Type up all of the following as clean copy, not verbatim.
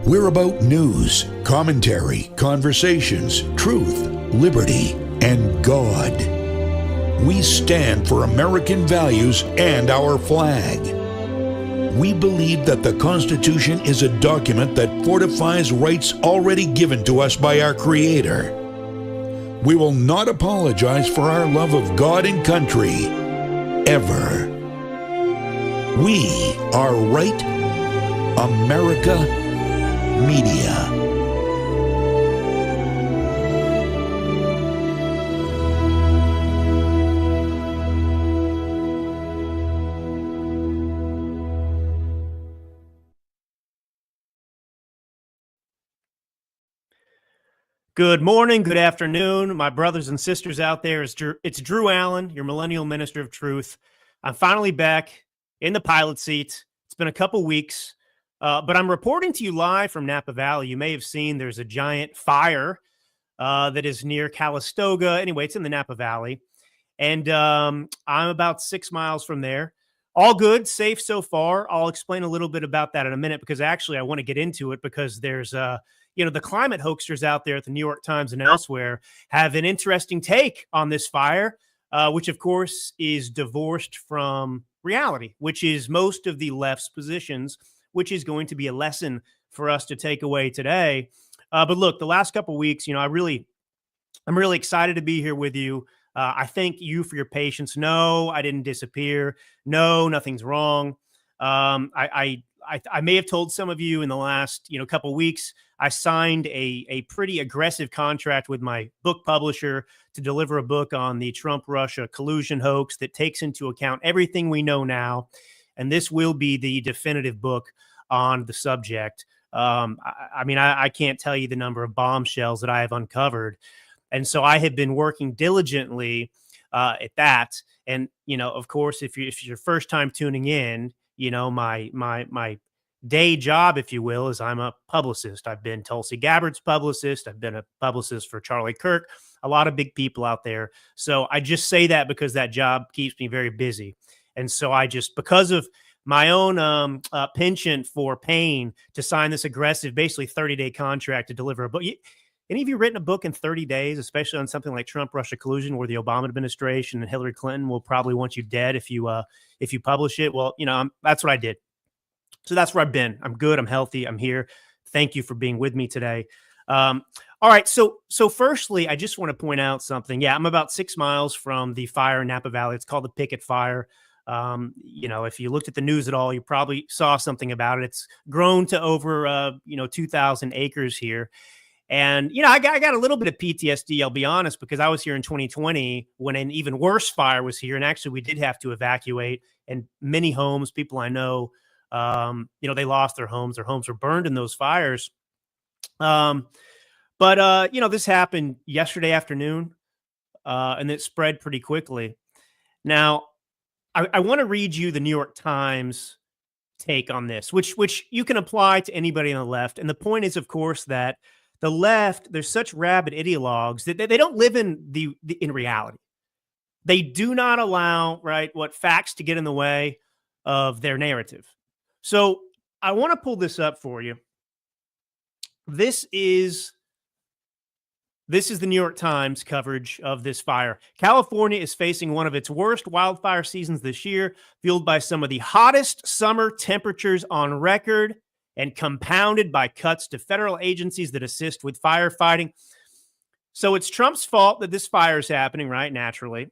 We're about news, commentary, conversations, truth, liberty, and God. We stand for American values and our flag. We believe that the Constitution is a document that fortifies rights already given to us by our Creator. We will not apologize for our love of God and country, ever. We are Right America Media. Good morning, good afternoon, my brothers and sisters out there. It's Drew Allen, your millennial minister of truth. I'm finally back in the pilot seat. It's been a couple weeks, but I'm reporting to you live from Napa Valley. You may have seen there's a giant fire that is near Calistoga. Anyway, it's in the Napa Valley, and I'm about 6 miles from there. All good, safe so far. I'll explain a little bit about that in a minute because actually I want to get into it because there's the climate hoaxers out there at the New York Times and elsewhere have an interesting take on this fire, which of course is divorced from reality, which is most of the left's positions, which is going to be a lesson for us to take away today. But look, the last couple of weeks, I'm really excited to be here with you. I thank you for your patience. No, I didn't disappear. No, nothing's wrong. I may have told some of you in the last, couple of weeks, I signed a pretty aggressive contract with my book publisher to deliver a book on the Trump-Russia collusion hoax that takes into account everything we know now. And this will be the definitive book on the subject. I can't tell you the number of bombshells that I have uncovered. And so I have been working diligently at that. And, of course, if it's your first time tuning in, my day job, if you will, is I'm a publicist. I've been Tulsi Gabbard's publicist. I've been a publicist for Charlie Kirk, a lot of big people out there. So I just say that because that job keeps me very busy. And so because of my own penchant for pain, to sign this aggressive, basically 30-day contract to deliver a book. Any of you written a book in 30 days, especially on something like Trump-Russia collusion, where the Obama administration and Hillary Clinton will probably want you dead if you publish it? Well, that's what I did. So that's where I've been. I'm good. I'm healthy. I'm here. Thank you for being with me today. All right. So firstly, I just want to point out something. Yeah, I'm about 6 miles from the fire in Napa Valley. It's called the Picket Fire. If you looked at the news at all, you probably saw something about it. It's grown to over 2,000 acres here. And, I got a little bit of PTSD, I'll be honest, because I was here in 2020 when an even worse fire was here. And actually, we did have to evacuate, and many homes, people I know, they lost their homes. Their homes were burned in those fires. But this happened yesterday afternoon, and it spread pretty quickly. Now, I want to read you the New York Times take on this, which you can apply to anybody on the left. And the point is, of course, that the left, they're such rabid ideologues that they don't live in reality. They do not allow, facts to get in the way of their narrative. So I want to pull this up for you. This is the New York Times coverage of this fire. California is facing one of its worst wildfire seasons this year, fueled by some of the hottest summer temperatures on record and compounded by cuts to federal agencies that assist with firefighting. So it's Trump's fault that this fire is happening, right? Naturally.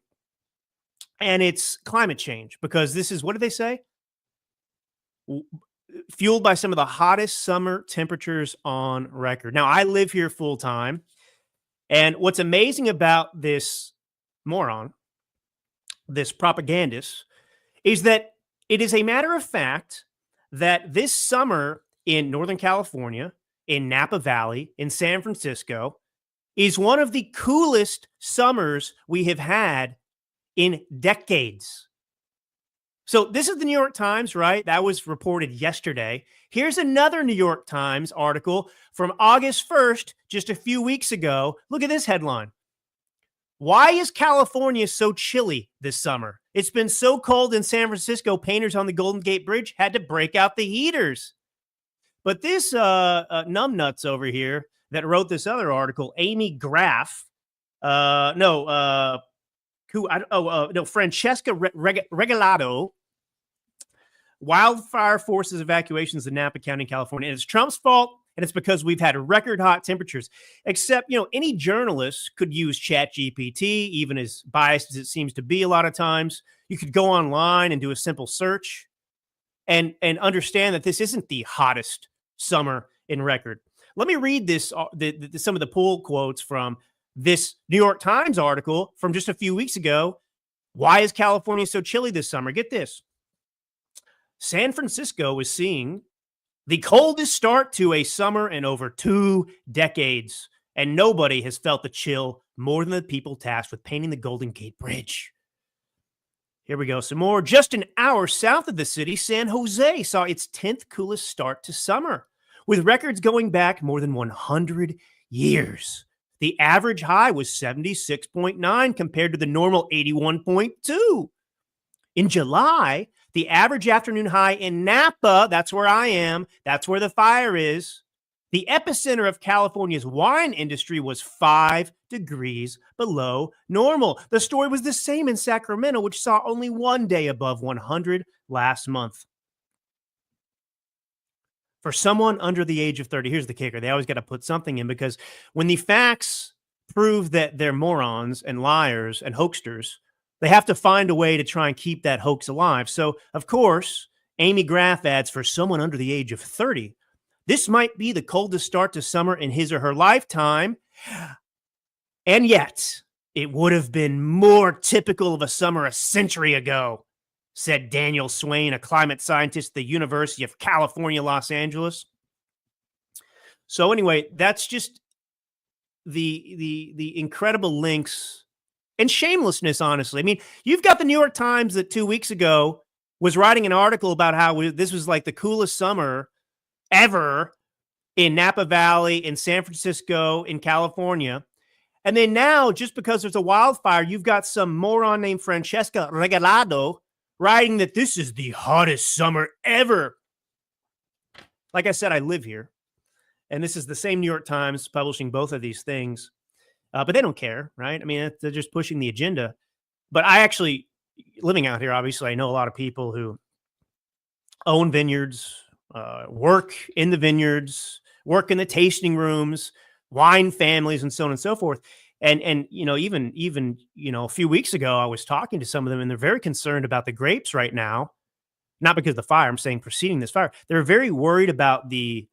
And it's climate change, because this is, what did they say? Fueled by some of the hottest summer temperatures on record. Now, I live here full time. And what's amazing about this moron, this propagandist, is that it is a matter of fact that this summer in Northern California, in Napa Valley, in San Francisco, is one of the coolest summers we have had in decades. So this is the New York Times, right? That was reported yesterday. Here's another New York Times article from August 1st, just a few weeks ago. Look at this headline. Why is California so chilly this summer? It's been so cold in San Francisco, painters on the Golden Gate Bridge had to break out the heaters. But this numbnuts over here that wrote this other article, Amy Graff, Francesca Regalado, wildfire forces evacuations in Napa County, California. And it's Trump's fault, and it's because we've had record hot temperatures. Except, any journalist could use ChatGPT, even as biased as it seems to be a lot of times. You could go online and do a simple search and understand that this isn't the hottest summer in record. Let me read this, some of the pull quotes from this New York Times article from just a few weeks ago. Why is California so chilly this summer? Get this. San Francisco is seeing the coldest start to a summer in over 2 decades, and nobody has felt the chill more than the people tasked with painting the Golden Gate Bridge. Here we go. Some more. Just an hour south of the city, San Jose saw its 10th coolest start to summer, with records going back more than 100 years. The average high was 76.9 compared to the normal 81.2. In July, the average afternoon high in Napa, that's where I am, that's where the fire is, the epicenter of California's wine industry, was 5 degrees below normal. The story was the same in Sacramento, which saw only 1 day above 100 last month. For someone under the age of 30, here's the kicker. They always got to put something in, because when the facts prove that they're morons and liars and hoaxsters, they have to find a way to try and keep that hoax alive. So, of course, Amy Graff adds, for someone under the age of 30, this might be the coldest start to summer in his or her lifetime. And yet, it would have been more typical of a summer a century ago, said Daniel Swain, a climate scientist at the University of California, Los Angeles. So anyway, that's just the incredible links and shamelessness, honestly. I mean, you've got the New York Times that 2 weeks ago was writing an article about how this was like the coolest summer ever in Napa Valley, in San Francisco, in California. And then now, just because there's a wildfire, you've got some moron named Francesca Regalado writing that this is the hottest summer ever. Like I said, I live here, and this is the same New York Times publishing both of these things. But they don't care, right? I mean, they're just pushing the agenda. But I actually, living out here, obviously, I know a lot of people who own vineyards, work in the vineyards, work in the tasting rooms, wine families, and so on and so forth. And even a few weeks ago, I was talking to some of them, and they're very concerned about the grapes right now. Not because of the fire, I'm saying preceding this fire. They're very worried about the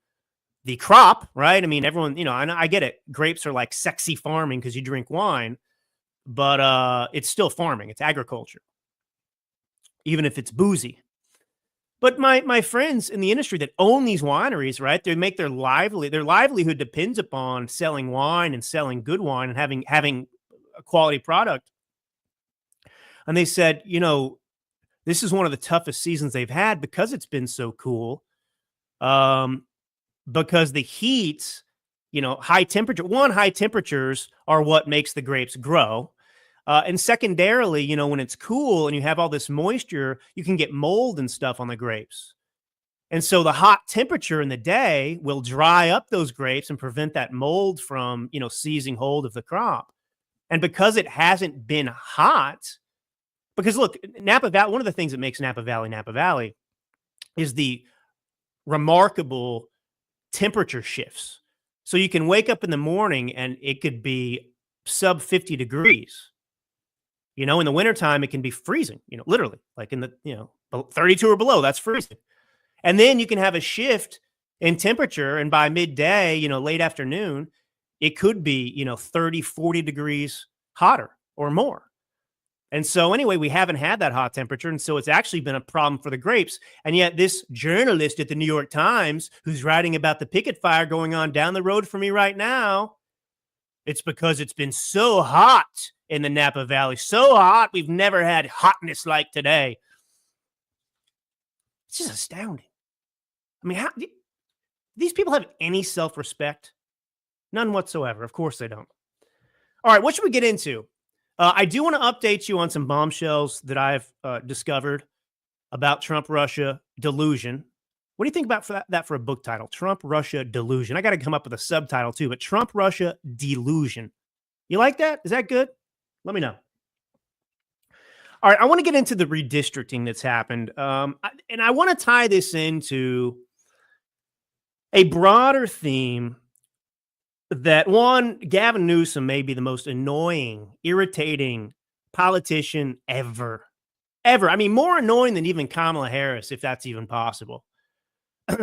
crop, right? I mean, everyone, I get it. Grapes are like sexy farming because you drink wine, but it's still farming. It's agriculture, even if it's boozy. But my friends in the industry that own these wineries, right? They make their livelihood depends upon selling wine and selling good wine and having a quality product. And they said, this is one of the toughest seasons they've had because it's been so cool. Because the heat, high temperatures are what makes the grapes grow. And secondarily, when it's cool and you have all this moisture, you can get mold and stuff on the grapes. And so the hot temperature in the day will dry up those grapes and prevent that mold from, seizing hold of the crop. And because it hasn't been hot, because look, Napa Valley, one of the things that makes Napa Valley is the remarkable temperature shifts. So you can wake up in the morning and it could be sub 50 degrees. In the wintertime, it can be freezing, literally, like in the, 32 or below, that's freezing. And then you can have a shift in temperature. And by midday, late afternoon, it could be, 30, 40 degrees hotter or more. And so anyway, we haven't had that hot temperature. And so it's actually been a problem for the grapes. And yet this journalist at the New York Times who's writing about the picket fire going on down the road from me right now, it's because it's been so hot in the Napa Valley. So hot, we've never had hotness like today. It's just astounding. I mean, how these people have any self-respect? None whatsoever. Of course they don't. All right, what should we get into? I do want to update you on some bombshells that I've discovered about Trump-Russia delusion. What do you think about that for a book title? Trump, Russia, Delusion. I got to come up with a subtitle too, but Trump, Russia, Delusion. You like that? Is that good? Let me know. All right, I want to get into the redistricting that's happened. And I want to tie this into a broader theme that, one, Gavin Newsom may be the most annoying, irritating politician ever. Ever. I mean, more annoying than even Kamala Harris, if that's even possible.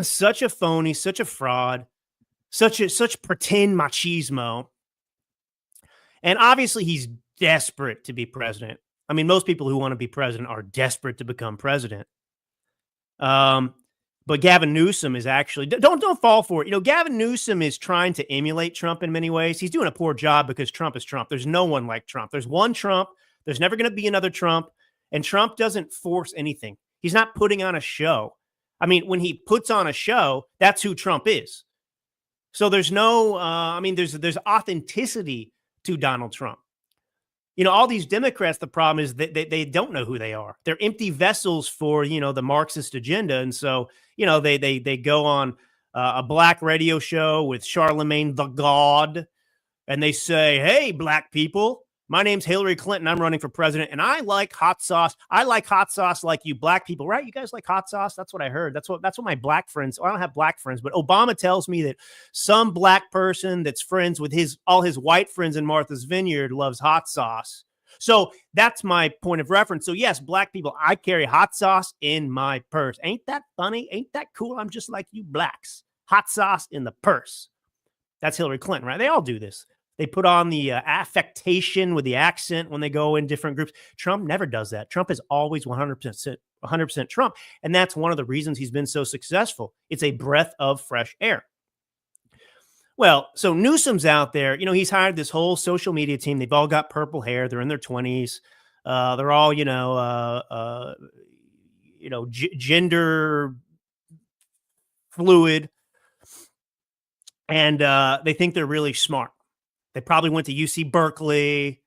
Such a phony, such a fraud, such pretend machismo. And obviously he's desperate to be president. I mean, most people who want to be president are desperate to become president. But Gavin Newsom is actually, don't fall for it. You know, Gavin Newsom is trying to emulate Trump in many ways. He's doing a poor job because Trump is Trump. There's no one like Trump. There's one Trump. There's never going to be another Trump. And Trump doesn't force anything. He's not putting on a show. I mean, when he puts on a show, that's who Trump is. So there's no, there's authenticity to Donald Trump. You know, all these Democrats, the problem is that they don't know who they are. They're empty vessels for, the Marxist agenda. And so, they go on a black radio show with Charlemagne the God, and they say, hey, black people, my name's Hillary Clinton. I'm running for president, and I like hot sauce. I like hot sauce like you black people, right? You guys like hot sauce? That's what I heard. That's what my black friends, well, I don't have black friends, but Obama tells me that some black person that's friends with all his white friends in Martha's Vineyard loves hot sauce. So that's my point of reference. So yes, black people, I carry hot sauce in my purse. Ain't that funny? Ain't that cool? I'm just like you blacks. Hot sauce in the purse. That's Hillary Clinton, right? They all do this. They put on the affectation with the accent when they go in different groups. Trump never does that. Trump is always 100% Trump. And that's one of the reasons he's been so successful. It's a breath of fresh air. Well, so Newsom's out there. He's hired this whole social media team. They've all got purple hair. They're in their 20s. They're all, gender fluid. And they think they're really smart. They probably went to UC Berkeley.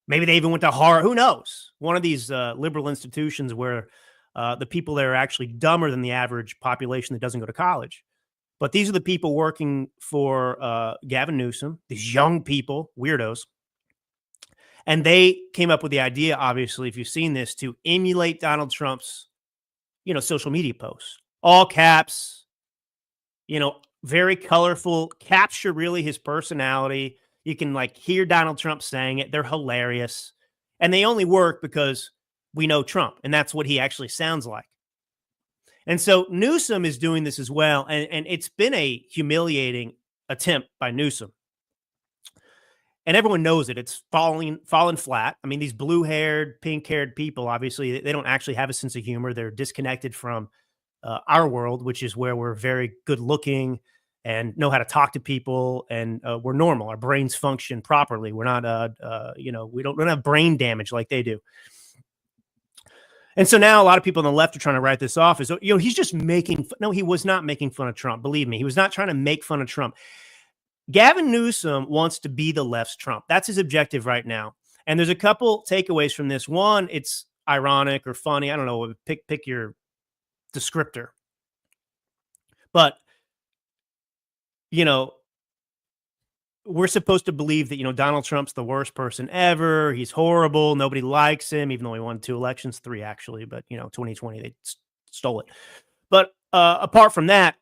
Maybe they even went to Harvard. Who knows? One of these liberal institutions where the people there are actually dumber than the average population that doesn't go to college. But these are the people working for Gavin Newsom, these young people, weirdos. And they came up with the idea, obviously, if you've seen this, to emulate Donald Trump's, social media posts. All caps, very colorful, capture really his personality. You can hear Donald Trump saying it. They're hilarious. And they only work because we know Trump, and that's what he actually sounds like. And so Newsom is doing this as well. And it's been a humiliating attempt by Newsom. And everyone knows it. It's fallen flat. I mean, these blue-haired, pink-haired people, obviously, they don't actually have a sense of humor. They're disconnected from our world, which is where we're very good-looking and know how to talk to people, and we're normal. Our brains function properly. We're not, we don't have brain damage like they do. And so now a lot of people on the left are trying to write this off as, he's just no, he was not making fun of Trump. Believe me, he was not trying to make fun of Trump. Gavin Newsom wants to be the left's Trump. That's his objective right now. And there's a couple takeaways from this. One, it's ironic or funny. I don't know. Pick your descriptor. But, we're supposed to believe that, Donald Trump's the worst person ever. He's horrible. Nobody likes him, even though he won 2 elections, 3 actually. But, 2020, they stole it. But apart from that,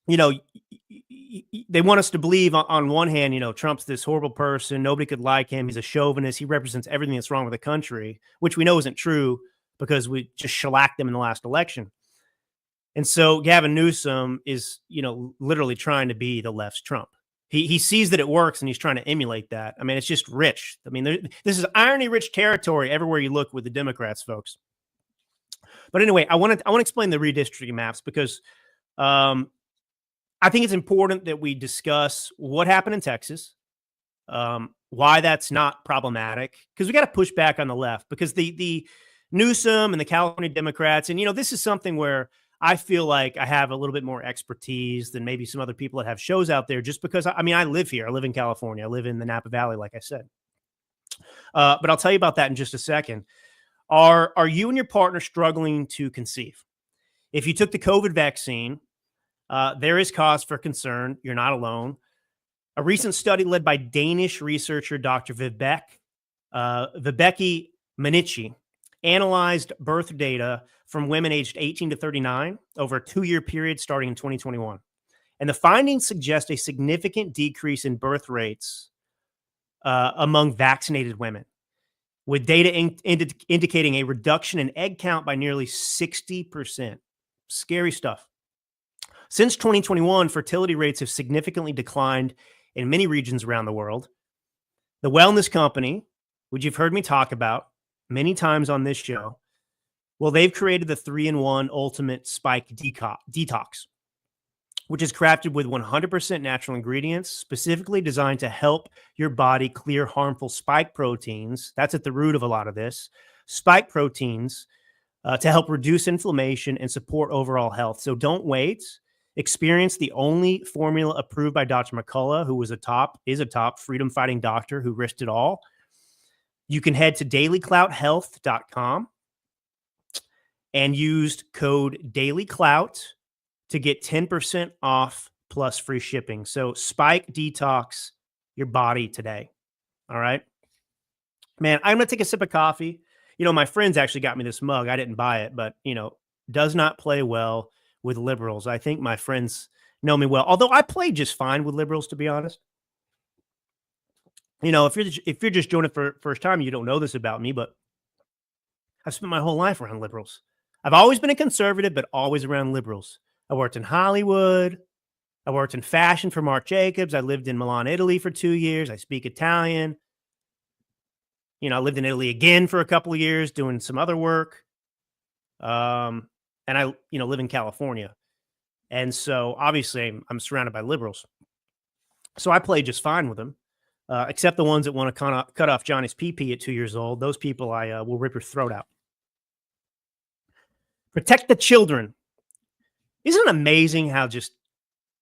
they want us to believe on one hand, Trump's this horrible person. Nobody could like him. He's a chauvinist. He represents everything that's wrong with the country, which we know isn't true because we just shellacked them in the last election. And so Gavin Newsom is, literally trying to be the left's Trump. He sees that it works and he's trying to emulate that. I mean, it's just rich. I mean, this is irony-rich territory everywhere you look with the Democrats, folks. But anyway, I want to explain the redistricting maps because I think it's important that we discuss what happened in Texas, why that's not problematic, because we got to push back on the left because the Newsom and the California Democrats, and this is something where I feel like I have a little bit more expertise than maybe some other people that have shows out there just because, I live here. I live in California. I live in the Napa Valley, like I said. But I'll tell you about that in just a second. Are you and your partner struggling to conceive? If you took the COVID vaccine, there is cause for concern. You're not alone. A recent study led by Danish researcher Dr. Vibeke Manichi analyzed birth data from women aged 18 to 39 over a 2-year period starting in 2021. And the findings suggest a significant decrease in birth rates among vaccinated women, with data indicating a reduction in egg count by nearly 60%. Scary stuff. Since 2021, fertility rates have significantly declined in many regions around the world. The wellness company, which you've heard me talk about many times on this show, well, they've created the 3-in-1 Ultimate Spike Detox, which is crafted with 100% natural ingredients, specifically designed to help your body clear harmful spike proteins. That's at the root of a lot of this. Spike proteins to help reduce inflammation and support overall health. So don't wait. Experience the only formula approved by Dr. McCullough, who is a top freedom-fighting doctor who risked it all. You can head to dailyclouthealth.com and use code DailyClout to get 10% off plus free shipping. So Spike Detox your body today. All right. Man, I'm going to take a sip of coffee. You know, my friends actually got me this mug. I didn't buy it, but, you know, does not play well with liberals. I think my friends know me well, although I play just fine with liberals, to be honest. You know, if you're just joining for first time, you don't know this about me, but I've spent my whole life around liberals. I've always been a conservative, but always around liberals. I worked in Hollywood. I worked in fashion for Marc Jacobs. I lived in Milan, Italy for 2 years. I speak Italian. You know, I lived in Italy again for a couple of years doing some other work. And I, you know, live in California. And so obviously I'm surrounded by liberals. So I play just fine with them, except the ones that want to cut off Johnny's pee-pee at 2 years old. Those people I will rip your throat out. Protect the children. Isn't it amazing how just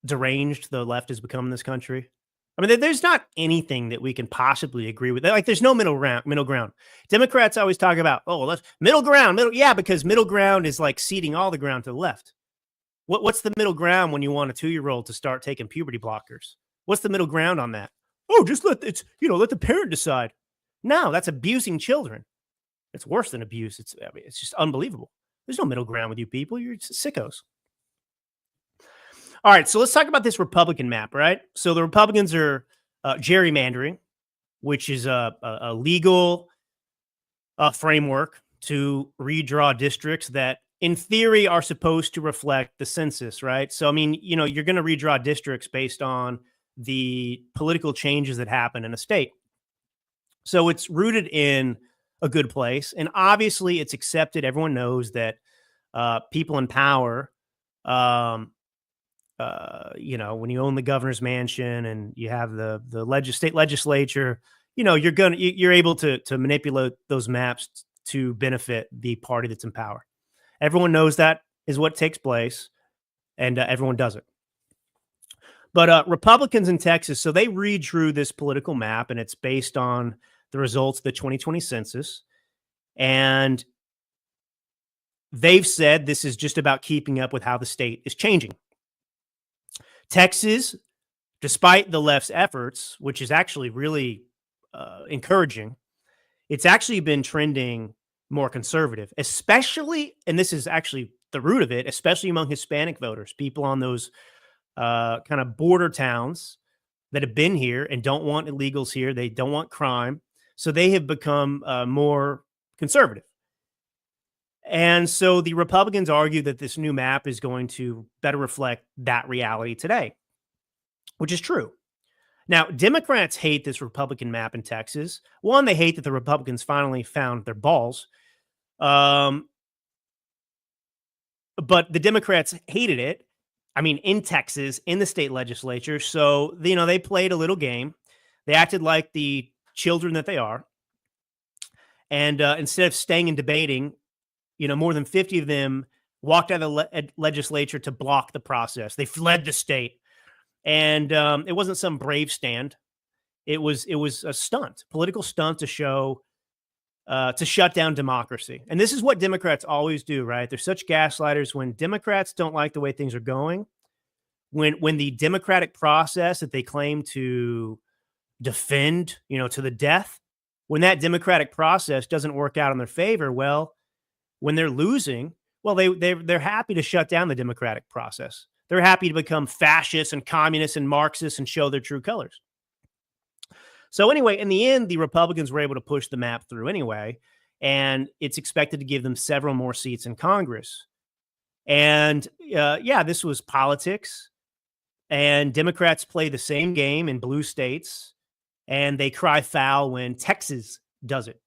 deranged the left has become in this country? I mean, there's not anything that we can possibly agree with. Like, there's no middle ground. Democrats always talk about, oh, that's middle ground. Yeah, because middle ground is like ceding all the ground to the left. What's the middle ground when you want a 2-year-old to start taking puberty blockers? What's the middle ground on that? Oh, just let the parent decide. No, that's abusing children. It's worse than abuse. It's just unbelievable. There's no middle ground with you people. You're sickos. All right, so let's talk about this Republican map, right? So the Republicans are gerrymandering, which is a legal framework to redraw districts that, in theory, are supposed to reflect the census, right? So, I mean, you know, you're going to redraw districts based on the political changes that happen in a state. So it's rooted in a good place. And obviously, it's accepted. Everyone knows that people in power, you know, when you own the governor's mansion and you have the state legislature, you know, you're able to manipulate those maps to benefit the party that's in power. Everyone knows that is what takes place, and everyone does it. But Republicans in Texas, so they redrew this political map, and it's based on the results of the 2020 census. And they've said this is just about keeping up with how the state is changing. Texas, despite the left's efforts, which is actually really encouraging, it's actually been trending more conservative, especially, and this is actually the root of it, especially among Hispanic voters, people on those kind of border towns that have been here and don't want illegals here. They don't want crime. So they have become more conservative. And so the Republicans argue that this new map is going to better reflect that reality today, which is true. Now, Democrats hate this Republican map in Texas. One, they hate that the Republicans finally found their balls. But the Democrats hated it. I mean, in Texas, in the state legislature. So, you know, they played a little game. They acted like the children that they are. And instead of staying and debating, you know, more than 50 of them walked out of the legislature to block the process. They fled the state. And it wasn't some brave stand. It was a stunt, political stunt to show to shut down democracy. And this is what Democrats always do, right? They're such gaslighters. When Democrats don't like the way things are going, when the democratic process that they claim to defend, to the death, when that democratic process doesn't work out in their favor, well, when they're losing, well, they're happy to shut down the democratic process. They're happy to become fascists and communists and Marxists and show their true colors. So anyway, in the end, the Republicans were able to push the map through anyway, and it's expected to give them several more seats in Congress. And this was politics. And Democrats play the same game in blue states, and they cry foul when Texas does it.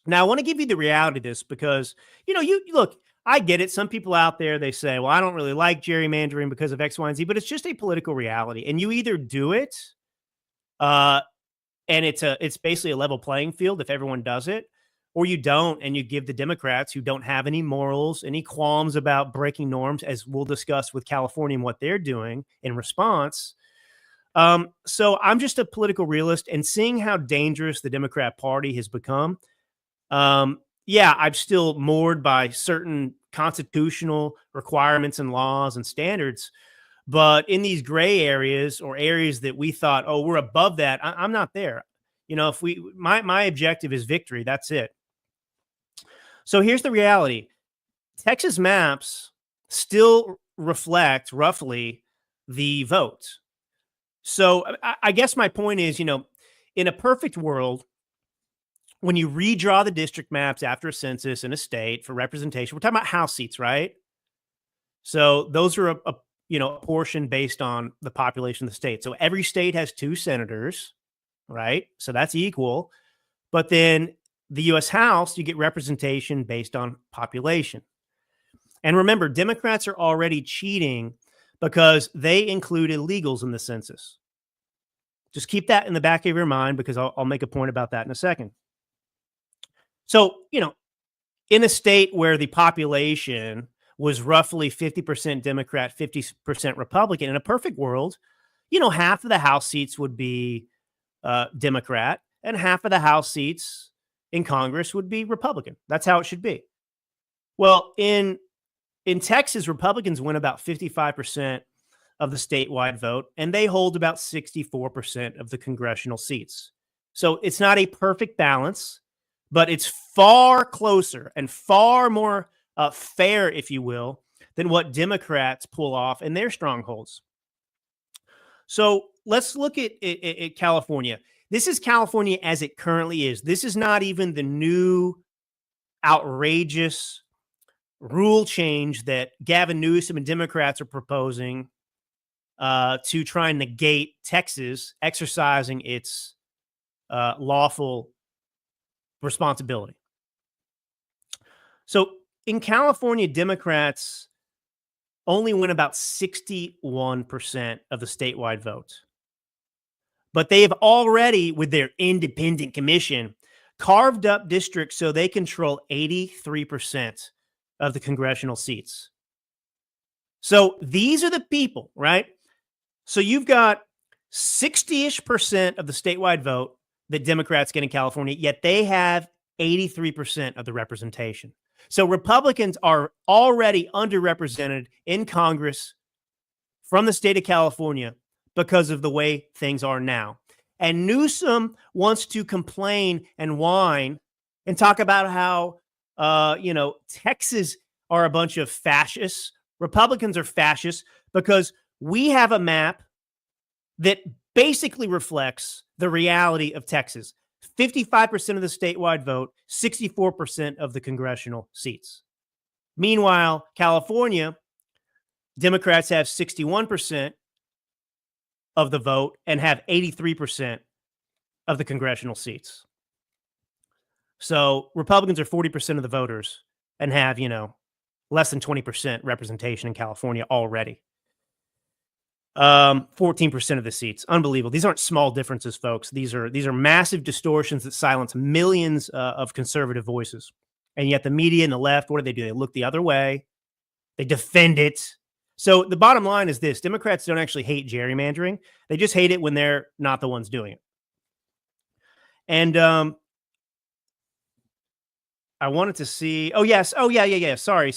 Now, I want to give you the reality of this because, you look, I get it. Some people out there, they say, well, I don't really like gerrymandering because of X, Y, and Z, but it's just a political reality. And you either do it, and it's basically a level playing field if everyone does it, or you don't, and you give the Democrats who don't have any morals, any qualms about breaking norms, as we'll discuss with California and what they're doing in response. So I'm just a political realist, and seeing how dangerous the Democrat Party has become, I'm still moored by certain constitutional requirements and laws and standards. But in these gray areas or areas that we thought, oh, we're above that, I'm not there. If my objective is victory, that's it. So here's the reality. Texas maps still reflect roughly the vote. So I guess my point is, in a perfect world, when you redraw the district maps after a census in a state for representation, we're talking about House seats, right? So those are a portion based on the population of the state. So every state has 2 senators, right? So that's equal. But then the U.S. House, you get representation based on population. And remember, Democrats are already cheating because they include illegals in the census. Just keep that in the back of your mind because I'll make a point about that in a second. So, in a state where the population was roughly 50% Democrat, 50% Republican, in a perfect world, half of the House seats would be Democrat and half of the House seats in Congress would be Republican. That's how it should be. Well, in Texas, Republicans win about 55% of the statewide vote, and they hold about 64% of the congressional seats. So it's not a perfect balance, but it's far closer and far more fair, if you will, than what Democrats pull off in their strongholds. So let's look at California. This is California as it currently is. This is not even the new outrageous rule change that Gavin Newsom and Democrats are proposing to try and negate Texas exercising its lawful responsibility. So in California, Democrats only win about 61% of the statewide vote. But they have already, with their independent commission, carved up districts so they control 83% of the congressional seats. So these are the people, right? So you've got 60-ish% of the statewide vote that Democrats get in California, yet they have 83% of the representation. So Republicans are already underrepresented in Congress from the state of California because of the way things are now. And Newsom wants to complain and whine and talk about how, Texas are a bunch of fascists. Republicans are fascists because we have a map that basically reflects the reality of Texas. 55% of the statewide vote, 64% of the congressional seats. Meanwhile, California, Democrats have 61% of the vote and have 83% of the congressional seats. So Republicans are 40% of the voters and have, less than 20% representation in California already. 14% of the seats. Unbelievable. These aren't small differences, folks. These are massive distortions that silence millions of conservative voices. And yet the media and the left, what do? They look the other way. They defend it. So the bottom line is this: Democrats don't actually hate gerrymandering. They just hate it when they're not the ones doing it. And I wanted to see. Oh, yes. Oh, yeah. Sorry.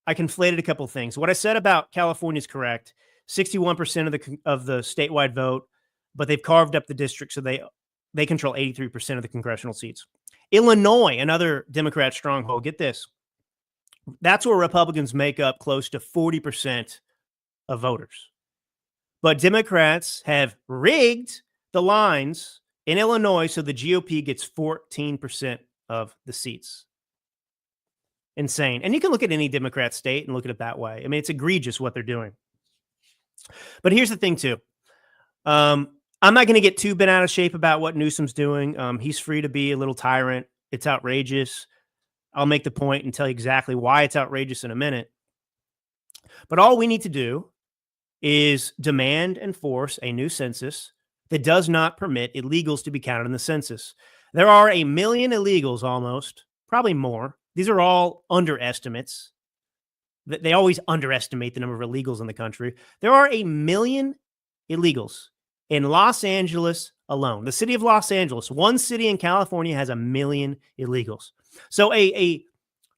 I conflated a couple of things. What I said about California is correct. 61% of the statewide vote, but they've carved up the district so they control 83% of the congressional seats. Illinois, another Democrat stronghold. Get this. That's where Republicans make up close to 40% of voters. But Democrats have rigged the lines in Illinois so the GOP gets 14% of the seats. Insane. And you can look at any Democrat state and look at it that way. I mean, it's egregious what they're doing. But here's the thing, too. I'm not going to get too bent out of shape about what Newsom's doing. He's free to be a little tyrant. It's outrageous. I'll make the point and tell you exactly why it's outrageous in a minute. But all we need to do is demand and force a new census that does not permit illegals to be counted in the census. There are 1 million illegals almost, probably more. These are all underestimates. They always underestimate the number of illegals in the country. There are 1 million illegals in Los Angeles alone. The city of Los Angeles, one city in California, has 1 million illegals. So a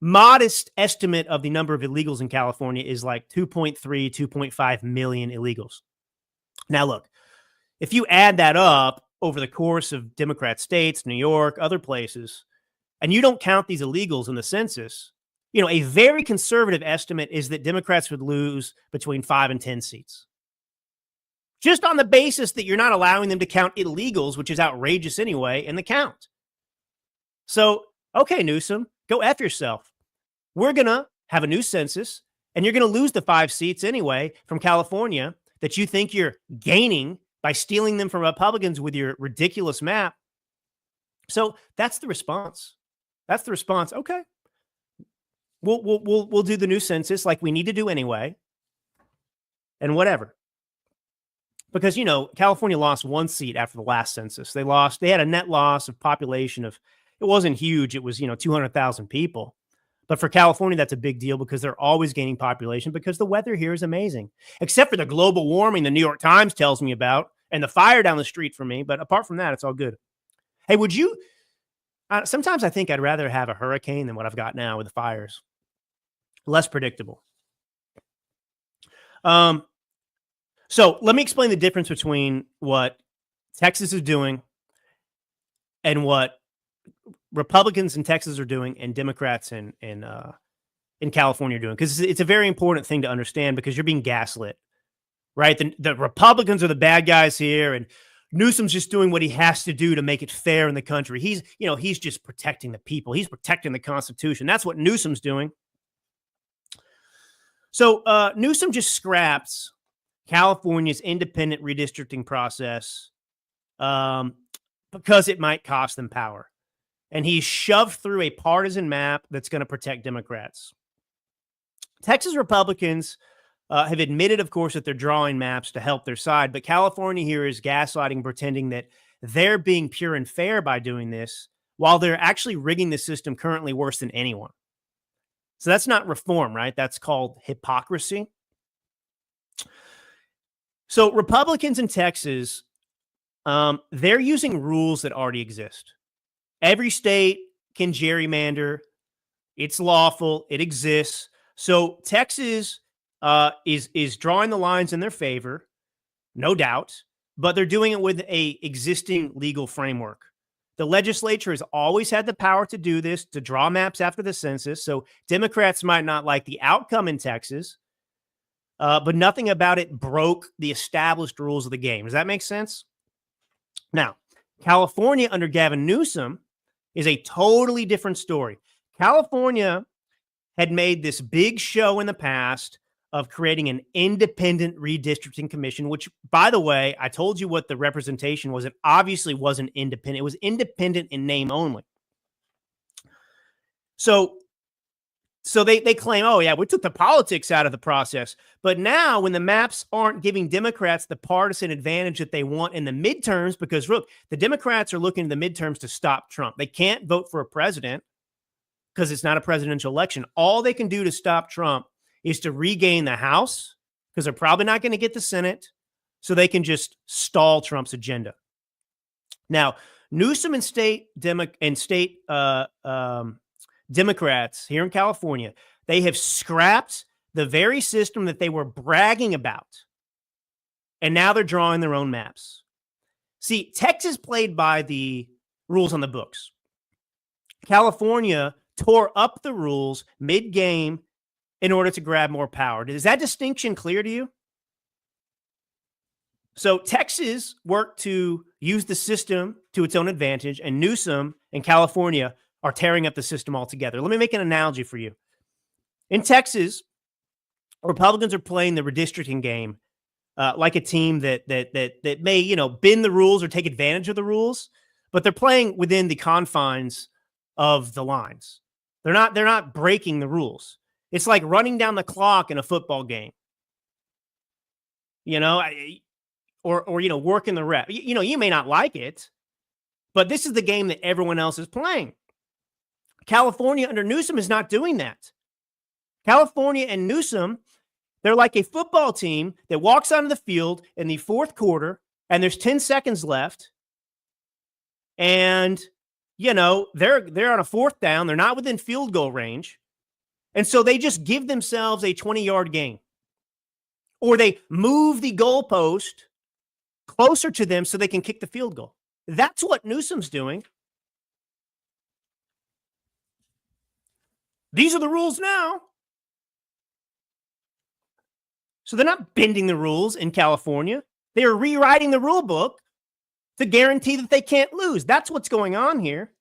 modest estimate of the number of illegals in California is like 2.3, 2.5 million illegals. Now, look, if you add that up over the course of Democrat states, New York, other places, and you don't count these illegals in the census, a very conservative estimate is that Democrats would lose between 5 and 10 seats. Just on the basis that you're not allowing them to count illegals, which is outrageous anyway, in the count. So, okay, Newsom, go F yourself. We're going to have a new census, and you're going to lose the 5 seats anyway from California that you think you're gaining by stealing them from Republicans with your ridiculous map. So that's the response. That's the response. Okay. We'll do the new census like we need to do anyway. And whatever. Because, California lost 1 seat after the last census. They had a net loss of population of, it wasn't huge. It was, 200,000 people. But for California, that's a big deal because they're always gaining population because the weather here is amazing. Except for the global warming the New York Times tells me about and the fire down the street from me. But apart from that, it's all good. Hey, would you, sometimes I think I'd rather have a hurricane than what I've got now with the fires. Less predictable. So let me explain the difference between what Texas is doing and what Republicans in Texas are doing and Democrats in California are doing. Because it's a very important thing to understand because you're being gaslit, right? The Republicans are the bad guys here, and Newsom's just doing what he has to do to make it fair in the country. He's just protecting the people. He's protecting the Constitution. That's what Newsom's doing. So Newsom just scraps California's independent redistricting process because it might cost them power. And he's shoved through a partisan map that's going to protect Democrats. Texas Republicans have admitted, of course, that they're drawing maps to help their side. But California here is gaslighting, pretending that they're being pure and fair by doing this, while they're actually rigging the system currently worse than anyone. So that's not reform, right? That's called hypocrisy. So Republicans in Texas, they're using rules that already exist. Every state can gerrymander. It's lawful. It exists. So Texas is drawing the lines in their favor, no doubt, but they're doing it with a existing legal framework. The legislature has always had the power to do this, to draw maps after the census. So Democrats might not like the outcome in Texas, but nothing about it broke the established rules of the game. Does that make sense? Now, California under Gavin Newsom is a totally different story. California had made this big show in the past of creating an independent redistricting commission, which, by the way, I told you what the representation was. It obviously wasn't independent. It was independent in name only. So they claim, oh, yeah, we took the politics out of the process. But now when the maps aren't giving Democrats the partisan advantage that they want in the midterms, because, look, the Democrats are looking to the midterms to stop Trump. They can't vote for a president because it's not a presidential election. All they can do to stop Trump is to regain the House, because they're probably not going to get the Senate, so they can just stall Trump's agenda. Now, Newsom and state Democrats here in California, they have scrapped the very system that they were bragging about. And now they're drawing their own maps. See, Texas played by the rules on the books. California tore up the rules mid-game in order to grab more power. Is that distinction clear to you? So Texas worked to use the system to its own advantage, and Newsom and California are tearing up the system altogether. Let me make an analogy for you. In Texas, Republicans are playing the redistricting game like a team that may, bend the rules or take advantage of the rules, but they're playing within the confines of the lines. They're not breaking the rules. It's like running down the clock in a football game. Or working the rep. You may not like it, but this is the game that everyone else is playing. California under Newsom is not doing that. California and Newsom, they're like a football team that walks onto the field in the fourth quarter, and there's 10 seconds left. And, they're on a fourth down. They're not within field goal range. And so they just give themselves a 20-yard gain. Or they move the goalpost closer to them so they can kick the field goal. That's what Newsom's doing. These are the rules now. So they're not bending the rules in California. They are rewriting the rule book to guarantee that they can't lose. That's what's going on here.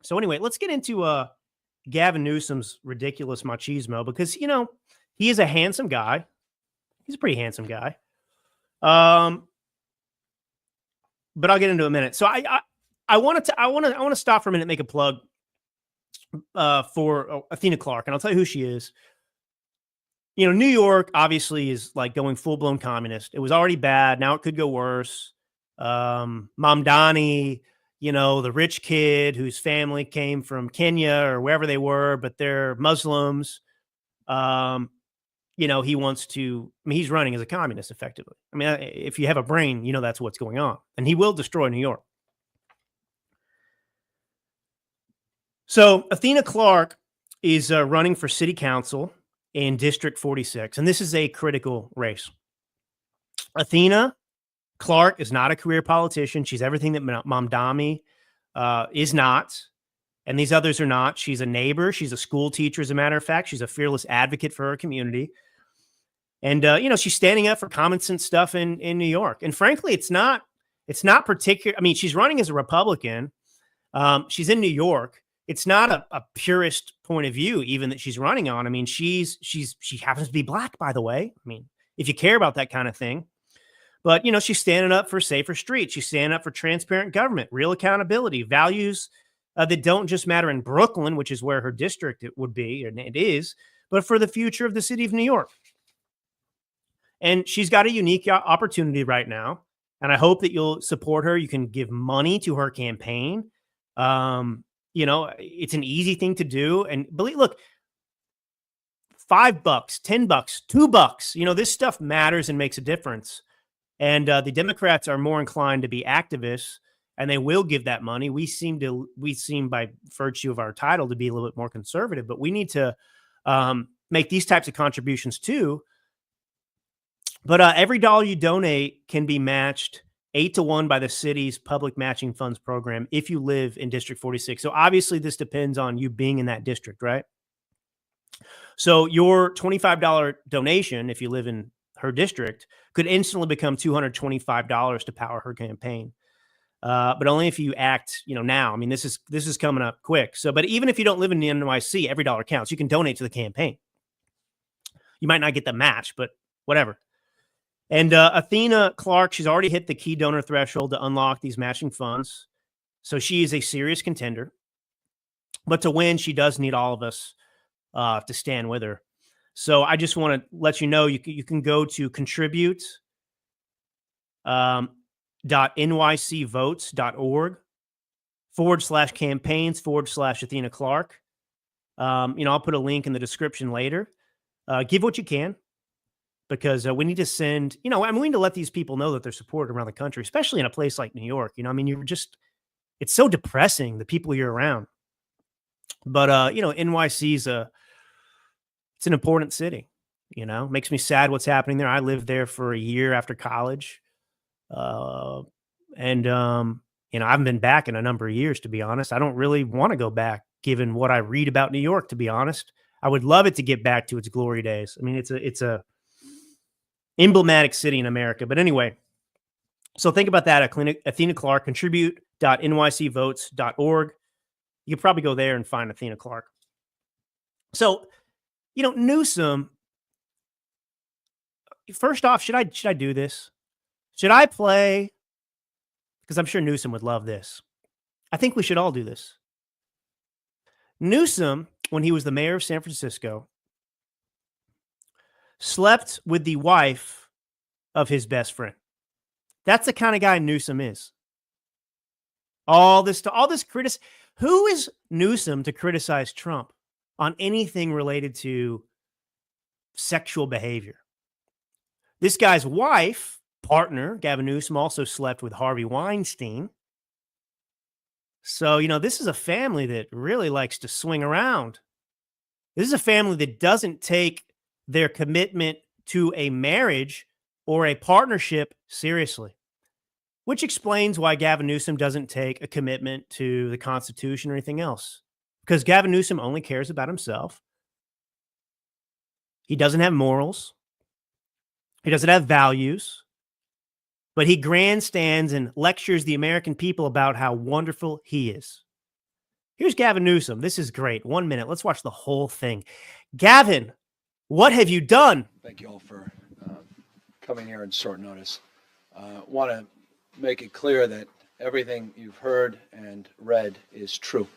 So anyway, let's get into Gavin Newsom's ridiculous machismo because, he is a handsome guy. He's a pretty handsome guy. But I'll get into it in a minute. So I want to stop for a minute and make a plug for Athena Clark, and I'll tell you who she is. New York obviously is like going full-blown communist. It was already bad. Now it could go worse. Mamdani, the rich kid whose family came from Kenya or wherever they were, but they're Muslims. He wants to, he's running as a communist effectively. If you have a brain, that's what's going on, and he will destroy New York. So Athena Clark is running for city council in District 46, and this is a critical race. Athena Clark is not a career politician. She's everything that Mamdani is not, and these others are not. She's a neighbor. She's a school teacher, as a matter of fact. She's a fearless advocate for her community. And, she's standing up for common sense stuff in New York. And frankly, it's not particular. She's running as a Republican. She's in New York. It's not a purist point of view, even that she's running on. She happens to be black, by the way. If you care about that kind of thing, but she's standing up for safer streets. She's standing up for transparent government, real accountability, values that don't just matter in Brooklyn, which is where her district it would be, and it is, but for the future of the city of New York. And she's got a unique opportunity right now. And I hope that you'll support her. You can give money to her campaign. It's an easy thing to do. And look, $5, $10, $2, this stuff matters and makes a difference. And the Democrats are more inclined to be activists, and they will give that money. We seem by virtue of our title to be a little bit more conservative, but we need to make these types of contributions too. But every dollar you donate can be matched 8-1 by the city's public matching funds program if you live in District 46. So obviously this depends on you being in that district, right? So your $25 donation, if you live in her district, could instantly become $225 to power her campaign. But only if you act, now. This is coming up quick. So, but even if you don't live in the NYC, every dollar counts. You can donate to the campaign. You might not get the match, but whatever. And Athena Clark, she's already hit the key donor threshold to unlock these matching funds. So she is a serious contender. But to win, she does need all of us to stand with her. So I just want to let you know, you can go to contribute.nycvotes.org/campaigns/Athena Clark. I'll put a link in the description later. Give what you can. because we need to send, we need to let these people know that they're supported around the country, especially in a place like New York. It's so depressing, the people you're around. But, NYC it's an important city, makes me sad what's happening there. I lived there for a year after college. And I haven't been back in a number of years, to be honest. I don't really want to go back given what I read about New York, to be honest. I would love it to get back to its glory days. I mean, it's a emblematic city in America. But anyway, so think about that. Athena Clark, contribute.nycvotes.org. You could probably go there and find Athena Clark. So, Newsom, first off, should I do this? Should I play? Because I'm sure Newsom would love this. I think we should all do this. Newsom, when he was the mayor of San Francisco, slept with the wife of his best friend. That's the kind of guy Newsom is. All this criticism. Who is Newsom to criticize Trump on anything related to sexual behavior? This guy's partner, Gavin Newsom, also slept with Harvey Weinstein. So, this is a family that really likes to swing around. This is a family that doesn't take their commitment to a marriage or a partnership seriously, which explains why Gavin Newsom doesn't take a commitment to the Constitution or anything else, because Gavin Newsom only cares about himself. He doesn't have morals. He doesn't have values, but he grandstands and lectures the American people about how wonderful he is. Here's Gavin Newsom. This is great. 1 minute. Let's watch the whole thing. Gavin, what have you done? Thank you all for coming here in short notice. Want to make it clear that everything you've heard and read is true.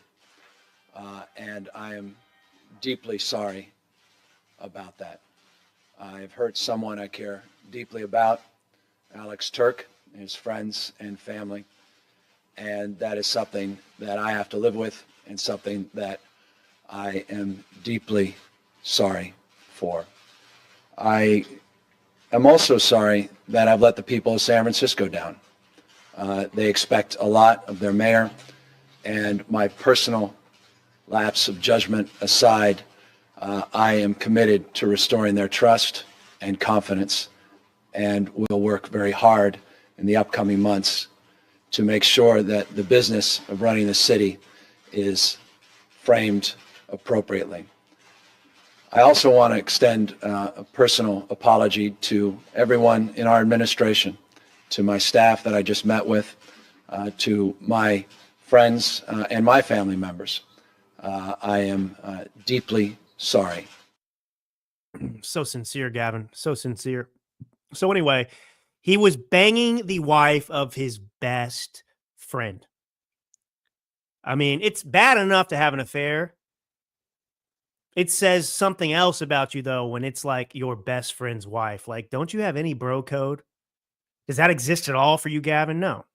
And I am deeply sorry about that. I've hurt someone I care deeply about, Alex Turk, his friends and family. And that is something that I have to live with and something that I am deeply sorry for. I am also sorry that I've let the people of San Francisco down. They expect a lot of their mayor, and my personal lapse of judgment aside, I am committed to restoring their trust and confidence, and will work very hard in the upcoming months to make sure that the business of running the city is framed appropriately. I also want to extend a personal apology to everyone in our administration, to my staff that I just met with, to my friends and my family members. I am deeply sorry. So sincere, Gavin. So sincere. So anyway, he was banging the wife of his best friend. I mean, it's bad enough to have an affair. It says something else about you, though, when it's like your best friend's wife. Like, don't you have any bro code? Does that exist at all for you, Gavin? No.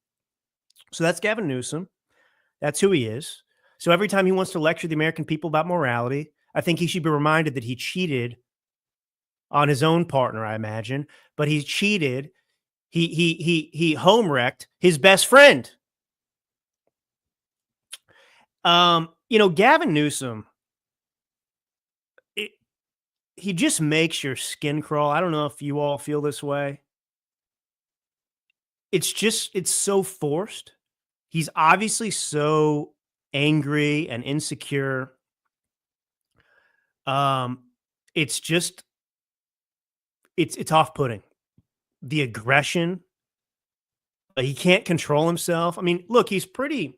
So that's Gavin Newsom. That's who he is. So every time he wants to lecture the American people about morality, I think he should be reminded that he cheated on his own partner, I imagine. But he cheated. He home wrecked his best friend. Gavin Newsom, he just makes your skin crawl. I don't know if you all feel this way. It's so forced. He's obviously so angry and insecure. It's off-putting. The aggression. He can't control himself. I mean, look, he's pretty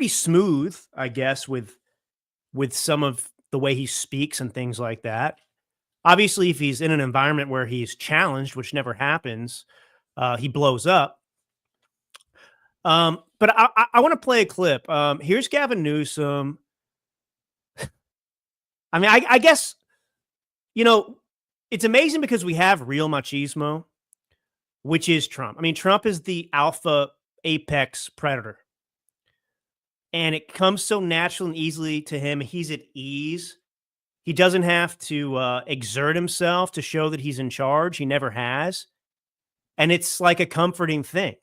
smooth, I guess, with some of the way he speaks and things like that. Obviously, if he's in an environment where he's challenged, which never happens, he blows up. But I want to play a clip. Here's Gavin Newsom. I mean, I guess, it's amazing because we have real machismo, which is Trump. I mean, Trump is the alpha apex predator. And it comes so natural and easily to him. He's at ease. He doesn't have to exert himself to show that he's in charge. He never has. And it's like a comforting thing.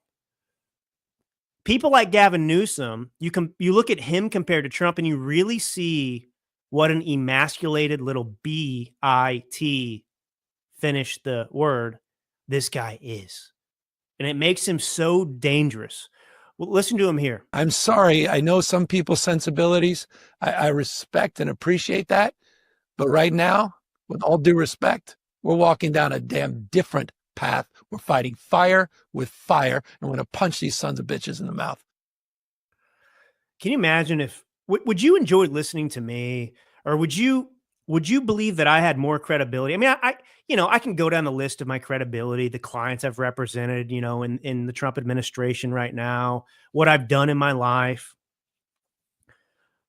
People like Gavin Newsom, you look at him compared to Trump and you really see what an emasculated little B-I-T, finish the word, this guy is. And it makes him so dangerous. Well, listen to him here. I'm sorry. I know some people's sensibilities. I respect and appreciate that. But right now, with all due respect, we're walking down a damn different path. We're fighting fire with fire, and we're going to punch these sons of bitches in the mouth. Can you imagine if, would you enjoy listening to me, or would you believe that I had more credibility? I mean, I can go down the list of my credibility, the clients I've represented, in the Trump administration right now, what I've done in my life.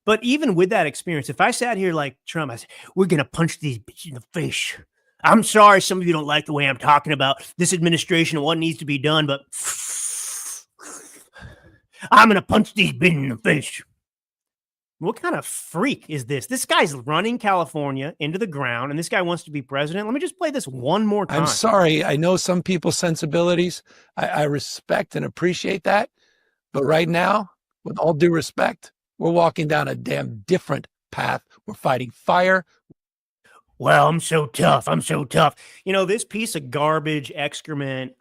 But even with that experience, if I sat here like Trump, I said, we're going to punch these bitches in the face. I'm sorry some of you don't like the way I'm talking about this administration and what needs to be done, but I'm going to punch these bitches in the face. What kind of freak is this? This guy's running California into the ground, and this guy wants to be president. Let me just play this one more time. I'm sorry. I know some people's sensibilities. I respect and appreciate that. But right now, with all due respect, we're walking down a damn different path. We're fighting fire. Well, I'm so tough. I'm so tough. This piece of garbage excrement,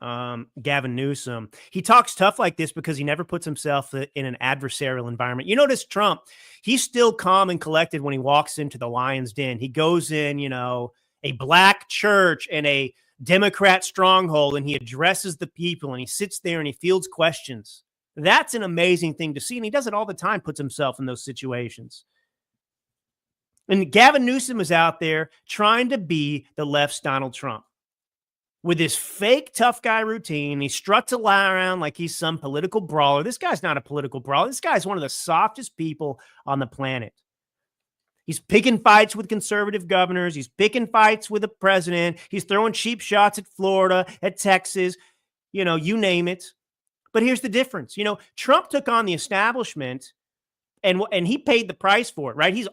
Gavin Newsom, he talks tough like this because he never puts himself in an adversarial environment. You notice Trump, he's still calm and collected when he walks into the lion's den. He goes in, a black church and a Democrat stronghold, and he addresses the people, and he sits there and he fields questions. That's an amazing thing to see. And he does it all the time, puts himself in those situations. And Gavin Newsom is out there trying to be the left's Donald Trump with his fake tough guy routine. He struts around like he's some political brawler. This guy's not a political brawler. This guy's one of the softest people on the planet. He's picking fights with conservative governors. He's picking fights with the president. He's throwing cheap shots at Florida, at Texas, you name it. But here's the difference. Trump took on the establishment and he paid the price for it, right? He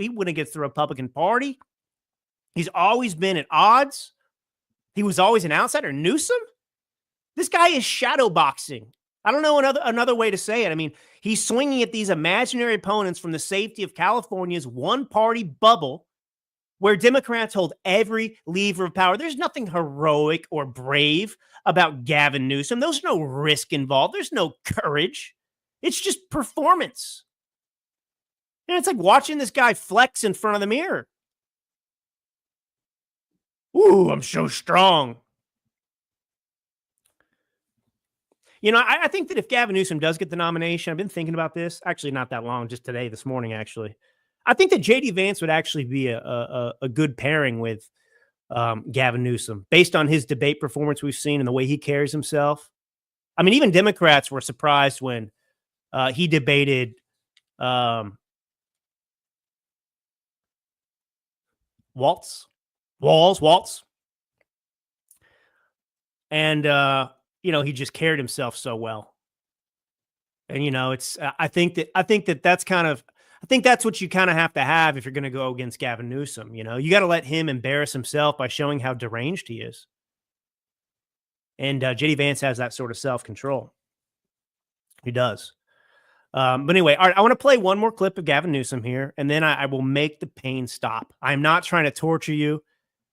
went against the Republican Party. He's always been at odds. He was always an outsider. Newsom, this guy is shadow boxing. I don't know another way to say it. I mean, he's swinging at these imaginary opponents from the safety of California's one-party bubble where Democrats hold every lever of power. There's nothing heroic or brave about Gavin Newsom. There's no risk involved. There's no courage. It's just performance. And it's like watching this guy flex in front of the mirror. Ooh, I'm so strong. I think that if Gavin Newsom does get the nomination, I've been thinking about this, actually not that long, just this morning, actually. I think that J.D. Vance would actually be a good pairing with Gavin Newsom based on his debate performance we've seen and the way he carries himself. I mean, even Democrats were surprised when he debated Waltz. And, he just carried himself so well. And, I think that's what you kind of have to have if you're going to go against Gavin Newsom. You got to let him embarrass himself by showing how deranged he is. And J.D. Vance has that sort of self-control. He does. But anyway, all right, I want to play one more clip of Gavin Newsom here, and then I will make the pain stop. I'm not trying to torture you.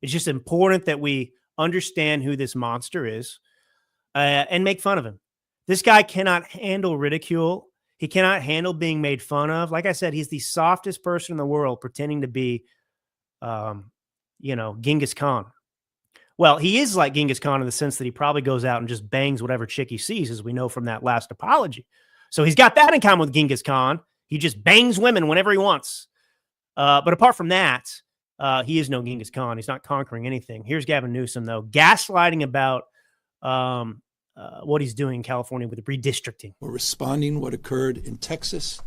It's just important that we understand who this monster is and make fun of him. This guy cannot handle ridicule. He cannot handle being made fun of. Like I said, he's the softest person in the world pretending to be, Genghis Khan. Well, he is like Genghis Khan in the sense that he probably goes out and just bangs whatever chick he sees, as we know from that last apology. So he's got that in common with Genghis Khan. He just bangs women whenever he wants. But apart from that, he is no Genghis Khan. He's not conquering anything. Here's Gavin Newsom, though, gaslighting about what he's doing in California with redistricting. We're responding what occurred in Texas.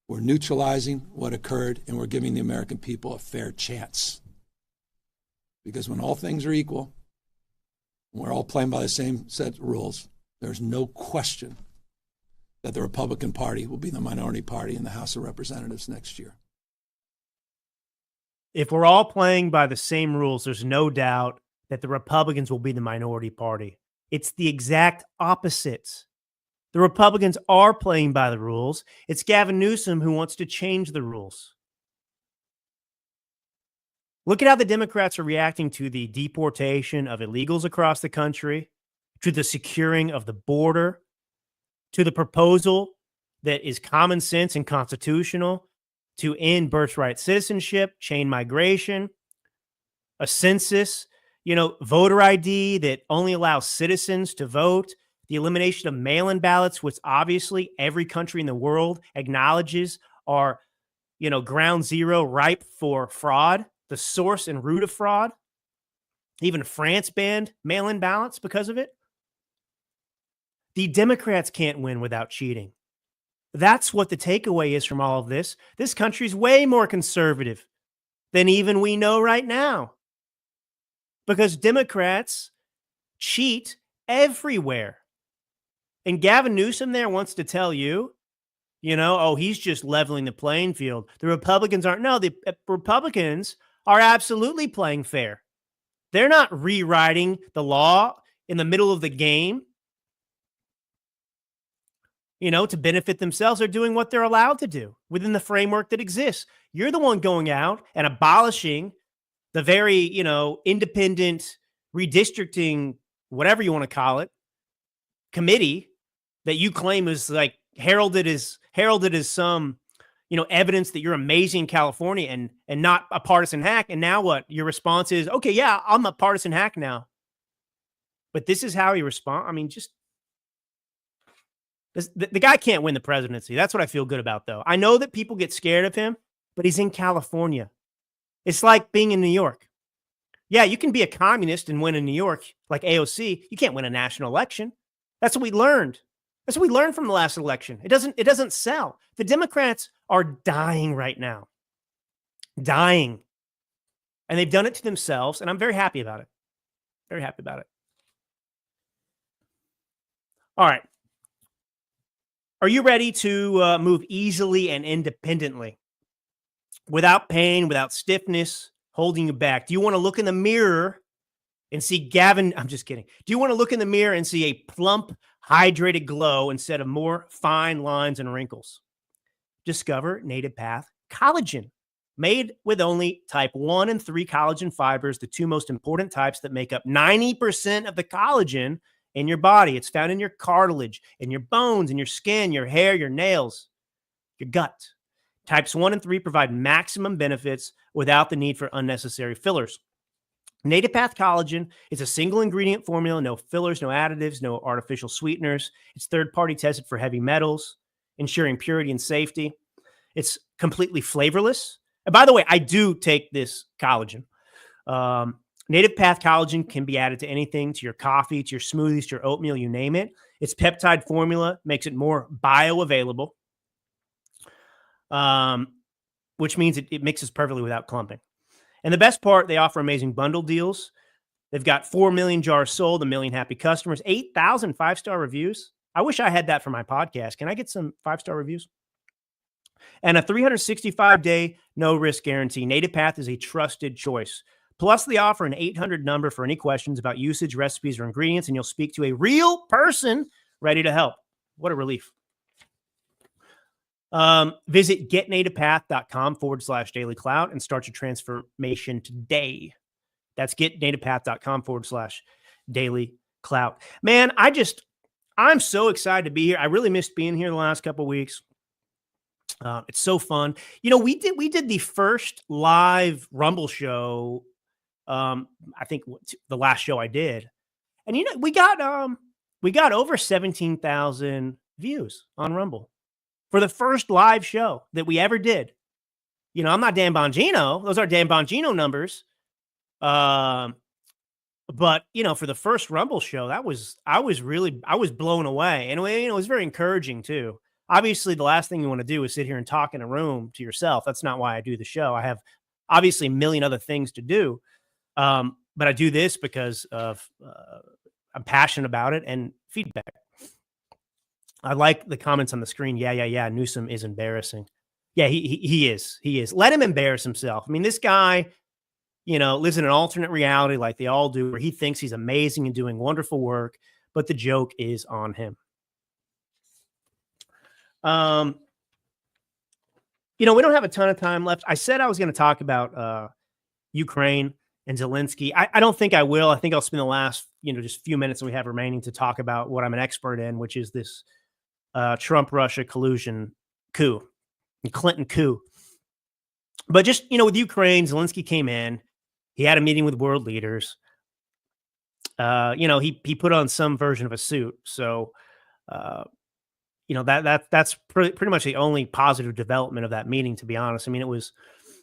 We're neutralizing what occurred, and we're giving the American people a fair chance. Because when all things are equal, and we're all playing by the same set of rules, there's no question that the Republican Party will be the minority party in the House of Representatives next year. If we're all playing by the same rules, there's no doubt that the Republicans will be the minority party. It's the exact opposite. The Republicans are playing by the rules. It's Gavin Newsom who wants to change the rules. Look at how the Democrats are reacting to the deportation of illegals across the country, to the securing of the border, to the proposal that is common sense and constitutional to end birthright citizenship, chain migration, a census, voter ID that only allows citizens to vote, the elimination of mail-in ballots, which obviously every country in the world acknowledges are, ground zero, ripe for fraud, the source and root of fraud. Even France banned mail-in ballots because of it. The Democrats can't win without cheating. That's what the takeaway is from all of this. This country's way more conservative than even we know right now, because Democrats cheat everywhere. And Gavin Newsom there wants to tell you, he's just leveling the playing field. The Republicans aren't. No, the Republicans are absolutely playing fair. They're not rewriting the law in the middle of the game, to benefit themselves. They're doing what they're allowed to do within the framework that exists. You're the one going out and abolishing the very, independent redistricting, whatever you want to call it, committee that you claim is like heralded as some, evidence that you're amazing in California and not a partisan hack. And now what? Your response is, okay, yeah, I'm a partisan hack now. But this is how he responds. I mean, the guy can't win the presidency. That's what I feel good about, though. I know that people get scared of him, but he's in California. It's like being in New York. Yeah, you can be a communist and win in New York, like AOC. You can't win a national election. That's what we learned. That's what we learned from the last election. It doesn't sell. The Democrats are dying right now. Dying. And they've done it to themselves, and I'm very happy about it. Very happy about it. All right. Are you ready to move easily and independently, without pain, without stiffness, holding you back? Do you want to look in the mirror and see Gavin? I'm just kidding. Do you want to look in the mirror and see a plump, hydrated glow instead of more fine lines and wrinkles? Discover Native Path Collagen, made with only type 1 and 3 collagen fibers, the two most important types that make up 90% of the collagen in your body. It's found in your cartilage, in your bones, in your skin, your hair, your nails, your gut. Types 1 and 3 provide maximum benefits without the need for unnecessary fillers. Native Path Collagen is a single ingredient formula, no fillers, no additives, no artificial sweeteners. It's third-party tested for heavy metals, ensuring purity and safety. It's completely flavorless. And by the way, I do take this collagen. Native Path Collagen can be added to anything, to your coffee, to your smoothies, to your oatmeal, you name it. Its peptide formula makes it more bioavailable, which means it mixes perfectly without clumping. And the best part, they offer amazing bundle deals. They've got 4 million jars sold, 1 million happy customers, 8,000 5-star reviews. I wish I had that for my podcast. Can I get some 5-star reviews? And a 365-day no-risk guarantee. Native Path is a trusted choice. Plus, they offer an 800 number for any questions about usage, recipes, or ingredients, and you'll speak to a real person ready to help. What a relief. Visit getnativepath.com/dailyclout and start your transformation today. That's getnativepath.com/dailyclout. Man, I'm so excited to be here. I really missed being here the last couple of weeks. It's so fun. We did the first live Rumble show. I think the last show I did, and we got over 17,000 views on Rumble for the first live show that we ever did. I'm not Dan Bongino; those are Dan Bongino numbers. But for the first Rumble show, I was blown away, and it was very encouraging too. Obviously, the last thing you want to do is sit here and talk in a room to yourself. That's not why I do the show. I have obviously a million other things to do. But I do this because of I'm passionate about it and feedback. I like the comments on the screen. Yeah. Newsom is embarrassing. Yeah, he is. He is. Let him embarrass himself. I mean, this guy, lives in an alternate reality like they all do, where he thinks he's amazing and doing wonderful work, but the joke is on him. We don't have a ton of time left. I said I was going to talk about Ukraine and Zelensky. I don't think I will. I think I'll spend the last, just few minutes that we have remaining to talk about what I'm an expert in, which is this Trump-Russia collusion coup, Clinton coup. But just, with Ukraine, Zelensky came in. He had a meeting with world leaders. He put on some version of a suit. So, that's pretty much the only positive development of that meeting, to be honest. I mean, it was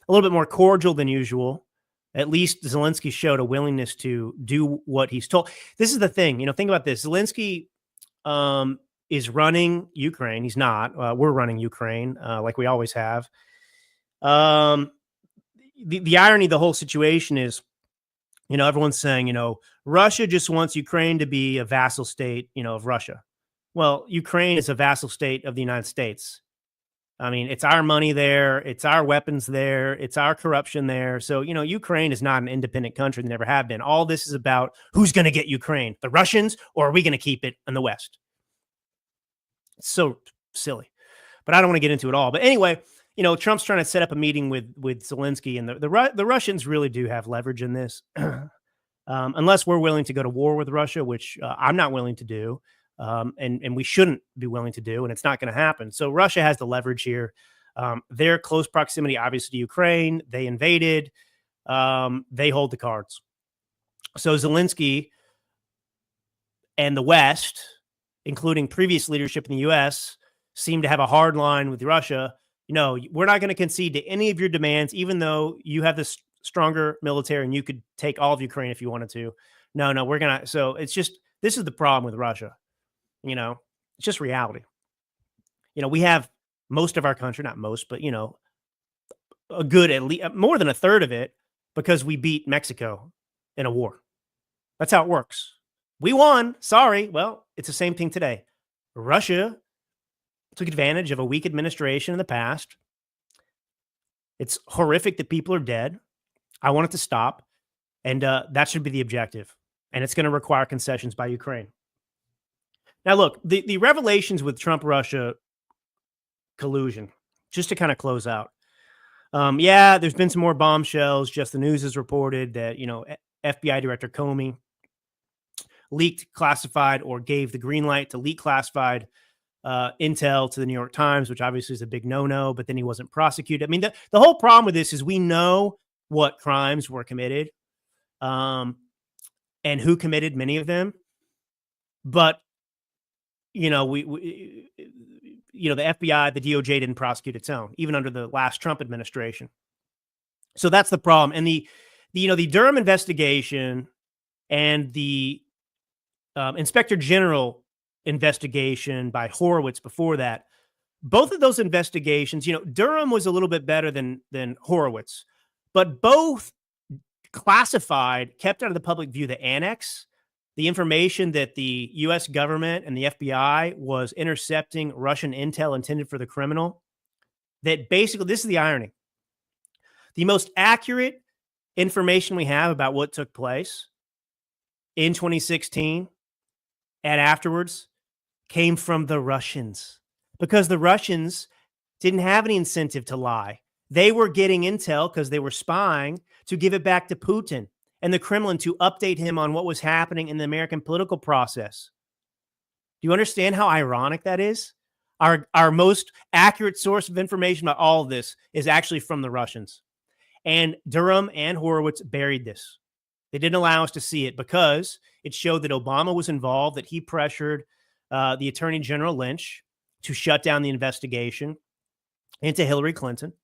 a little bit more cordial than usual. At least Zelensky showed a willingness to do what he's told. This is the thing, think about this. Zelensky is running Ukraine. He's not. We're running Ukraine like we always have. The irony of the whole situation is, everyone's saying, Russia just wants Ukraine to be a vassal state, of Russia. Well, Ukraine is a vassal state of the United States. I mean, it's our money there. It's our weapons there. It's our corruption there. So, Ukraine is not an independent country. They never have been. All this is about who's going to get Ukraine, the Russians, or are we going to keep it in the West? It's so silly, but I don't want to get into it all. But anyway, Trump's trying to set up a meeting with Zelensky, and the Russians really do have leverage in this, unless we're willing to go to war with Russia, which I'm not willing to do. And we shouldn't be willing to do, and it's not going to happen. So Russia has the leverage here. Their close proximity, obviously, to Ukraine. They invaded. They hold the cards. So Zelensky and the West, including previous leadership in the U.S., seem to have a hard line with Russia. We're not going to concede to any of your demands, even though you have this stronger military and you could take all of Ukraine if you wanted to. No, we're going to. So it's just, this is the problem with Russia. It's just reality. We have most of our country, not most, but, a good, at least more than a third of it, because we beat Mexico in a war. That's how it works. We won. Sorry. Well, it's the same thing today. Russia took advantage of a weak administration in the past. It's horrific that people are dead. I want it to stop. And that should be the objective. And it's going to require concessions by Ukraine. Now, look, the revelations with Trump-Russia collusion, just to kind of close out. There's been some more bombshells. Just the News has reported that, FBI Director Comey leaked classified, or gave the green light to leak classified intel to the New York Times, which obviously is a big no-no, but then he wasn't prosecuted. I mean, the whole problem with this is we know what crimes were committed and who committed many of them. But the FBI, the DOJ didn't prosecute its own, even under the last Trump administration. So that's the problem. And the Durham investigation and the Inspector General investigation by Horowitz before that, both of those investigations, Durham was a little bit better than Horowitz, but both classified, kept out of the public view, the annex, the information that the U.S. government and the FBI was intercepting Russian intel intended for the criminal. That basically, this is the irony. The most accurate information we have about what took place in 2016 and afterwards came from the Russians, because the Russians didn't have any incentive to lie. They were getting intel because they were spying to give it back to Putin and the Kremlin to update him on what was happening in the American political process. Do you understand how ironic that is? Our most accurate source of information about all of this is actually from the Russians. And Durham and Horowitz buried this. They didn't allow us to see it because it showed that Obama was involved, that he pressured the Attorney General Lynch to shut down the investigation into Hillary Clinton.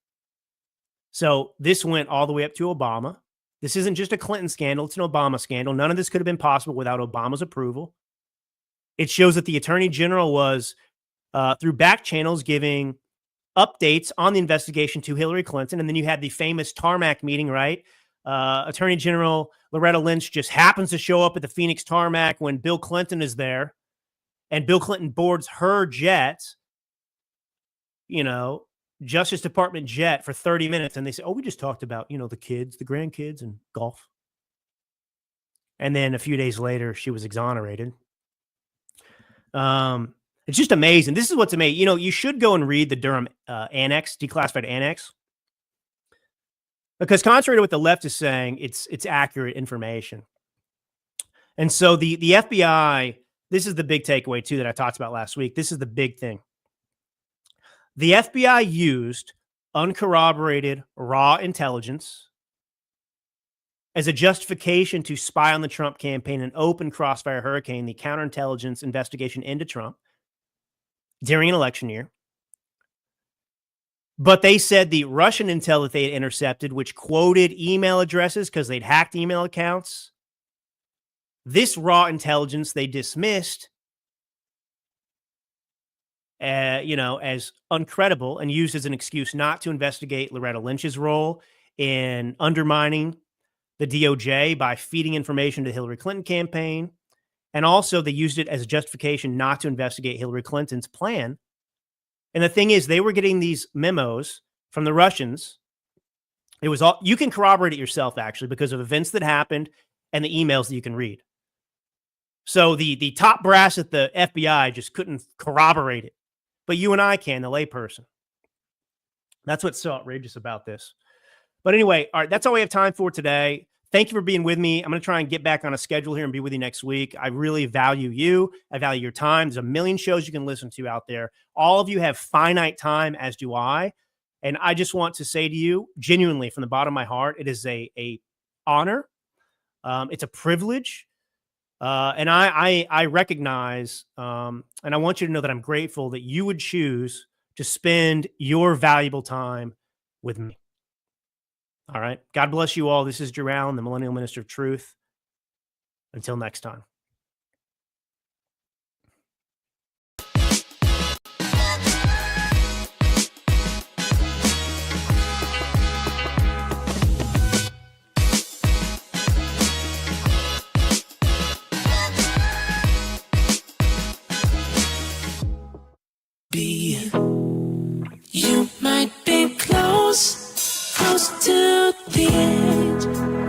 So this went all the way up to Obama. This isn't just a Clinton scandal. It's an Obama scandal. None of this could have been possible without Obama's approval. It shows that the Attorney General was, through back channels, giving updates on the investigation to Hillary Clinton. And then you had the famous tarmac meeting, right? Attorney General Loretta Lynch just happens to show up at the Phoenix tarmac when Bill Clinton is there. And Bill Clinton boards her jet, Justice Department jet for 30 minutes. And they say, oh, we just talked about, the kids, the grandkids, and golf. And then a few days later, she was exonerated. It's just amazing. This is what's amazing. You should go and read the Durham annex, declassified annex. Because contrary to what the left is saying, it's accurate information. And so the FBI, this is the big takeaway too that I talked about last week. This is the big thing. The FBI used uncorroborated raw intelligence as a justification to spy on the Trump campaign and open Crossfire Hurricane, the counterintelligence investigation into Trump during an election year. But they said the Russian intel that they had intercepted, which quoted email addresses because they'd hacked email accounts, this raw intelligence they dismissed, as uncredible and used as an excuse not to investigate Loretta Lynch's role in undermining the DOJ by feeding information to the Hillary Clinton campaign. And also they used it as a justification not to investigate Hillary Clinton's plan. And the thing is, they were getting these memos from the Russians. It was all, you can corroborate it yourself, actually, because of events that happened and the emails that you can read. So the top brass at the FBI just couldn't corroborate it. But you and I can, the layperson. That's what's so outrageous about this. But anyway, all right, that's all we have time for today. Thank you for being with me. I'm going to try and get back on a schedule here and be with you next week. I really value you. I value your time. There's a million shows you can listen to out there. All of you have finite time, as do I. And I just want to say to you, genuinely, from the bottom of my heart, it is a honor. It's a privilege. And I recognize, and I want you to know that I'm grateful that you would choose to spend your valuable time with me. All right. God bless you all. This is Drew Allen, the Millennial Minister of Truth. Until next time. You might be close to the edge,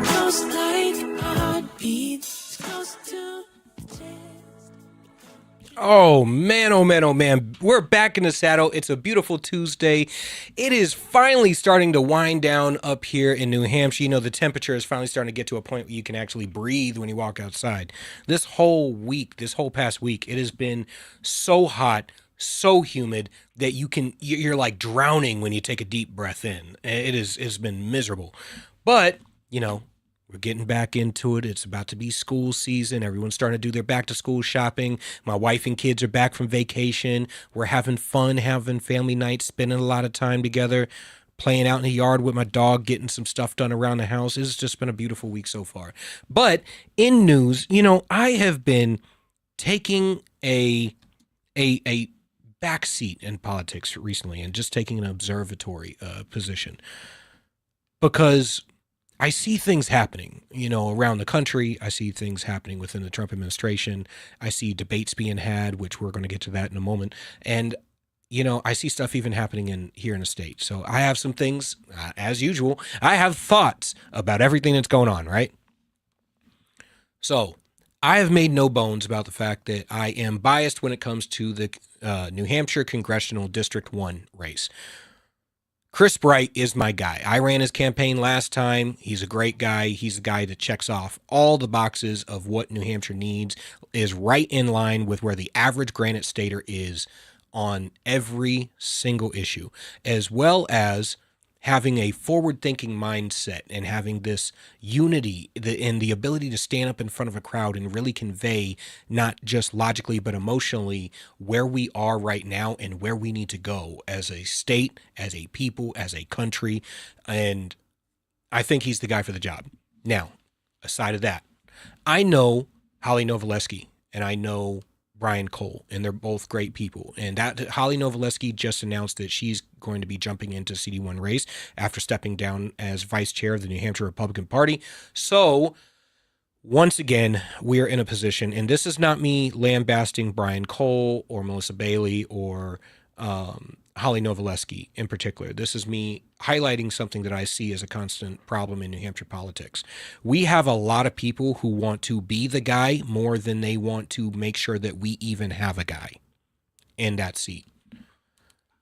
close like a heartbeat, close to the chest. Oh man, we're back in the saddle. It's a beautiful Tuesday. It is finally starting to wind down up here in New Hampshire. The temperature is finally starting to get to a point where you can actually breathe when you walk outside. This whole past week, it has been so hot, so humid that you're like drowning when you take a deep breath in. It's been miserable. But, we're getting back into it. It's about to be school season. Everyone's starting to do their back to school shopping. My wife and kids are back from vacation. We're having fun, having family nights, spending a lot of time together, playing out in the yard with my dog, getting some stuff done around the house. It's just been a beautiful week so far. But in news, I have been taking a backseat in politics recently and just taking an observatory position because I see things happening, around the country. I see things happening within the Trump administration. I see debates being had, which we're going to get to that in a moment. And, I see stuff even happening here in the state. So I have some things, as usual, I have thoughts about everything that's going on, right? So I have made no bones about the fact that I am biased when it comes to the New Hampshire Congressional District 1 race. Chris Bright is my guy. I ran his campaign last time. He's a great guy. He's the guy that checks off all the boxes of what New Hampshire needs, is right in line with where the average Granite Stater is on every single issue, as well as having a forward-thinking mindset and having this unity and the ability to stand up in front of a crowd and really convey, not just logically, but emotionally, where we are right now and where we need to go as a state, as a people, as a country. And I think he's the guy for the job. Now, aside of that, I know Holly Novaleski and I know Brian Cole, and they're both great people. And that Holly Novaleski just announced that she's going to be jumping into CD1 race after stepping down as vice chair of the New Hampshire Republican Party. So once again, we are in a position, and this is not me lambasting Brian Cole or Melissa Bailey or Holly Novaleski in particular. This is me highlighting something that I see as a constant problem in New Hampshire politics. We have a lot of people who want to be the guy more than they want to make sure that we even have a guy in that seat.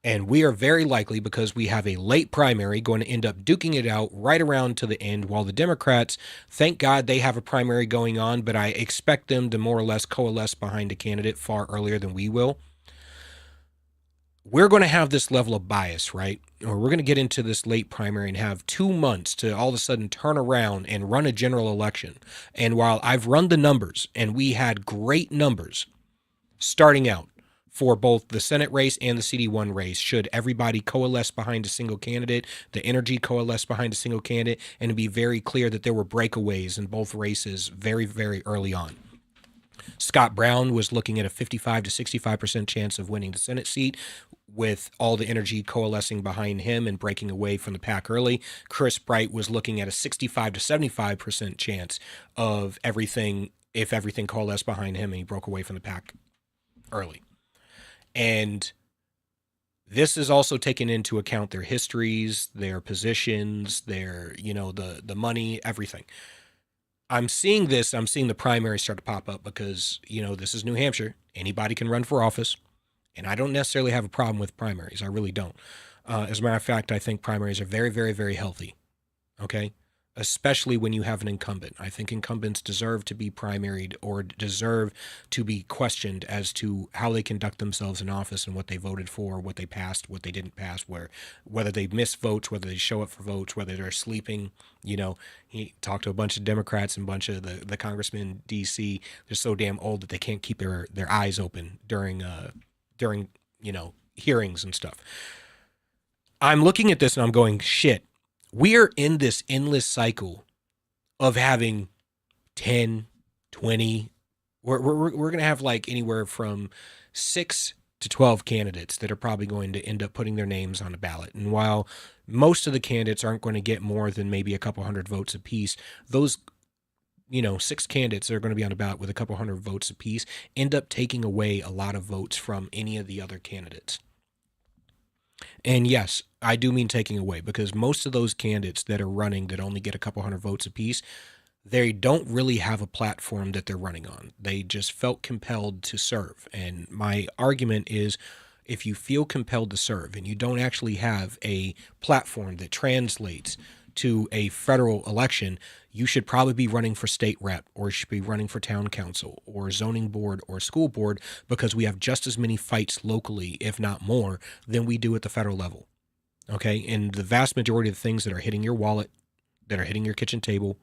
And we are very likely, because we have a late primary, going to end up duking it out right around to the end, while the Democrats, thank God they have a primary going on, but I expect them to more or less coalesce behind a candidate far earlier than we will. We're going to have this level of bias, right? Or we're going to get into this late primary and have 2 months to all of a sudden turn around and run a general election. And while I've run the numbers, and we had great numbers starting out for both the Senate race and the CD1 race, should everybody coalesce behind a single candidate, the energy coalesce behind a single candidate, and it'd be very clear that there were breakaways in both races very, very early on. Scott Brown was looking at a 55 to 65% chance of winning the Senate seat, with all the energy coalescing behind him and breaking away from the pack early. Chris Bright was looking at a 65 to 75% chance of everything, if everything coalesced behind him and he broke away from the pack early. And this is also taken into account their histories, their positions, their, the money, everything. I'm seeing the primary start to pop up because, this is New Hampshire. Anybody can run for office. And I don't necessarily have a problem with primaries. I really don't. As a matter of fact, I think primaries are very, very, very healthy. Okay? Especially when you have an incumbent. I think incumbents deserve to be primaried or deserve to be questioned as to how they conduct themselves in office and what they voted for, what they passed, what they didn't pass, whether they miss votes, whether they show up for votes, whether they're sleeping. He talked to a bunch of Democrats and a bunch of the congressmen in D.C. They're so damn old that they can't keep their eyes open during hearings and stuff. I'm looking at this and I'm going, shit, we're in this endless cycle of having 10, 20, we're going to have like anywhere from 6 to 12 candidates that are probably going to end up putting their names on a ballot. And while most of the candidates aren't going to get more than maybe a couple hundred votes apiece, those 6 candidates that are going to be on a ballot with a couple hundred votes apiece end up taking away a lot of votes from any of the other candidates. And yes, I do mean taking away, because most of those candidates that are running that only get a couple hundred votes apiece, they don't really have a platform that they're running on. They just felt compelled to serve. And my argument is, if you feel compelled to serve and you don't actually have a platform that translates to a federal election, you should probably be running for state rep, or you should be running for town council or zoning board or school board, because we have just as many fights locally, if not more, than we do at the federal level. Okay. And the vast majority of the things that are hitting your wallet, that are hitting your kitchen table,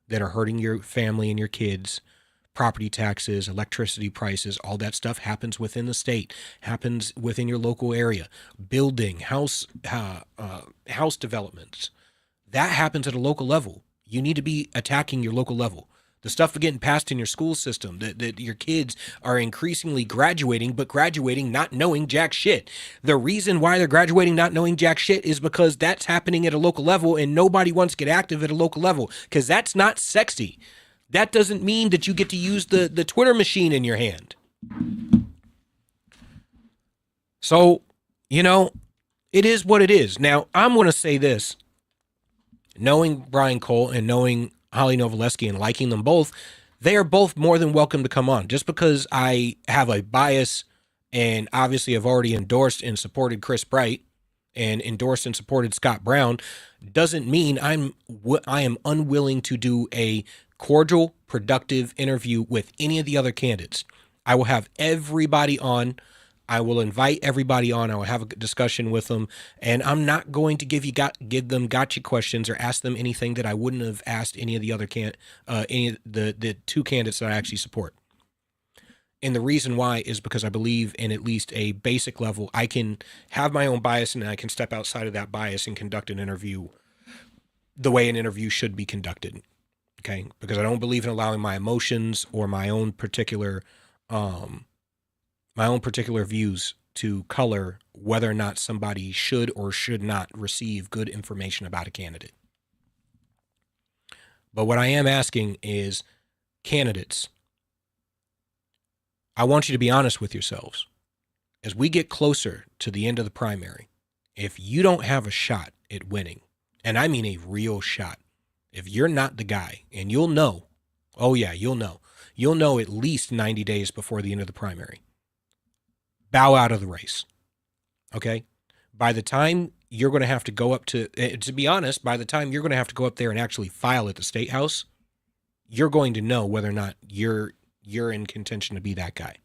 that are hurting your family and your kids, property taxes, electricity prices, all that stuff happens within the state, happens within your local area, building, house developments. That happens at a local level. You need to be attacking your local level. The stuff getting passed in your school system, that your kids are increasingly graduating, but graduating not knowing jack shit. The reason why they're graduating not knowing jack shit is because that's happening at a local level, and nobody wants to get active at a local level, because that's not sexy. That doesn't mean that you get to use the Twitter machine in your hand. So, it is what it is. Now, I'm going to say this. Knowing Brian Cole and knowing Holly Novaleski and liking them both, they are both more than welcome to come on. Just because I have a bias and obviously have already endorsed and supported Chris Bright and endorsed and supported Scott Brown doesn't mean I am unwilling to do a cordial, productive interview with any of the other candidates. I will have everybody on. I will invite everybody on. I will have a discussion with them, and I'm not going to give them gotcha questions or ask them anything that I wouldn't have asked any of the other any of the 2 candidates that I actually support. And the reason why is because I believe in at least a basic level, I can have my own bias and I can step outside of that bias and conduct an interview the way an interview should be conducted. Okay, because I don't believe in allowing my emotions or my own particular views to color whether or not somebody should or should not receive good information about a candidate. But what I am asking is, candidates, I want you to be honest with yourselves. as we get closer to the end of the primary, if you don't have a shot at winning, and I mean a real shot, if you're not the guy, and you'll know, oh yeah, you'll know at least 90 days before the end of the primary, bow out of the race. Okay? By the time you're going to have to go up to be honest, by the time you're going to have to go up there and actually file at the State House, you're going to know whether or not you're in contention to be that guy.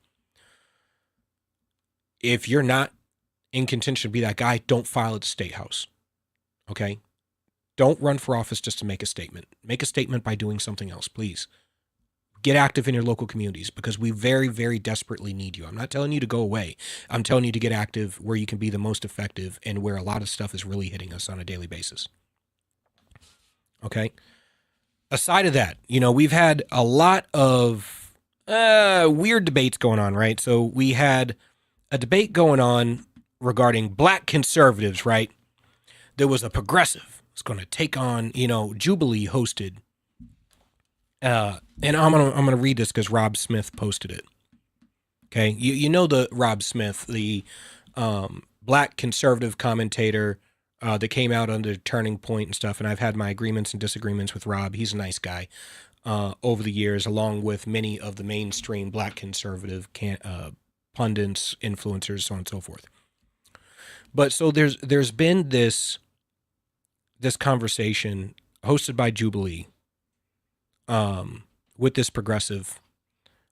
If you're not in contention to be that guy, don't file at the State House. Okay? Don't run for office just to make a statement. Make a statement by doing something else, please. Get active in your local communities because we very, very desperately need you. I'm not telling you to go away. I'm telling you to get active where you can be the most effective and where a lot of stuff is really hitting us on a daily basis. Okay? Aside of that, we've had a lot of weird debates going on, right? So we had a debate going on regarding black conservatives, right? There was a progressive. It's going to take on, Jubilee hosted. And I'm gonna read this because Rob Smith posted it. Okay, you know the Rob Smith, the black conservative commentator that came out under Turning Point and stuff. And I've had my agreements and disagreements with Rob. He's a nice guy over the years, along with many of the mainstream black conservative pundits, influencers, so on and so forth. But so there's been this conversation hosted by Jubilee with this progressive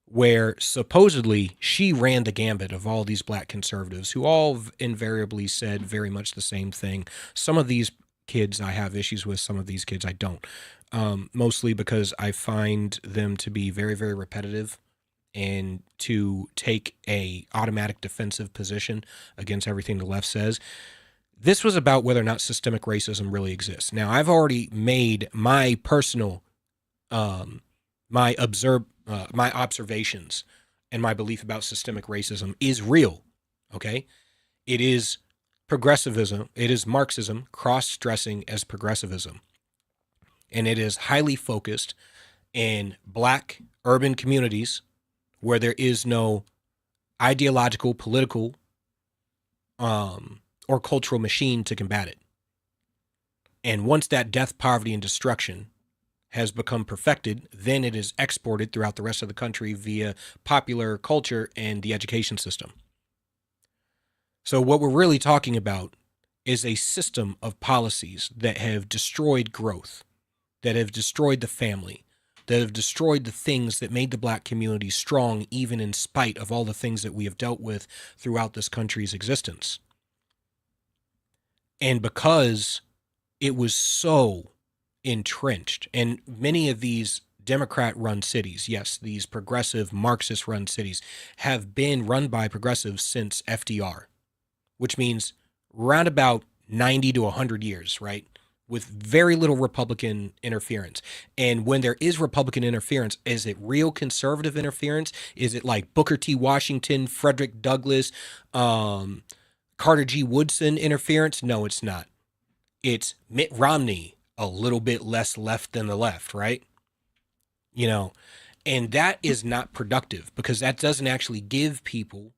where supposedly she ran the gambit of all these black conservatives who all invariably said very much the same thing. Some of these kids I have issues with, some of these kids I don't, mostly because I find them to be very, very repetitive and to take a automatic defensive position against everything the left says. This was about whether or not systemic racism really exists. Now, I've already made my personal my observations and my belief about systemic racism is real. Okay. It is progressivism. It is Marxism cross-dressing as progressivism. And it is highly focused in black urban communities where there is no ideological, political, or cultural machine to combat it. And once that death, poverty, and destruction has become perfected, then it is exported throughout the rest of the country via popular culture and the education system. So what we're really talking about is a system of policies that have destroyed growth, that have destroyed the family, that have destroyed the things that made the black community strong, even in spite of all the things that we have dealt with throughout this country's existence. And because it was so entrenched, and many of these Democrat-run cities, yes, these progressive Marxist-run cities have been run by progressives since FDR, which means round about 90 to 100 years, right? With very little Republican interference. And when there is Republican interference, is it real conservative interference? Is it like Booker T. Washington, Frederick Douglass, Carter G. Woodson interference? No, it's not. It's Mitt Romney, a little bit less left than the left, right? And that is not productive because that doesn't actually give people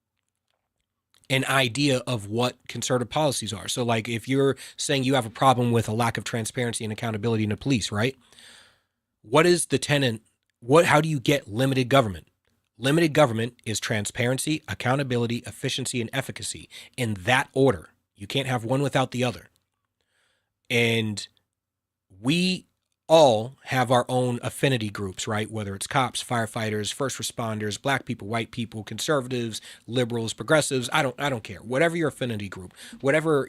an idea of what conservative policies are. So like if you're saying you have a problem with a lack of transparency and accountability in the police, right? What is the tenet? How do you get limited government? Limited government is transparency, accountability, efficiency, and efficacy in that order. You can't have one without the other. And we all have our own affinity groups, right? Whether it's cops, firefighters, first responders, black people, white people, conservatives, liberals, progressives, I don't care. Whatever your affinity group, whatever,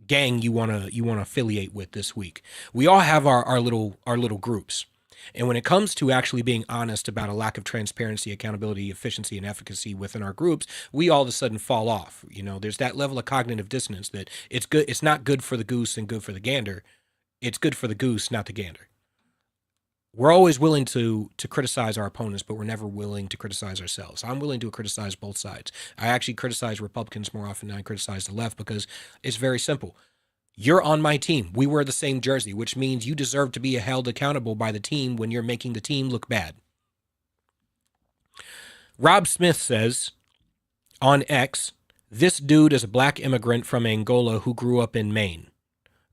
gang you want to affiliate with this week. We all have our little groups. And when it comes to actually being honest about a lack of transparency, accountability, efficiency, and efficacy within our groups, we all of a sudden fall off. There's that level of cognitive dissonance that it's not good for the goose and good for the gander. It's good for the goose, not the gander. We're always willing to criticize our opponents, but we're never willing to criticize ourselves. I'm willing to criticize both sides. I actually criticize Republicans more often than I criticize the left because it's very simple. You're on my team. We wear the same jersey, which means you deserve to be held accountable by the team when you're making the team look bad. Rob Smith says on X This dude is a black immigrant from Angola who grew up in Maine.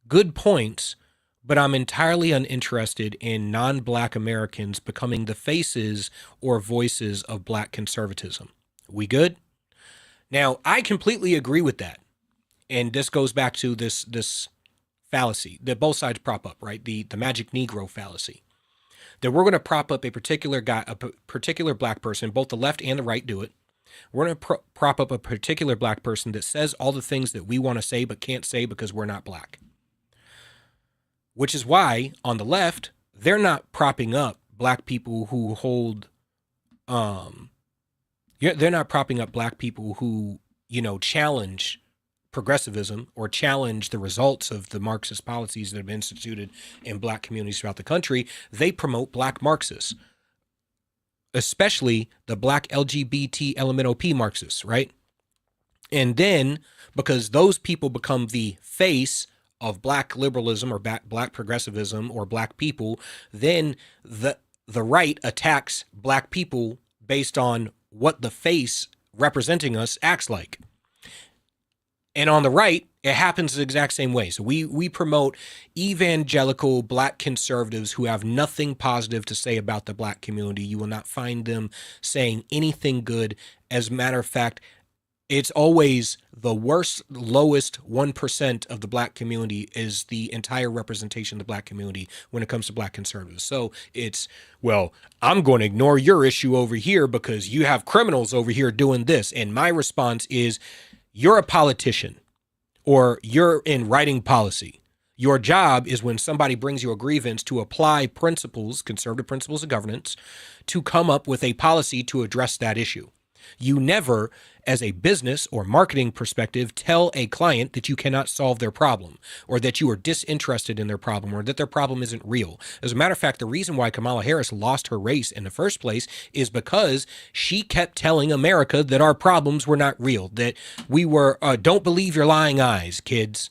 Good points, but I'm entirely uninterested in non-black Americans becoming the faces or voices of black conservatism. We good? Now, I completely agree with that. And this goes back to this fallacy that both sides prop up, right? The magic Negro fallacy. That we're going to prop up a particular guy, a particular black person, both the left and the right do it. We're going to prop up a particular black person that says all the things that we want to say but can't say because we're not black. Which is why, on the left, they're not propping up black people who hold, they're not propping up black people who, challenge progressivism or challenge the results of the Marxist policies that have been instituted in black communities throughout the country. They promote black Marxists, especially the black LGBT LMNOP Marxists, right? And then, because those people become the face of black liberalism or black progressivism or black people, then the right attacks black people based on what the face representing us acts like. And on the right, it happens the exact same way. So we promote evangelical black conservatives who have nothing positive to say about the black community. You will not find them saying anything good. As a matter of fact, it's always the worst, lowest 1% of the black community is the entire representation of the black community when it comes to black conservatives. So it's, well, I'm going to ignore your issue over here because you have criminals over here doing this. And my response is, you're a politician or you're in writing policy. Your job is when somebody brings you a grievance to apply principles, conservative principles of governance, to come up with a policy to address that issue. You never, as a business or marketing perspective, tell a client that you cannot solve their problem or that you are disinterested in their problem or that their problem isn't real. As a matter of fact, the reason why Kamala Harris lost her race in the first place is because she kept telling America that our problems were not real, that we were, don't believe your lying eyes, kids.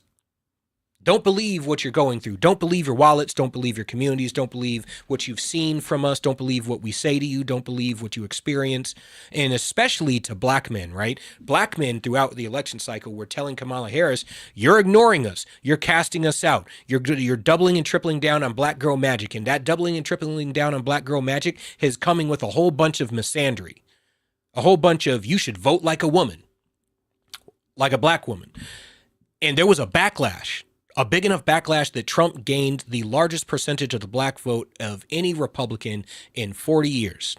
Don't believe what you're going through. Don't believe your wallets. Don't believe your communities. Don't believe what you've seen from us. Don't believe what we say to you. Don't believe what you experience. And especially to black men, right? Black men throughout the election cycle were telling Kamala Harris, you're ignoring us. You're casting us out. You're doubling and tripling down on black girl magic. And that doubling and tripling down on black girl magic is coming with a whole bunch of misandry. A whole bunch of, you should vote like a woman, like a black woman. And there was a backlash. A big enough backlash that Trump gained the largest percentage of the black vote of any Republican in 40 years.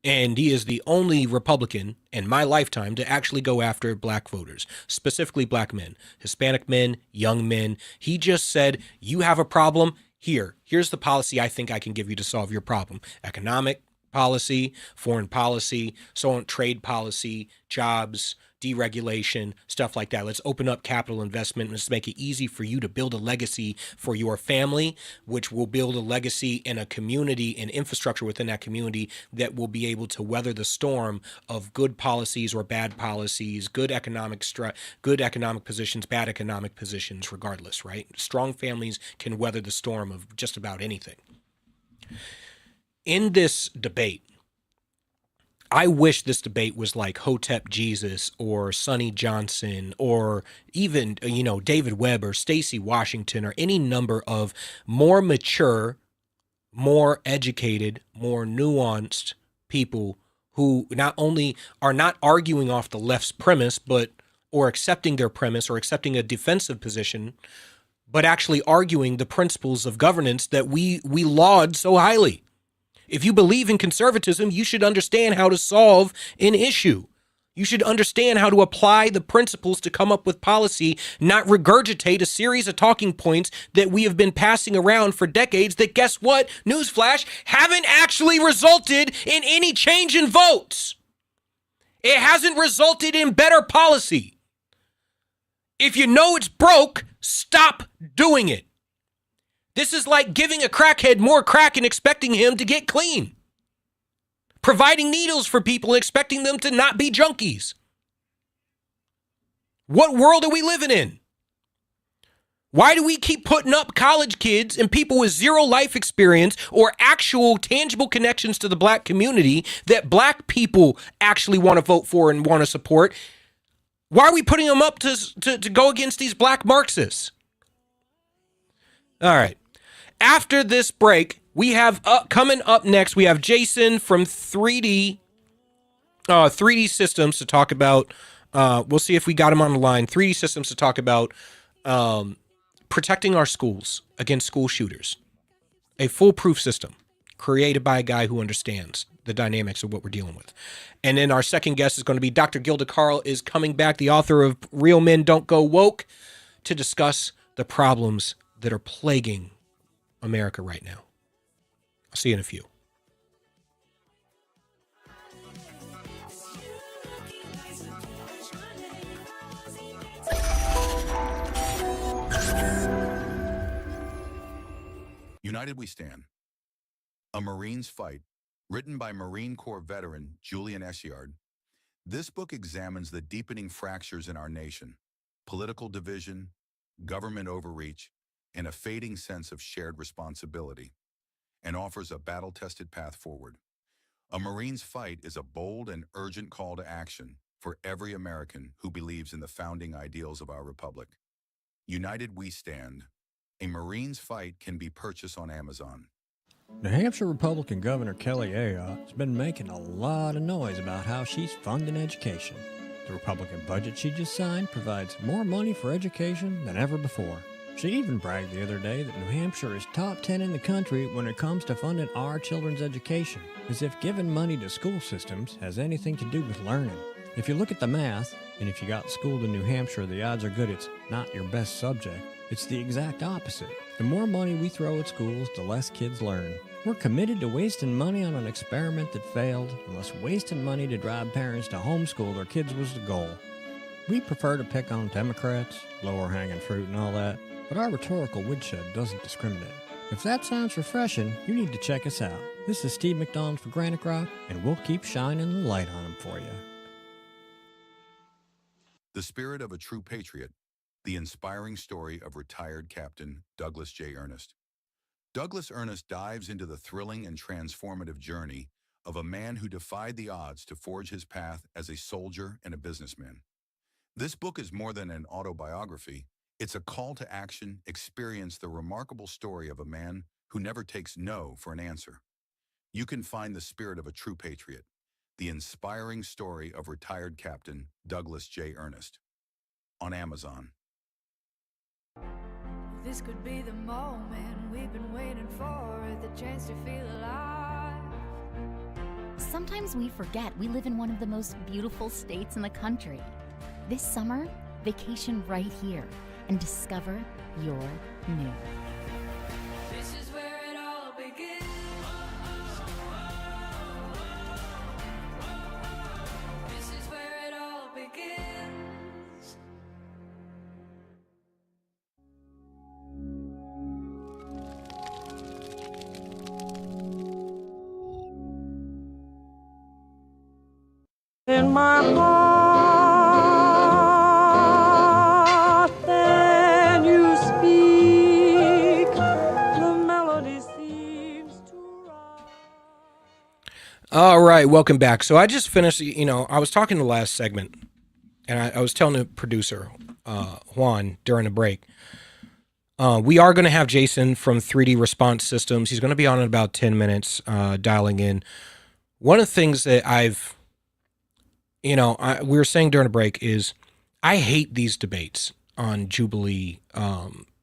And he is the only Republican in my lifetime to actually go after black voters, specifically black men, Hispanic men, young men. He just said, you have a problem? Here's the policy I think I can give you to solve your problem. Economic policy, foreign policy, so on, trade policy, jobs, deregulation, stuff like that. Let's open up capital investment. Let's make it easy for you to build a legacy for your family, which will build a legacy in a community and infrastructure within that community that will be able to weather the storm of good policies or bad policies, good economic positions, bad economic positions, regardless, right? Strong families can weather the storm of just about anything. In this debate, I wish this debate was like Hotep Jesus or Sonny Johnson or even, David Webb or Stacey Washington or any number of more mature, more educated, more nuanced people who not only are not arguing off the left's premise, or accepting their premise or accepting a defensive position, but actually arguing the principles of governance that we laud so highly. If you believe in conservatism, you should understand how to solve an issue. You should understand how to apply the principles to come up with policy, not regurgitate a series of talking points that we have been passing around for decades that, guess what? Newsflash, haven't actually resulted in any change in votes. It hasn't resulted in better policy. If you know it's broke, stop doing it. This is like giving a crackhead more crack and expecting him to get clean. Providing needles for people and expecting them to not be junkies. What world are we living in? Why do we keep putting up college kids and people with zero life experience or actual tangible connections to the black community that black people actually want to vote for and want to support? Why are we putting them up to go against these black Marxists? All right. After this break, we have coming up next, we have Jason from 3D Systems to talk about, we'll see if we got him on the line, 3D Systems to talk about protecting our schools against school shooters. A foolproof system created by a guy who understands the dynamics of what we're dealing with. And then our second guest is going to be Dr. Gilda Carl is coming back, the author of Real Men Don't Go Woke, to discuss the problems that are plaguing America right now. I'll see you in a few. United We Stand. A Marine's Fight, written by Marine Corps veteran Julian Eschyard. This book examines the deepening fractures in our nation, political division, government overreach, and a fading sense of shared responsibility, and offers a battle-tested path forward. A Marine's Fight is a bold and urgent call to action for every American who believes in the founding ideals of our republic. United We Stand. A Marine's Fight can be purchased on Amazon. New Hampshire Republican Governor Kelly Ayotte has been making a lot of noise about how she's funding education. The Republican budget she just signed provides more money for education than ever before. She even bragged the other day that New Hampshire is top 10 in the country when it comes to funding our children's education, as if giving money to school systems has anything to do with learning. If you look at the math, and if you got schooled in New Hampshire, the odds are good it's not your best subject. It's the exact opposite. The more money we throw at schools, the less kids learn. We're committed to wasting money on an experiment that failed, unless wasting money to drive parents to homeschool their kids was the goal. We prefer to pick on Democrats, lower hanging fruit and all that, but our rhetorical woodshed doesn't discriminate. If that sounds refreshing, you need to check us out. This is Steve McDonald for Granite Rock, and we'll keep shining the light on them for you. The Spirit of a True Patriot. The inspiring story of retired Captain Douglas J. Ernest. Douglas Ernest dives into the thrilling and transformative journey of a man who defied the odds to forge his path as a soldier and a businessman. This book is more than an autobiography. It's a call to action. Experience the remarkable story of a man who never takes no for an answer. You can find The Spirit of a True Patriot, the inspiring story of retired Captain Douglas J. Ernest, on Amazon. This could be the moment we've been waiting for, the chance to feel alive. Sometimes we forget we live in one of the most beautiful states in the country. This summer, vacation right here and discover your new. This is where it all begins. This is where it all begins. In my heart, then you speak, the melody seems to rise. All right, welcome back. So I just finished, I was talking the last segment, and I was telling the producer, Juan, during the break, we are going to have Jason from 3D Response Systems. He's going to be on in about 10 minutes, dialing in. One of the things that we were saying during the break is I hate these debates on Jubilee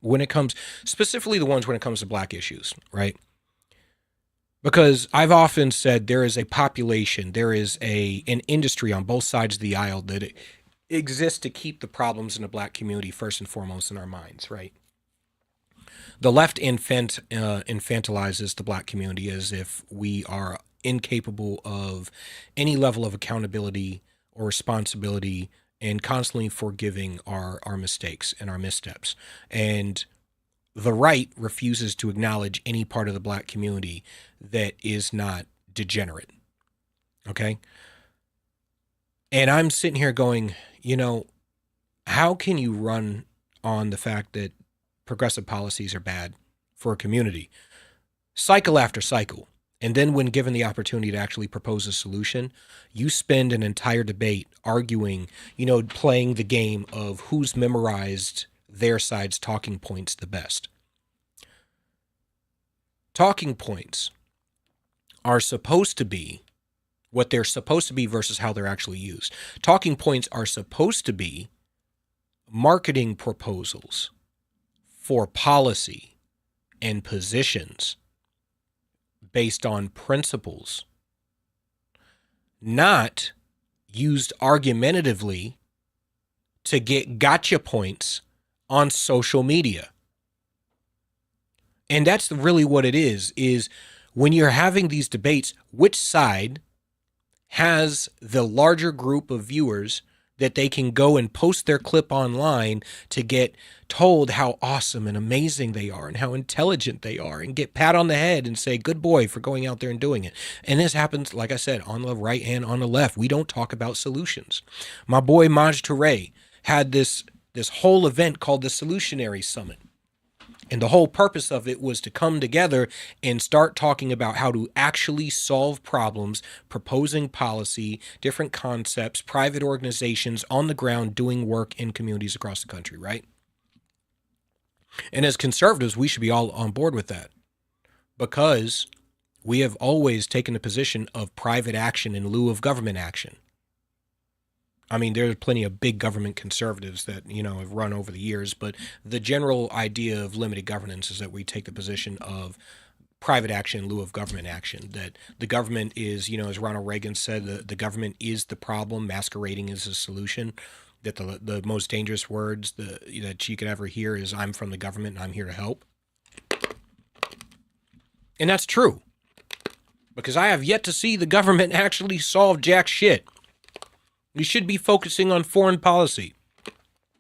when it comes, specifically the ones when it comes to black issues, right? Because I've often said there is a population, there is an industry on both sides of the aisle that exists to keep the problems in the black community first and foremost in our minds, right? The left infantilizes the black community as if we are incapable of any level of accountability or responsibility and constantly forgiving our mistakes and our missteps. And the right refuses to acknowledge any part of the black community that is not degenerate. Okay? And I'm sitting here going, how can you run on the fact that progressive policies are bad for a community? Cycle after cycle, And then when given the opportunity to actually propose a solution, you spend an entire debate arguing, playing the game of who's memorized their side's talking points the best. Talking points are supposed to be what they're supposed to be versus how they're actually used. Talking points are supposed to be marketing proposals for policy and positions based on principles, not used argumentatively to get gotcha points on social media. And that's really what it is when you're having these debates, which side has the larger group of viewers that they can go and post their clip online to get told how awesome and amazing they are and how intelligent they are and get pat on the head and say, good boy for going out there and doing it. And this happens, like I said, on the right and on the left. We don't talk about solutions. My boy Maj Touré had this whole event called the Solutionary Summit. And the whole purpose of it was to come together and start talking about how to actually solve problems, proposing policy, different concepts, private organizations on the ground doing work in communities across the country, right? And as conservatives, we should be all on board with that because we have always taken the position of private action in lieu of government action. I mean, there's plenty of big government conservatives that, have run over the years, but the general idea of limited governance is that we take the position of private action in lieu of government action, that the government is, as Ronald Reagan said, the government is the problem masquerading as a solution, that the most dangerous words that you could ever hear is, I'm from the government and I'm here to help. And that's true, because I have yet to see the government actually solve jack shit. We should be focusing on foreign policy.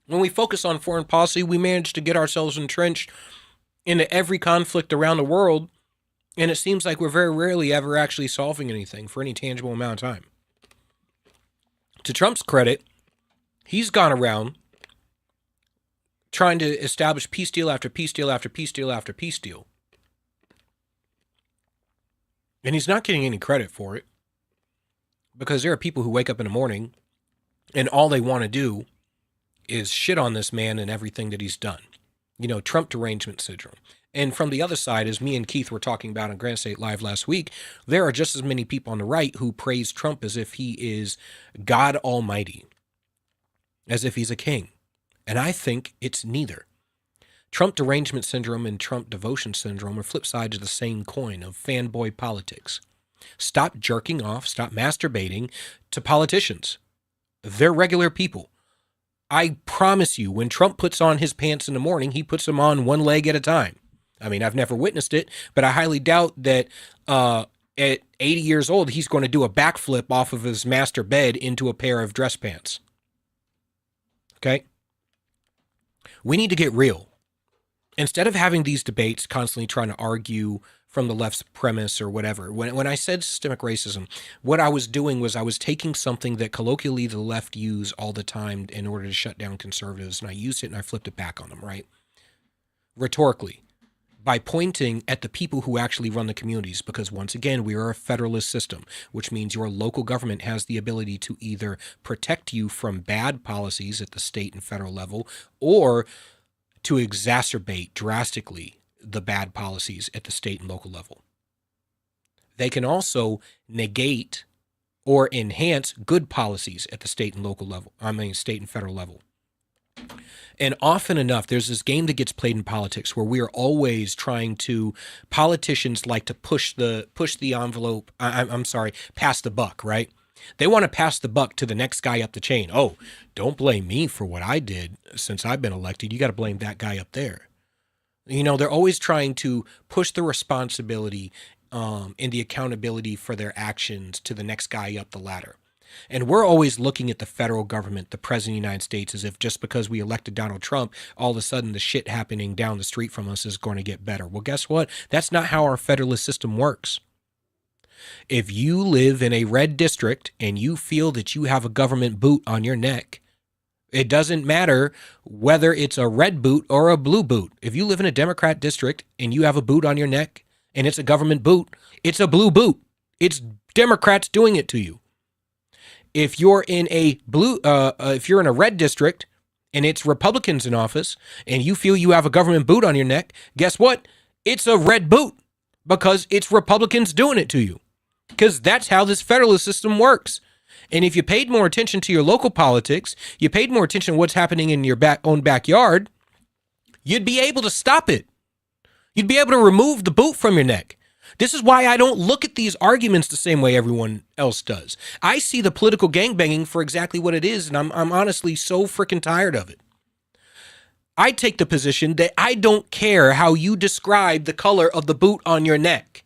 When we focus on foreign policy, we manage to get ourselves entrenched into every conflict around the world, and it seems like we're very rarely ever actually solving anything for any tangible amount of time. To Trump's credit, he's gone around trying to establish peace deal after peace deal after peace deal after peace deal. And he's not getting any credit for it, because there are people who wake up in the morning and all they want to do is shit on this man and everything that he's done. Trump derangement syndrome. And from the other side, as me and Keith were talking about on Grand State Live last week, there are just as many people on the right who praise Trump as if he is God Almighty, as if he's a king. And I think it's neither. Trump derangement syndrome and Trump devotion syndrome are flip sides of the same coin of fanboy politics. Stop jerking off, stop masturbating to politicians. They're regular people. I promise you, when Trump puts on his pants in the morning, he puts them on one leg at a time. I mean, I've never witnessed it, but I highly doubt that at 80 years old, he's going to do a backflip off of his master bed into a pair of dress pants. Okay? We need to get real. Instead of having these debates constantly trying to argue from the left's premise or whatever. When I said systemic racism, what I was doing was I was taking something that colloquially the left use all the time in order to shut down conservatives, and I used it and I flipped it back on them, right? Rhetorically, by pointing at the people who actually run the communities, because once again, we are a federalist system, which means your local government has the ability to either protect you from bad policies at the state and federal level, or to exacerbate drastically the bad policies at the state and local level. They can also negate or enhance good policies at the state and local level. State and federal level. And often enough, there's this game that gets played in politics where we are always trying to, politicians like to push the envelope, pass the buck, right? They want to pass the buck to the next guy up the chain. Oh, don't blame me for what I did since I've been elected. You got to blame that guy up there. They're always trying to push the responsibility and the accountability for their actions to the next guy up the ladder. And we're always looking at the federal government, the president of the United States, as if just because we elected Donald Trump, all of a sudden the shit happening down the street from us is going to get better. Well, guess what? That's not how our federalist system works. If you live in a red district and you feel that you have a government boot on your neck, it doesn't matter whether it's a red boot or a blue boot. If you live in a Democrat district and you have a boot on your neck, and it's a government boot, it's a blue boot. It's Democrats doing it to you. If you're in a if you're in a red district and it's Republicans in office and you feel you have a government boot on your neck, guess what? It's a red boot because it's Republicans doing it to you. Because that's how this federalist system works. And if you paid more attention to your local politics, you paid more attention to what's happening in your own backyard, you'd be able to stop it. You'd be able to remove the boot from your neck. This is why I don't look at these arguments the same way everyone else does. I see the political gangbanging for exactly what it is, and I'm honestly so freaking tired of it. I take the position that I don't care how you describe the color of the boot on your neck.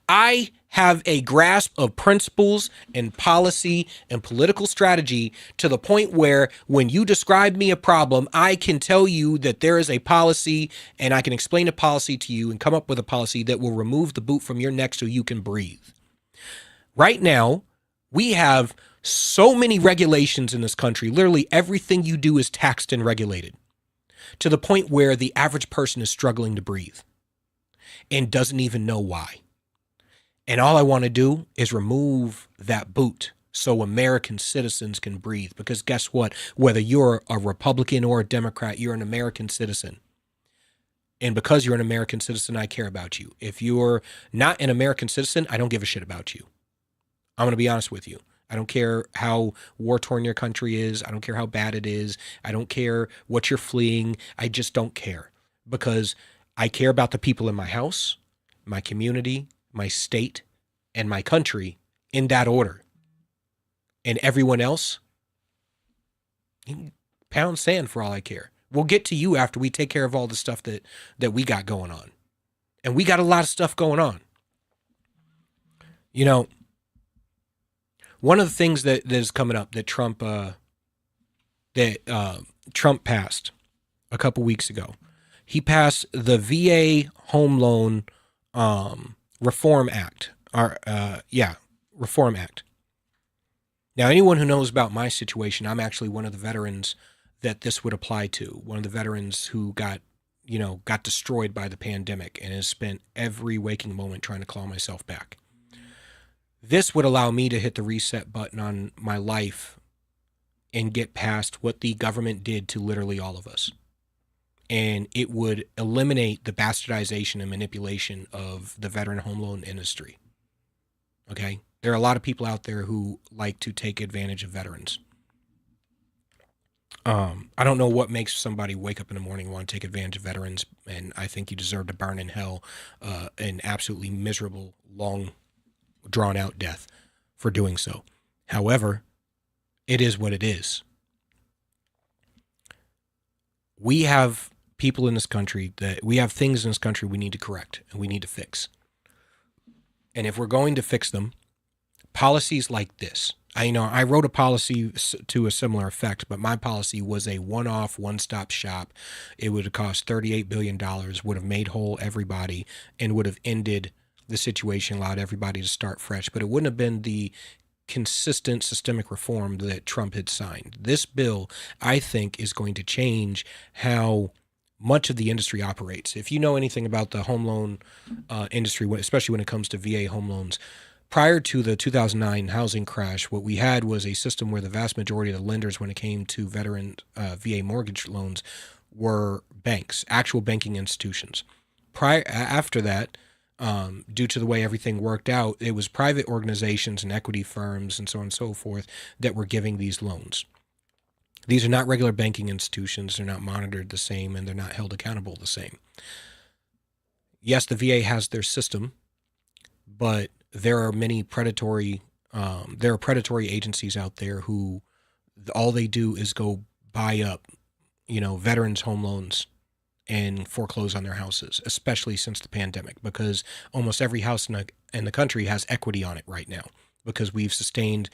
I have a grasp of principles and policy and political strategy to the point where when you describe me a problem, I can tell you that there is a policy and I can explain a policy to you and come up with a policy that will remove the boot from your neck so you can breathe. Right now, we have so many regulations in this country. Literally everything you do is taxed and regulated to the point where the average person is struggling to breathe and doesn't even know why. And all I want to do is remove that boot so American citizens can breathe. Because guess what? Whether you're a Republican or a Democrat, you're an American citizen. And because you're an American citizen, I care about you. If you're not an American citizen, I don't give a shit about you. I'm going to be honest with you. I don't care how war-torn your country is. I don't care how bad it is. I don't care what you're fleeing. I just don't care. Because I care about the people in my house, my community, my state, and my country in that order. And everyone else, pound sand for all I care. We'll get to you after we take care of all the stuff that we got going on. And we got a lot of stuff going on. You know, one of the things that is coming up that Trump passed a couple weeks ago, he passed the VA Home Loan Reform Act. Reform Act. Now, anyone who knows about my situation, I'm actually one of the veterans that this would apply to. One of the veterans who got destroyed by the pandemic and has spent every waking moment trying to claw myself back. This would allow me to hit the reset button on my life and get past what the government did to literally all of us. And it would eliminate the bastardization and manipulation of the veteran home loan industry. Okay? There are a lot of people out there who like to take advantage of veterans. I don't know what makes somebody wake up in the morning and want to take advantage of veterans, and I think you deserve to burn in hell an absolutely miserable, long, drawn-out death for doing so. However, it is what it is. We have people in this country we have things in this country we need to correct and we need to fix. And if we're going to fix them, policies like this, I wrote a policy to a similar effect, but my policy was a one-off, one-stop shop. It would have cost $38 billion, would have made whole everybody, and would have ended the situation, allowed everybody to start fresh. But it wouldn't have been the consistent systemic reform that Trump had signed. This bill, I think, is going to change how much of the industry operates. If you know anything about the home loan industry, especially when it comes to VA home loans, prior to the 2009 housing crash, what we had was a system where the vast majority of the lenders, when it came to veteran VA mortgage loans, were banks, actual banking institutions. After that, due to the way everything worked out, it was private organizations and equity firms and so on and so forth that were giving these loans. These are not regular banking institutions. They're not monitored the same, and they're not held accountable the same. Yes, the VA has their system, but there are many predatory agencies out there who all they do is go buy up, veterans' home loans and foreclose on their houses, especially since the pandemic, because almost every house in the country has equity on it right now because we've sustained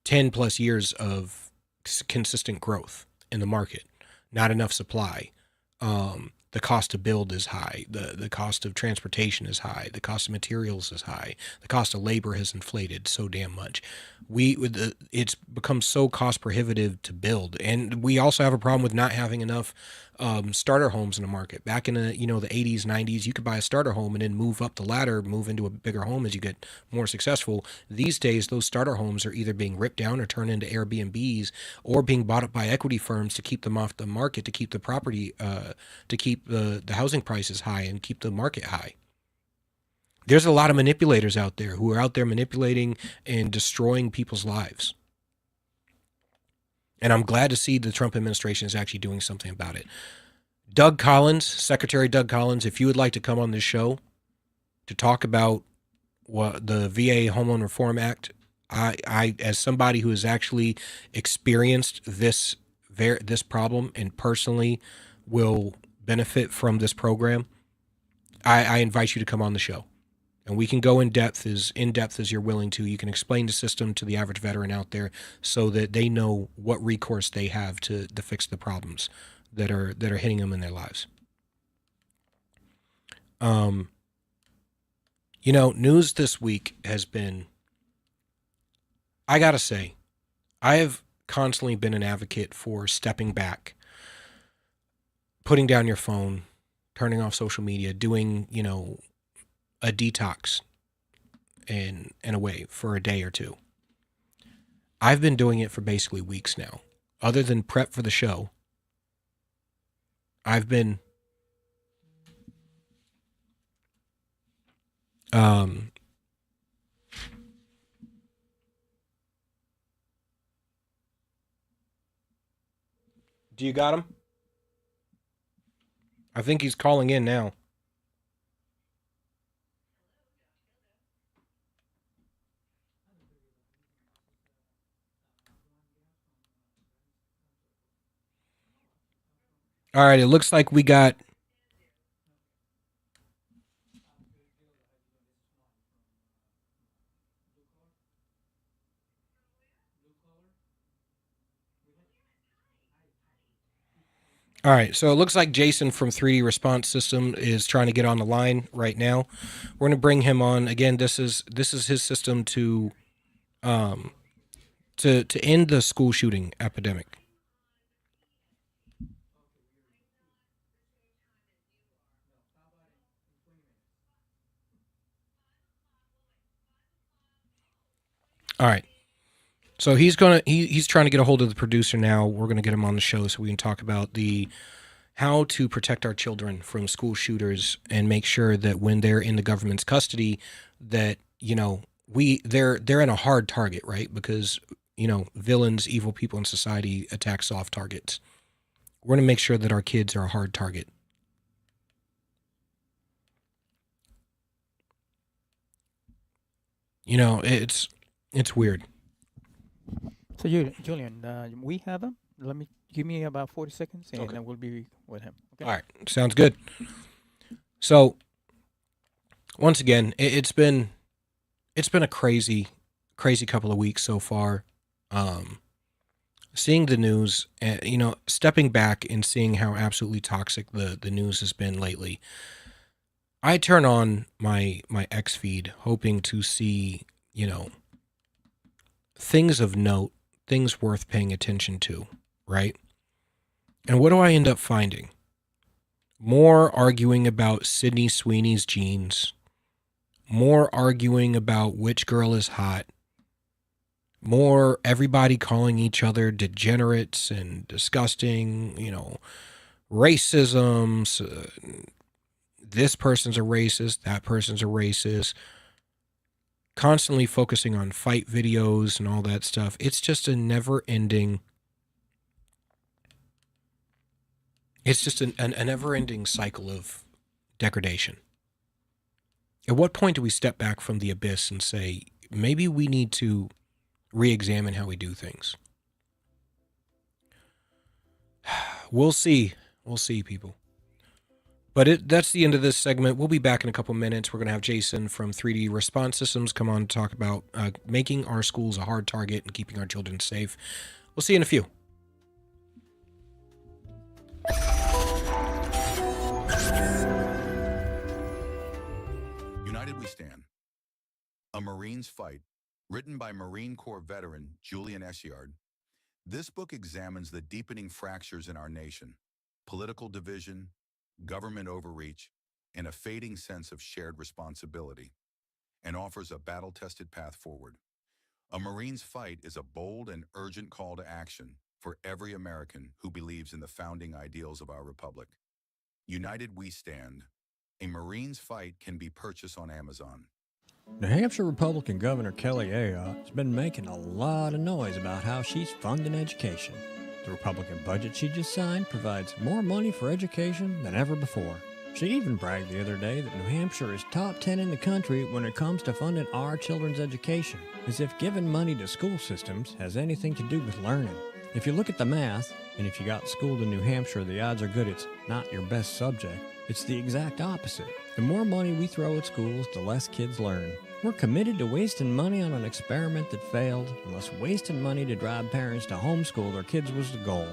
10 plus years of consistent growth in the market, not enough supply. The cost to build is high. The cost of transportation is high. The cost of materials is high. The cost of labor has inflated so damn much. It's become so cost prohibitive to build. And we also have a problem with not having enough starter homes in the market. Back in the, the 80s, 90s, you could buy a starter home and then move up the ladder, move into a bigger home as you get more successful. These days, those starter homes are either being ripped down or turned into Airbnbs, or being bought up by equity firms to keep them off the market, to keep the property, to keep the housing prices high and keep the market high. There's a lot of manipulators out there who are out there manipulating and destroying people's lives. And I'm glad to see the Trump administration is actually doing something about it. Doug Collins, Secretary Doug Collins, if you would like to come on this show to talk about what the VA Home Loan Reform Act, I as somebody who has actually experienced this problem and personally will benefit from this program, I invite you to come on the show. And we can go in depth as you're willing to. You can explain the system to the average veteran out there so that they know what recourse they have to fix the problems that are hitting them in their lives. News this week has been, I gotta say, I have constantly been an advocate for stepping back, putting down your phone, turning off social media, doing, a detox in a way for a day or two. I've been doing it for basically weeks now. Other than prep for the show, I've been do you got him? I think he's calling in now. All right, it looks like we got All right, so it looks like Jason from 3D Response System is trying to get on the line right now. We're going to bring him on. Again, this is his system to end the school shooting epidemic. All right. So he's trying to get a hold of the producer now. We're going to get him on the show so we can talk about how to protect our children from school shooters and make sure that when they're in the government's custody, that they're in a hard target, right? Because villains, evil people in society attack soft targets. We're going to make sure that our kids are a hard target. It's weird. So Julian, we have him. Give me about 40 seconds, and then we'll be with him. Okay. All right, sounds good. So, once again, it's been a crazy couple of weeks so far. Seeing the news, stepping back and seeing how absolutely toxic the news has been lately. I turn on my X feed hoping to see, things of note, things worth paying attention to, right? And what do I end up finding? More arguing about Sydney Sweeney's jeans, more arguing about which girl is hot, more everybody calling each other degenerates and disgusting, racism, this person's a racist, that person's a racist, constantly focusing on fight videos and all that stuff. It's just a never-ending cycle of degradation. At what point do we step back from the abyss and say, maybe we need to re-examine how we do things? We'll see. We'll see, people. But that's the end of this segment. We'll be back in a couple minutes. We're going to have Jason from 3D Response Systems come on to talk about making our schools a hard target and keeping our children safe. We'll see you in a few. United We Stand. A Marine's Fight, written by Marine Corps veteran Julian Eschyard. This book examines the deepening fractures in our nation, political division, government overreach, and a fading sense of shared responsibility, and offers a battle-tested path forward. A Marine's Fight is a bold and urgent call to action for every American who believes in the founding ideals of our republic. United we stand. A Marine's Fight can be purchased on Amazon. New Hampshire Republican Governor Kelly Ayotte has been making a lot of noise about how she's funding education. The Republican budget she just signed provides more money for education than ever before. She even bragged the other day that New Hampshire is top 10 in the country when it comes to funding our children's education, as if giving money to school systems has anything to do with learning. If you look at the math, and if you got schooled in New Hampshire, the odds are good it's not your best subject. It's the exact opposite. The more money we throw at schools, the less kids learn. We're committed to wasting money on an experiment that failed, unless wasting money to drive parents to homeschool their kids was the goal.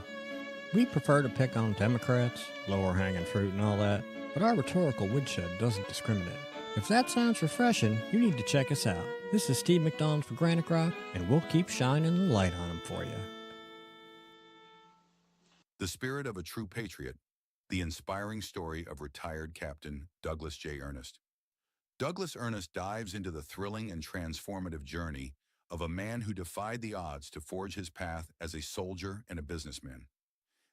We prefer to pick on Democrats, lower hanging fruit and all that, but our rhetorical woodshed doesn't discriminate. If that sounds refreshing, you need to check us out. This is Steve McDonald for Granite Rock, and we'll keep shining the light on them for you. The Spirit of a True Patriot, the inspiring story of retired Captain Douglas J. Ernest. Douglas Ernest dives into the thrilling and transformative journey of a man who defied the odds to forge his path as a soldier and a businessman.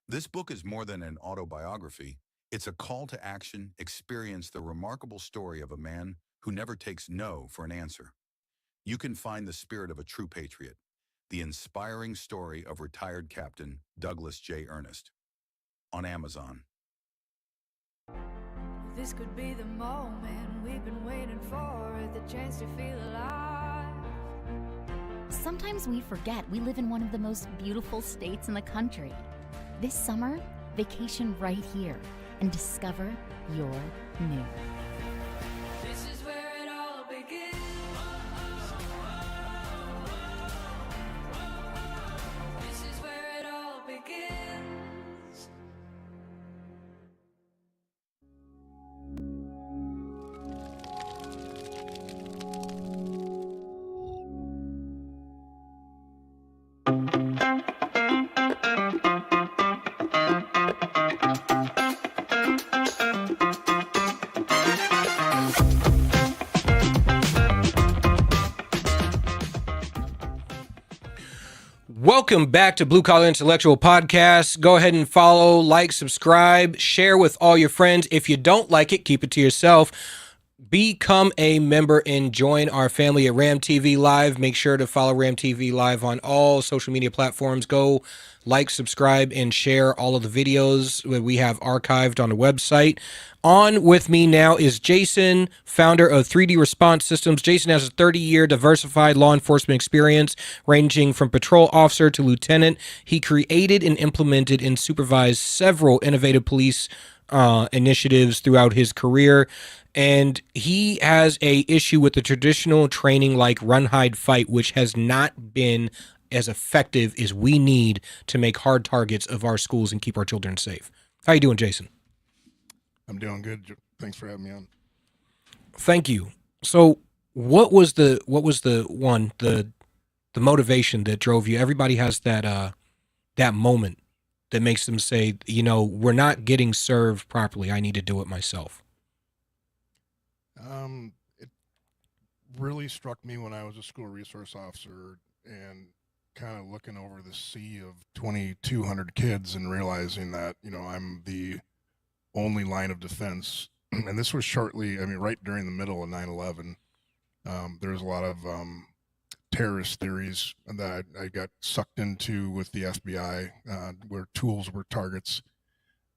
This book is more than an autobiography. It's a call to action. Experience the remarkable story of a man who never takes no for an answer. You can find The Spirit of a True Patriot, the inspiring story of retired Captain Douglas J. Ernest, on Amazon. This could be the moment we've been waiting for, the chance to feel alive. Sometimes we forget we live in one of the most beautiful states in the country. This summer, vacation right here and discover your new. This is where it all begins. This is where it all begins. Welcome back to Blue Collar Intellectual Podcast. Go ahead and follow, like, subscribe, share with all your friends. If you don't like it, keep it to yourself. Become a member and join our family at RAMTV.LIVE. Make sure to follow RAMTV.LIVE on all social media platforms. Go like, subscribe, and share all of the videos that we have archived on the website. On with me now is Jason, founder of 3D Response Systems. Jason has a 30-year diversified law enforcement experience ranging from patrol officer to lieutenant. He created and implemented and supervised several innovative police initiatives throughout his career. And he has a issue with the traditional training like run, hide, fight, which has not been as effective as we need to make hard targets of our schools and keep our children safe. How you doing, Jason? I'm doing good. Thanks for having me on. Thank you. So what was the motivation that drove you? Everybody has that moment that makes them say, you know, we're not getting served properly. I need to do it myself. It really struck me when I was a school resource officer and kind of looking over the sea of 2,200 kids and realizing that, you know, I'm the only line of defense. And this was shortly, I mean, right during the middle of 9/11. There's a lot of terrorist theories that I got sucked into with the FBI, where tools were targets.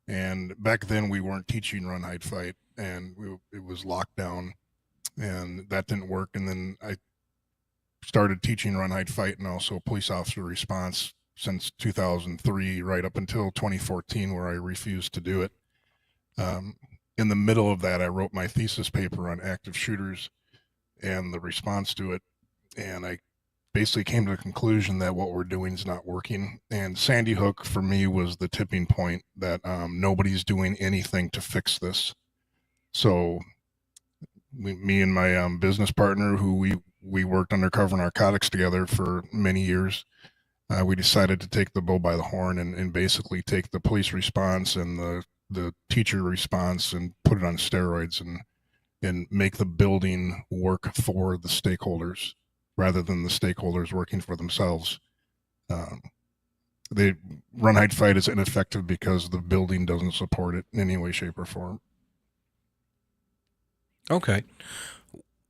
And back then we weren't teaching run, hide, fight, and it was lockdown, and that didn't work. And then I started teaching run, hide, fight, and also police officer response since 2003, right up until 2014, where I refused to do it. In the middle of that, I wrote my thesis paper on active shooters and the response to it. And I basically came to the conclusion that what we're doing is not working. And Sandy Hook for me was the tipping point that nobody's doing anything to fix this. So me and my business partner, who we worked undercover narcotics together for many years, we decided to take the bull by the horn and basically take the police response and the teacher response and put it on steroids and make the building work for the stakeholders rather than the stakeholders working for themselves. The run, hide, fight is ineffective because the building doesn't support it in any way, shape, or form. Okay.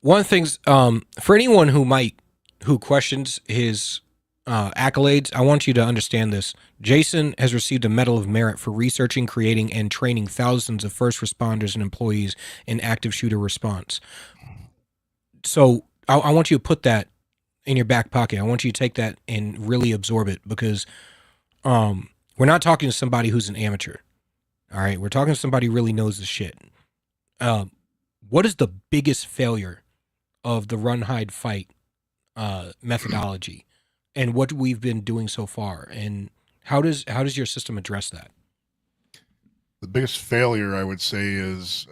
One of the things, for anyone who questions his accolades, I want you to understand this. Jason has received a Medal of Merit for researching, creating, and training thousands of first responders and employees in active shooter response. So I want you to put that in your back pocket. I want you to take that and really absorb it, because we're not talking to somebody who's an amateur. All right, we're talking to somebody who really knows the shit. What is the biggest failure of the run, hide, fight methodology, and what we've been doing so far, and how does your system address that? The biggest failure, I would say, is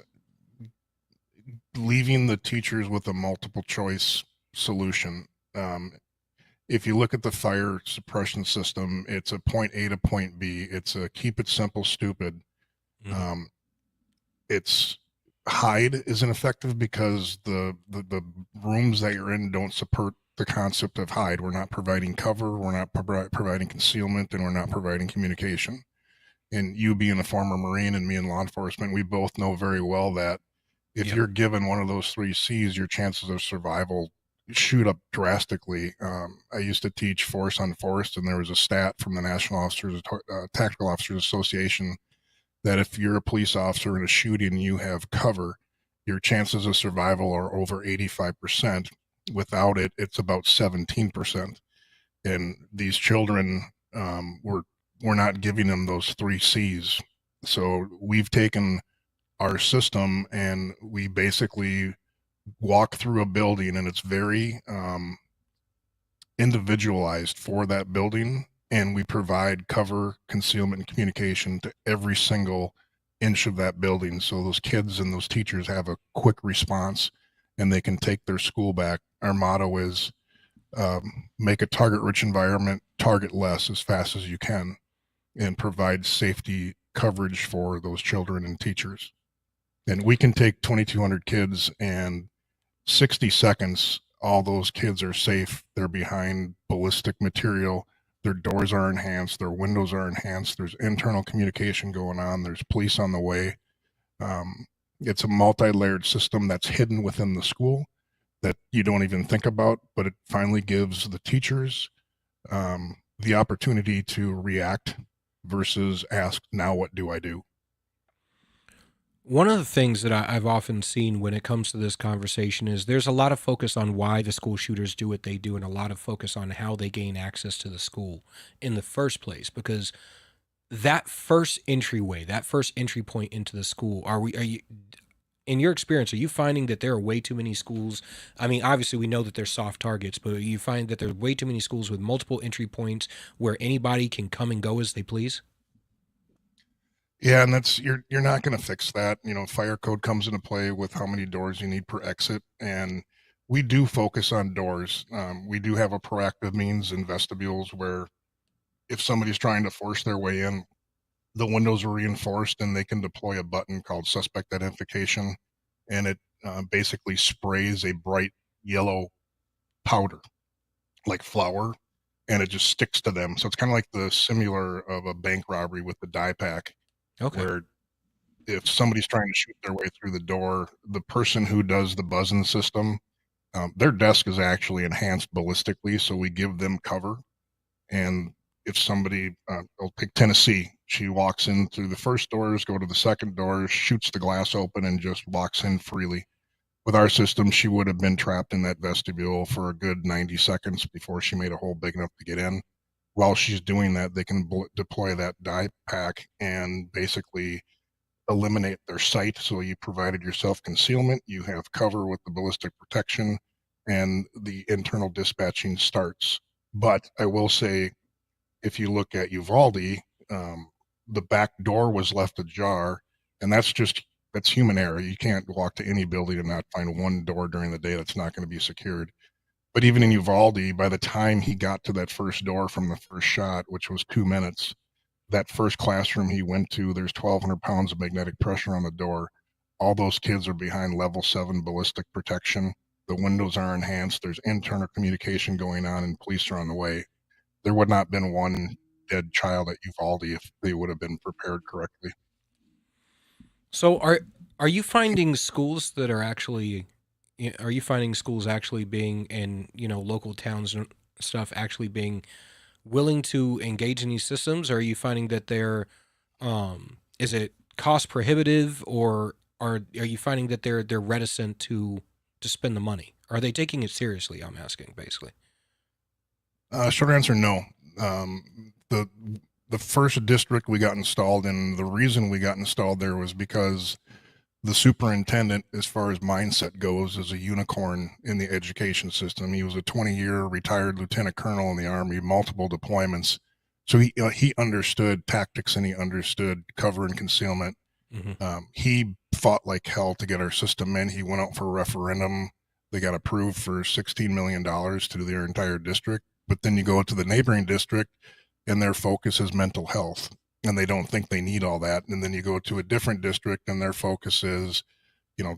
leaving the teachers with a multiple choice solution. If you look at the fire suppression system, it's a point A to point B. It's a keep it simple, stupid. It's hide isn't effective because the rooms that you're in don't support the concept of hide. We're not providing cover, we're not providing concealment, and we're not providing communication. And you being a former Marine and me in law enforcement, we both know very well that if you're given one of those 3 C's, your chances of survival shoot up drastically. I used to teach force on force, and there was a stat from the National Tactical Officers Association that if you're a police officer in a shooting, you have cover, your chances of survival are over 85%. Without it, it's about 17%. And these children, we're not giving them those 3 C's. So we've taken our system and we basically walk through a building, and it's very individualized for that building, and we provide cover, concealment, and communication to every single inch of that building, so those kids and those teachers have a quick response and they can take their school back. Our motto is make a target-rich environment, target less as fast as you can, and provide safety coverage for those children and teachers. And we can take 2,200 kids, and 60 seconds, all those kids are safe. They're behind ballistic material. Their doors are enhanced. Their windows are enhanced. There's internal communication going on. There's police on the way. It's a multi-layered system that's hidden within the school that you don't even think about, but it finally gives the teachers the opportunity to react versus ask, now what do I do? One of the things that I've often seen when it comes to this conversation is there's a lot of focus on why the school shooters do what they do, and a lot of focus on how they gain access to the school in the first place, because that first entryway, that first entry point into the school, are you, in your experience, are you finding that there are way too many schools? I mean, obviously we know that they're soft targets, but you find that there are way too many schools with multiple entry points where anybody can come and go as they please? Yeah, and that's you're not going to fix that. You know, fire code comes into play with how many doors you need per exit, and we do focus on doors. We do have a proactive means in vestibules where if somebody's trying to force their way in, the windows are reinforced and they can deploy a button called suspect identification, and it basically sprays a bright yellow powder like flour, and it just sticks to them. So it's kind of like the similar of a bank robbery with the die pack. Okay. Where if somebody's trying to shoot their way through the door, the person who does the buzzing system, their desk is actually enhanced ballistically, so we give them cover. And if somebody, I'll pick Tennessee, she walks in through the first doors, go to the second door, shoots the glass open, and just walks in freely. With our system, she would have been trapped in that vestibule for a good 90 seconds before she made a hole big enough to get in. While she's doing that, they can deploy that die pack and basically eliminate their sight. So you provided yourself concealment, you have cover with the ballistic protection, and the internal dispatching starts. But I will say, if you look at Uvalde, the back door was left ajar, and that's human error. You can't walk to any building and not find one door during the day that's not going to be secured. But even in Uvalde, by the time he got to that first door from the first shot, which was 2 minutes, that first classroom he went to, there's 1,200 pounds of magnetic pressure on the door. All those kids are behind level 7 ballistic protection. The windows are enhanced. There's internal communication going on, and police are on the way. There would not have been one dead child at Uvalde if they would have been prepared correctly. So are you finding schools that are actually, are you finding schools actually being, and local towns and stuff actually being willing to engage in these systems? Or are you finding that they're, is it cost prohibitive, or are you finding that they're reticent to spend the money? Are they taking it seriously? I'm asking, basically. Short answer, no. The first district we got installed in, the reason we got installed there was because the superintendent, as far as mindset goes, is a unicorn in the education system. He was a 20-year retired lieutenant colonel in the Army, multiple deployments. So he understood tactics, and he understood cover and concealment. He fought like hell to get our system in. He went out for a referendum. They got approved for $16 million to do their entire district. But then you go to the neighboring district, and their focus is mental health, and they don't think they need all that. And then you go to a different district, and their focus is,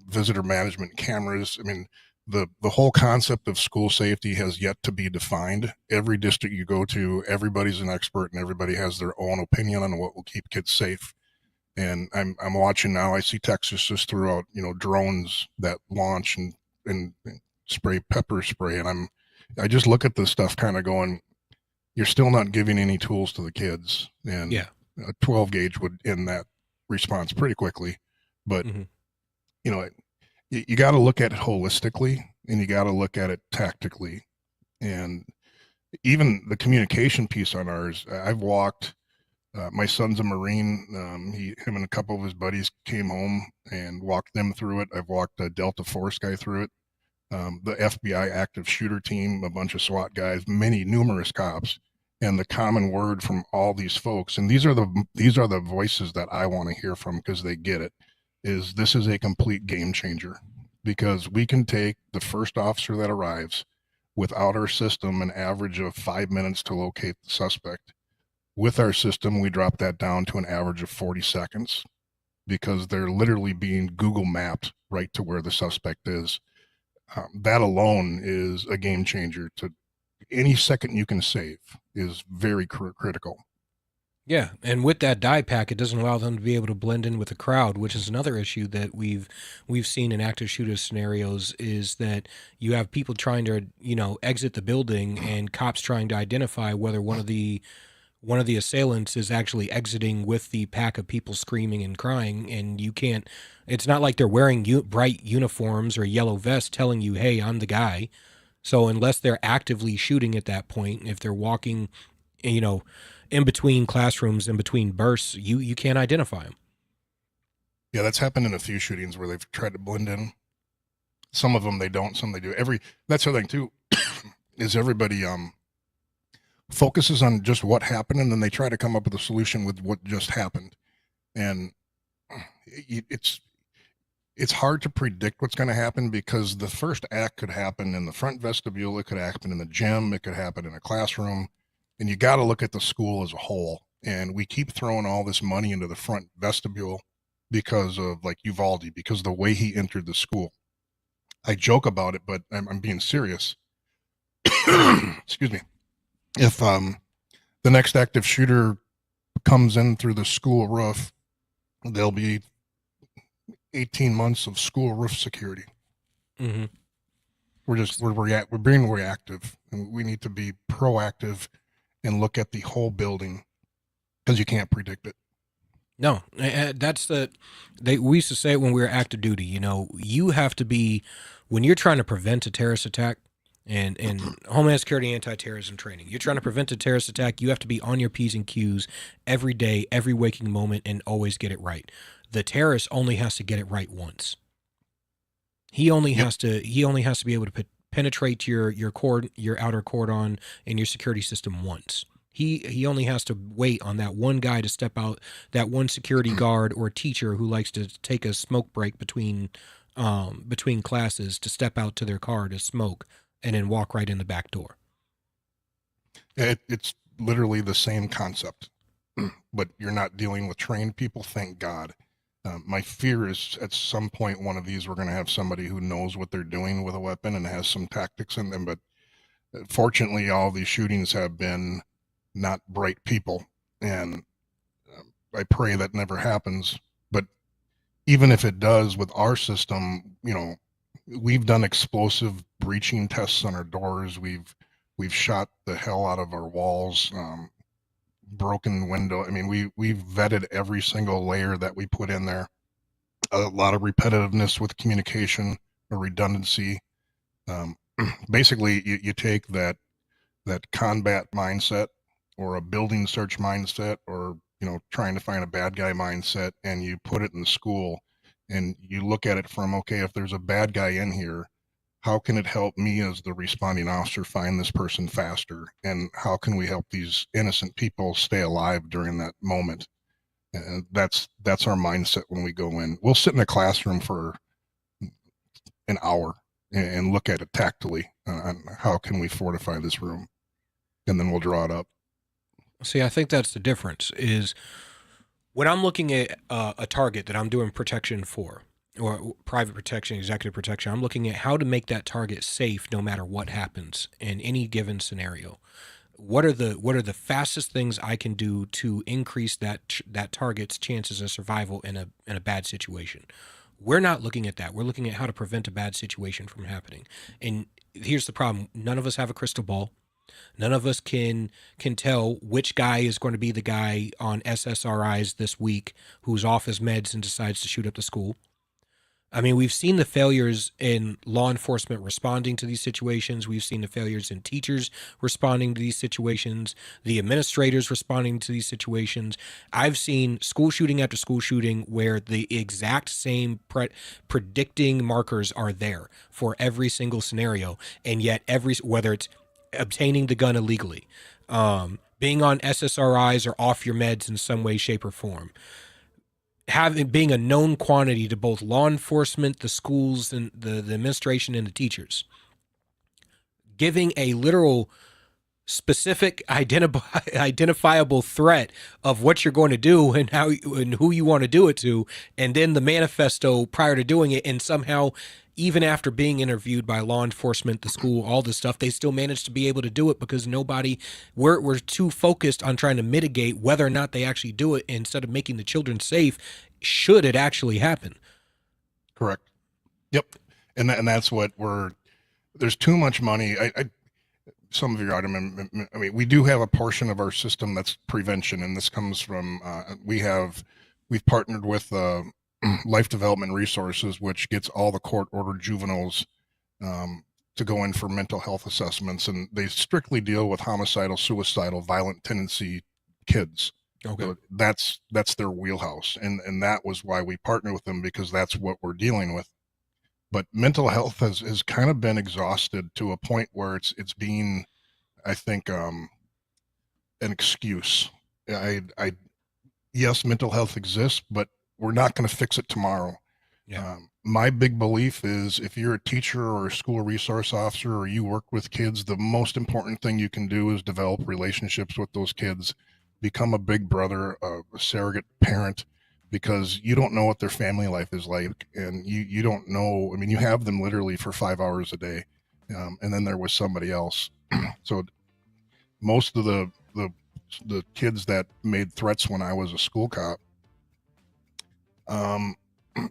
visitor management cameras. I mean, the whole concept of school safety has yet to be defined. Every district you go to, everybody's an expert, and everybody has their own opinion on what will keep kids safe. And I'm watching now. I see Texas just threw out, drones that launch and spray pepper spray, and I just look at this stuff kind of going, you're still not giving any tools to the kids. And a 12 gauge would end that response pretty quickly. But, you got to look at it holistically, and you got to look at it tactically. And even the communication piece on ours, I've walked, my son's a Marine. Him and a couple of his buddies came home and walked them through it. I've walked a Delta Force guy through it. The FBI active shooter team, a bunch of SWAT guys, numerous cops. And the common word from all these folks, and these are the voices that I want to hear from, because they get it, is this is a complete game changer, because we can take the first officer that arrives without our system an average of 5 minutes to locate the suspect. With our system, we drop that down to an average of 40 seconds, because they're literally being Google mapped right to where the suspect is. That alone is a game changer. To any second you can save is very critical. Yeah, and with that die pack, it doesn't allow them to be able to blend in with the crowd, which is another issue that we've seen in active shooter scenarios, is that you have people trying to, exit the building, and cops trying to identify whether one of the assailants is actually exiting with the pack of people screaming and crying, and you can't. It's not like they're wearing bright uniforms or yellow vests telling you, "Hey, I'm the guy." So unless they're actively shooting at that point, if they're walking, in between classrooms, in between bursts, you can't identify them. Yeah, that's happened in a few shootings where they've tried to blend in. Some of them they don't, some they do. That's the other thing too, is everybody focuses on just what happened, and then they try to come up with a solution with what just happened. And it's hard to predict what's going to happen, because the first act could happen in the front vestibule, it could happen in the gym, it could happen in a classroom, and you got to look at the school as a whole. And we keep throwing all this money into the front vestibule because of, like, Uvalde, because of the way he entered the school. I joke about it, but I'm being serious. Excuse me. If the next active shooter comes in through the school roof, there'll be 18 months of school roof security. Mm-hmm. We're being reactive, and we need to be proactive and look at the whole building, because you can't predict it. No, that's we used to say it when we were active duty. You have to be, when you're trying to prevent a terrorist attack, and Homeland Security anti-terrorism training, you're trying to prevent a terrorist attack, you have to be on your P's and Q's every day, every waking moment, and always get it right. The terrorist only has to get it right once. He only has to be able to penetrate your outer cordon and your security system once. He only has to wait on that one guy to step out, that one security guard or teacher who likes to take a smoke break between classes, to step out to their car to smoke, and then walk right in the back door. It's literally the same concept, but you're not dealing with trained people. Thank God. My fear is at some point, one of these, we're going to have somebody who knows what they're doing with a weapon and has some tactics in them. But fortunately, all these shootings have been not bright people. And I pray that never happens. But even if it does with our system, you know, we've done explosive breaching tests on our doors. We've shot the hell out of our walls, broken window. I mean, we've vetted every single layer that we put in there. A lot of repetitiveness with communication or redundancy. Basically, you take that combat mindset or a building search mindset or, you know, trying to find a bad guy mindset, and you put it in the school and you look at it from, okay, if there's a bad guy in here, how can it help me as the responding officer find this person faster? And how can we help these innocent people stay alive during that moment? And that's our mindset when we go in. We'll sit in a classroom for an hour and look at it tactily on how can we fortify this room, and then we'll draw it up. See, I think that's the difference is when I'm looking at a target that I'm doing protection for, or private protection, executive protection, I'm looking at how to make that target safe no matter what happens in any given scenario. What are the fastest things I can do to increase that target's chances of survival in a bad situation? We're not looking at that. We're looking at how to prevent a bad situation from happening. And here's the problem. None of us have a crystal ball. None of us can tell which guy is going to be the guy on SSRIs this week who's off his meds and decides to shoot up the school. I mean, we've seen the failures in law enforcement responding to these situations. We've seen the failures in teachers responding to these situations, the administrators responding to these situations. I've seen school shooting after school shooting where the exact same predicting markers are there for every single scenario. And yet whether it's obtaining the gun illegally, being on SSRIs or off your meds in some way, shape, or form, being a known quantity to both law enforcement, the schools, and the administration and the teachers, giving a literal specific identifiable threat of what you're going to do and how and who you want to do it to, and then the manifesto prior to doing it, and somehow even after being interviewed by law enforcement, the school, all this stuff, they still managed to be able to do it because we're too focused on trying to mitigate whether or not they actually do it instead of making the children safe should it actually happen. Correct. Yep. And that's what there's too much money. Some of your item, I mean, we do have a portion of our system that's prevention, and this comes from, we've partnered with Life Development Resources, which gets all the court-ordered juveniles to go in for mental health assessments, and they strictly deal with homicidal, suicidal, violent tendency kids. Okay. So that's their wheelhouse, and that was why we partner with them, because that's what we're dealing with. But mental health has kind of been exhausted to a point where it's being, I think, an excuse. Yes, mental health exists, but we're not going to fix it tomorrow. Yeah. My big belief is if you're a teacher or a school resource officer or you work with kids, the most important thing you can do is develop relationships with those kids, become a big brother, a surrogate parent, because you don't know what their family life is like. And you don't know, I mean, you have them literally for 5 hours a day. And then there was somebody else. So most of the kids that made threats when I was a school cop,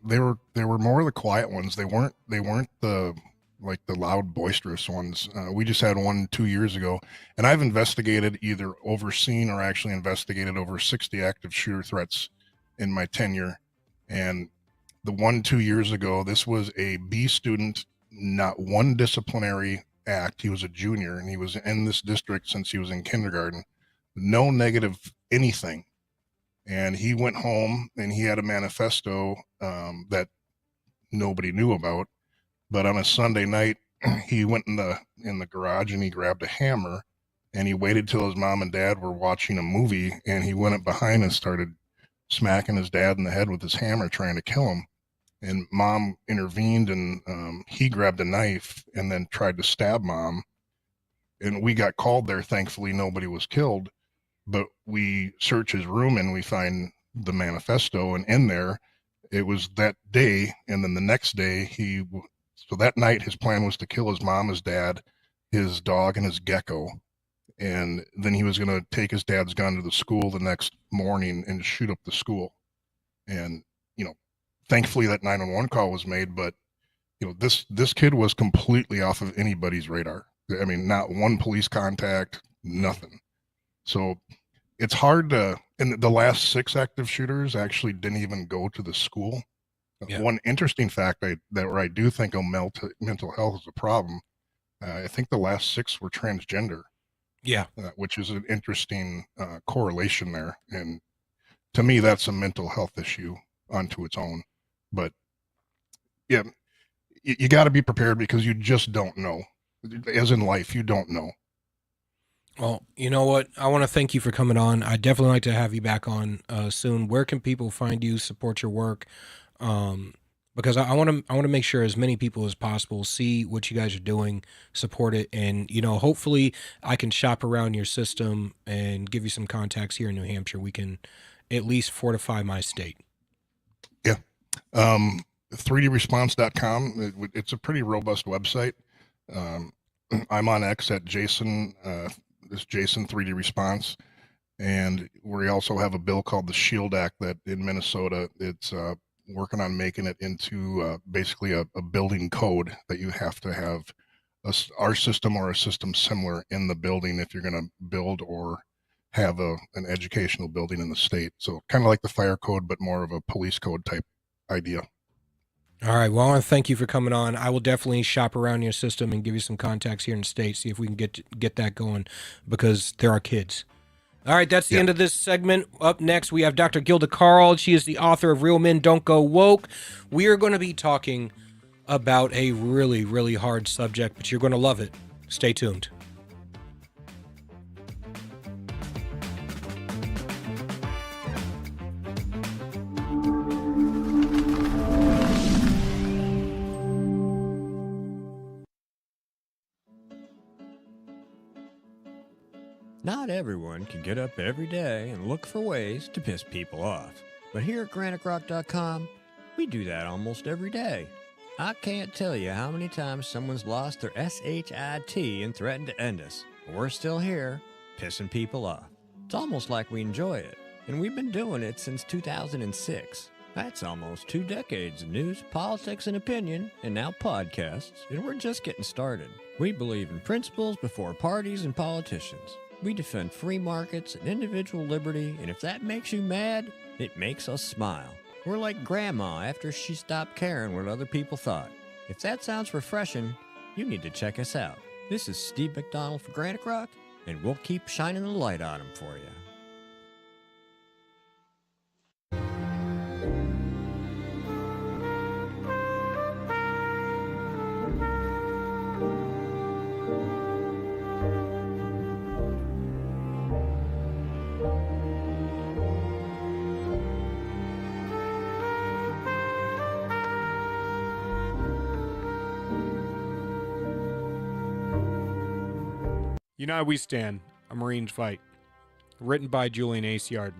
they were more of the quiet ones. They weren't the loud, boisterous ones. We just had one 2 years ago, and I've investigated, either overseen or actually investigated, over 60 active shooter threats in my tenure. And the one 2 years ago, this was a B student, not one disciplinary act. He was a junior, and he was in this district since he was in kindergarten. No negative anything. And he went home and he had a manifesto that nobody knew about. But on a Sunday night, he went in the garage and he grabbed a hammer, and he waited till his mom and dad were watching a movie, and he went up behind and started smacking his dad in the head with his hammer, trying to kill him. and mom intervened, and he grabbed a knife and then tried to stab mom. And we got called there. Thankfully, nobody was killed, but we search his room and we find the manifesto, and in there, it was that day. And then the next day, so that night, his plan was to kill his mom, his dad, his dog, and his gecko. And then he was going to take his dad's gun to the school the next morning and shoot up the school. And, thankfully that 911 call was made, but, this kid was completely off of anybody's radar. I mean, not one police contact, nothing. So it's hard to, and the last 6 active shooters actually didn't even go to the school. Yeah. One interesting fact where I do think mental health is a problem. I think the last 6 were transgender. Yeah. Which is an interesting correlation there. And to me, that's a mental health issue onto its own. But yeah, you got to be prepared because you just don't know. As in life, you don't know. Well, you know what? I want to thank you for coming on. I'd definitely like to have you back on soon. Where can people find you, support your work? Because I want to make sure as many people as possible see what you guys are doing, support it, and hopefully I can shop around your system and give you some contacts here in New Hampshire. We can at least fortify my state. Yeah, 3dresponse.com. It's a pretty robust website. I'm on X at Jason 3D Response, and we also have a bill called the SHIELD Act that in Minnesota it's working on making it into basically a building code that you have to have our system or a system similar in the building if you're going to build or have an educational building in the state. So kind of like the fire code, but more of a police code type idea. All right. Well, I want to thank you for coming on. I will definitely shop around your system and give you some contacts here in the state, see if we can get that going, because there are kids. All right, that's the end of this segment. Up next, we have Dr. Gilda Carl. She is the author of Real Men Don't Go Woke. We are going to be talking about a really, really hard subject, but you're going to love it. Stay tuned. Not everyone can get up every day and look for ways to piss people off. But here at GraniteRock.com, we do that almost every day. I can't tell you how many times someone's lost their SHIT and threatened to end us. But we're still here, pissing people off. It's almost like we enjoy it. And we've been doing it since 2006. That's almost 2 decades of news, politics, and opinion, and now podcasts. And we're just getting started. We believe in principles before parties and politicians. We defend free markets and individual liberty, and if that makes you mad, it makes us smile. We're like Grandma after she stopped caring what other people thought. If that sounds refreshing, you need to check us out. This is Steve McDonald for Granite Rock, and we'll keep shining the light on them for you. United We Stand, A Marine's Fight, written by Julian Aciard.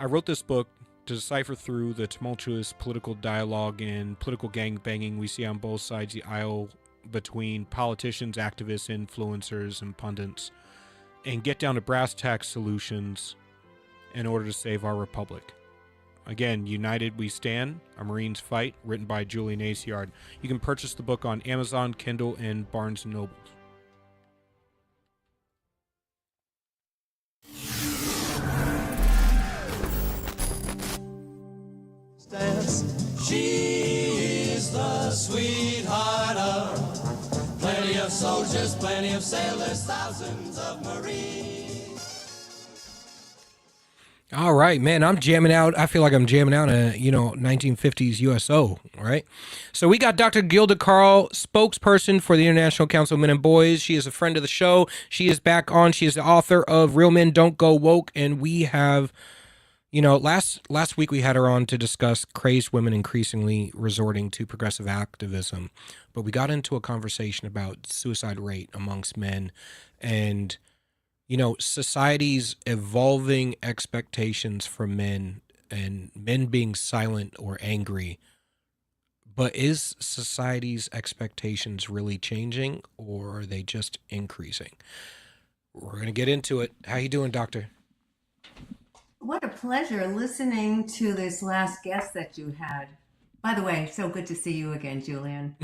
I wrote this book to decipher through the tumultuous political dialogue and political gangbanging we see on both sides of the aisle between politicians, activists, influencers, and pundits, and get down to brass tacks solutions in order to save our republic. Again, United We Stand, A Marine's Fight, written by Julian Aciard. You can purchase the book on Amazon, Kindle, and Barnes & Noble. She is the sweetheart of plenty of soldiers, plenty of sailors, thousands of Marines. All right, man, I'm jamming out. I feel like I'm jamming out a, 1950s USO, right? So we got Dr. Gilda Carl, spokesperson for the International Council of Men and Boys. She is a friend of the show. She is back on. She is the author of Real Men Don't Go Woke, and we have... You know, last week we had her on to discuss crazed women increasingly resorting to progressive activism, but we got into a conversation about suicide rate amongst men and, you know, society's evolving expectations for men and men being silent or angry. But is society's expectations really changing, or are they just increasing? We're going to get into it. How you doing, doctor? What a pleasure listening to this last guest that you had. By the way, so good to see you again, Julian.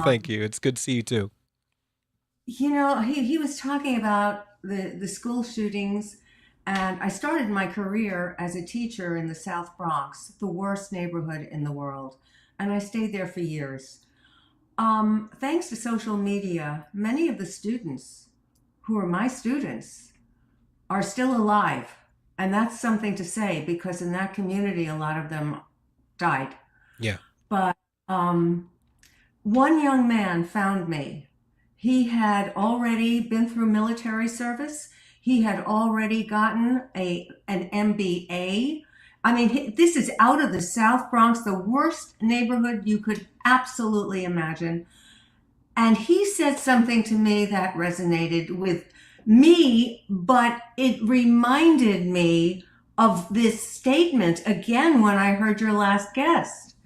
Thank you. It's good to see you too. You know, he was talking about the school shootings, and I started my career as a teacher in the South Bronx, the worst neighborhood in the world, and I stayed there for years. Thanks to social media, many of the students who are my students are still alive. And that's something to say because in that community, a lot of them died. Yeah. But one young man found me. He had already been through military service. He had already gotten an MBA. I mean, this is out of the South Bronx, the worst neighborhood you could absolutely imagine. And he said something to me that resonated with me, but it reminded me of this statement again when I heard your last guest.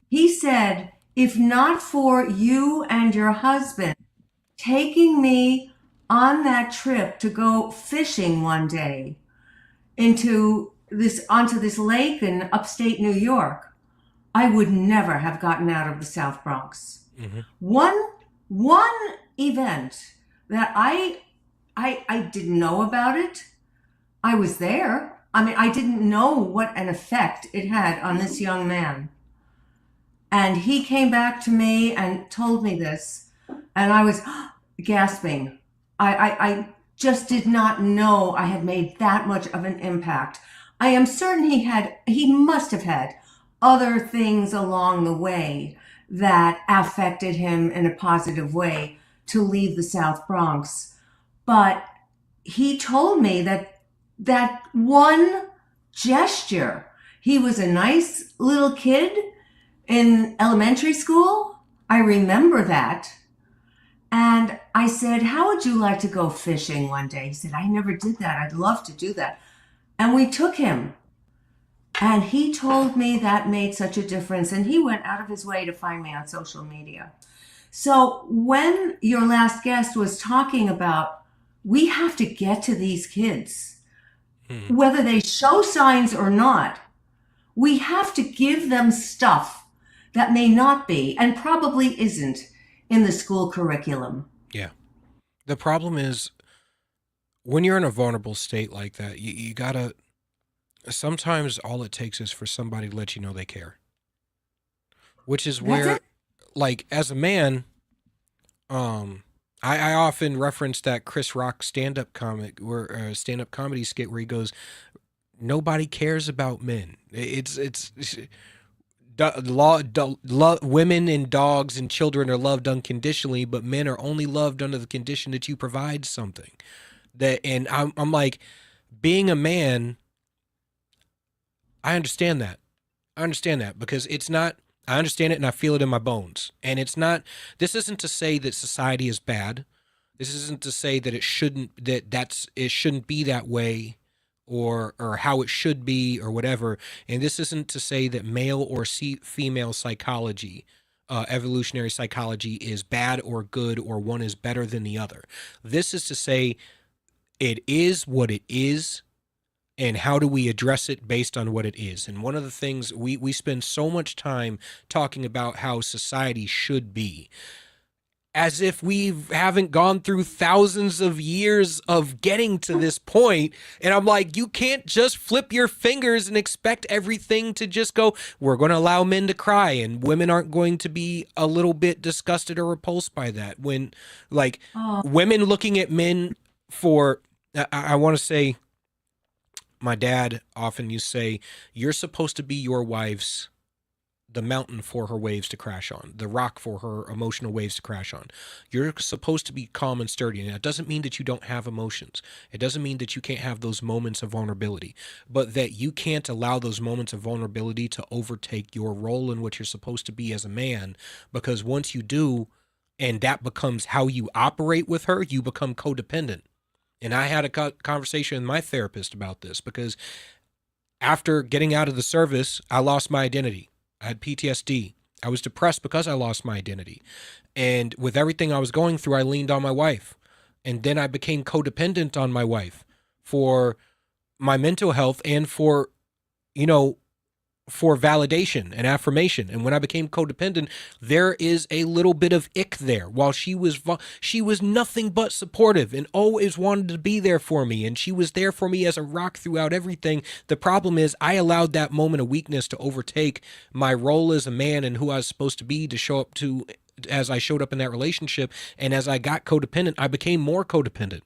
He said, if not for you and your husband taking me on that trip to go fishing one day onto this lake in upstate New York, I would never have gotten out of the South Bronx. Mm-hmm. One event that I didn't know about it. I was there. I mean, I didn't know what an effect it had on this young man. And he came back to me and told me this, and I was gasping. I just did not know I had made that much of an impact. I am certain he must have had other things along the way that affected him in a positive way to leave the South Bronx. But he told me that one gesture, he was a nice little kid in elementary school. I remember that. And I said, how would you like to go fishing one day? He said, I never did that. I'd love to do that. And we took him. And he told me that made such a difference. And he went out of his way to find me on social media. So when your last guest was talking about, we have to get to these kids, whether they show signs or not, we have to give them stuff that may not be and probably isn't in the school curriculum. Yeah. The problem is when you're in a vulnerable state like that, you gotta, sometimes all it takes is for somebody to let you know they care. Which is where, like, as a man, I often reference that Chris Rock stand-up comedy skit where he goes, nobody cares about men. Women and dogs and children are loved unconditionally, but men are only loved under the condition that you provide something. And I'm like, being a man, I understand that. Because it's not, I understand it and I feel it in my bones. And it's not, this isn't to say that society is bad. This isn't to say that it shouldn't be that way or how it should be or whatever. And this isn't to say that male or female psychology, evolutionary psychology is bad or good or one is better than the other. This is to say it is what it is. And how do we address it based on what it is? And one of the things we spend so much time talking about how society should be, as if we haven't gone through thousands of years of getting to this point. And I'm like, you can't just flip your fingers and expect everything to just go, we're going to allow men to cry and women aren't going to be a little bit disgusted or repulsed by that. When, like, women looking at men for, I want to say, my dad often used to say, you're supposed to be your wife's the mountain for her waves to crash on, the rock for her emotional waves to crash on. You're supposed to be calm and sturdy. And that doesn't mean that you don't have emotions. It doesn't mean that you can't have those moments of vulnerability, but that you can't allow those moments of vulnerability to overtake your role in what you're supposed to be as a man. Because once you do, and that becomes how you operate with her, you become codependent. And I had a conversation with my therapist about this, because after getting out of the service, I lost my identity. I had PTSD. I was depressed because I lost my identity. And with everything I was going through, I leaned on my wife. And then I became codependent on my wife for my mental health and for, for validation and affirmation. And when I became codependent, there is a little bit of ick there. While she was nothing but supportive and always wanted to be there for me, and she was there for me as a rock throughout everything. The problem is I allowed that moment of weakness to overtake my role as a man and who I was supposed to be, to show up to as I showed up in that relationship. And as I got codependent, I became more codependent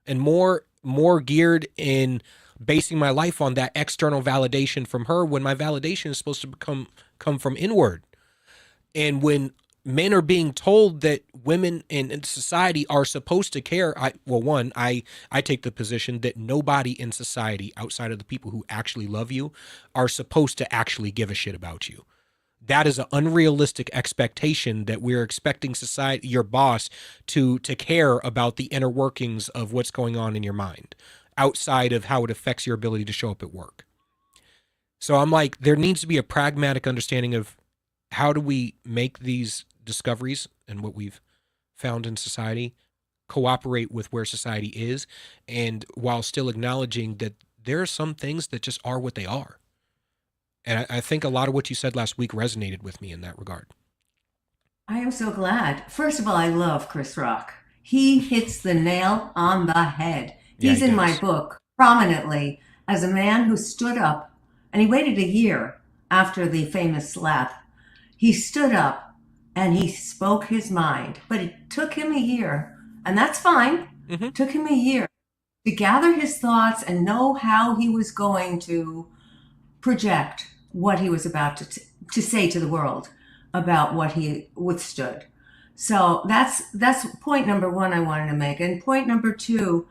and more geared in basing my life on that external validation from her, when my validation is supposed to come from inward. And when men are being told that women in society are supposed to care, I take the position that nobody in society outside of the people who actually love you are supposed to actually give a shit about you. That is an unrealistic expectation, that we're expecting society, your boss, to care about the inner workings of what's going on in your mind, outside of how it affects your ability to show up at work. So I'm like, there needs to be a pragmatic understanding of how do we make these discoveries and what we've found in society cooperate with where society is, and while still acknowledging that there are some things that just are what they are. And I think a lot of what you said last week resonated with me in that regard. I am so glad. First of all, I love Chris Rock. He hits the nail on the head. He's in my book prominently as a man who stood up, and he waited a year after the famous slap. He stood up and he spoke his mind, but it took him a year, and that's fine. It took him a year to gather his thoughts and know how he was going to project what he was about to say to the world about what he withstood. So that's point number one I wanted to make. And point number two,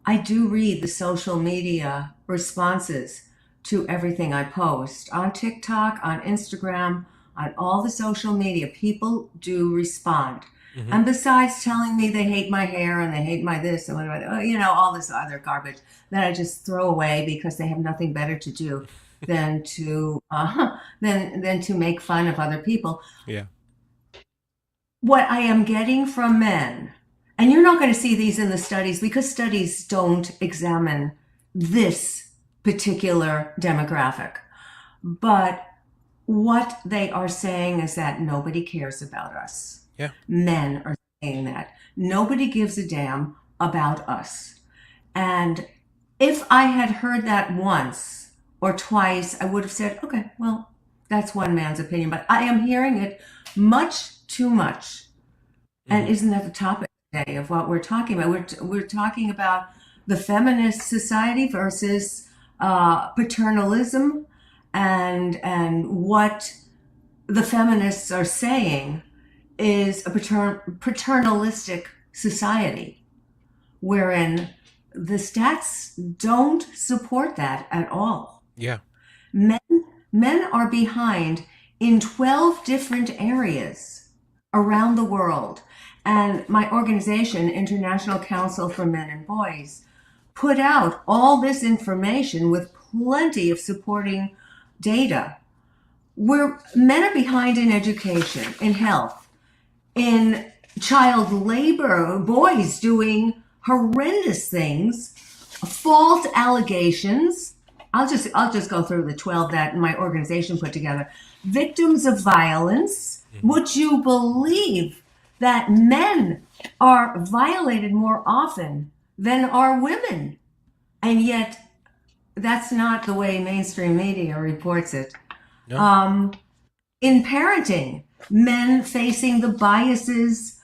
I do read the social media responses to everything I post on TikTok, on Instagram, on all the social media. People do respond. And besides telling me they hate my hair and they hate my this and whatever, all this other garbage that I just throw away because they have nothing better to do than to make fun of other people. Yeah. What I am getting from men, and you're not going to see these in the studies because studies don't examine this particular demographic, but what they are saying is that nobody cares about us. Yeah. Men are saying that. Nobody gives a damn about us. And if I had heard that once or twice, I would have said, okay, well, that's one man's opinion. But I am hearing it much too much. And isn't that the topic today of what we're talking about? We're talking about the feminist society versus paternalism, and what the feminists are saying is a paternalistic society, wherein the stats don't support that at all. Yeah. Men are behind in 12 different areas around the world. And my organization, International Council for Men and Boys, put out all this information with plenty of supporting data. Where men are behind in education, in health, in child labor, boys doing horrendous things, false allegations. I'll just go through the 12 that my organization put together. Victims of violence. Would you believe that men are violated more often than are women? And yet that's not the way mainstream media reports it. No. In parenting, men facing the biases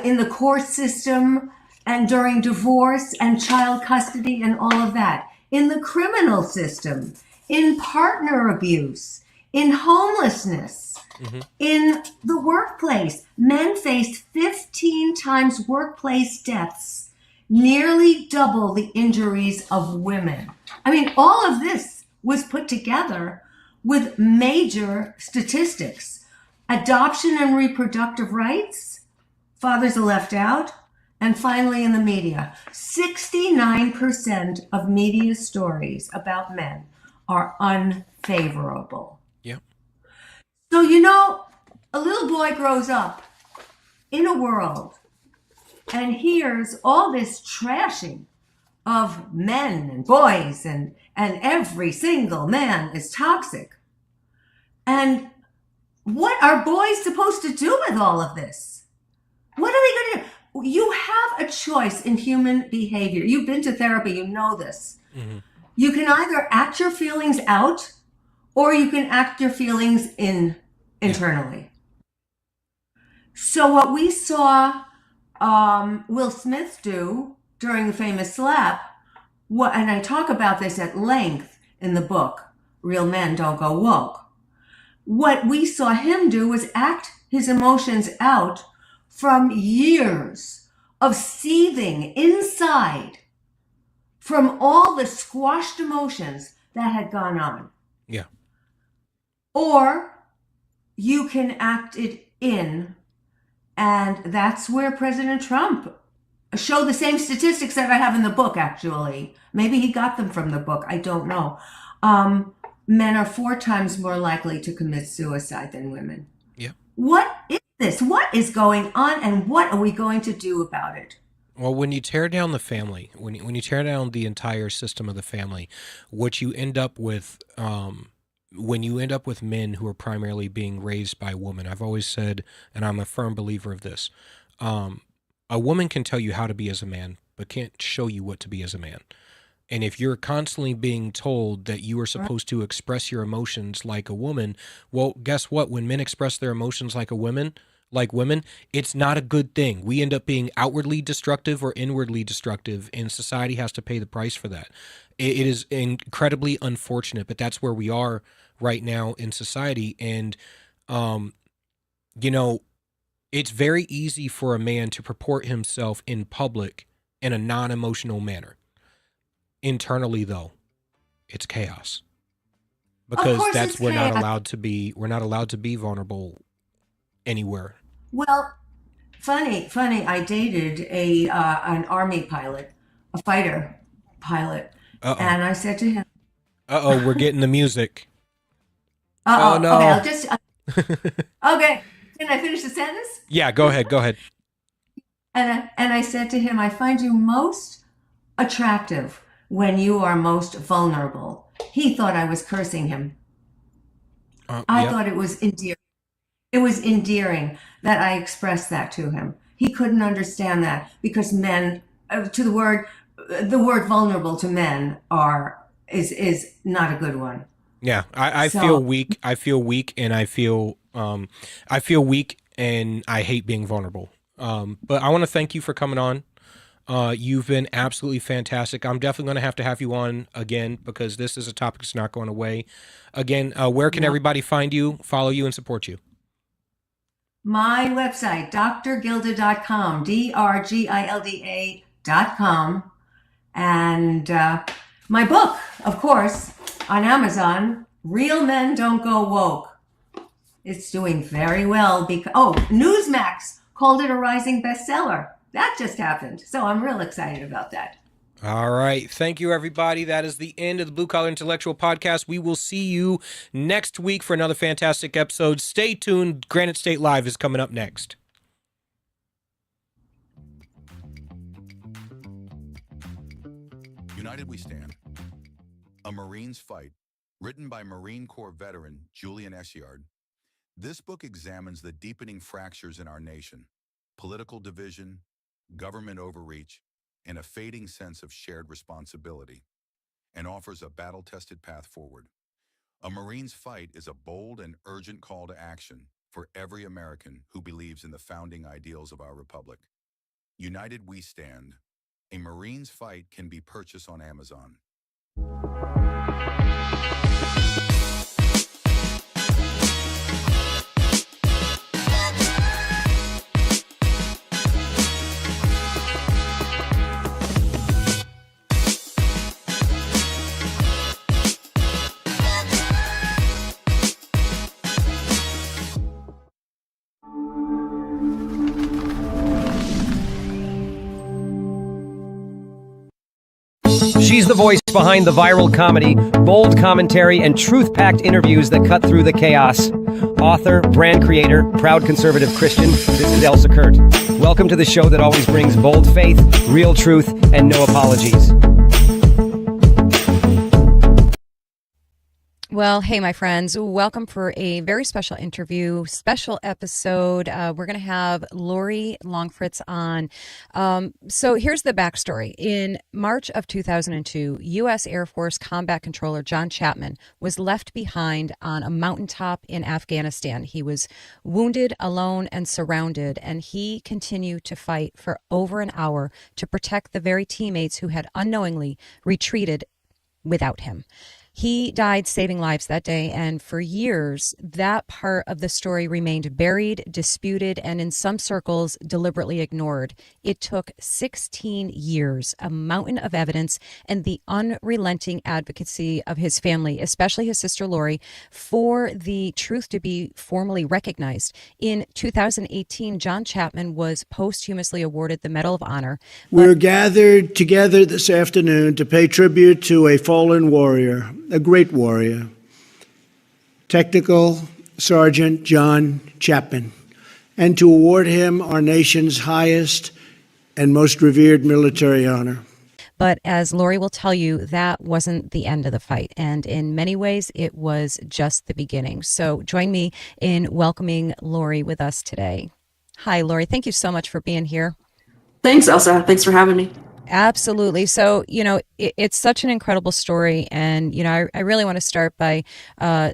in the court system and during divorce and child custody and all of that. In the criminal system, in partner abuse, in homelessness, Mhm. in the workplace. Men faced 15 times workplace deaths, nearly double the injuries of women. I mean, all of this was put together with major statistics. Adoption and reproductive rights, fathers are left out. And finally, in the media, 69% of media stories about men are unfavorable. Yep. So, you know, a little boy grows up in a world and hears all this trashing of men and boys, and every single man is toxic. And what are boys supposed to do with all of this? What are they going to do? You have a choice in human behavior. You've been to therapy, you know this. Mhm. You can either act your feelings out or you can act your feelings internally. So what we saw Will Smith do during the famous slap, and I talk about this at length in the book, Real Men Don't Go Woke. What we saw him do was act his emotions out from years of seething inside from all the squashed emotions that had gone on. Yeah. Or you can act it in, and that's where President Trump showed the same statistics that I have in the book, actually. Maybe he got them from the book. I don't know. Men are 4 times more likely to commit suicide than women. Yeah. What is this? What is going on, and what are we going to do about it? Well, when you tear down the family, when you tear down the entire system of the family, what you end up with, when you end up with men who are primarily being raised by women, I've always said, and I'm a firm believer of this, a woman can tell you how to be as a man, but can't show you what to be as a man. And if you're constantly being told that you are supposed to express your emotions like a woman, well, guess what? When men express their emotions like women, it's not a good thing. We end up being outwardly destructive or inwardly destructive, and society has to pay the price for that. It is incredibly unfortunate, but that's where we are right now in society. And, you know, it's very easy for a man to purport himself in public in a non-emotional manner. Internally, though, it's chaos, because that's we're not allowed to be vulnerable anywhere. Well, funny. I dated an army pilot, a fighter pilot, and I said to him, we're getting the music. Oh no. Okay, I'll just. Okay, can I finish the sentence? Yeah, go ahead. And I said to him, I find you most attractive when you are most vulnerable. He thought I was cursing him. I thought it was endearing. It was endearing that I expressed that to him. He couldn't understand that, because men, the word vulnerable to men is not a good one. Yeah, I feel weak. I feel weak, and I feel weak, and I hate being vulnerable. But I want to thank you for coming on. You've been absolutely fantastic. I'm definitely going to have you on again, because this is a topic that's not going away. Again, where can everybody find you, follow you, and support you? My website, drgilda.com, drgilda.com. And my book, of course, on Amazon, Real Men Don't Go Woke. It's doing very well because, Newsmax called it a rising bestseller. That just happened. So I'm real excited about that. All right. Thank you, everybody. That is the end of the Blue Collar Intellectual Podcast. We will see you next week for another fantastic episode. Stay tuned. Granite State Live is coming up next. United We Stand. A Marine's Fight, written by Marine Corps veteran Julian Eschyard. This book examines the deepening fractures in our nation, political division, government overreach, and a fading sense of shared responsibility, and offers a battle-tested path forward. A Marine's Fight is a bold and urgent call to action for every American who believes in the founding ideals of our republic. United We Stand. A Marine's Fight can be purchased on Amazon. the voice behind the viral comedy, bold commentary, and truth-packed interviews that cut through the chaos. Author, brand creator, proud conservative Christian, this is Elsa Kurt. Welcome to the show that always brings bold faith, real truth, and no apologies. Well, hey, my friends, welcome for a very special interview, special episode. We're going to have Lori Longfritz on. So here's the backstory. In March of 2002, U.S. Air Force Combat Controller John Chapman was left behind on a mountaintop in Afghanistan. He was wounded, alone, and surrounded, and he continued to fight for over an hour to protect the very teammates who had unknowingly retreated without him. He died saving lives that day, and for years, that part of the story remained buried, disputed, and in some circles, deliberately ignored. It took 16 years, a mountain of evidence, and the unrelenting advocacy of his family, especially his sister Lori, for the truth to be formally recognized. In 2018, John Chapman was posthumously awarded the Medal of Honor. We're gathered together this afternoon to pay tribute to a fallen warrior, a great warrior, Technical Sergeant John Chapman, and to award him our nation's highest and most revered military honor. But as Lori will tell you, that wasn't the end of the fight. And in many ways, it was just the beginning. So join me in welcoming Lori with us today. Hi, Lori. Thank you so much for being here. Thanks, Elsa. Thanks for having me. Absolutely. So, it's such an incredible story. And, I really want to start by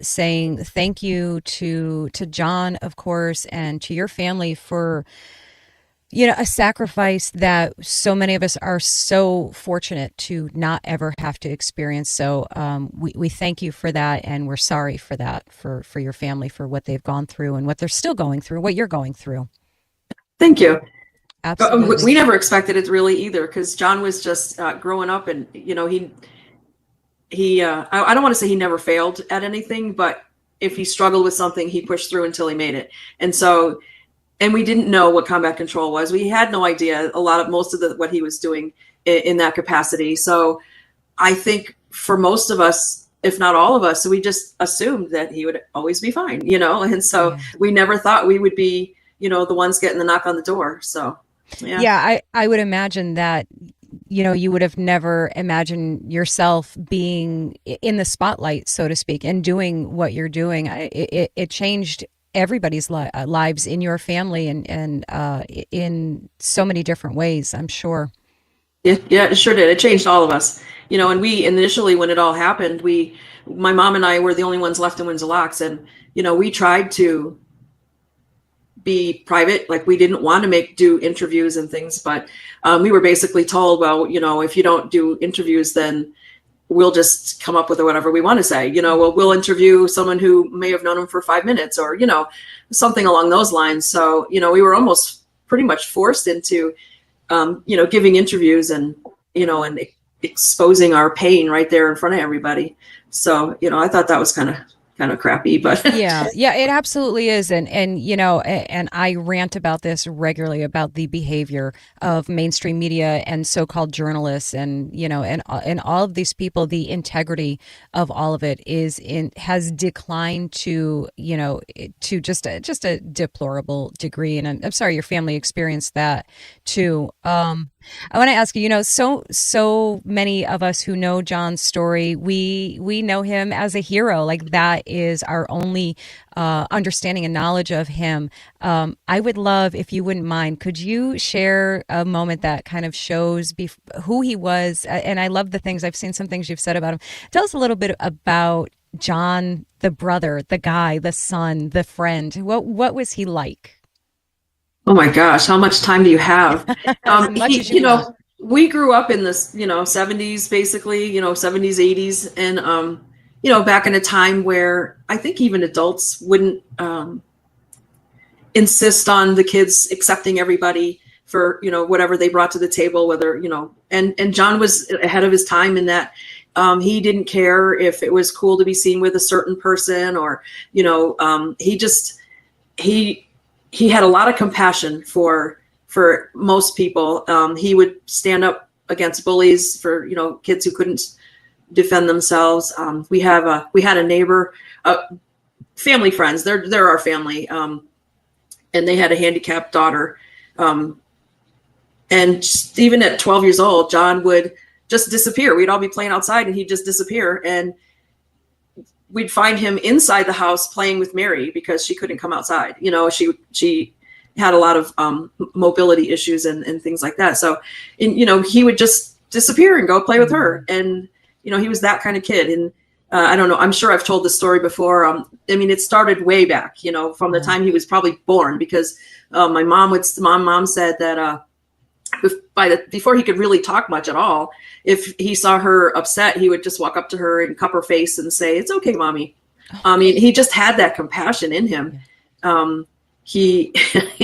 saying thank you to John, of course, and to your family for, a sacrifice that so many of us are so fortunate to not ever have to experience. So we thank you for that. And we're sorry for that, for your family, for what they've gone through and what they're still going through, what you're going through. Thank you. Absolutely. We never expected it really either, because John was just growing up, and I don't want to say he never failed at anything, but if he struggled with something, he pushed through until he made it. And we didn't know what combat control was. We had no idea most of what he was doing in that capacity. So I think for most of us, if not all of us, we just assumed that he would always be fine, and so we never thought we would be, the ones getting the knock on the door. So. Yeah, I would imagine that, you would have never imagined yourself being in the spotlight, so to speak, and doing what you're doing. It changed everybody's lives in your family and in so many different ways, I'm sure. Yeah, it sure did. It changed all of us, and we initially, when it all happened, my mom and I were the only ones left in Windsor Locks, and, we tried to be private. Like, we didn't want to do interviews and things, but we were basically told, well, if you don't do interviews, then we'll just come up with whatever we want to say. We'll interview someone who may have known him for 5 minutes, or something along those lines. So we were almost pretty much forced into giving interviews and and exposing our pain right there in front of everybody. So I thought that was kind of crappy, but yeah, it absolutely is. And and I rant about this regularly, about the behavior of mainstream media and so-called journalists, and and all of these people. The integrity of all of it has declined to to just a deplorable degree. And I'm sorry your family experienced that too. I want to ask you, so many of us who know John's story, we know him as a hero. Like, that is our only understanding and knowledge of him. I would love, if you wouldn't mind, could you share a moment that kind of shows who he was? And I love I've seen some things you've said about him. Tell us a little bit about John, the brother, the guy, the son, the friend. What was he like? Oh my gosh, how much time do you have? As much as you want. We grew up in this, 70s, basically, 70s, 80s. And, back in a time where I think even adults wouldn't insist on the kids accepting everybody for, whatever they brought to the table, whether, and John was ahead of his time in that he didn't care if it was cool to be seen with a certain person, or, he had a lot of compassion for most people. He would stand up against bullies for, kids who couldn't defend themselves. We had a neighbor, family friends. They're our family. And they had a handicapped daughter. And just even at 12 years old, John would just disappear. We'd all be playing outside and he'd just disappear. And we'd find him inside the house playing with Mary because she couldn't come outside. She had a lot of mobility issues and things like that. So, he would just disappear and go play with her. And, he was that kind of kid. And I don't know, I'm sure I've told this story before. It started way back, from the time he was probably born, because my mom said that before he could really talk much at all, if he saw her upset, he would just walk up to her and cup her face and say, "It's okay, mommy." He just had that compassion in him. He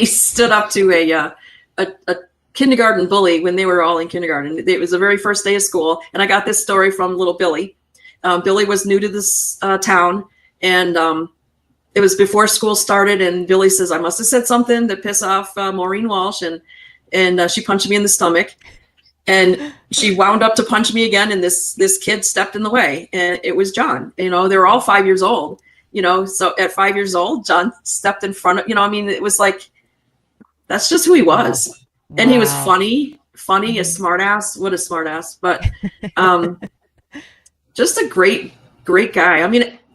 stood up to a kindergarten bully when they were all in kindergarten. It was the very first day of school, and I got this story from little Billy. Billy was new to this town, and it was before school started. And Billy says, "I must have said something to piss off Maureen Walsh," and she punched me in the stomach, and she wound up to punch me again. And this kid stepped in the way, and it was John. They were all 5 years old. So at 5 years old, John stepped in front of, it was like, that's just who he was. Wow. And he was funny, a smart ass. What a smart ass. But just a great guy.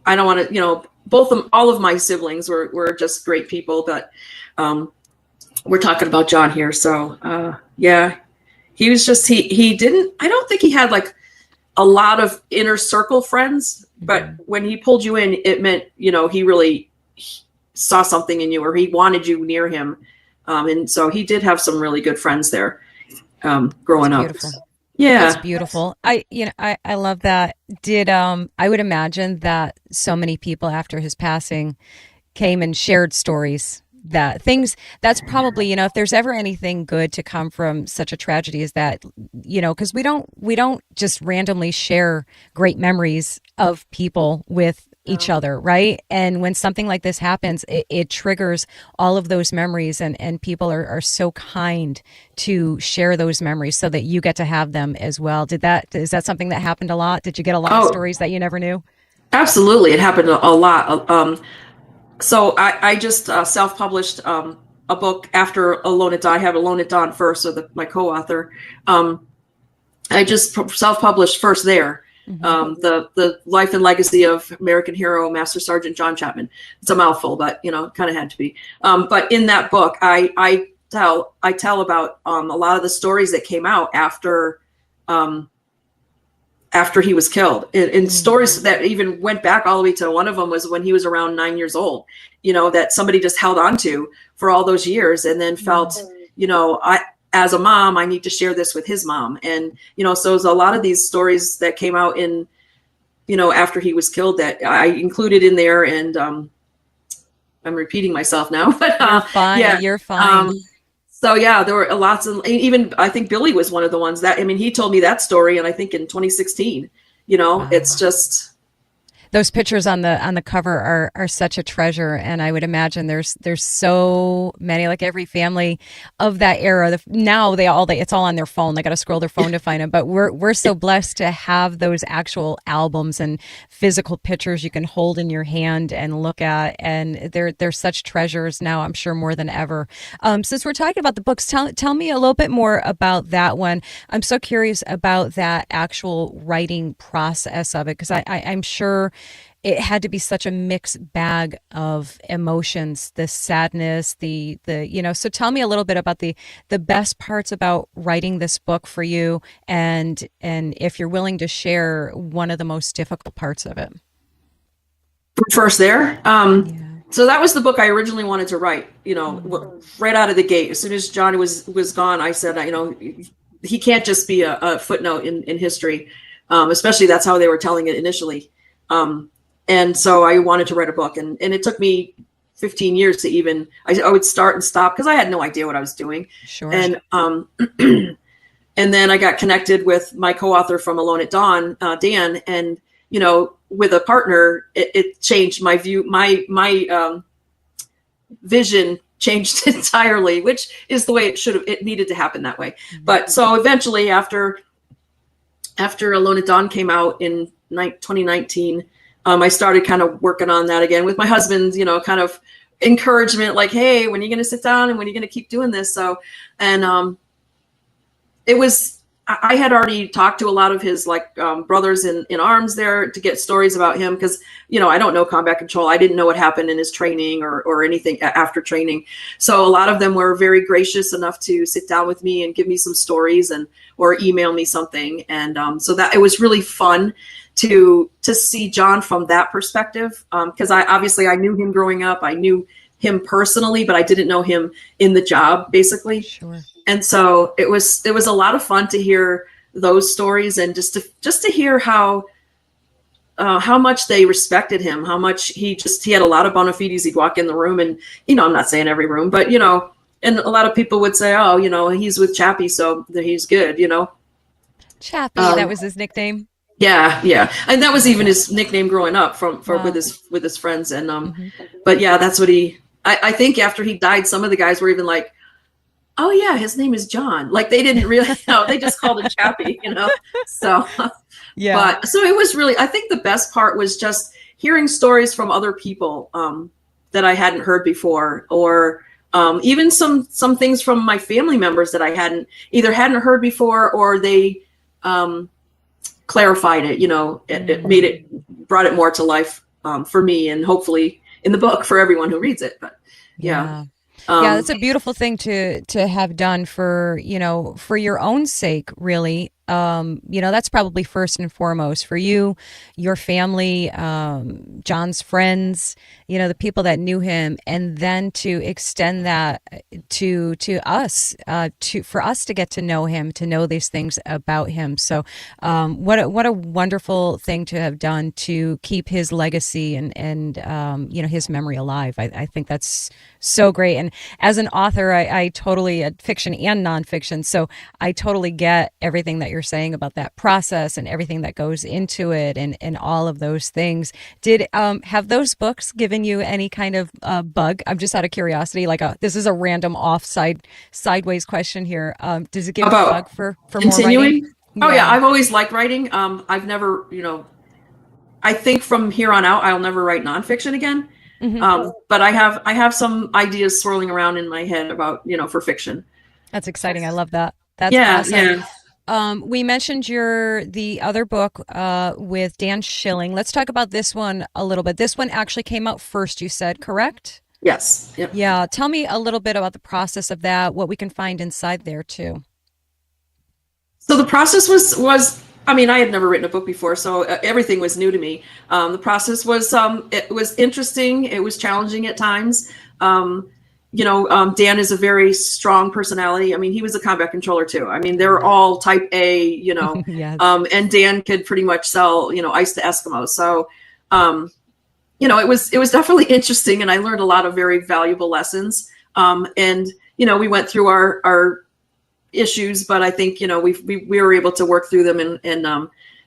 I don't want to, all of my siblings were just great people, but we're talking about John here. So yeah, he was just, he didn't, I don't think he had like a lot of inner circle friends, but when he pulled you in, it meant, he really saw something in you, or he wanted you near him. And so he did have some really good friends there growing up. Beautiful. Yeah. That's beautiful. I love that. I would imagine that so many people after his passing came and shared stories, that's probably, if there's ever anything good to come from such a tragedy, is that, because we don't just randomly share great memories of people with each other, right? And when something like this happens, it triggers all of those memories, and people are so kind to share those memories so that you get to have them as well. Is that something that happened a lot? Did you get a lot of stories that you never knew? Absolutely. It happened a lot. So I just self-published a book after Alone at Dawn. I have Alone at Dawn first, so my co-author. I just self-published first there. The life and legacy of American hero, Master Sergeant John Chapman. It's a mouthful, but kind of had to be. But in that book, I tell about a lot of the stories that came out after he was killed, and stories that even went back all the way to, one of them was when he was around 9 years old, that somebody just held on to for all those years, and then felt, as a mom, I need to share this with his mom. And, so there's a lot of these stories that came out in, after he was killed that I included in there. And I'm repeating myself now, but you're fine. Yeah, you're fine. So yeah, there were lots of, even I think Billy was one of the ones that, he told me that story, and I think in 2016, it's just. Those pictures on the cover are such a treasure, and I would imagine there's so many, like every family of that era. Now it's all on their phone. They got to scroll their phone to find them. But we're so blessed to have those actual albums and physical pictures you can hold in your hand and look at, and they're such treasures now, I'm sure, more than ever. Since we're talking about the books, tell me a little bit more about that one. I'm so curious about that actual writing process of it, because I'm sure it had to be such a mixed bag of emotions, the sadness, so tell me a little bit about the best parts about writing this book for you, and if you're willing to share one of the most difficult parts of it. First there. So that was the book I originally wanted to write, right out of the gate. As soon as John was gone, I said, he can't just be a footnote in history, especially that's how they were telling it initially. And so I wanted to write a book, and it took me 15 years to even, I would start and stop because I had no idea what I was doing. Sure. And, and then I got connected with my co-author from Alone at Dawn, Dan, and, with a partner, it changed my view, my vision changed entirely, which is the way it needed to happen that way. But so eventually after Alone at Dawn came out in 2019, I started kind of working on that again with my husband, kind of encouragement, like, hey, when are you going to sit down and when are you going to keep doing this? So, and I had already talked to a lot of his brothers in arms there to get stories about him, because I don't know combat control. I didn't know what happened in his training or anything after training. So a lot of them were very gracious enough to sit down with me and give me some stories or email me something. And so that it was really fun to see John from that perspective, because I knew him growing up. I knew him personally, but I didn't know him in the job, basically. Sure. And so it was a lot of fun to hear those stories, and just to hear how much they respected him, how much he had a lot of bona fides. He'd walk in the room, and I'm not saying every room, but and a lot of people would say, oh, he's with Chappie, so he's good, Chappie, that was his nickname. Yeah, and that was even his nickname growing up with his friends. And but yeah, that's what I think after he died, some of the guys were even like, oh yeah, his name is John. Like, they didn't really know, they just called him Chappie, So yeah. But so it was really, I think the best part was just hearing stories from other people that I hadn't heard before, or even some things from my family members that I hadn't heard before, or they clarified it, it brought it more to life for me, and hopefully in the book for everyone who reads it. But yeah. Yeah, that's a beautiful thing to have done for your own sake, really. That's probably first and foremost for you, your family, John's friends, the people that knew him, and then to extend that to us, for us to get to know him, to know these things about him. So, what a wonderful thing to have done to keep his legacy and his memory alive. I think that's so great. And as an author, I totally, fiction and nonfiction, so I totally get everything that you're saying about that process and everything that goes into it, and all of those things. Did have those books given you any kind of bug? I'm just out of curiosity, this is a random sideways question here. Does it give you a bug for continuing? More writing? Oh yeah, I've always liked writing. I've never, I think from here on out, I'll never write nonfiction again. But I have some ideas swirling around in my head about, for fiction. That's exciting. I love that. That's awesome. Yeah. We mentioned the other book with Dan Schilling. Let's talk about this one a little bit. This one actually came out first, you said, correct? Yes. Yep. Yeah. Tell me a little bit about the process of that, what we can find inside there too. So the process was I had never written a book before, so everything was new to me. The process was, it was interesting. It was challenging at times. Dan is a very strong personality. He was a combat controller too. They're all type A, yes. And Dan could pretty much sell, ice to Eskimos. So, it was definitely interesting, and I learned a lot of very valuable lessons. And we went through our issues, but I think we were able to work through them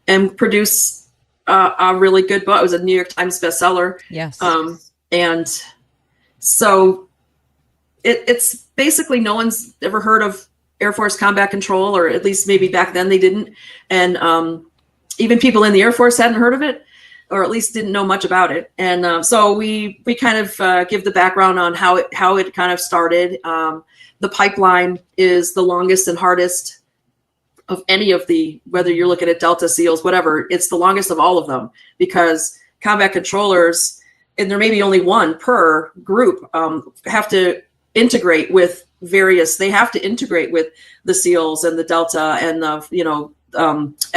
and produce a really good book. It was a New York Times bestseller. Yes. And so it's basically, no one's ever heard of Air Force Combat Control, or at least maybe back then they didn't, and even people in the Air Force hadn't heard of it, or at least didn't know much about it. And so we kind of give the background on how it kind of started. The pipeline is the longest and hardest of any of whether you're looking at Delta, SEALs, whatever, it's the longest of all of them, because combat controllers, and there may be only one per group, have to integrate with they have to integrate with the SEALs and the Delta and the,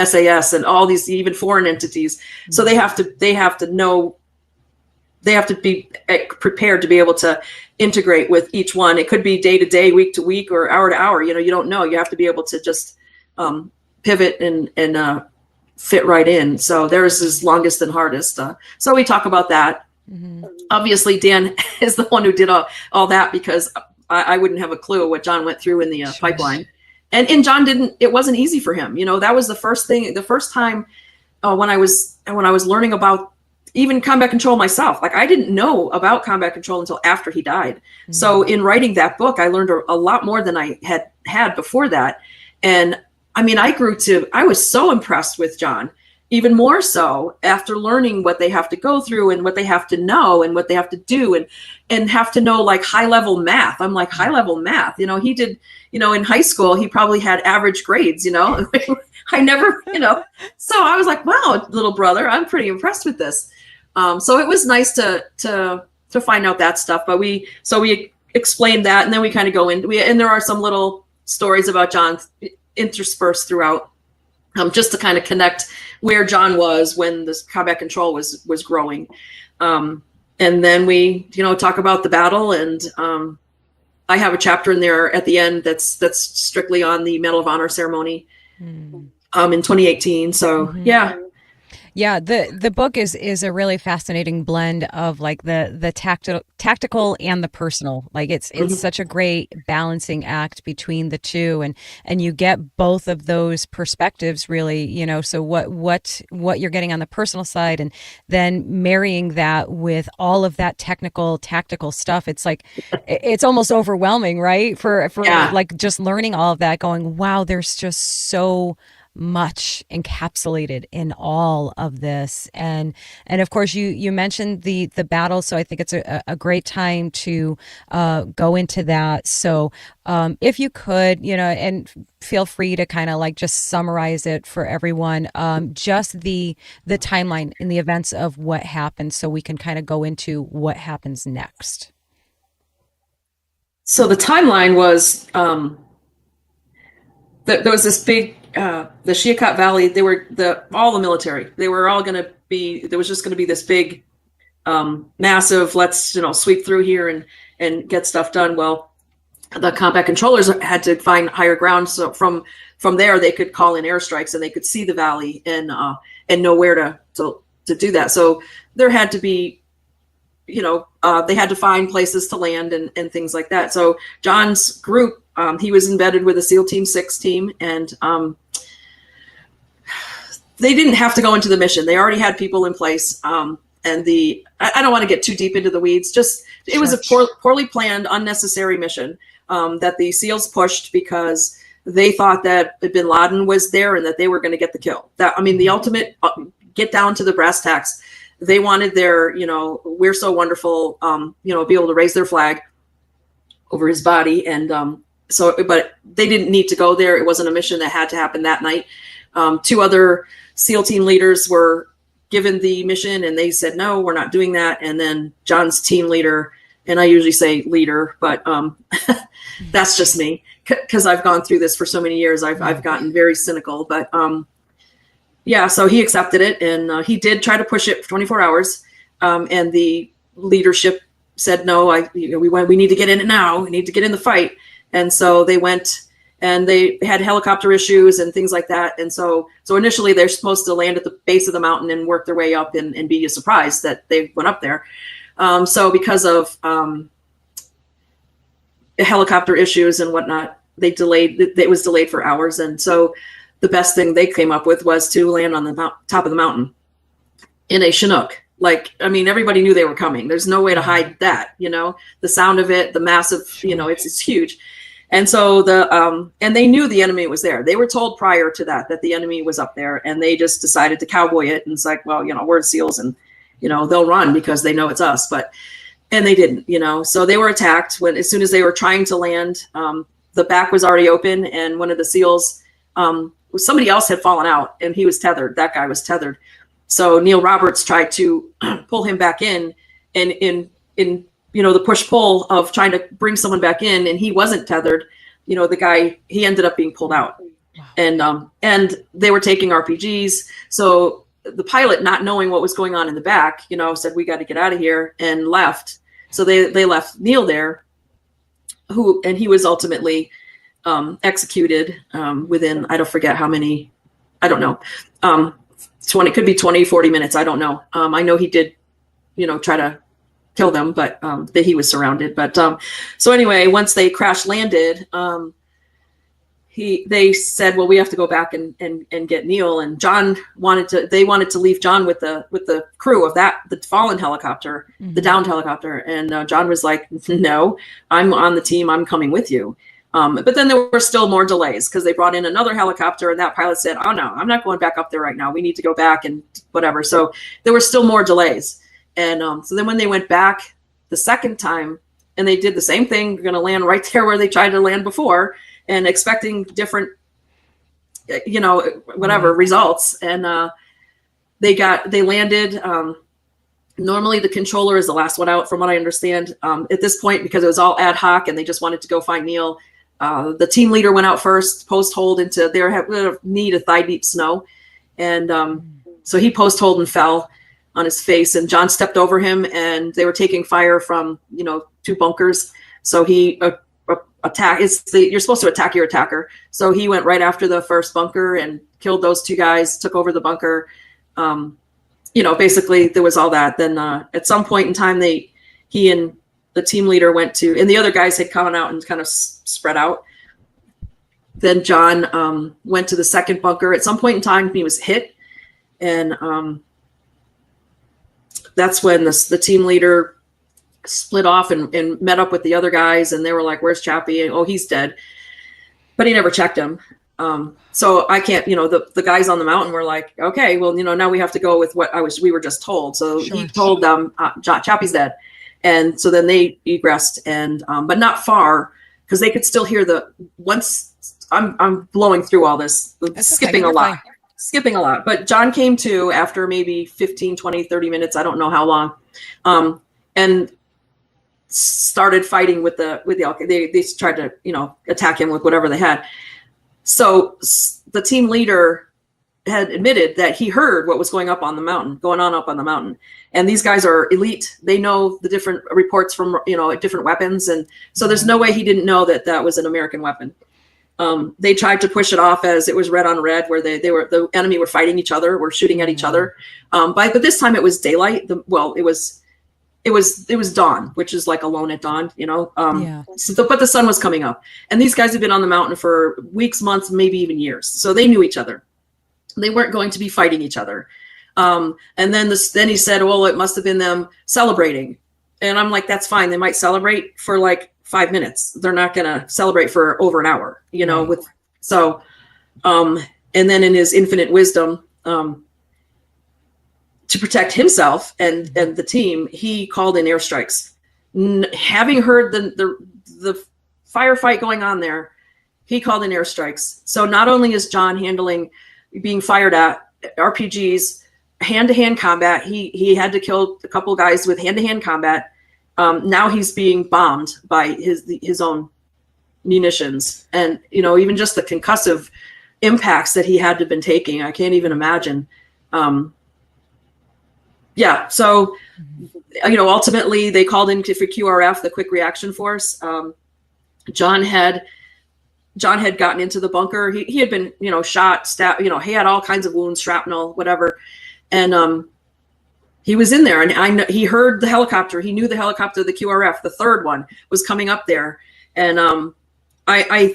SAS and all these, even foreign entities. So they have to know, they have to be prepared to be able to integrate with each one. It could be day to day, week to week, or hour to hour. You don't know. You have to be able to just pivot and fit right in. So theirs is longest and hardest. So we talk about that. Mm-hmm. Obviously, Dan is the one who did all that, because I wouldn't have a clue what John went through in the pipeline. And John it wasn't easy for him. That was the first time when I was learning about even combat control myself. Like I didn't know about combat control until after he died. So in writing that book, I learned a lot more than I had before that. And I mean, I was so impressed with John, even more so after learning what they have to go through and what they have to know and what they have to do and have to know like high level math. I'm like, high level math, he did, in high school, he probably had average grades, I never, so I was like, wow, little brother, I'm pretty impressed with this. So it was nice to find out that stuff, but we explained that, and then we kind of go into and there are some little stories about John interspersed throughout, just to kind of connect where John was when this combat control was growing. And then we, talk about the battle, and I have a chapter in there at the end that's strictly on the Medal of Honor ceremony in 2018. So yeah. Yeah, the book is a really fascinating blend of like the tactical and the personal. Like it's such a great balancing act between the two, and you get both of those perspectives really, so what you're getting on the personal side, and then marrying that with all of that tactical stuff. It's like it's almost overwhelming, right? For like just learning all of that, going, wow, there's just so much encapsulated in all of this. And of course you mentioned the battle, so I think it's a great time to go into that. So if you could, and feel free to kind of like just summarize it for everyone, just the timeline and the events of what happened, so we can kind of go into what happens next. So the timeline was there was this big the Shiakat Valley. They were all the military. They were all going to be. There was just going to be this big, massive. Let's sweep through here and get stuff done. Well, the combat controllers had to find higher ground. So from there, they could call in airstrikes, and they could see the valley and know where to do that. So there had to be, they had to find places to land and things like that. So John's group, he was embedded with a SEAL Team 6 team, and they didn't have to go into the mission. They already had people in place. And I don't want to get too deep into the weeds. Just it was a poorly planned, unnecessary mission that the SEALs pushed because they thought that Bin Laden was there and that they were going to get the kill. The ultimate get down to the brass tacks. They wanted their, we're so wonderful, be able to raise their flag over his body. And but they didn't need to go there. It wasn't a mission that had to happen that night. 2 other SEAL team leaders were given the mission, and they said, no, we're not doing that. And then John's team leader, and I usually say leader, but that's just me because I've gone through this for so many years. I've gotten very cynical, but yeah, so he accepted it, and he did try to push it for 24 hours. And the leadership said, no, we need to get in it now. We need to get in the fight. And so they went, and they had helicopter issues and things like that. And so initially they're supposed to land at the base of the mountain and work their way up and be surprised that they went up there. So because of helicopter issues and whatnot, it was delayed for hours. And so the best thing they came up with was to land on the top of the mountain in a Chinook. Everybody knew they were coming. There's no way to hide that, the sound of it, the massive, it's huge. And so and they knew the enemy was there. They were told prior to that the enemy was up there, and they just decided to cowboy it. And it's like, well, we're SEALs, and, they'll run because they know it's us, and they didn't, so they were attacked as soon as they were trying to land. The back was already open, and one of the SEALs, somebody else had fallen out, and he was tethered. That guy was tethered. So Neil Roberts tried to pull him back in, and in the push-pull of trying to bring someone back in, and he wasn't tethered. The guy, he ended up being pulled out. Wow. And they were taking RPGs. So the pilot, not knowing what was going on in the back, said, we got to get out of here, and left. So they left Neil there, and he was ultimately executed within, I don't forget how many, I don't know, 20, could be 20, 40 minutes. I don't know. I know he did, try to kill them, but that he was surrounded. But so anyway, once they crash landed, they said, well, we have to go back and get Neil. And John they wanted to leave John with the crew of the fallen helicopter, the downed helicopter. And John was like, no, I'm on the team. I'm coming with you. But then there were still more delays because they brought in another helicopter, and that pilot said, oh no, I'm not going back up there right now. We need to go back and whatever. So there were still more delays. And so then when they went back the second time and they did the same thing, going to land right there where they tried to land before, and expecting different, results. And they landed. Normally the controller is the last one out, from what I understand, at this point, because it was all ad hoc and they just wanted to go find Neil. The team leader went out first, post hold into their knee to thigh deep snow. And so he post hold and fell on his face, and John stepped over him, and they were taking fire from, 2 bunkers. So he you're supposed to attack your attacker. So he went right after the first bunker and killed those 2 guys, took over the bunker. Basically there was all that. Then at some point in time, he and the team leader went to, and the other guys had come out and kind of spread out. Then John went to the second bunker. At some point in time, he was hit. And that's when the team leader split off and met up with the other guys, and they were like, where's Chappie? And, oh, he's dead. But he never checked him. So I can't, the guys on the mountain were like, okay, well, now we have to go with what we were just told. So he told them, Chappie's dead. And so then they egressed, and but not far, because they could still hear I'm blowing through all this, skipping a lot. But John came to after maybe 15, 20, 30 minutes. I don't know how long. And started fighting with the they tried to, attack him with whatever they had. So the team leader had admitted that he heard what was going on up on the mountain. And these guys are elite. They know the different reports from, different weapons. And so there's no way he didn't know that was an American weapon. They tried to push it off as it was red on red, where the enemy were fighting each other, were shooting at each other. But this time it was daylight. It was dawn, which is like alone at dawn, but the sun was coming up, and these guys had been on the mountain for weeks, months, maybe even years. So they knew each other. They weren't going to be fighting each other. And then he said, well, it must've been them celebrating. And I'm like, that's fine. They might celebrate for like 5 minutes. They're not going to celebrate for over an hour, and then in his infinite wisdom, to protect himself and the team, he called in airstrikes. Having heard the firefight going on there, he called in airstrikes. So not only is John handling being fired at RPGs, hand-to-hand combat, he had to kill a couple guys with hand-to-hand combat. Now he's being bombed by his own munitions, and even just the concussive impacts that he had to have been taking, I can't even imagine. So ultimately they called in for QRF, the Quick Reaction Force. John had gotten into the bunker. He had been shot, stabbed, he had all kinds of wounds, shrapnel, whatever, and he was in there, and he heard the helicopter. He knew the helicopter, the QRF, the third one, was coming up there, and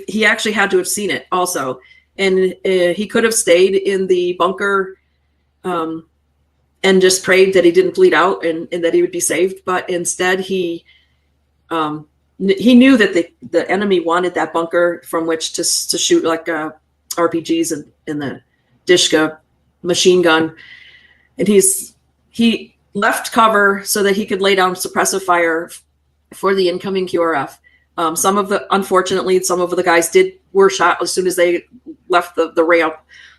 he actually had to have seen it also, and he could have stayed in the bunker and just prayed that he didn't bleed out and that he would be saved. But instead, he knew that the enemy wanted that bunker from which to shoot like RPGs and the Dishka machine gun, and he left cover so that he could lay down suppressive fire for the incoming QRF. Unfortunately, some of the guys were shot as soon as they left the ramp.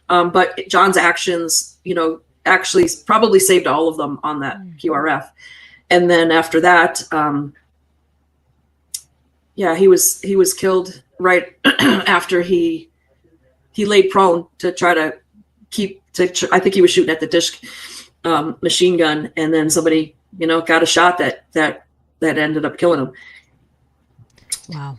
But John's actions, actually probably saved all of them on that QRF. And then after that, he was killed right after he laid prone to try to I think he was shooting at the Dish machine gun, and then somebody, got a shot that ended up killing him. Wow.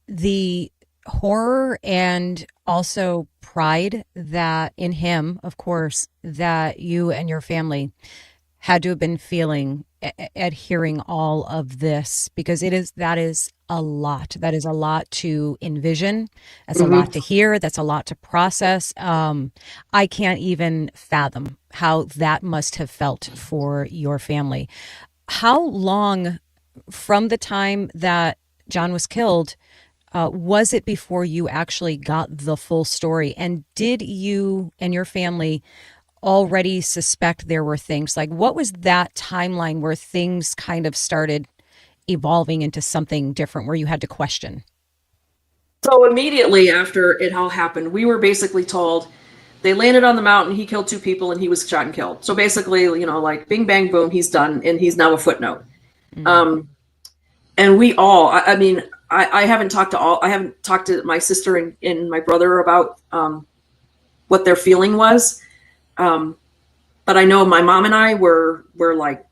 The horror and also pride that in him, of course, that you and your family had to have been feeling at hearing all of this, because that is a lot. That is a lot to envision. That's a lot to hear. That's a lot to process. I can't even fathom how that must have felt for your family. How long from the time that John was killed was it before you actually got the full story? And did you and your family already suspect there were things? Like, what was that timeline where things kind of started evolving into something different, where you had to question? So immediately after it all happened, we were basically told they landed on the mountain, he killed 2 people, and he was shot and killed. So basically, you know, like bing, bang, boom, he's done, and he's now a footnote. And we all, I mean, I haven't talked to my sister and my brother about what their feeling was. But I know my mom and I were like,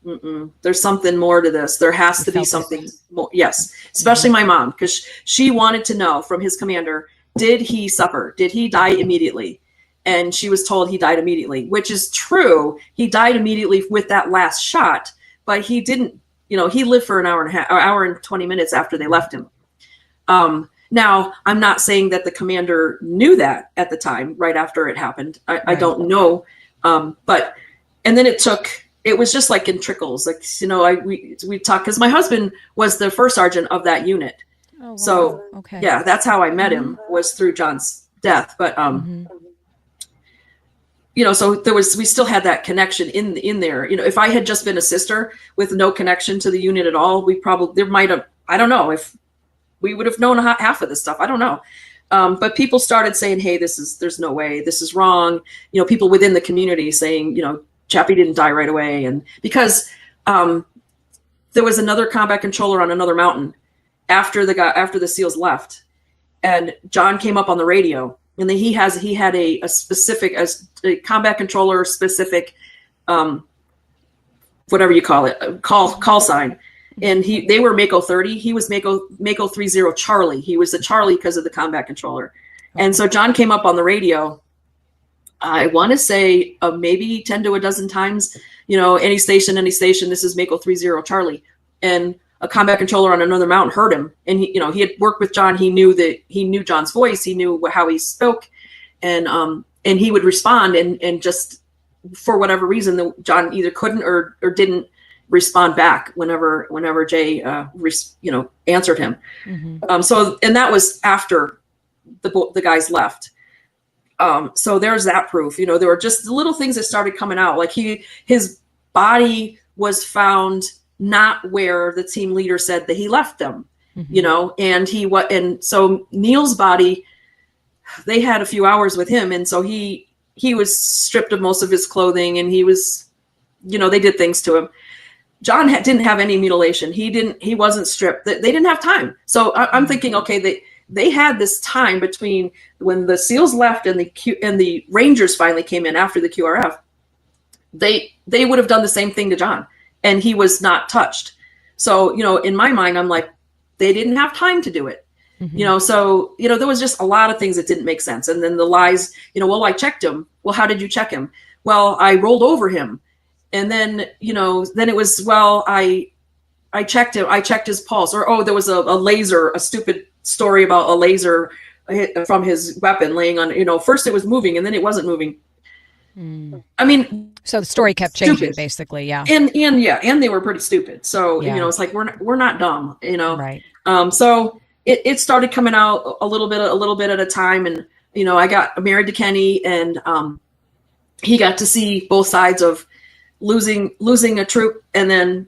there's something more to this. There has to be something more. Yes, especially my mom, because she wanted to know from his commander, did he suffer? Did he die immediately? And she was told he died immediately, which is true. He died immediately with that last shot, but he didn't, you know, he lived for an hour and 20 minutes after they left him. Now, I'm not saying that the commander knew that at the time, right after it happened. I don't know. But, and then it was just like in trickles, like, you know, we talked, because my husband was the first sergeant of that unit. Oh, wow. So okay. Yeah, that's how I met him, was through John's death. But, you know, so we still had that connection in there. You know, if I had just been a sister with no connection to the unit at all, I don't know if we would have known half of this stuff. I don't know. But people started saying, hey, there's no way, this is wrong. You know, people within the community saying, you know, Chappie didn't die right away. And because there was another combat controller on another mountain after the SEALs left, and John came up on the radio, and then he had a specific, a combat controller specific, whatever you call it, call sign. And they were Mako 30. He was Mako 30 Charlie. He was the Charlie because of the combat controller. And so John came up on the radio, I want to say maybe 10 to a dozen times, you know, any station, this is Mako 30 Charlie. And a combat controller on another mountain heard him. And he had worked with John. He knew John's voice. He knew how he spoke. And he would respond, and just for whatever reason, John either couldn't or didn't respond back whenever Jay answered him. So, and that was after the guys left. So there's that proof. You know, there were just little things that started coming out, like his body was found not where the team leader said that he left them. You know, and so Neil's body, they had a few hours with him, and so he was stripped of most of his clothing, and he was, you know, they did things to him. John didn't have any mutilation. He wasn't stripped. They didn't have time. So I'm thinking, okay, they had this time between when the SEALs left and the Rangers finally came in after the QRF. They would have done the same thing to John, and he was not touched. So, you know, in my mind, I'm like, they didn't have time to do it. You know, so, you know, there was just a lot of things that didn't make sense. And then the lies, you know, well, I checked him. Well, how did you check him? Well, I rolled over him. And then, you know, then it was, well, I checked him. I checked his pulse. Or, there was a laser, a stupid story about a laser hit from his weapon laying on, you know, first it was moving and then it wasn't moving. I mean, so the story kept changing, basically. Yeah. And they were pretty stupid. So, you know, it's like, we're not dumb, you know? Right. So it started coming out a little bit at a time. And, you know, I got married to Kenny, and he got to see both sides of losing a troop, and then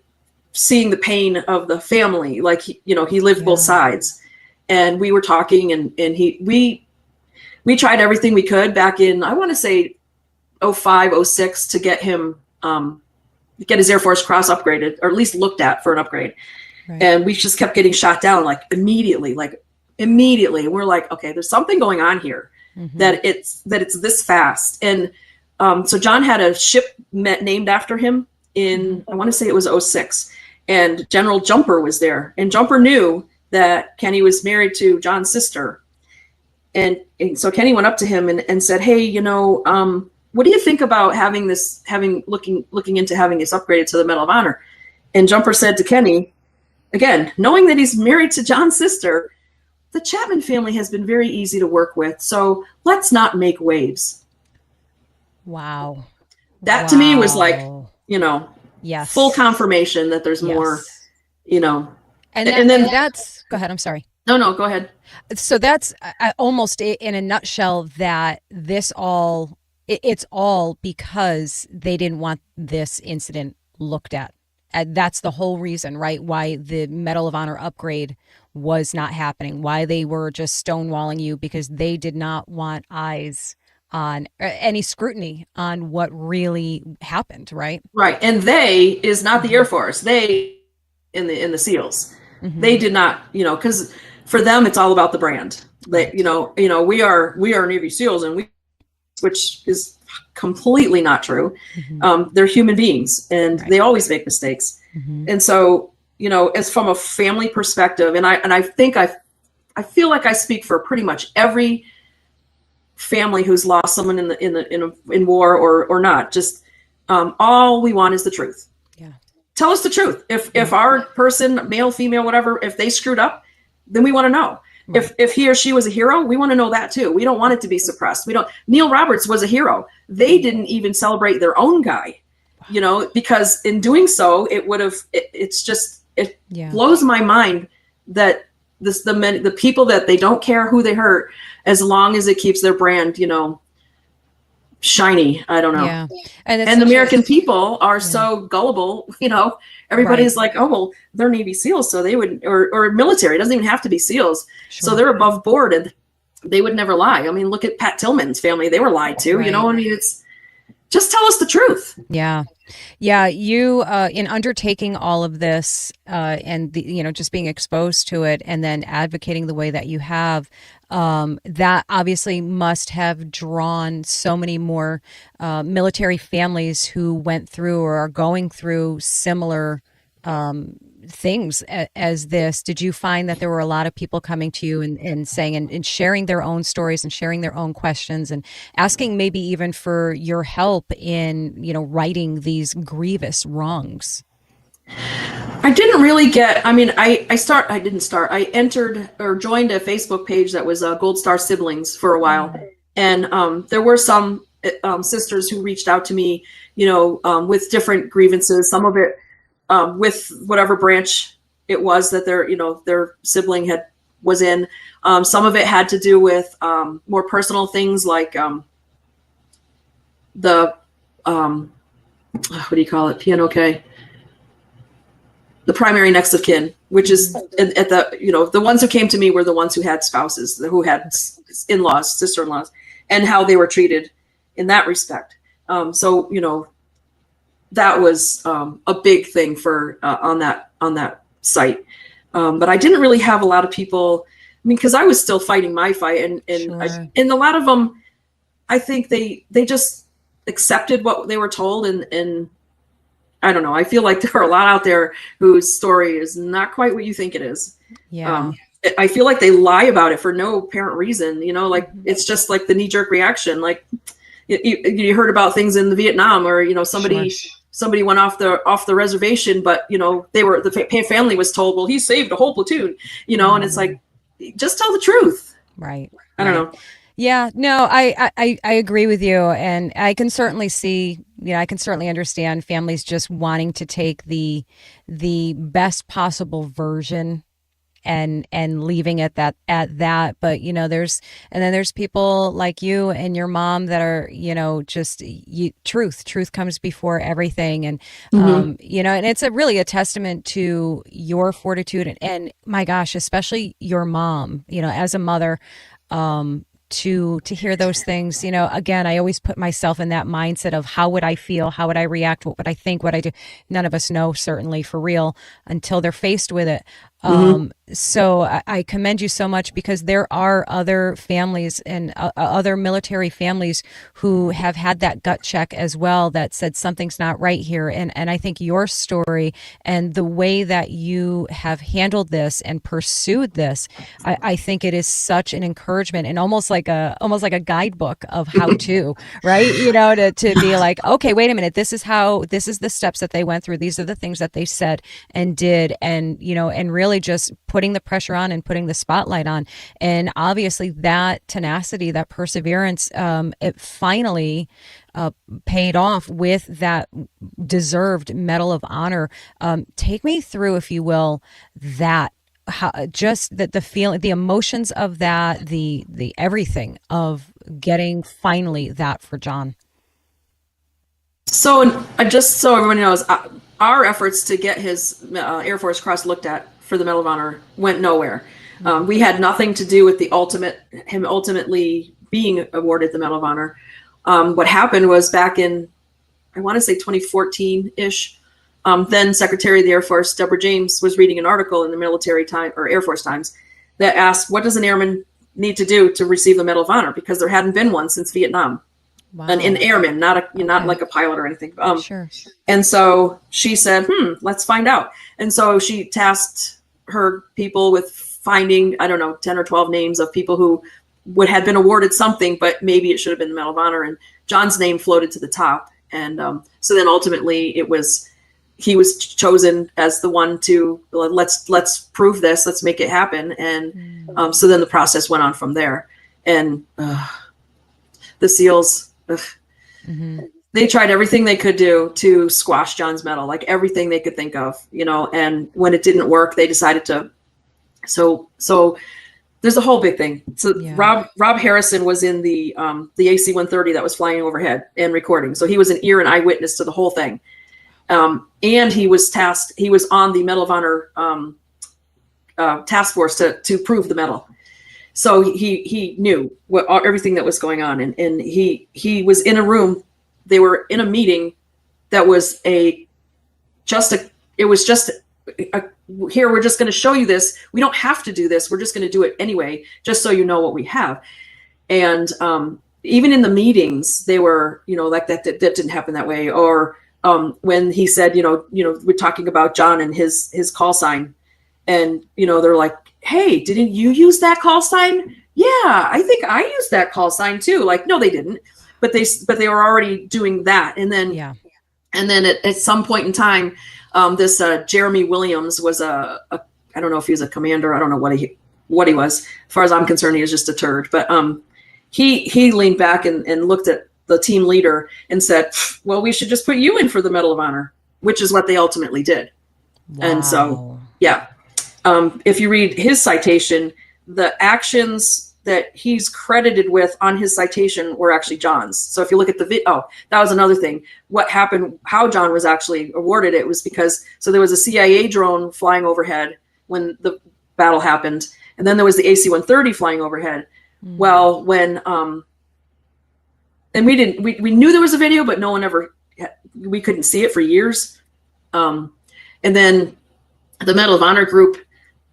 seeing the pain of the family. Like, he lived both sides, and we were talking, and we tried everything we could back in, I want to say 05, 06, to get him, get his Air Force Cross upgraded, or at least looked at for an upgrade. Right. And we just kept getting shot down immediately. And we're like, okay, there's something going on here, that it's this fast. And so John had a ship named after him in, I want to say it was 06, and General Jumper was there, and Jumper knew that Kenny was married to John's sister. And so Kenny went up to him and said, hey, you know, what do you think about looking into having this upgraded to the Medal of Honor? And Jumper said to Kenny, again, knowing that he's married to John's sister, the Chapman family has been very easy to work with, so let's not make waves. Wow. That to me was like, yes, full confirmation that there's more, And then that's, go ahead. I'm sorry. No, go ahead. So that's almost in a nutshell that it's all because they didn't want this incident looked at. That's the whole reason, right? Why the Medal of Honor upgrade was not happening, why they were just stonewalling you, because they did not want eyes on any scrutiny on what really happened, right? Right. And they is not the Air Force. They in the SEALs. They did not, because for them it's all about the brand. They, we are Navy SEALs, and which is completely not true. They're human beings, and they always make mistakes. And so, as from a family perspective, and I think I feel like I speak for pretty much every family who's lost someone in war or not. Just all we want is the truth. Yeah. Tell us the truth. If our person, male, female, whatever, if they screwed up, then we want to know. Right. If he or she was a hero, we want to know that too. We don't want it to be suppressed. Neil Roberts was a hero. They didn't even celebrate their own guy, because in doing so, it would have. It blows my mind that the people that they don't care who they hurt, as long as it keeps their brand, shiny. I don't know. Yeah. And the American people are so gullible, everybody's like, oh, well, they're Navy SEALs, so they would, or military, it doesn't even have to be SEALs. So they're above board and they would never lie. I mean, look at Pat Tillman's family. They were lied to, it's just tell us the truth. Yeah. Yeah. You, in undertaking all of this, and just being exposed to it and then advocating the way that you have, that obviously must have drawn so many more military families who went through or are going through similar things as this. Did you find that there were a lot of people coming to you and saying and sharing their own stories and sharing their own questions and asking maybe even for your help in, righting these grievous wrongs? I didn't really get, I entered or joined a Facebook page that was Gold Star Siblings for a while. And there were some sisters who reached out to me, with different grievances, some of it with whatever branch it was that their sibling was in. Some of it had to do with more personal things like what do you call it? PNOK. The primary next of kin, which is at the ones who came to me were the ones who had spouses, who had in-laws, sister-in-laws, and how they were treated in that respect. So that was a big thing for on that site. But I didn't really have a lot of people. I mean, because I was still fighting my fight, and a lot of them, I think they just accepted what they were told, and I don't know. I feel like there are a lot out there whose story is not quite what you think it is. Yeah. I feel like they lie about it for no apparent reason. Like it's just like the knee-jerk reaction. Like you heard about things in the Vietnam, or somebody went off the reservation, but the family was told, well, he saved a whole platoon. And it's like, just tell the truth. Right. I don't know. Yeah, no, I agree with you. And I can certainly see, I can certainly understand families just wanting to take the best possible version and leaving it at that. But, there's people like you and your mom that are, just truth comes before everything. And, and it's really a testament to your fortitude and my gosh, especially your mom, as a mother, to hear those things. Again, I always put myself in that mindset of how would I feel, how would I react, what would I think, what I do. None of us know, certainly, for real, until they're faced with it. So I commend you so much, because there are other families and other military families who have had that gut check as well, that said something's not right here. And I think your story and the way that you have handled this and pursued this, I think it is such an encouragement, and almost like a guidebook of how to, right? You know, to be like, okay, wait a minute, this is the steps that they went through. These are the things that they said and did, and, you know, and really just putting the pressure on and putting the spotlight on. And obviously that tenacity, that perseverance, it finally paid off with that deserved Medal of Honor. Take me through, if you will, that, how, just the feeling, the emotions of that, the everything of getting finally that for John. So, just so everyone knows, our efforts to get his Air Force Cross looked at for the Medal of Honor went nowhere. We had nothing to do with him ultimately being awarded the Medal of Honor. What happened was, back in, I want to say 2014-ish, then Secretary of the Air Force Deborah James was reading an article in the Military Times or Air Force Times that asked, what does an airman need to do to receive the Medal of Honor? Because there hadn't been one since Vietnam. Wow. An airman, not like a pilot or anything. Sure. And so she said, let's find out. And so she tasked her people with finding, I don't know, 10 or 12 names of people who had been awarded something, but maybe it should have been the Medal of Honor. And John's name floated to the top. And so then ultimately he was chosen as the one to, let's prove this, let's make it happen. And so then the process went on from there. And the SEALs, they tried everything they could do to squash John's medal, like everything they could think of, you know, and when it didn't work, they decided to, so there's a whole big thing. So yeah. Rob Harrison was in the AC-130 that was flying overhead and recording. So he was an ear and eyewitness to the whole thing. And he was on the Medal of Honor task force to prove the medal. So he knew everything that was going on, and he was in a room. They were in a meeting that was here. We're just going to show you this. We don't have to do this. We're just going to do it anyway, just so you know what we have. And even in the meetings, they were, you know, like that didn't happen that way. Or when he said, you know, we're talking about John and his call sign, and you know, they're like, hey, didn't you use that call sign? Yeah, I think I used that call sign too. Like, no, they didn't, but they were already doing that. And then, and then at some point in time, this Jeremy Williams was I don't know if he was a commander. I don't know what he was. As far as I'm concerned, he was just a turd. But he leaned back and looked at the team leader and said, well, we should just put you in for the Medal of Honor, which is what they ultimately did. Wow. And so, yeah. If you read his citation, the actions that he's credited with on his citation were actually John's. So if you look at that was another thing. What happened, how John was actually awarded it was because, so there was a CIA drone flying overhead when the battle happened. And then there was the AC-130 flying overhead. Mm. Well, when, and we knew there was a video, but no one we couldn't see it for years. And then the Medal of Honor group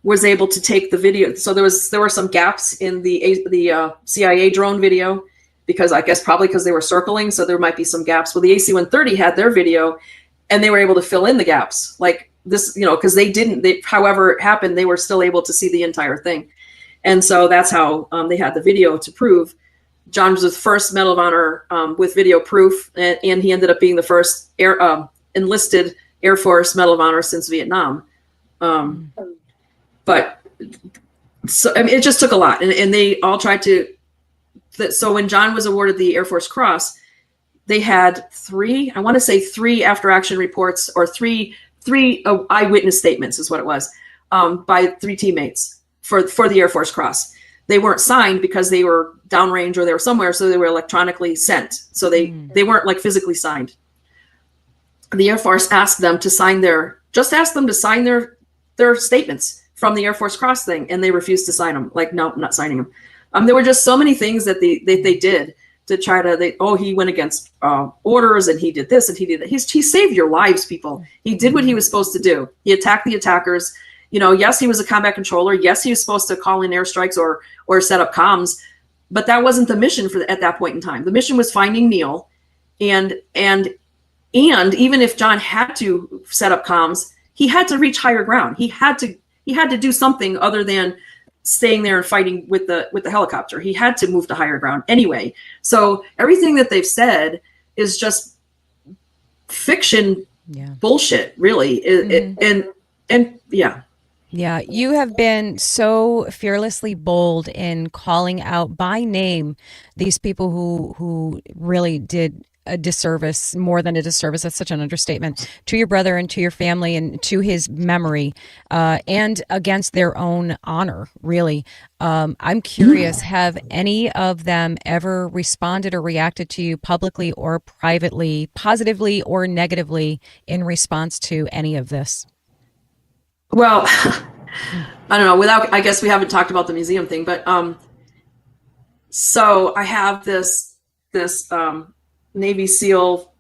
was able to take the video. So there were some gaps in the CIA drone video, because I guess probably because they were circling. So there might be some gaps. Well, the AC-130 had their video and they were able to fill in the gaps like this, you know, because however it happened, they were still able to see the entire thing. And so that's how they had the video to prove. John was the first Medal of Honor with video proof, and he ended up being the first enlisted Air Force Medal of Honor since Vietnam. But so I mean, it just took a lot, and they all tried to. So when John was awarded the Air Force Cross, they had three after action reports, or three eyewitness statements is what it was, by three teammates for the Air Force Cross. They weren't signed because they were downrange or they were somewhere, so they were electronically sent. So they weren't like physically signed. The Air Force asked them to sign their statements from the Air Force Cross thing, and they refused to sign them. Like, no, I'm not signing them. There were just so many things that they did to try to, he went against orders, and he did this and he did that. He saved your lives, people. He did what he was supposed to do. He attacked the attackers. yes, he was a combat controller. Yes, he was supposed to call in airstrikes or set up comms, but that wasn't the mission at that point in time. The mission was finding Neil, and even if John had to set up comms, he had to reach higher ground. He had to do something other than staying there and fighting with the helicopter. He had to move to higher ground anyway. So everything that they've said is just fiction bullshit, really. And yeah. Yeah, you have been so fearlessly bold in calling out by name these people who really did a disservice, more than a disservice. That's such an understatement, to your brother and to your family and to his memory, and against their own honor, really. I'm curious, have any of them ever responded or reacted to you publicly or privately, positively or negatively, in response to any of this? Well, I don't know. I guess we haven't talked about the museum thing, but so I have this Navy SEAL.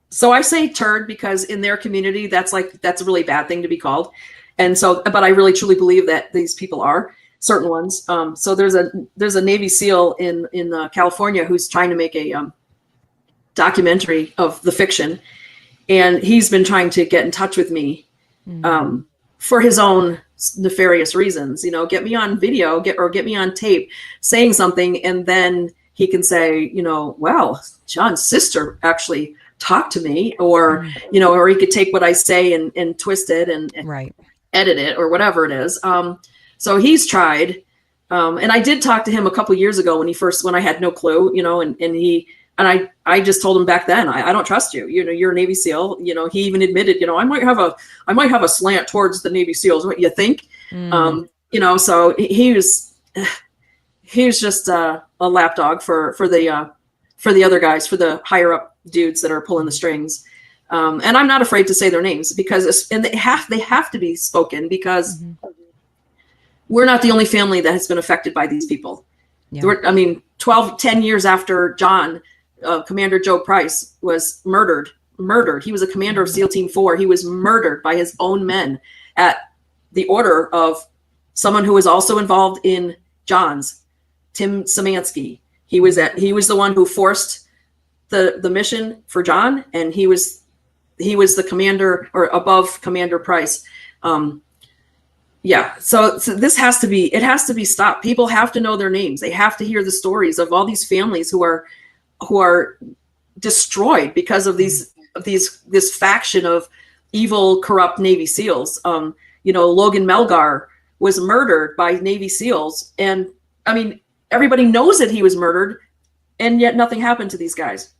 So I say turd because in their community, that's a really bad thing to be called. And so, but I really truly believe that these people are certain ones. So there's a Navy SEAL in California who's trying to make a documentary of the fiction, and he's been trying to get in touch with me for his own nefarious reasons. Get me on video, get me on tape saying something, and then he can say, well, John's sister actually talked to me, or or he could take what I say and twist it and edit it or whatever it is. So he's tried, and I did talk to him a couple years ago when I had no clue, and I just told him back then, I don't trust you. You're a Navy SEAL. He even admitted, I might have a slant towards the Navy SEALs. What you think? So he was just a lapdog for the other guys, for the higher up dudes that are pulling the strings. And I'm not afraid to say their names because they have to be spoken because we're not the only family that has been affected by these people. Yeah. 10 years after John, Commander Joe Price was murdered. He was a commander of SEAL Team 4. He was murdered by his own men at the order of someone who was also involved in John's, Tim Szymanski. He was the one who forced the mission for John, and he was the commander or above Commander Price. So this has to be stopped. People have to know their names. They have to hear the stories of all these families who are destroyed because of this faction of evil, corrupt Navy SEALs. Logan Melgar was murdered by Navy SEALs, and everybody knows that he was murdered, and yet nothing happened to these guys.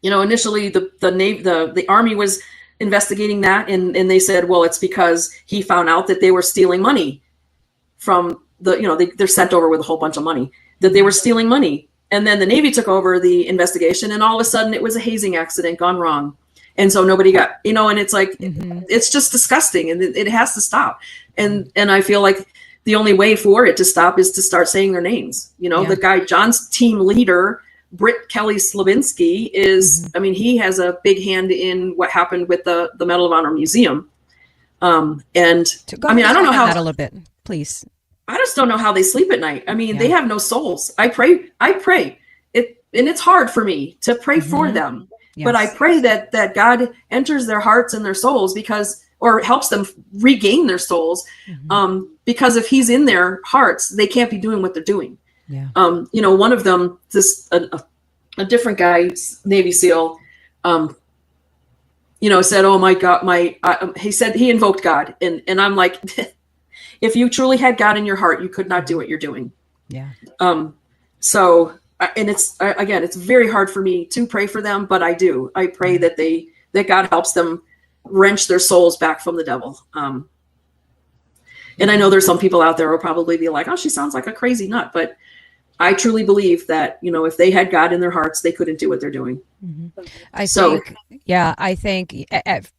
Initially the Army was investigating that, and they said, well, it's because he found out that they were stealing money from they're sent over with a whole bunch of money, that they were stealing money. And then the Navy took over the investigation, and all of a sudden it was a hazing accident gone wrong. And so nobody got, and it's like, it's just disgusting, and it has to stop. And I feel like the only way for it to stop is to start saying their names. The guy, John's team leader, Britt Kelly Slavinsky, is, he has a big hand in what happened with the Medal of Honor Museum. I don't know how, that a little bit, please. I just don't know how they sleep at night. They have no souls. I pray it, and it's hard for me to pray for them, but I pray that God enters their hearts and their souls or helps them regain their souls. Because if he's in their hearts, they can't be doing what they're doing. Yeah. One of them, a different guy, Navy SEAL, said, "Oh my God, he said he invoked God," and I'm like, if you truly had God in your heart, you could not do what you're doing. Yeah. So, and it's very hard for me to pray for them, but I do. I pray that God helps them wrench their souls back from the devil. And I know there's some people out there who will probably be like, oh, she sounds like a crazy nut, but I truly believe that, if they had God in their hearts, they couldn't do what they're doing. I think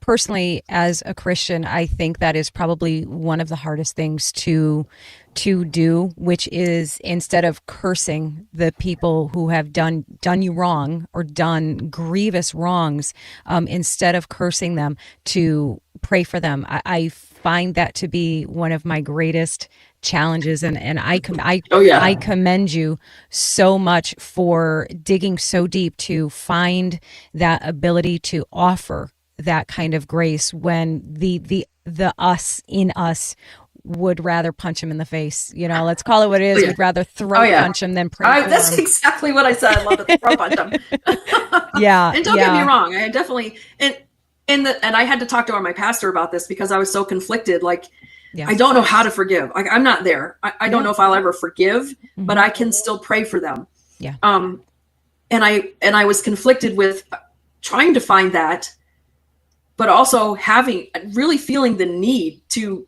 personally, as a Christian, I think that is probably one of the hardest things to do, which is, instead of cursing the people who have done you wrong or done grievous wrongs, instead of cursing them, to pray for them. I find that to be one of my greatest challenges, and I commend you so much for digging so deep to find that ability to offer that kind of grace when the us in us would rather punch him in the face. You know, let's call it what it is. Oh, yeah. We'd rather throat punch him than pray for That's him. exactly what I said. I love to throat punch him. Yeah. And don't get me wrong, I definitely and I had to talk to my pastor about this because I was so conflicted. Like, I don't know how to forgive. Like, I'm not there. I don't know if I'll ever forgive, but I can still pray for them. Yeah. And I was conflicted with trying to find that, but also really feeling the need to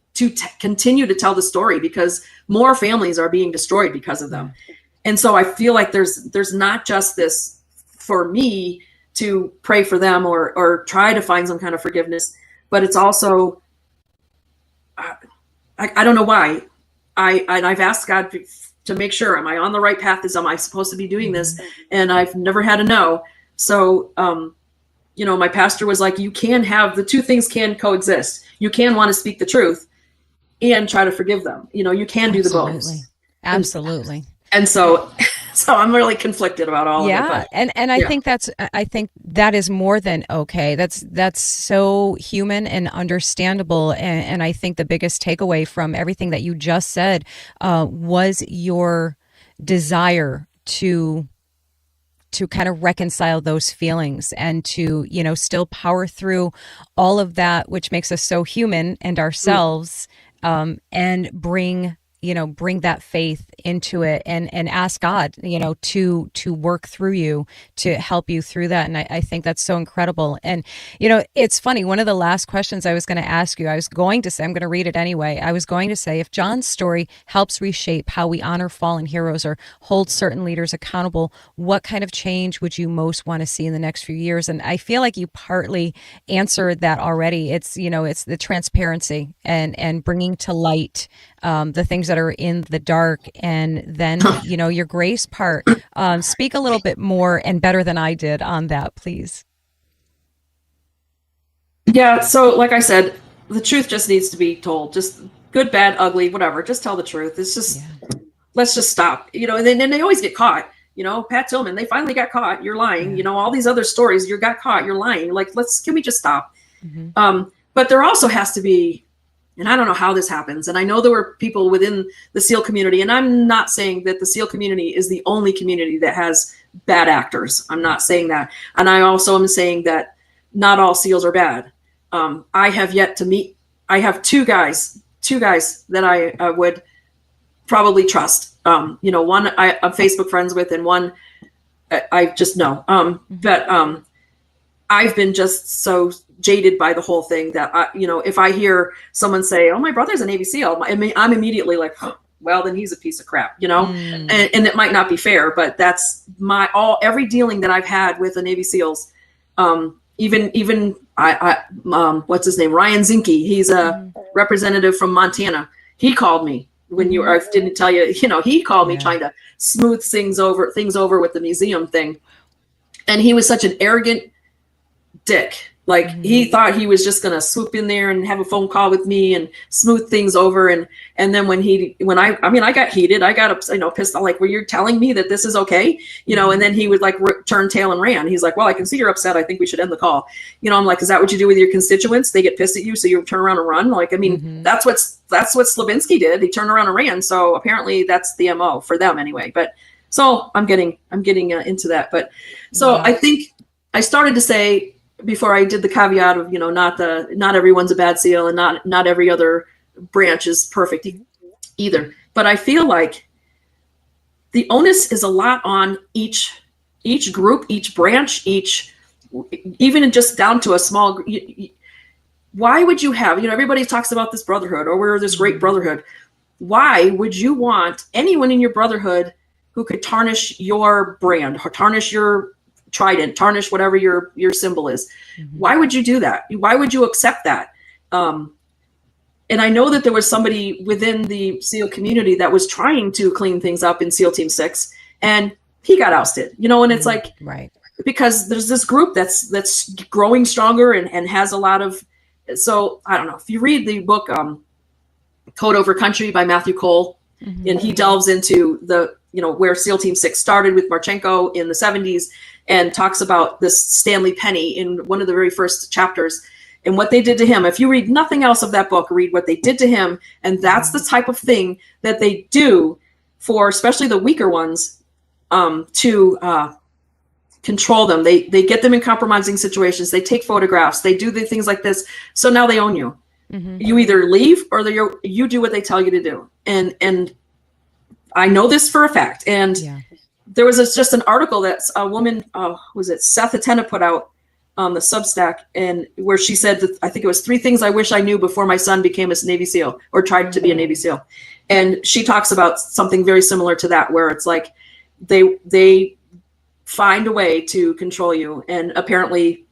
continue to tell the story because more families are being destroyed because of them. And so I feel like there's not just this for me to pray for them or try to find some kind of forgiveness, but it's also, I don't know why. I've asked God to make sure, am I on the right path? Am I supposed to be doing this? And I've never had a no. So, my pastor was like, you can have the two things can coexist. You can want to speak the truth and try to forgive them. You can do the both. Absolutely. And so I'm really conflicted about all of it. But, and I think that is more than okay. That's so human and understandable. And I think the biggest takeaway from everything that you just said was your desire to kind of reconcile those feelings and to, still power through all of that, which makes us so human and ourselves, and bring that faith into it and ask God, to work through you, to help you through that. And I think that's so incredible. And, it's funny. One of the last questions I was going to ask you, I'm going to read it anyway. I was going to say, if John's story helps reshape how we honor fallen heroes or hold certain leaders accountable, what kind of change would you most want to see in the next few years? And I feel like you partly answered that already. It's, it's the transparency and bringing to light the things that are in the dark, and then your grace part. Speak a little bit more and better than I did on that, please. Yeah, so like I said, the truth just needs to be told. Just good, bad, ugly, whatever. Just tell the truth. It's just let's just stop. And then they always get caught. Pat Tillman, they finally got caught. You're lying. All these other stories, you got caught. You're lying. Like, can we just stop? But there also has to be. And I don't know how this happens. And I know there were people within the SEAL community, and I'm not saying that the SEAL community is the only community that has bad actors. I'm not saying that. And I also am saying that not all SEALs are bad. I have yet to meet, I have two guys that I would probably trust. One I'm Facebook friends with, and one I just know. But I've been just so jaded by the whole thing that if I hear someone say, "Oh, my brother's a Navy SEAL," I'm immediately like, oh, well, then he's a piece of crap, and it might not be fair, but that's every dealing that I've had with the Navy SEALs. Even what's his name? Ryan Zinke. He's a representative from Montana. He called me when I didn't tell you, he called me trying to smooth things over with the museum thing. And he was such an arrogant dick. Like, he thought he was just going to swoop in there and have a phone call with me and smooth things over. And then when I got heated, I got pissed off, like, well, you're telling me that this is okay, and then he would like turn tail and ran. He's like, well, I can see you're upset. I think we should end the call. I'm like, is that what you do with your constituents? They get pissed at you, so you turn around and run. Like, that's what Slavinsky did. He turned around and ran. So apparently that's the MO for them anyway. But so I'm getting into that. But so I think I started to say, before I did the caveat of, not everyone's a bad SEAL, and not every other branch is perfect either. But I feel like the onus is a lot on each group, each branch, even just down to a small. Why would you have, everybody talks about this brotherhood, or we're this great brotherhood. Why would you want anyone in your brotherhood who could tarnish your brand, or tarnish your trident, tarnish whatever your symbol is? Why would you do that? Why would you accept that? And I know that there was somebody within the SEAL community that was trying to clean things up in SEAL Team 6, and he got ousted, and it's like, right, because there's this group that's growing stronger and has a lot of so I don't know if you read the book Code Over Country by Matthew Cole, and he delves into the, where SEAL Team 6 started with Marchenko in the 70s, and talks about this Stanley Penny in one of the very first chapters and what they did to him. If you read nothing else of that book, read what they did to him. And that's the type of thing that they do for especially the weaker ones, to control them. They get them in compromising situations. They take photographs. They do the things like this. So now they own you. You either leave or you do what they tell you to do. And I know this for a fact. And there was just an article that a woman, was it Seth Atena, put out on the Substack, and where she said that, I think it was 3 things I wish I knew before my son became a Navy SEAL or tried to be a Navy SEAL. And she talks about something very similar to that, where it's like they find a way to control you. And apparently,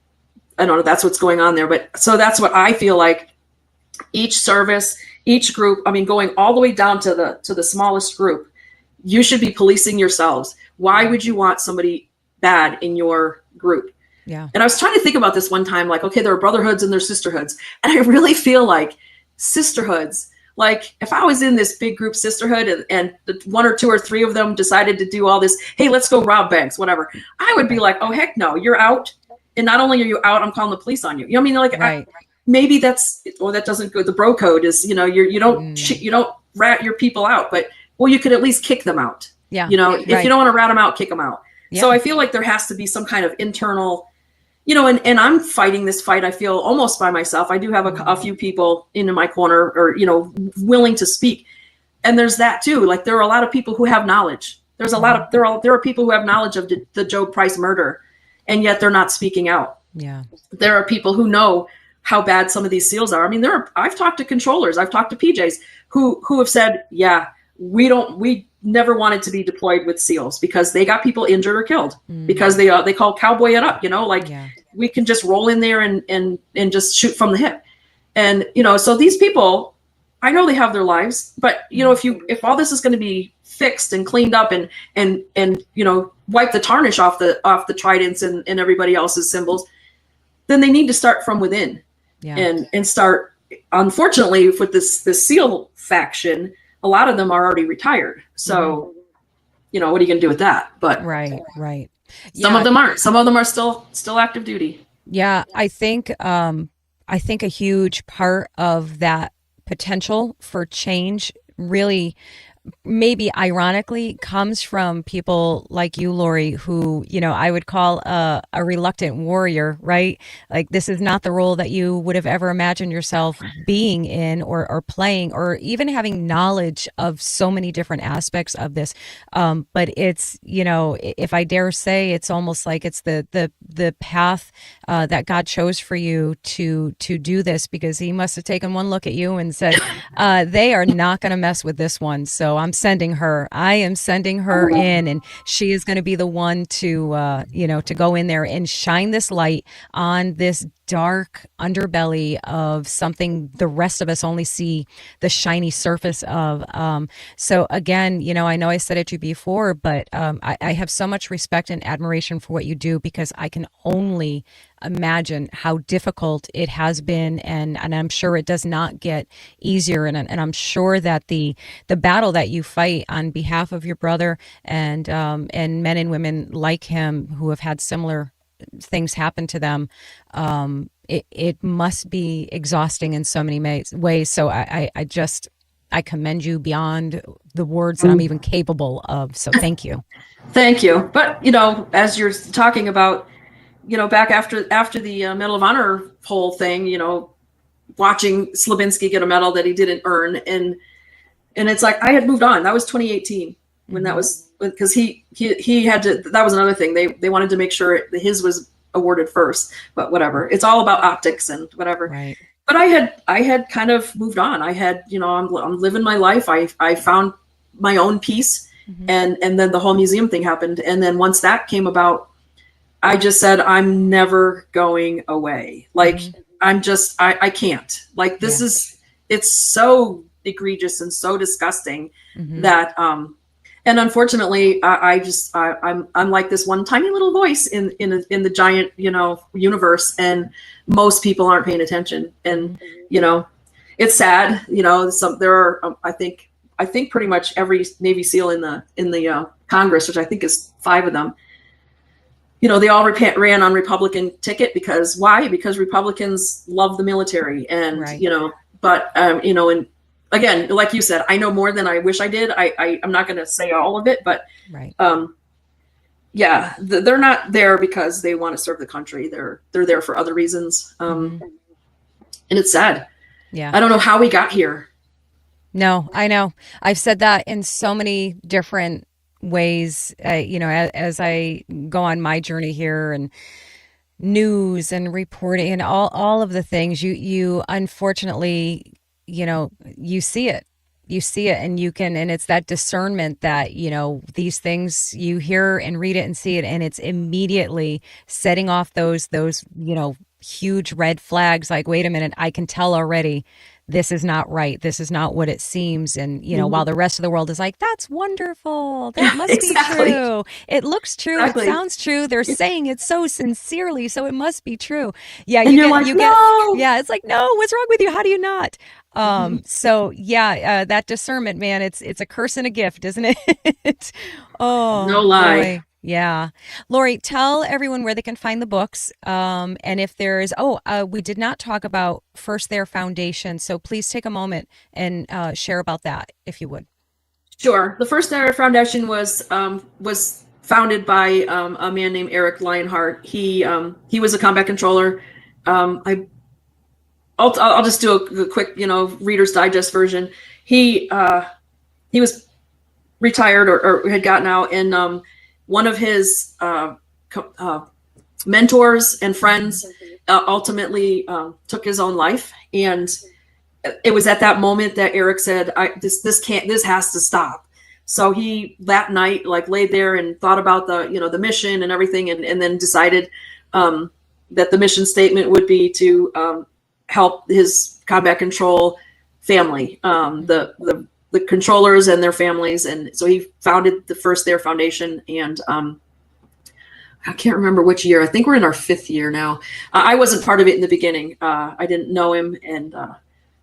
I don't know, that's what's going on there. But so that's what I feel like each service, each group, I mean, going all the way down to the smallest group, you should be policing yourselves. Why would you want somebody bad in your group? Yeah. And I was trying to think about this one time, like, okay, there are brotherhoods and there's sisterhoods. And I really feel like sisterhoods, like if I was in this big group sisterhood and 1 or 2 or 3 of them decided to do all this, hey, let's go rob banks, whatever, I would be like, oh, heck no, you're out. And not only are you out, I'm calling the police on you. You know what I mean? Like, maybe that's, or that doesn't go, the bro code is, you don't rat your people out, but well, you could at least kick them out. Yeah. If you don't want to rat them out, kick them out. Yeah. So I feel like there has to be some kind of internal, and I'm fighting this fight, I feel, almost by myself. I do have a few people in my corner, or, willing to speak. And there's that too. Like, there are a lot of people who have knowledge. There's a lot of, there are people who have knowledge of the Joe Price murder, and yet they're not speaking out. Yeah. There are people who know how bad some of these SEALs are. I mean, I've talked to controllers, I've talked to PJs who have said, yeah, we never wanted to be deployed with SEALs because they got people injured or killed, because they call cowboy it up, we can just roll in there and just shoot from the hip. And, so these people, I know they have their lives, but if all this is going to be fixed and cleaned up and wipe the tarnish off the tridents and everybody else's symbols, then they need to start from within. And start, unfortunately, with this SEAL faction, a lot of them are already retired. So, what are you going to do with that? But right. Some of them aren't. Some of them are still active duty. Yeah, I think a huge part of that potential for change really, maybe ironically, comes from people like you, Lori, who, I would call a reluctant warrior, right? Like, this is not the role that you would have ever imagined yourself being in or playing, or even having knowledge of so many different aspects of this. But it's, if I dare say, it's almost like it's the path that God chose for you to do this, because he must have taken one look at you and said, they are not going to mess with this one. So I am sending her in, and she is going to be the one to, to go in there and shine this light on this dark underbelly of something the rest of us only see the shiny surface of. So again, I know I said it to you before, but I have so much respect and admiration for what you do, because I can only imagine how difficult it has been, and I'm sure it does not get easier, and I'm sure that the battle that you fight on behalf of your brother and men and women like him who have had similar things happen to them, it must be exhausting in so many ways. So I commend you beyond the words that I'm even capable of. So thank you. Thank you. But, as you're talking about, back after the Medal of Honor whole thing, watching Slavinsky get a medal that he didn't earn. And it's like, I had moved on. That was 2018 when that was, because he had to, that was another thing. They wanted to make sure his was awarded first, but whatever. It's all about optics and whatever. Right. But I had kind of moved on. I had, I'm living my life. I found my own peace, and then the whole museum thing happened. And then once that came about, I just said, I'm never going away. Like, I'm just, I can't. Like, this is, it's so egregious and so disgusting that, And unfortunately, I'm like this one tiny little voice in the giant, universe, and most people aren't paying attention. And it's sad. There are I think pretty much every Navy SEAL in the Congress, which I think is 5 of them. They all ran on Republican ticket because why? Because Republicans love the military, and but and again, like you said, I know more than I wish I did. I'm not going to say all of it, but they're not there because they want to serve the country. They're there for other reasons, and it's sad. Yeah, I don't know how we got here. No, I know. I've said that in so many different ways. As I go on my journey here, and news and reporting and all of the things, you unfortunately, you see it. And and it's that discernment that, these things you hear and read it and see it, and it's immediately setting off those, huge red flags. Like, wait a minute, I can tell already this is not right. This is not what it seems. And, while the rest of the world is like, that's wonderful. That must be true. It looks true. It sounds true. They're saying it so sincerely, so it must be true. Yeah. And no. Yeah. It's like, no, what's wrong with you? How do you not? That discernment, man, it's a curse and a gift, isn't it? Oh, no lie. Boy. Yeah. Lori, tell everyone where they can find the books. And if there is, we did not talk about First There Foundation. So please take a moment and share about that, if you would. Sure. The First There Foundation was founded by a man named Eric Lionheart. He was a combat controller. I'll just do a quick, Reader's Digest version. He was retired or had gotten out, and one of his mentors and friends ultimately took his own life. And it was at that moment that Eric said, this has to stop. So he, that night, laid there and thought about the mission and everything, and then decided that the mission statement would be to help his combat control family, the controllers and their families. And so he founded the First There Foundation. And I can't remember which year. I think we're in our 5th year now. I wasn't part of it in the beginning. I didn't know him. And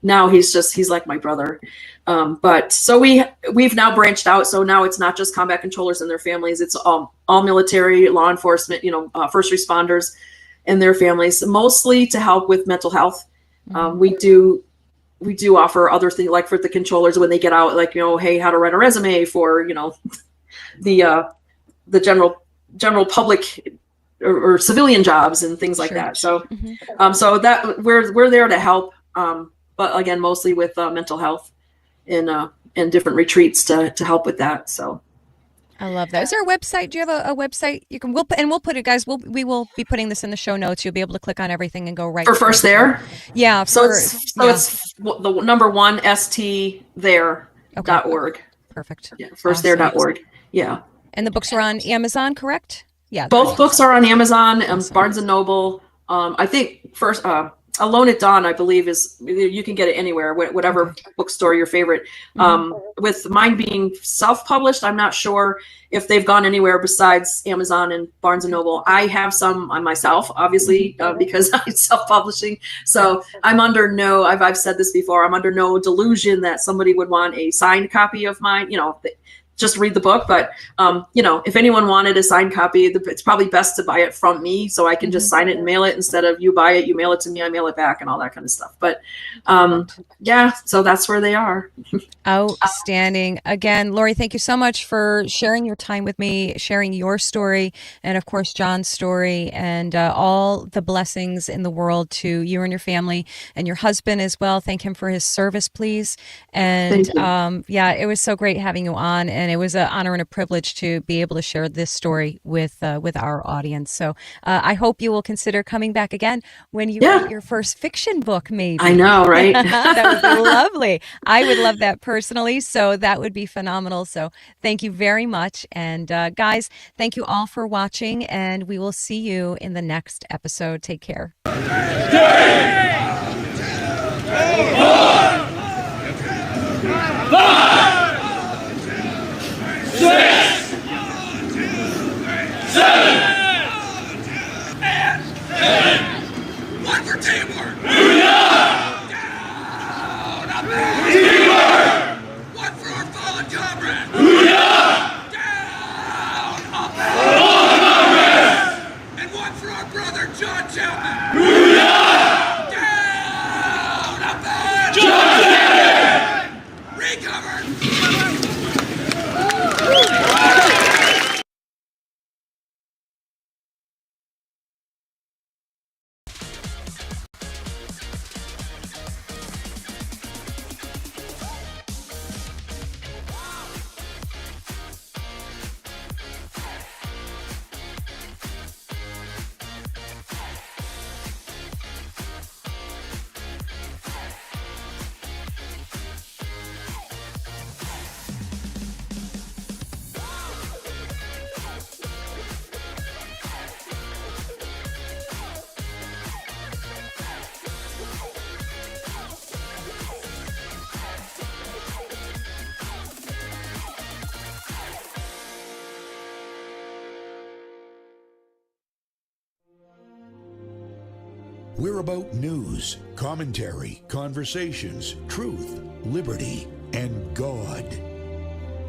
now he's like my brother. But so we've now branched out. So now it's not just combat controllers and their families. It's all military, law enforcement, first responders and their families, mostly to help with mental health. We do offer other things, like for the controllers when they get out, hey, how to write a resume for, the general public or civilian jobs and things like that. So, so that we're there to help. But again, mostly with mental health and different retreats to help with that. So. I love that. Is there a website? Do you have a website? We'll put it, guys. We will be putting this in the show notes. You'll be able to click on everything and go right for First There. Yeah. It's the number 1 stthere.org. Perfect. Yeah. Firstthare.org. Yeah. And the books are on Amazon, correct? Yeah. Both books are on Amazon, Barnes and Noble. I think first Alone at Dawn, I believe, you can get it anywhere, whatever bookstore your favorite. With mine being self-published, I'm not sure if they've gone anywhere besides Amazon and Barnes and Noble. I have some on myself, obviously, because I'm self-publishing. So I'm under I've said this before, I'm under no delusion that somebody would want a signed copy of mine. Just read the book. But, if anyone wanted a signed copy, it's probably best to buy it from me so I can just sign it and mail it instead of you buy it, you mail it to me, I mail it back and all that kind of stuff. But so that's where they are. Outstanding. Again, Lori, thank you so much for sharing your time with me, sharing your story, and of course, John's story, and all the blessings in the world to you and your family and your husband as well. Thank him for his service, please. And it was so great having you on. And it was an honor and a privilege to be able to share this story with our audience. So I hope you will consider coming back again when you write your first fiction book, maybe. I know, right? That would be lovely. I would love that personally. So that would be phenomenal. So thank you very much. And guys, thank you all for watching. And we will see you in the next episode. Take care. Stay! We're about news, commentary, conversations, truth, liberty, and God.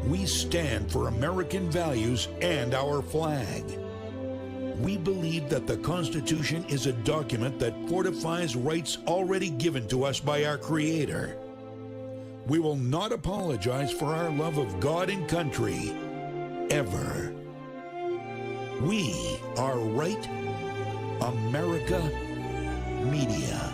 We stand for American values and our flag. We believe that the Constitution is a document that fortifies rights already given to us by our Creator. We will not apologize for our love of God and country, ever. We are Right America Media.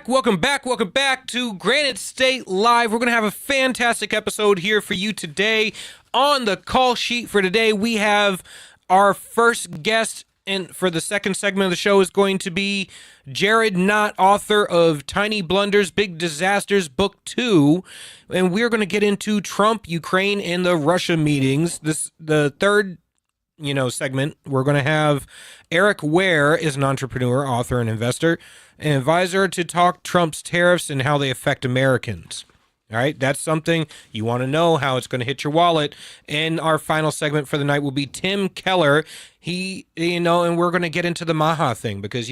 Welcome back to Granite State Live. We're going to have a fantastic episode here for you today. On the call sheet for today, we have our first guest, and for the second segment of the show is going to be Jared Knott, author of Tiny Blunders, Big Disasters, Book 2. And we're going to get into Trump, Ukraine, and the Russia meetings. The third segment, we're going to have Eric Ware is an entrepreneur, author, and investor, an advisor to talk Trump's tariffs and how they affect Americans. All right, that's something you want to know, how it's going to hit your wallet. And our final segment for the night will be Tim Keller. And we're going to get into the Maha thing because,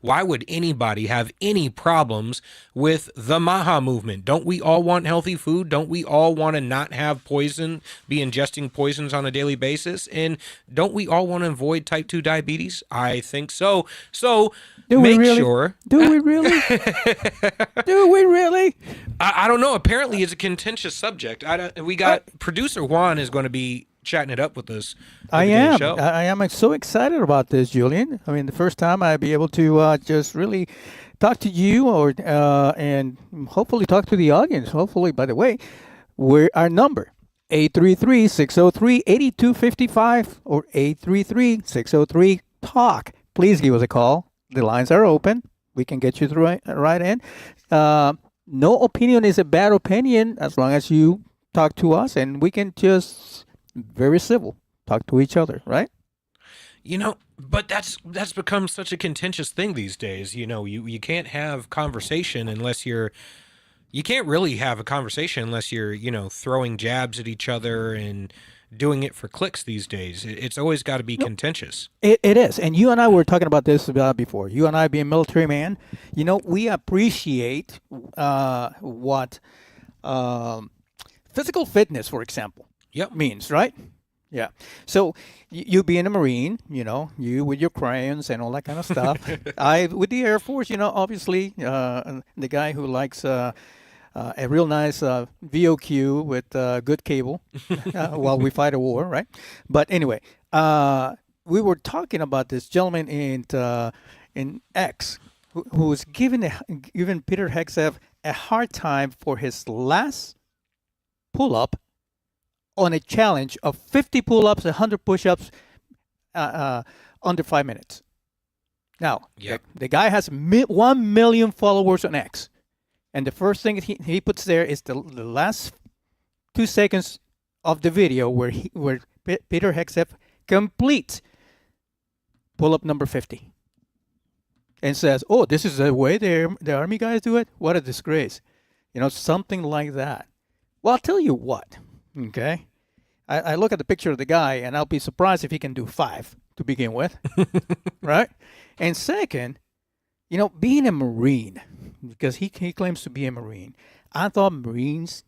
why would anybody have any problems with the Maha movement? Don't we all want healthy food? Don't we all want to not have poison, be ingesting poisons on a daily basis? And don't we all want to avoid type 2 diabetes? I think so. So Do make we really? sure. Do we really? Do we really? I don't know. Apparently, it's a contentious subject. We got producer Juan is going to be chatting it up with us. I am so excited about this, Julian. I mean, the first time I'll be able to just really talk to you and hopefully talk to the audience. Hopefully, by the way, our number, 833-603-8255 or 833-603-TALK. Please give us a call. The lines are open. We can get you through right in. No opinion is a bad opinion as long as you talk to us, and we can just very civil talk to each other, right? But that's become such a contentious thing these days. You can't have conversation unless you can't really have a conversation unless you're throwing jabs at each other and doing it for clicks these days. It's always got to be contentious. It is. And you and I were talking about this before. You and I being military man, we appreciate what physical fitness, for example, means, right? Yeah. So you being a Marine, you with your crayons and all that kind of stuff. I with the Air Force, obviously the guy who likes a real nice VOQ with good cable while we fight a war, right? But anyway, we were talking about this gentleman in X who was giving Peter Hegseth a hard time for his last pull-up on a challenge of 50 pull-ups, 100 push-ups under 5 minutes. Now, the guy has 1 million followers on X. And the first thing he puts there is the last 2 seconds of the video where Peter Hegseth completes pull-up number 50. And says, oh, this is the way the Army guys do it? What a disgrace. Something like that. Well, I'll tell you what, okay? I look at the picture of the guy, and I'll be surprised if he can do 5 to begin with, right? And second, being a Marine, because he claims to be a Marine, I thought Marines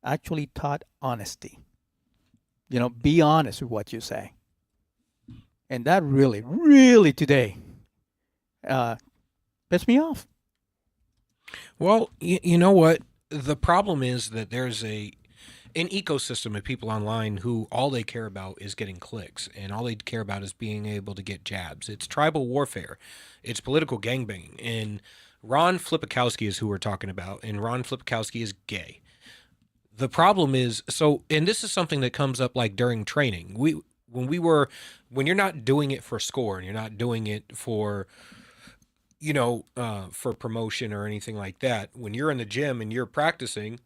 actually taught honesty. Be honest with what you say. And that really, really today pissed me off. Well, you know what? The problem is that there's an ecosystem of people online who all they care about is getting clicks, and all they care about is being able to get jabs. It's tribal warfare. It's political gangbanging. And Ron Flipikowski is who we're talking about, and Ron Flipikowski is gay. The problem is, and this is something that comes up like during training. When you're not doing it for score and you're not doing it for, for promotion or anything like that, when you're in the gym and you're practicing,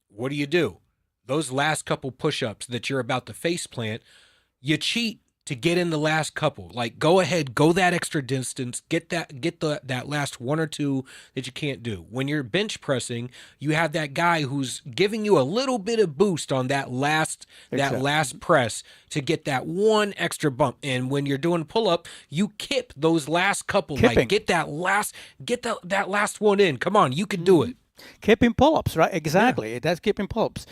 what do? Those last couple push-ups that you're about to face plant, you cheat to get in the last couple. Like, go ahead, go that extra distance, get that last one or two that you can't do. When you're bench pressing, you have that guy who's giving you a little bit of boost on that last press to get that one extra bump. And when you're doing pull-up, you kip those last couple. Kipping. Like, get that last one in. Come on, you can do it. Keeping pull-ups, right? Exactly. Yeah. That's keeping pull-ups.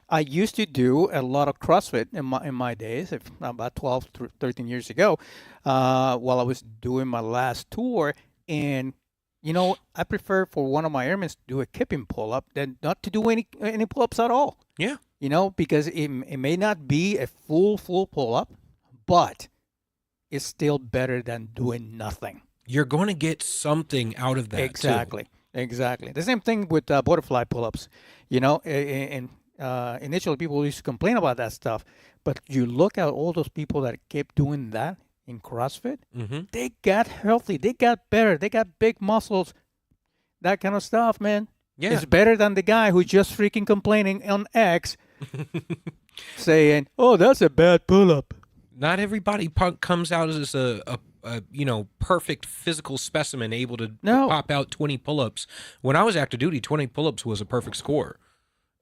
I used to do a lot of CrossFit in my days, about 12, 13 years ago, while I was doing my last tour. And, I prefer for one of my airmen to do a keeping pull-up than not to do any pull-ups at all. Yeah. Because it may not be a full pull-up, but it's still better than doing nothing. You're going to get something out of that. Exactly. Too. Exactly. The same thing with butterfly pull-ups. And initially people used to complain about that stuff, but you look at all those people that kept doing that in CrossFit, they got healthy, they got better, they got big muscles, that kind of stuff, man. Yeah. It's better than the guy who's just freaking complaining on X, saying, "Oh, that's a bad pull-up." Not everybody comes out as a perfect physical specimen able to pop out 20 pull-ups. When I was active duty, 20 pull-ups was a perfect score.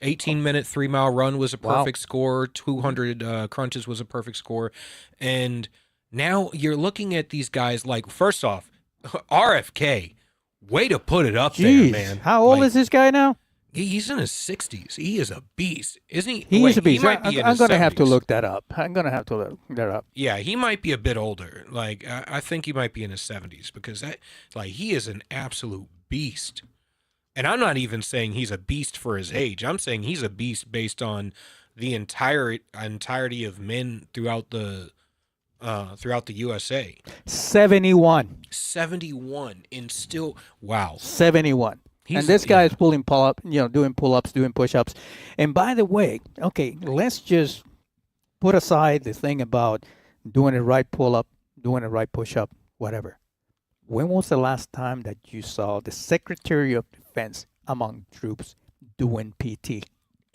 18-minute 3-mile run was a perfect score. 200 crunches was a perfect score. And now you're looking at these guys like, first off, RFK, way to put it up there, man. How old is this guy now? He's in his 60s. He is a beast, isn't he? He is a beast. He might be I'm going to have to 70s. look that up. I'm going to have to look that up. Yeah, he might be a bit older. Like, I think he might be in his 70s because he is an absolute beast. And I'm not even saying he's a beast for his age. I'm saying he's a beast based on the entirety of men throughout the USA. 71. 71 and still, wow. 71. And this guy is doing pull-ups, doing push-ups. And by the way, okay, let's just put aside the thing about doing a right pull-up, doing a right push-up, whatever. When was the last time that you saw the Secretary of Defense among troops doing PT?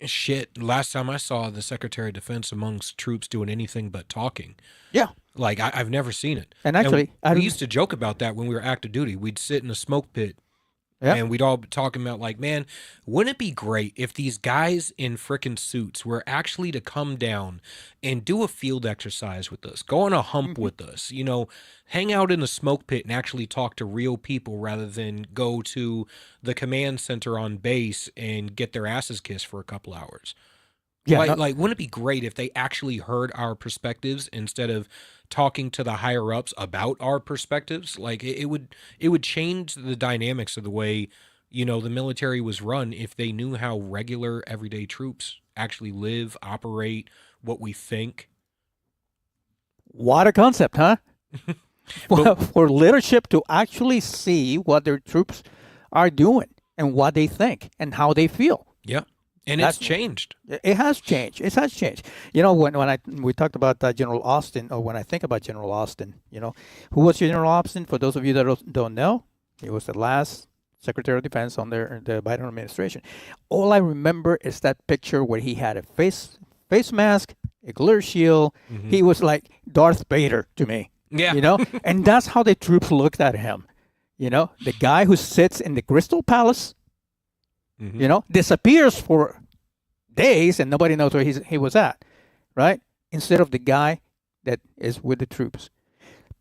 Shit, last time I saw the Secretary of Defense amongst troops doing anything but talking. Yeah. Like, I've never seen it. And actually, we used to joke about that when we were active duty. We'd sit in a smoke pit. Yep. And we'd all be talking about like, man, wouldn't it be great if these guys in frickin' suits were actually to come down and do a field exercise with us, go on a hump with us, hang out in the smoke pit and actually talk to real people rather than go to the command center on base and get their asses kissed for a couple hours. Yeah, wouldn't it be great if they actually heard our perspectives instead of talking to the higher ups about our perspectives? Like it would change the dynamics of the way, the military was run if they knew how regular everyday troops actually live, operate, what we think. What a concept, huh? For leadership to actually see what their troops are doing and what they think and how they feel. Yeah. And it's changed. It has changed. It has changed. When we talked about General Austin, or when I think about General Austin, who was General Austin? For those of you that don't know, he was the last Secretary of Defense under the Biden administration. All I remember is that picture where he had a face mask, a glare shield. Mm-hmm. He was like Darth Vader to me. Yeah. And that's how the troops looked at him. The guy who sits in the Crystal Palace. Mm-hmm. Disappears for days and nobody knows where he was at, right? Instead of the guy that is with the troops.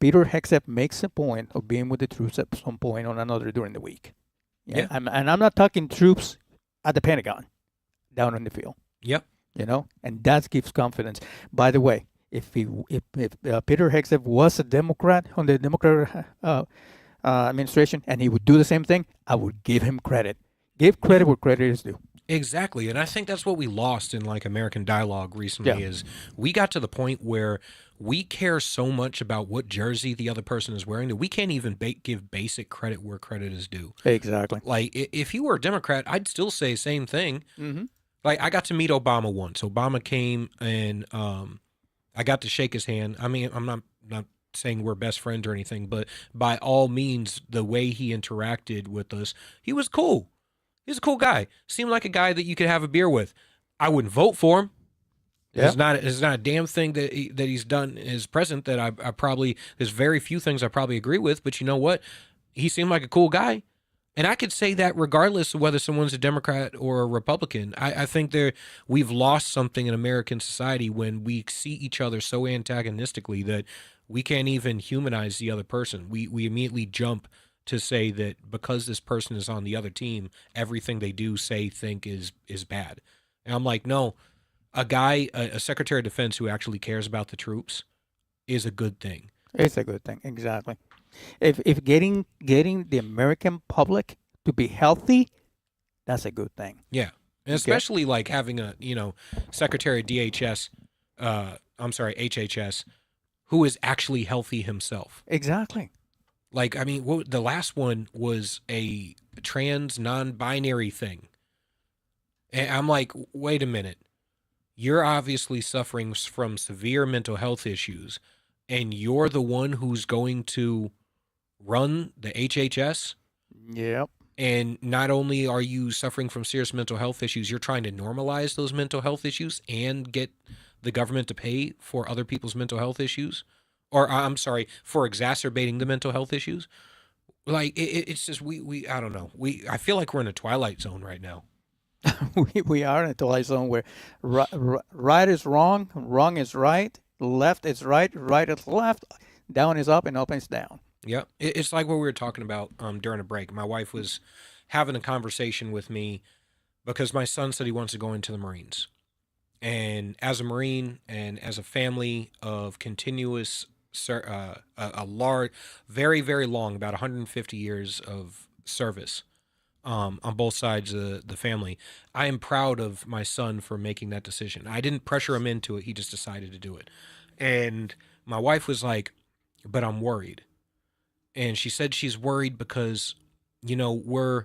Peter Hegseth makes a point of being with the troops at some point or another during the week. Yeah. And I'm not talking troops at the Pentagon, down in the field. Yep. and that gives confidence. By the way, if Peter Hegseth was a Democrat on the Democrat administration and he would do the same thing, I would give him credit. Give credit where credit is due. Exactly. And I think that's what we lost in like American dialogue recently is we got to the point where we care so much about what jersey the other person is wearing that we can't even give basic credit where credit is due. Exactly. Like if you were a Democrat, I'd still say same thing. Mm-hmm. Like I got to meet Obama once. Obama came and I got to shake his hand. I mean, I'm not saying we're best friends or anything, but by all means, the way he interacted with us, he was cool. He's a cool guy. Seemed like a guy that you could have a beer with. I wouldn't vote for him. Yeah. There's not a damn thing that he's done as president that I probably, there's very few things I probably agree with, but you know what? He seemed like a cool guy. And I could say that regardless of whether someone's a Democrat or a Republican. I think we've lost something in American society when we see each other so antagonistically that we can't even humanize the other person. We immediately jump to say that because this person is on the other team, everything they do, say, think is bad. And I'm like, no, a Secretary of Defense who actually cares about the troops is a good thing. It's a good thing, exactly. If getting the American public to be healthy, that's a good thing. Yeah, and especially like having a Secretary of HHS, who is actually healthy himself. Exactly. Like, I mean, the last one was a trans non-binary thing. And I'm like, wait a minute. You're obviously suffering from severe mental health issues, and you're the one who's going to run the HHS? Yep. And not only are you suffering from serious mental health issues, you're trying to normalize those mental health issues and get the government to pay for other people's mental health issues? Or I'm sorry, for exacerbating the mental health issues. Like it's just I don't know. I feel like we're in a twilight zone right now. we are in a twilight zone where right is wrong, wrong is right, left is right, right is left, down is up, and up is down. Yeah, it's like what we were talking about during a break. My wife was having a conversation with me because my son said he wants to go into the Marines. And as a Marine and as a family of continuous a large, very, very long, about 150 years of service on both sides of the family. I am proud of my son for making that decision. I didn't pressure him into it. He just decided to do it. And my wife was like, but I'm worried. And she said she's worried because, we're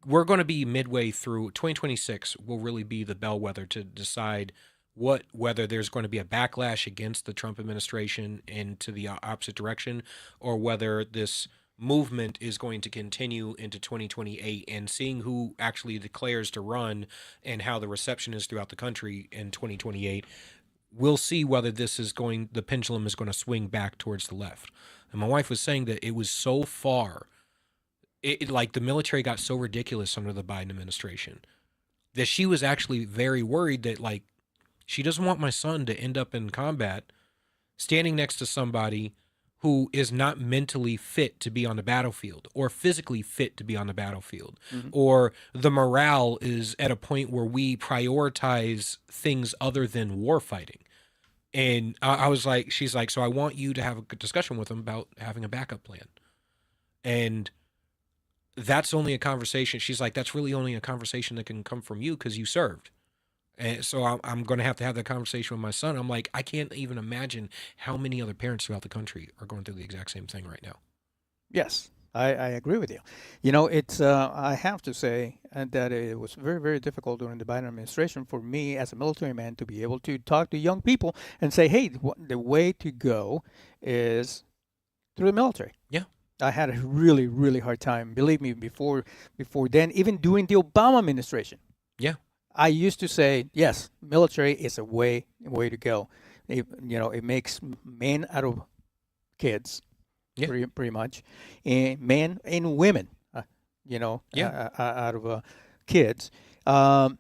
going to be midway through 2026 will really be the bellwether to decide whether there's going to be a backlash against the Trump administration into the opposite direction, or whether this movement is going to continue into 2028, and seeing who actually declares to run and how the reception is throughout the country in 2028, we'll see whether the pendulum is going to swing back towards the left. And my wife was saying that it was so far, like the military got so ridiculous under the Biden administration that she was actually very worried that like, she doesn't want my son to end up in combat standing next to somebody who is not mentally fit to be on the battlefield or physically fit to be on the battlefield, or the morale is at a point where we prioritize things other than war fighting. And I was like, she's like, so I want you to have a good discussion with him about having a backup plan. And that's only a conversation. She's like, that's really only a conversation that can come from you because you served. And so I'm going to have that conversation with my son. I'm like, I can't even imagine how many other parents throughout the country are going through the exact same thing right now. Yes, I agree with you. It's I have to say that it was very, very difficult during the Biden administration for me as a military man to be able to talk to young people and say, hey, the way to go is through the military. Yeah. I had a really, really hard time, believe me, before then, even during the Obama administration. Yeah. I used to say, yes, military is a way to go. It makes men out of kids, pretty much, and men and women, out of kids. But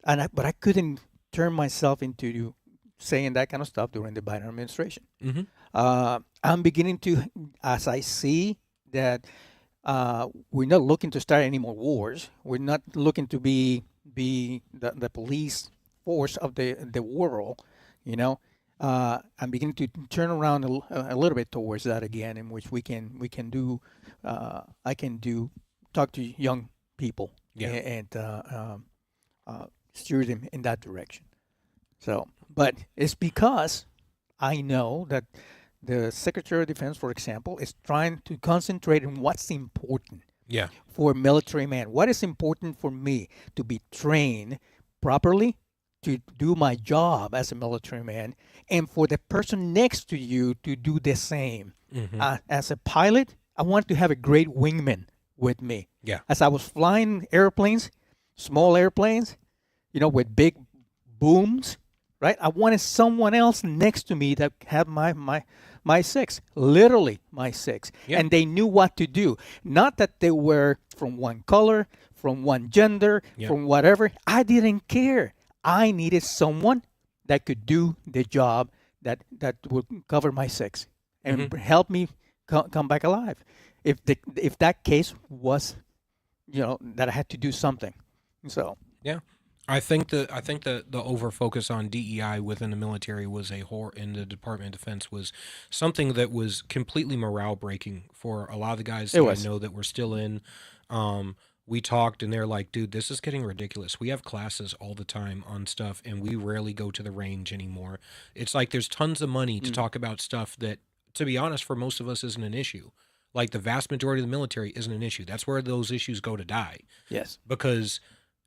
I couldn't turn myself into saying that kind of stuff during the Biden administration. Mm-hmm. I'm beginning to, as I see that we're not looking to start any more wars. We're not looking to be the police force of the world, you know, I'm beginning to turn around a little bit towards that again, in which we can do, I can do talk to young people and steer them in that direction. So, but it's because I know that the Secretary of Defense, for example, is trying to concentrate on what's important. Yeah. For a military man, what is important for me to be trained properly, to do my job as a military man, and for the person next to you to do the same. As a pilot, I want to have a great wingman with me. Yeah. As I was flying airplanes, small airplanes, you know, with big booms, right? I wanted someone else next to me that had my six, literally my six. Yeah. And they knew what to do. Not that they were from one color, from one gender, from whatever. I didn't care. I needed someone that could do the job that would cover my six and help me come back alive. If that case was, you know, that I had to do something. So yeah. I think the over focus on DEI within the military was in the Department of Defense was something that was completely morale breaking for a lot of the guys that I know that were still in. We talked and they're like, dude, this is getting ridiculous. We have classes all the time on stuff and we rarely go to the range anymore. It's like there's tons of money to talk about stuff that, to be honest, for most of us isn't an issue. Like the vast majority of the military isn't an issue. That's where those issues go to die. Yes. Because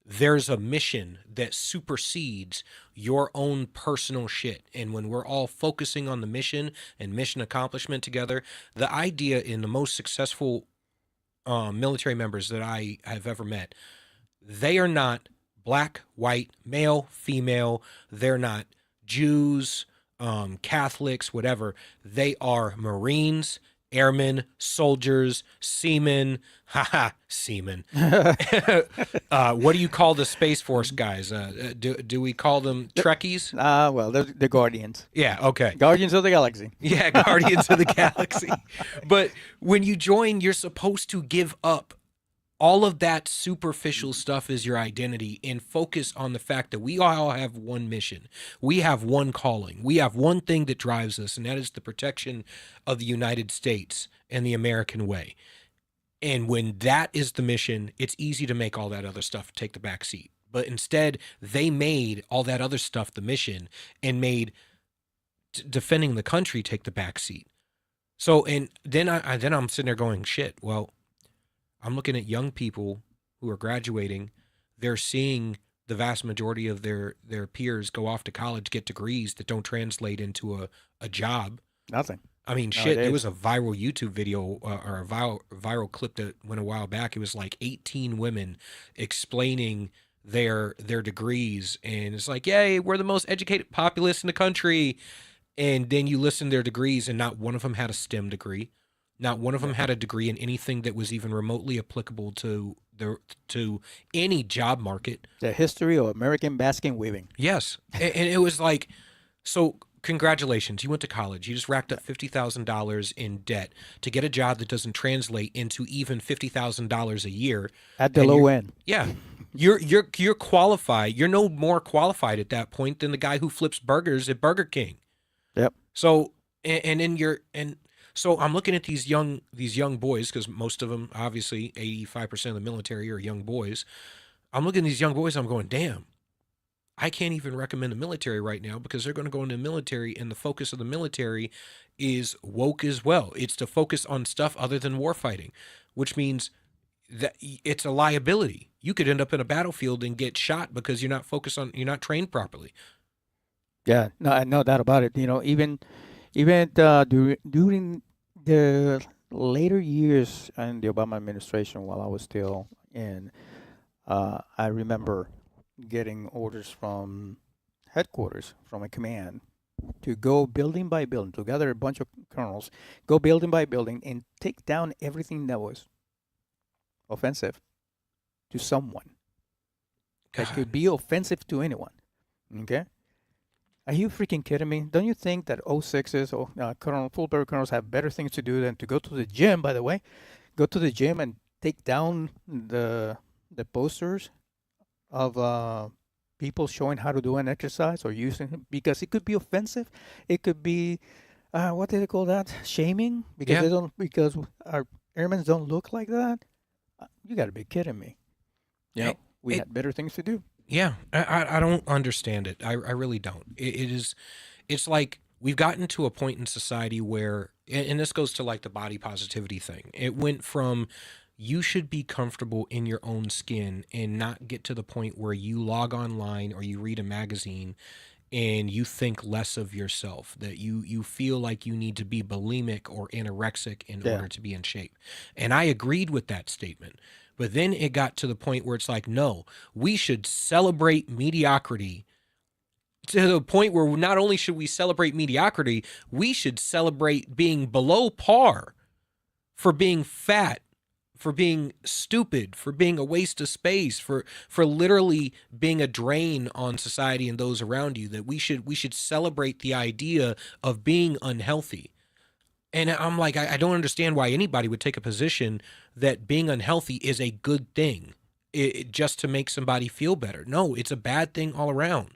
there's a mission that supersedes your own personal shit. And when we're all focusing on the mission and mission accomplishment together, the idea in the most successful military members that I have ever met, they are not black, white, male, female. They're not Jews, Catholics, whatever. They are Marines, airmen, soldiers, seamen, seamen. What do you call the Space Force guys? Do we call them Trekkies? Well, they're the Guardians. Yeah, okay. Guardians of the Galaxy. Yeah, Guardians of the Galaxy. But when you join, you're supposed to give up all of that superficial stuff as your identity and focus on the fact that we all have one mission. We have one calling. We have one thing that drives us, and that is the protection of the United States and the American way. And when that is the mission, it's easy to make all that other stuff take the back seat. But instead, they made all that other stuff the mission and made defending the country take the back seat. So, and then I'm sitting there going, shit, well, I'm looking at young people who are graduating. They're seeing the vast majority of their peers go off to college, get degrees that don't translate into a job. Nothing. I mean, shit, there was a viral YouTube video or a viral clip that went a while back. It was like 18 women explaining their degrees. And it's like, yay, we're the most educated populace in the country. And then you listen to their degrees and not one of them had a STEM degree. Not one of them had a degree in anything that was even remotely applicable to any job market. The history of American basket weaving. Yes. And it was like, so congratulations, you went to college. You just racked up $50,000 in debt to get a job that doesn't translate into even $50,000 a year. At the low end. Yeah. You're qualified. You're no more qualified at that point than the guy who flips burgers at Burger King. Yep. So, so I'm looking at these young boys, because most of them, obviously 85% of the military are young boys. I'm looking at these young boys, I'm going, damn, I can't even recommend the military right now because they're going to go into the military and the focus of the military is woke as well. It's to focus on stuff other than warfighting, which means that it's a liability. You could end up in a battlefield and get shot because you're not trained properly. Yeah, no doubt about it. You know, even during the later years in the Obama administration, while I was still in, I remember getting orders from headquarters, from a command, to go building by building, to gather a bunch of colonels, go building by building, and take down everything that was offensive to someone. That could be offensive to anyone. Okay? Are you freaking kidding me? Don't you think that 06s or full-bird colonels have better things to do than to go to the gym, by the way? Go to the gym and take down the posters of people showing how to do an exercise or using, because it could be offensive. It could be, what do they call that? Shaming, because Yeah. they don't, because our airmen don't look like that. You got to be kidding me. You know, we had better things to do. Yeah, I don't understand it. I really don't. It's like we've gotten to a point in society where, and this goes to like the body positivity thing. It went from you should be comfortable in your own skin and not get to the point where you log online or you read a magazine and you think less of yourself, that you feel like you need to be bulimic or anorexic in Yeah. order to be in shape. And I agreed with that statement. But then it got to the point where it's like, no, we should celebrate mediocrity to the point where not only should we celebrate mediocrity, we should celebrate being below par for being fat, for being stupid, for being a waste of space, for literally being a drain on society and those around you. That we should celebrate the idea of being unhealthy. And I'm like, I don't understand why anybody would take a position that being unhealthy is a good thing, just to make somebody feel better. No, it's a bad thing all around.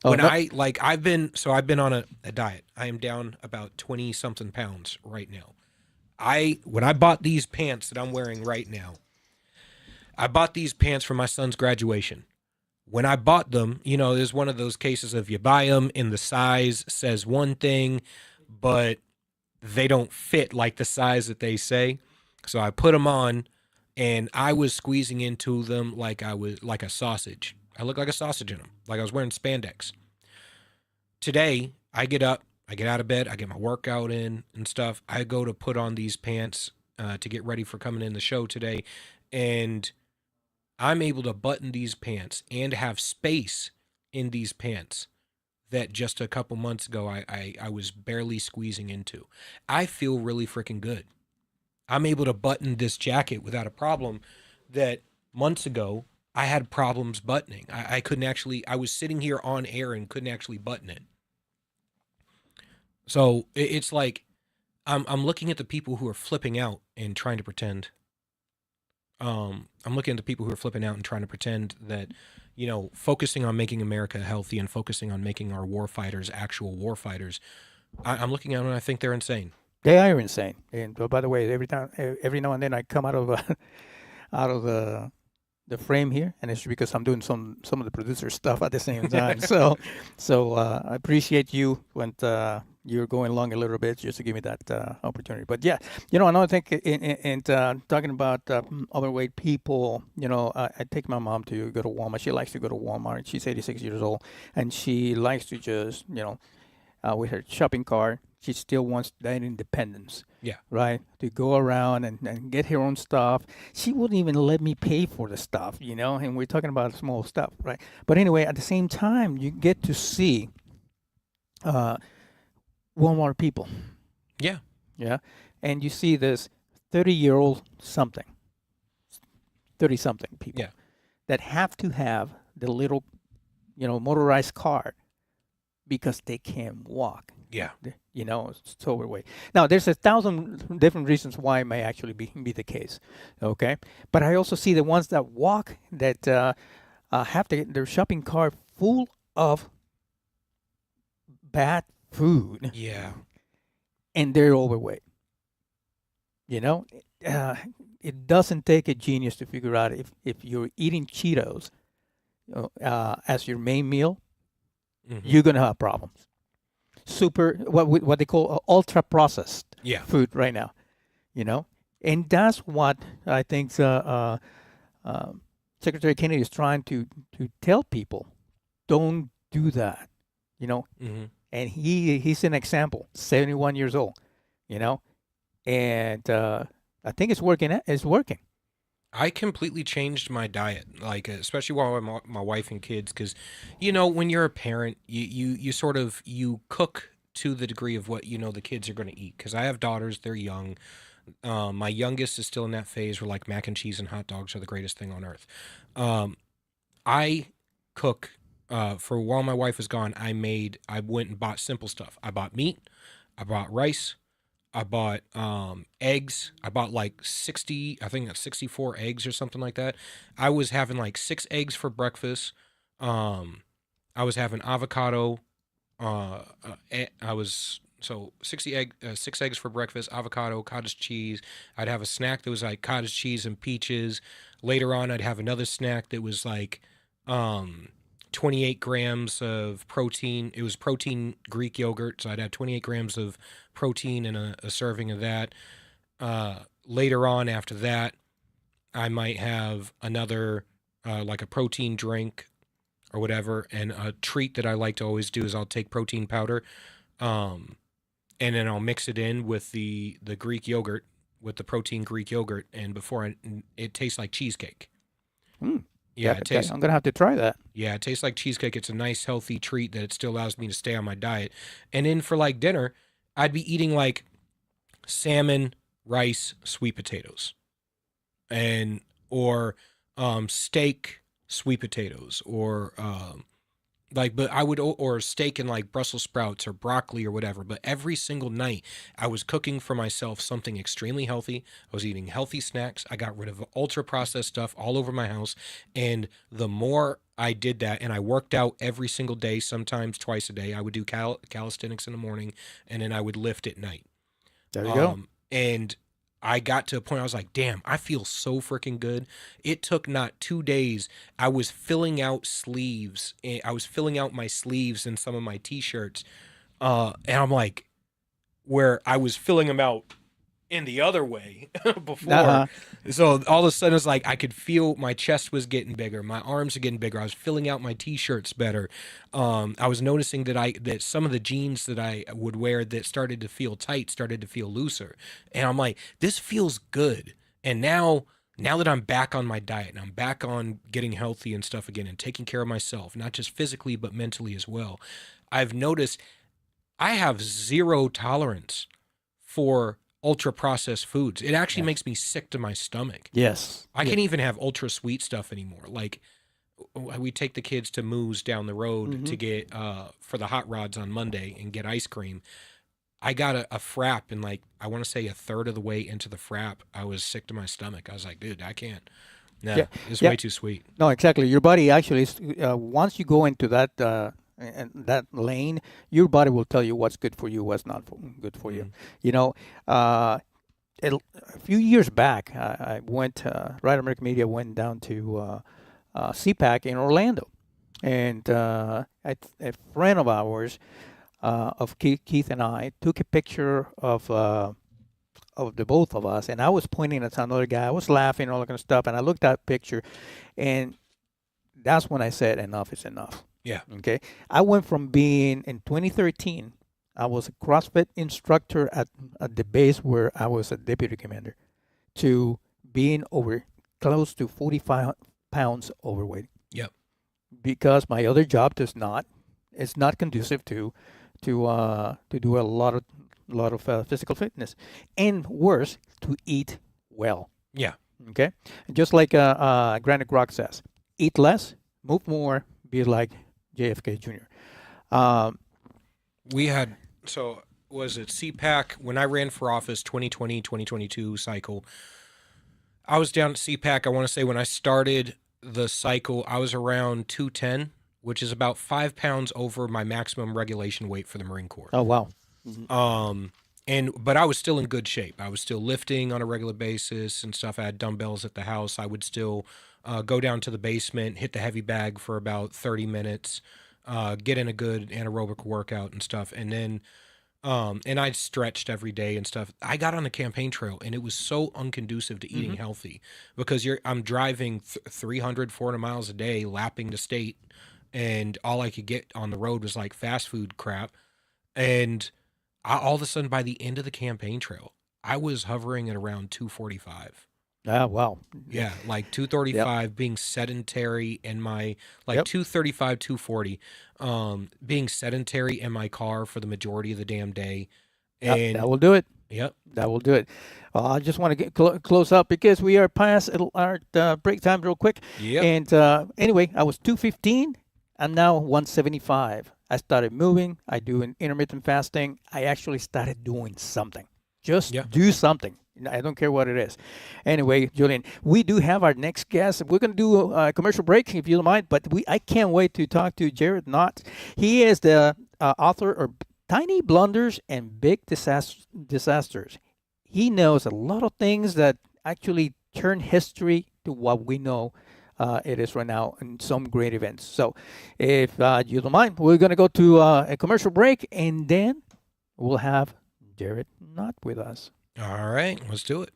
Oh, When no- I've been on a diet. I am down about 20 something pounds right now. When I bought these pants that I'm wearing right now, I bought these pants for my son's graduation. When I bought them, there's one of those cases of you buy them and the size says one thing, but they don't fit like the size that they say. So I put them on and I was squeezing into them like I was like a sausage. I look like a sausage in them, like I was wearing spandex. Today, I get up, I get out of bed, I get my workout in and stuff. I go to put on these pants to get ready for coming in the show today. And I'm able to button these pants and have space in these pants that just a couple months ago I was barely squeezing into. I feel really freaking good. I'm able to button this jacket without a problem that months ago I had problems buttoning. I couldn't actually, I was sitting here on air and couldn't actually button it. So it's like I'm looking at the people who are flipping out and trying to pretend. I'm looking at the people who are flipping out and trying to pretend that, focusing on making America healthy and focusing on making our war fighters actual war fighters. I'm looking at them and I think they're insane. They are insane. And by the way, every now and then I come out of out of the frame here, and it's because I'm doing some of the producer stuff at the same time. so I appreciate you when you're going along a little bit just to give me that opportunity. But yeah, another thing in talking about overweight people, I take my mom to go to Walmart. She likes to go to Walmart. She's 86 years old, and she likes to just, with her shopping cart, she still wants that independence. Yeah. Right? To go around and get her own stuff. She wouldn't even let me pay for the stuff, and we're talking about small stuff, right? But anyway, at the same time, you get to see Walmart people. Yeah. Yeah. And you see this 30-year-old something, 30-something people that have to have the little, motorized car because they can't walk. Yeah. It's overweight. Now, there's 1,000 different reasons why it may actually be the case, okay? But I also see the ones that walk that have their shopping cart full of bad food. Yeah. And they're overweight. It doesn't take a genius to figure out if you're eating Cheetos as your main meal, you're going to have problems. What they call ultra processed food right now, and that's what I think Secretary Kennedy is trying to tell people. Don't do that, And he's an example. 71 years old, and I think it's working. It's working. I completely changed my diet, like especially while I'm my wife and kids, because when you're a parent, you sort of cook to the degree of what the kids are going to eat. Because I have daughters, they're young. My youngest is still in that phase where like mac and cheese and hot dogs are the greatest thing on earth. I cook for while my wife is gone. I went and bought simple stuff. I bought meat, I bought rice. I bought eggs. I bought like 64 eggs or something like that. I was having like 6 eggs for breakfast, I was having avocado. I was 6 eggs for breakfast, avocado, cottage cheese. I'd have a snack that was like cottage cheese and peaches. Later on, I'd have another snack that was like 28 grams of protein. It was protein Greek yogurt, so I'd have 28 grams of protein and a serving of that. Later on, after that, I might have another like a protein drink or whatever. And a treat that I like to always do is I'll take protein powder, and then I'll mix it in with the Greek yogurt, with the protein Greek yogurt, and it tastes like cheesecake. Yeah, it tastes. I'm gonna have to try that. Yeah, it tastes like cheesecake. It's a nice, healthy treat that it still allows me to stay on my diet. And then for like dinner, I'd be eating like salmon, rice, sweet potatoes, or steak, sweet potatoes, or or steak and like Brussels sprouts or broccoli or whatever. But every single night I was cooking for myself something extremely healthy. I was eating healthy snacks. I got rid of ultra processed stuff all over my house. And the more I did that, and I worked out every single day, sometimes twice a day. I would do calisthenics in the morning, and then I would lift at night. There you go. And I got to a point I was like, damn, I feel so freaking good. It took not 2 days. I was filling out sleeves. I was filling out my sleeves in some of my t-shirts. And I'm like, where I was filling them out in the other way before. So all of a sudden it's like I could feel my chest was getting bigger, my arms are getting bigger. I was filling out my t-shirts better. I was noticing that some of the jeans that I would wear that started to feel tight started to feel looser. And I'm like, this feels good. And now that I'm back on my diet and I'm back on getting healthy and stuff again and taking care of myself, not just physically but mentally as well, I've noticed I have zero tolerance for ultra processed foods. It actually makes me sick to my stomach. Yes. I can't even have ultra sweet stuff anymore. Like we take the kids to Moo's down the road to get for the hot rods on Monday and get ice cream. I got a frap, and like I want to say a third of the way into the frap, I was sick to my stomach. I was like, dude, I can't. No, it's way too sweet. No, exactly. Your body actually once you go into that and that lane, your body will tell you what's good for you, what's not good for you. You know, a few years back, I went, Right American Media went down to CPAC in Orlando. And a friend of ours, of Keith and I, took a picture of the both of us. And I was pointing at another guy. I was laughing, all that kind of stuff. And I looked at that picture. And that's when I said, enough is enough. Yeah. Okay. I went from being, in 2013, I was a CrossFit instructor at the base where I was a deputy commander, to being close to 45 pounds overweight. Yep. Because my other job it's not conducive to do a lot of physical fitness, and worse, to eat well. Yeah. Okay. Just like Granite Rock says, eat less, move more, be like JFK Jr. We had, was it CPAC, when I ran for office, 2020, 2022 cycle, I was down at CPAC. I want to say when I started the cycle, I was around 210, which is about 5 pounds over my maximum regulation weight for the Marine Corps. Oh, wow. But I was still in good shape. I was still lifting on a regular basis and stuff. I had dumbbells at the house. I would still go down to the basement, hit the heavy bag for about 30 minutes, get in a good anaerobic workout and stuff. And then, and I stretched every day and stuff. I got on the campaign trail, and it was so unconducive to eating healthy, because I'm driving 300, 400 miles a day, lapping the state, and all I could get on the road was like fast food crap. And all of a sudden, by the end of the campaign trail, I was hovering at around 245. Ah, wow. Yeah, like 235, being sedentary in my, 235, 240, being sedentary in my car for the majority of the damn day. And that will do it. Yep. That will do it. I just want to get close up because we are past our break time real quick. Yep. And anyway, I was 215. I'm now 175. I started moving. I do an intermittent fasting. I actually started doing something. Just do something. I don't care what it is. Anyway, Julian, we do have our next guest. We're going to do a commercial break, if you don't mind, but I can't wait to talk to Jared Knott. He is the author of Tiny Blunders and Big Disasters. He knows a lot of things that actually turn history to what we know it is right now in some great events. So if you don't mind, we're going to go to a commercial break, and then we'll have Jared Knott with us. All right, let's do it.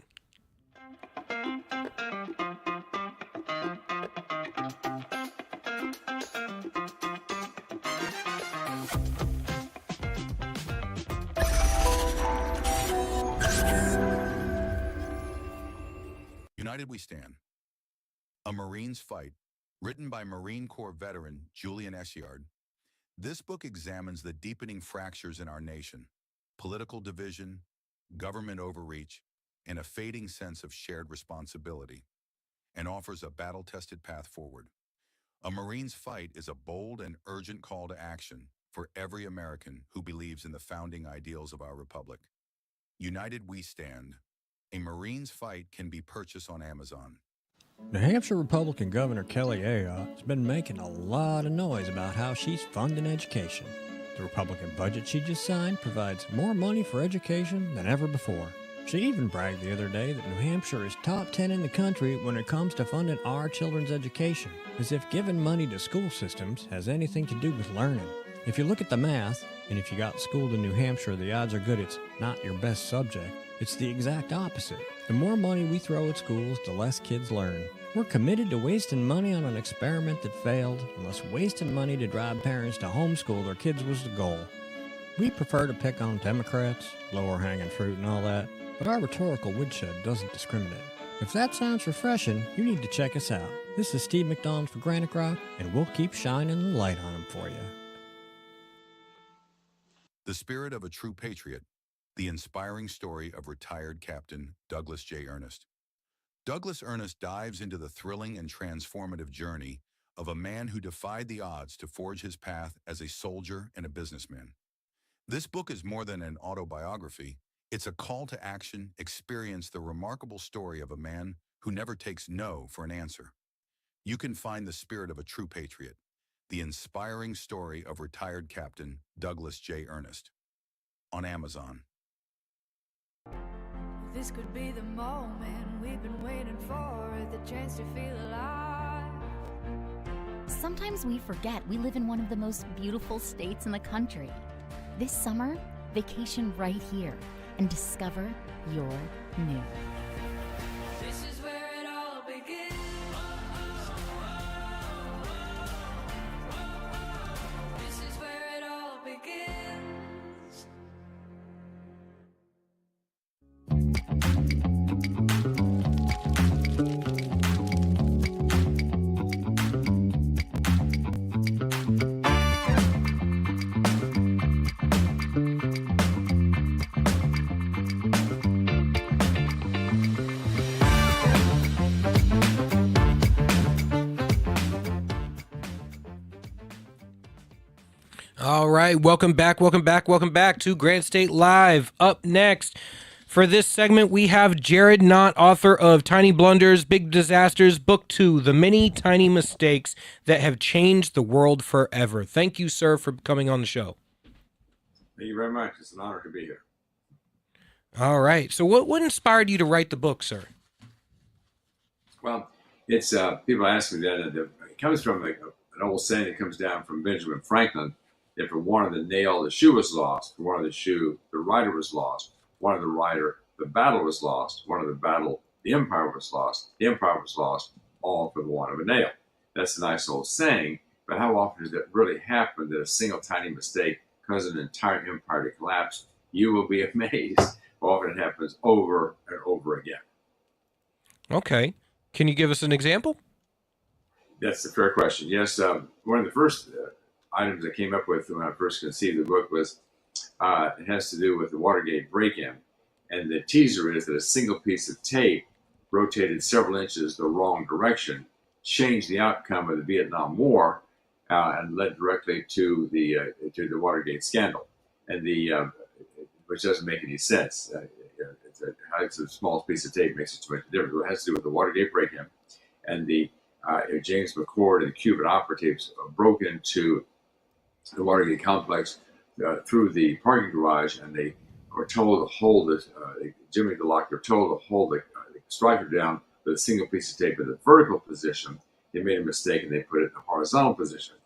United We Stand. A Marine's Fight, written by Marine Corps veteran Julian Eschyard. This book examines the deepening fractures in our nation, political division, government overreach, and a fading sense of shared responsibility, and offers a battle-tested path forward. A Marine's Fight is a bold and urgent call to action for every American who believes in the founding ideals of our republic. United We Stand. A Marine's Fight can be purchased on Amazon. New Hampshire Republican Governor Kelly Ayotte has been making a lot of noise about how she's funding education. The Republican budget she just signed provides more money for education than ever before. She even bragged the other day that New Hampshire is top 10 in the country when it comes to funding our children's education, as if giving money to school systems has anything to do with learning. If you look at the math, and if you got schooled in New Hampshire, the odds are good it's not your best subject. It's the exact opposite. The more money we throw at schools, the less kids learn. We're committed to wasting money on an experiment that failed, unless wasting money to drive parents to homeschool their kids was the goal. We prefer to pick on Democrats, lower hanging fruit and all that, but our rhetorical woodshed doesn't discriminate. If that sounds refreshing, you need to check us out. This is Steve McDonald for Granite Rock, and we'll keep shining the light on them for you. The Spirit of a True Patriot, the inspiring story of retired Captain Douglas J. Ernest. Douglas Ernest dives into the thrilling and transformative journey of a man who defied the odds to forge his path as a soldier and a businessman. This book is more than an autobiography. It's a call to action. Experience the remarkable story of a man who never takes no for an answer. You can find The Spirit of a True Patriot, the inspiring story of retired Captain Douglas J. Ernest, on Amazon. This could be the moment we've been waiting for, the chance to feel alive. Sometimes we forget we live in one of the most beautiful states in the country. This summer, vacation right here and discover your new. This is where it all begins. This is where it all begins. All right, welcome back to Granite State Live. Up next, for this segment, we have Jared Knott, author of Tiny Blunders, Big Disasters, Book 2, The Many Tiny Mistakes That Have Changed the World Forever. Thank you, sir, for coming on the show. Thank you very much. It's an honor to be here. All right, so what inspired you to write the book, sir? Well, it's people ask me that, and it comes from an old saying that comes down from Benjamin Franklin. If for one of the nail, the shoe was lost. For one of the shoe, the rider was lost. One of the rider, the battle was lost. One of the battle, the empire was lost. The empire was lost, all for the want of a nail. That's a nice old saying, but how often does that really happen, that a single tiny mistake causes an entire empire to collapse? You will be amazed how often it happens over and over again. Okay. Can you give us an example? That's a fair question. Yes, one of the first items I came up with when I first conceived the book was it has to do with the Watergate break-in. And the teaser is that a single piece of tape rotated several inches the wrong direction, changed the outcome of the Vietnam War, and led directly to the Watergate scandal, and which doesn't make any sense. it's the smallest piece of tape makes it too much difference. It has to do with the Watergate break-in, and the James McCord and the Cuban operatives broke into the Watergate complex through the parking garage, and they were told to hold it. Jimmy the lock. They're told to hold the striker down with a single piece of tape in the vertical position. They made a mistake and they put it in the horizontal position.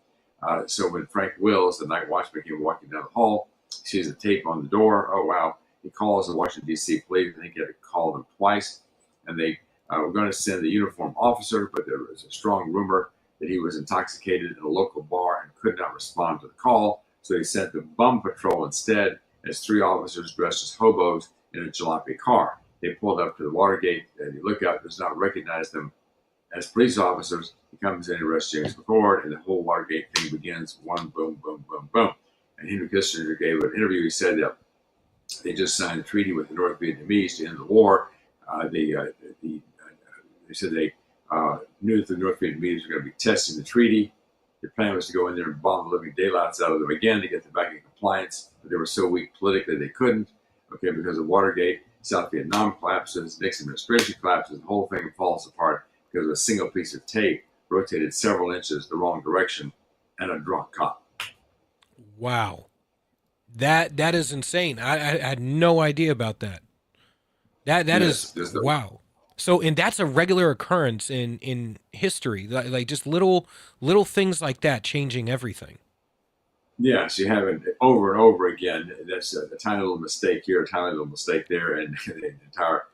So when Frank Wills, the night watchman, came walking down the hall, sees the tape on the door. Oh wow! He calls the Washington D.C. police. I think he had to call them twice, and they were going to send the uniformed officer, but there was a strong rumor that he was intoxicated in a local bar and could not respond to the call. So they sent the bum patrol instead as 3 officers dressed as hobos in a jalopy car. They pulled up to the Watergate, and you look out, does not recognize them as police officers. He comes in and arrests James McCord, and the whole Watergate thing begins. One, boom, boom, boom, boom. And Henry Kissinger gave an interview. He said that they just signed a treaty with the North Vietnamese to end the war. They said they knew that the North Vietnamese were going to be testing the treaty. Their plan was to go in there and bomb the living daylights out of them again to get them back in compliance, but they were so weak politically they couldn't. Okay, because of Watergate, South Vietnam collapses, Nixon administration collapses, the whole thing falls apart because of a single piece of tape rotated several inches the wrong direction and a drunk cop. Wow. That is insane. I had no idea about that. That is wow. So, and that's a regular occurrence in history, like just little things like that changing everything. Yes, you have it over and over again. That's a tiny little mistake here, a tiny little mistake there, and the entire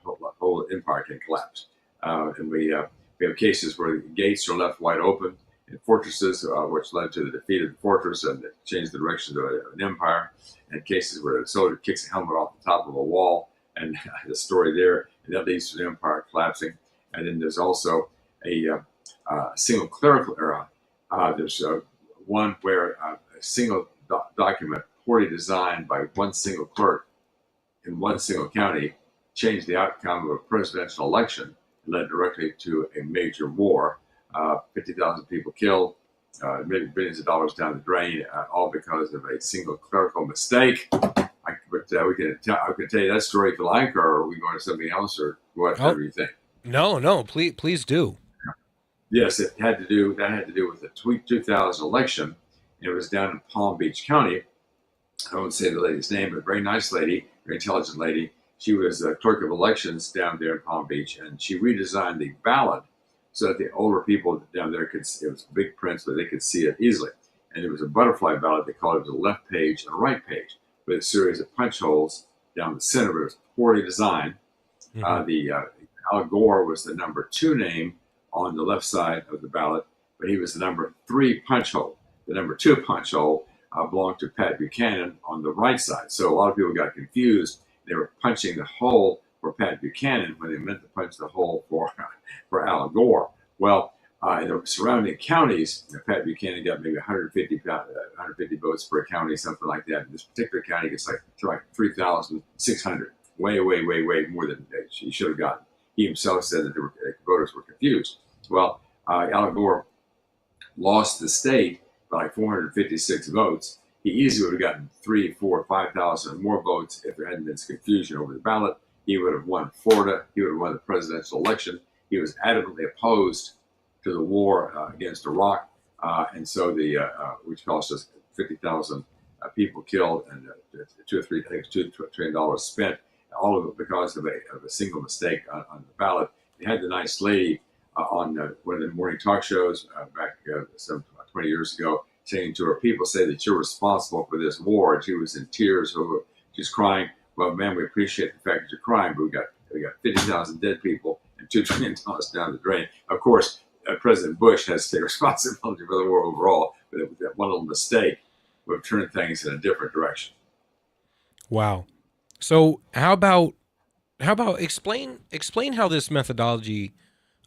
whole empire can collapse. And we have cases where the gates are left wide open in fortresses, which led to the defeat of the fortress and changed the direction of an empire. And cases where a soldier kicks a helmet off the top of a wall, and the story there, and that leads to the empire collapsing. And then there's also a single clerical era. There's one where a single document poorly designed by one single clerk in one single county changed the outcome of a presidential election and led directly to a major war. 50,000 people killed, billions of dollars down the drain, all because of a single clerical mistake. I can tell you that story if you like, or are we going to something else, or whatever you think? No, please do. Yes, that had to do with the 2000 election. It was down in Palm Beach County. I won't say the lady's name, but a very nice lady, very intelligent lady. She was a clerk of elections down there in Palm Beach, and she redesigned the ballot so that the older people down there it was big print so they could see it easily. And it was a butterfly ballot. They called it the left page and the right page, with a series of punch holes down the center. But it was poorly designed. Al Gore was the number 2 name on the left side of the ballot, but he was the number 3 punch hole. The number 2 punch hole belonged to Pat Buchanan on the right side. So a lot of people got confused. They were punching the hole for Pat Buchanan when they meant to punch the hole for Al Gore. Well, in the surrounding counties, Pat Buchanan got maybe 150 votes per county, something like that. In this particular county, gets like 3,600, way more than he should have gotten. He himself said that voters were confused. Well, Al Gore lost the state by like 456 votes. He easily would have gotten 3,000, 4,000, 5,000 more votes if there hadn't been some confusion over the ballot. He would have won Florida. He would have won the presidential election. He was adamantly opposed to the war against Iraq, and so which cost us 50,000 people killed and $2 trillion spent. All of it because of a single mistake on the ballot. They had the nice lady on one of the morning talk shows back some 20 years ago saying to her, people say that you're responsible for this war. And she was in tears. She's crying. Well, man, we appreciate the fact that you're crying, but we got 50,000 dead people and $2 trillion down the drain. Of course, President Bush has to take responsibility for the war overall, but that one little mistake would have turned things in a different direction. Wow. So how about explain how this methodology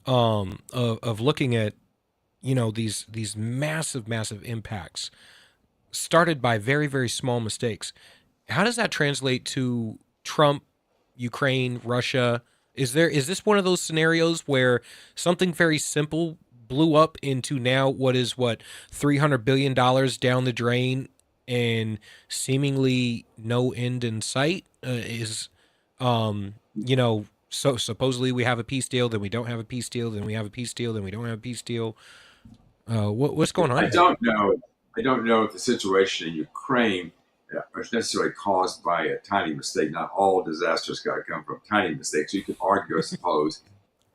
of looking at these massive impacts started by very, very small mistakes. How does that translate to Trump, Ukraine, Russia? Is this one of those scenarios where something very simple blew up into now what is $300 billion down the drain and seemingly no end in sight? You know, so supposedly we have a peace deal, then we don't have a peace deal, then we have a peace deal, then we don't have a peace deal. What's going on? I don't know. I don't know if the situation in Ukraine is necessarily caused by a tiny mistake. Not all disasters got to come from tiny mistakes. You could argue, I suppose,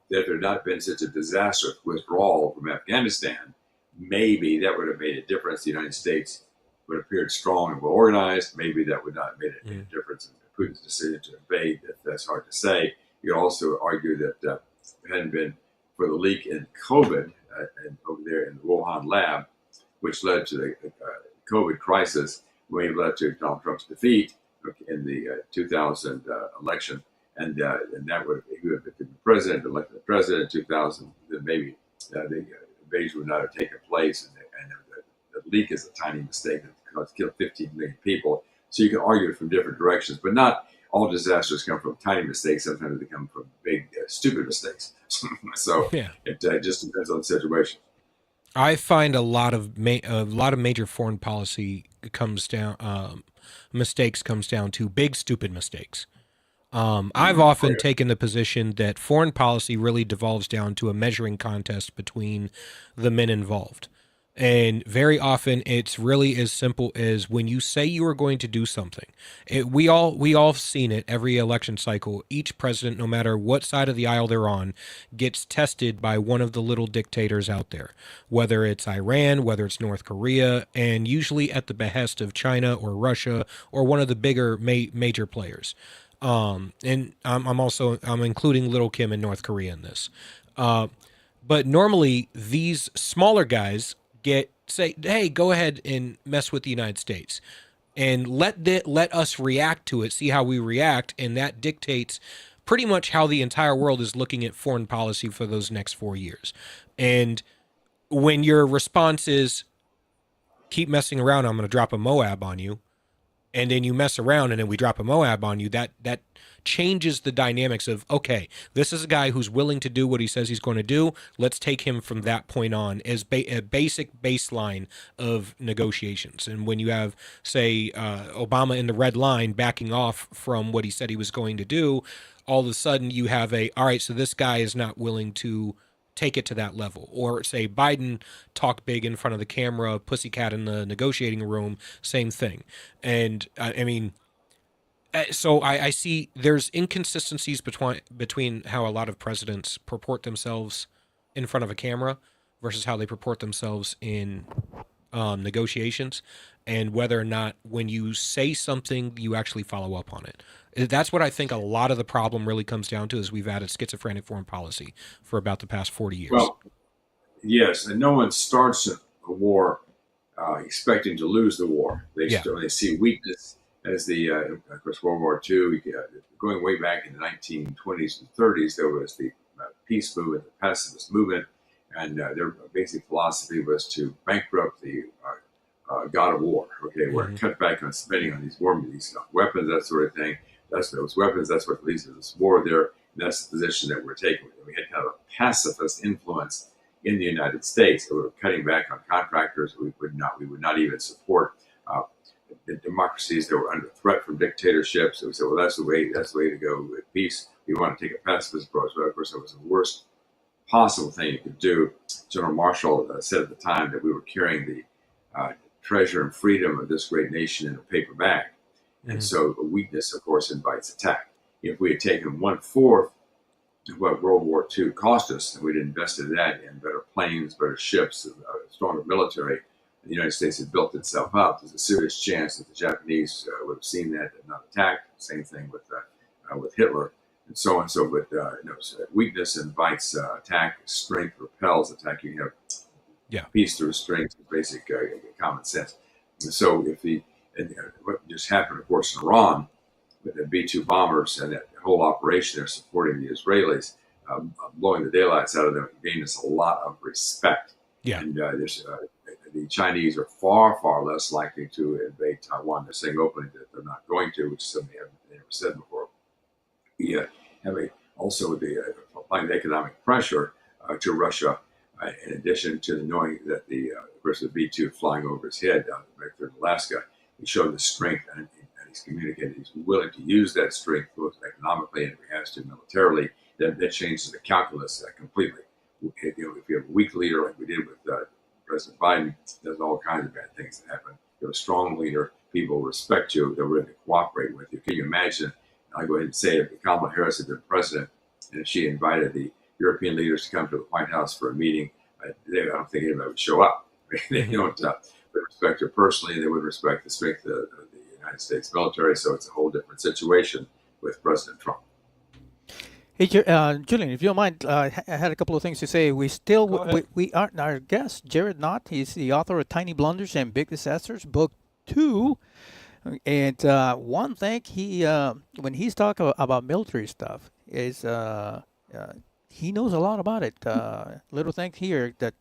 that if there had not been such a disastrous withdrawal from Afghanistan, maybe that would have made a difference. The United States would have appeared strong and well organized. Maybe that would not have made a difference in Putin's decision to invade. That's hard to say. You could also argue that if it hadn't been for the leak in COVID and over there in the Wuhan lab, which led to the COVID crisis, which led to Donald Trump's defeat in the 2000 election, and that would he would have been president, elected president in 2000. Then maybe the invasion would not have taken place, and the leak is a tiny mistake that killed 15 million people. So you can argue it from different directions, but not all disasters come from tiny mistakes. Sometimes they come from big, stupid mistakes. So it just depends on the situation. I find a lot of major foreign policy comes down mistakes comes down to big stupid mistakes. I've often taken the position that foreign policy really devolves down to a measuring contest between the men involved. And very often it's really as simple as when you say you are going to do something. We all have seen it every election cycle. Each president, no matter what side of the aisle they're on, gets tested by one of the little dictators out there, whether it's Iran, whether it's North Korea, and usually at the behest of China or Russia or one of the bigger major players. And I'm including Little Kim and North Korea in this. But normally these smaller guys say, hey, go ahead and mess with the United States and let us react to it, see how we react. And that dictates pretty much how the entire world is looking at foreign policy for those next 4 years. And when your response is keep messing around, I'm going to drop a Moab on you. And then you mess around and then we drop a Moab on you, that changes the dynamics of, okay, this is a guy who's willing to do what he says he's going to do. Let's take him from that point on as a basic baseline of negotiations. And when you have, say, Obama in the red line backing off from what he said he was going to do, all of a sudden you have all right, so this guy is not willing to take it to that level. Or say Biden talk big in front of the camera, pussycat in the negotiating room, same thing. And I mean, so I see there's inconsistencies between how a lot of presidents purport themselves in front of a camera versus how they purport themselves in negotiations, and whether or not when you say something, you actually follow up on it. That's what I think a lot of the problem really comes down to, is we've added schizophrenic foreign policy for about the past 40 years. Well, yes, and no one starts a war expecting to lose the war. They see weakness as of course, World War II, going way back in the 1920s and 30s, there was the peace movement, the pacifist movement, and their basic philosophy was to bankrupt the god of war. Okay, where cut back on spending on these weapons, that sort of thing. That's those weapons. That's what leads to this war there. And that's the position that we're taking. We had kind of a pacifist influence in the United States. We were cutting back on contractors. We would not even support the democracies that were under threat from dictatorships. So we said, well, that's the way to go with peace. We want to take a pacifist approach. But of course, it was the worst possible thing you could do. General Marshall said at the time that we were carrying the treasure and freedom of this great nation in a paper bag. And so weakness, of course, invites attack. If we had taken 1/4 of what World War II cost us, and we'd invested that in better planes, better ships, a stronger military, the United States had built itself up, there's a serious chance that the Japanese would have seen that and not attacked. Same thing with Hitler, and so on. So, but weakness invites attack. Strength repels attack. You have peace through strength, basic common sense. And so, what just happened, of course, in Iran with the B-2 bombers and that whole operation, they're supporting the Israelis, blowing the daylights out of them, gained us a lot of respect. Yeah, and the Chinese are far, far less likely to invade Taiwan. They're saying openly that they're not going to, which is something they never said before. We have also applying the economic pressure to Russia, in addition to knowing that of course, the B-2 flying over his head down in Alaska, he showed the strength, and he's communicated he's willing to use that strength, both economically and if he has to militarily, that changes the calculus completely. If you have a weak leader like we did with President Biden, there's all kinds of bad things that happen. You're a strong leader, people respect you, they're ready to cooperate with you. Can you imagine, I'll go ahead and say, if Kamala Harris had been president and if she invited the European leaders to come to the White House for a meeting, I don't think anybody would show up. They don't respect her personally. They would respect the strength of the United States military. So it's a whole different situation with President Trump. Hey, Julian, if you don't mind, I had a couple of things to say. We are our guest, Jared Knott. He's the author of Tiny Blunders and Big Disasters, Book 2. And one thing when he's talking about military stuff is he knows a lot about it. Little thing here that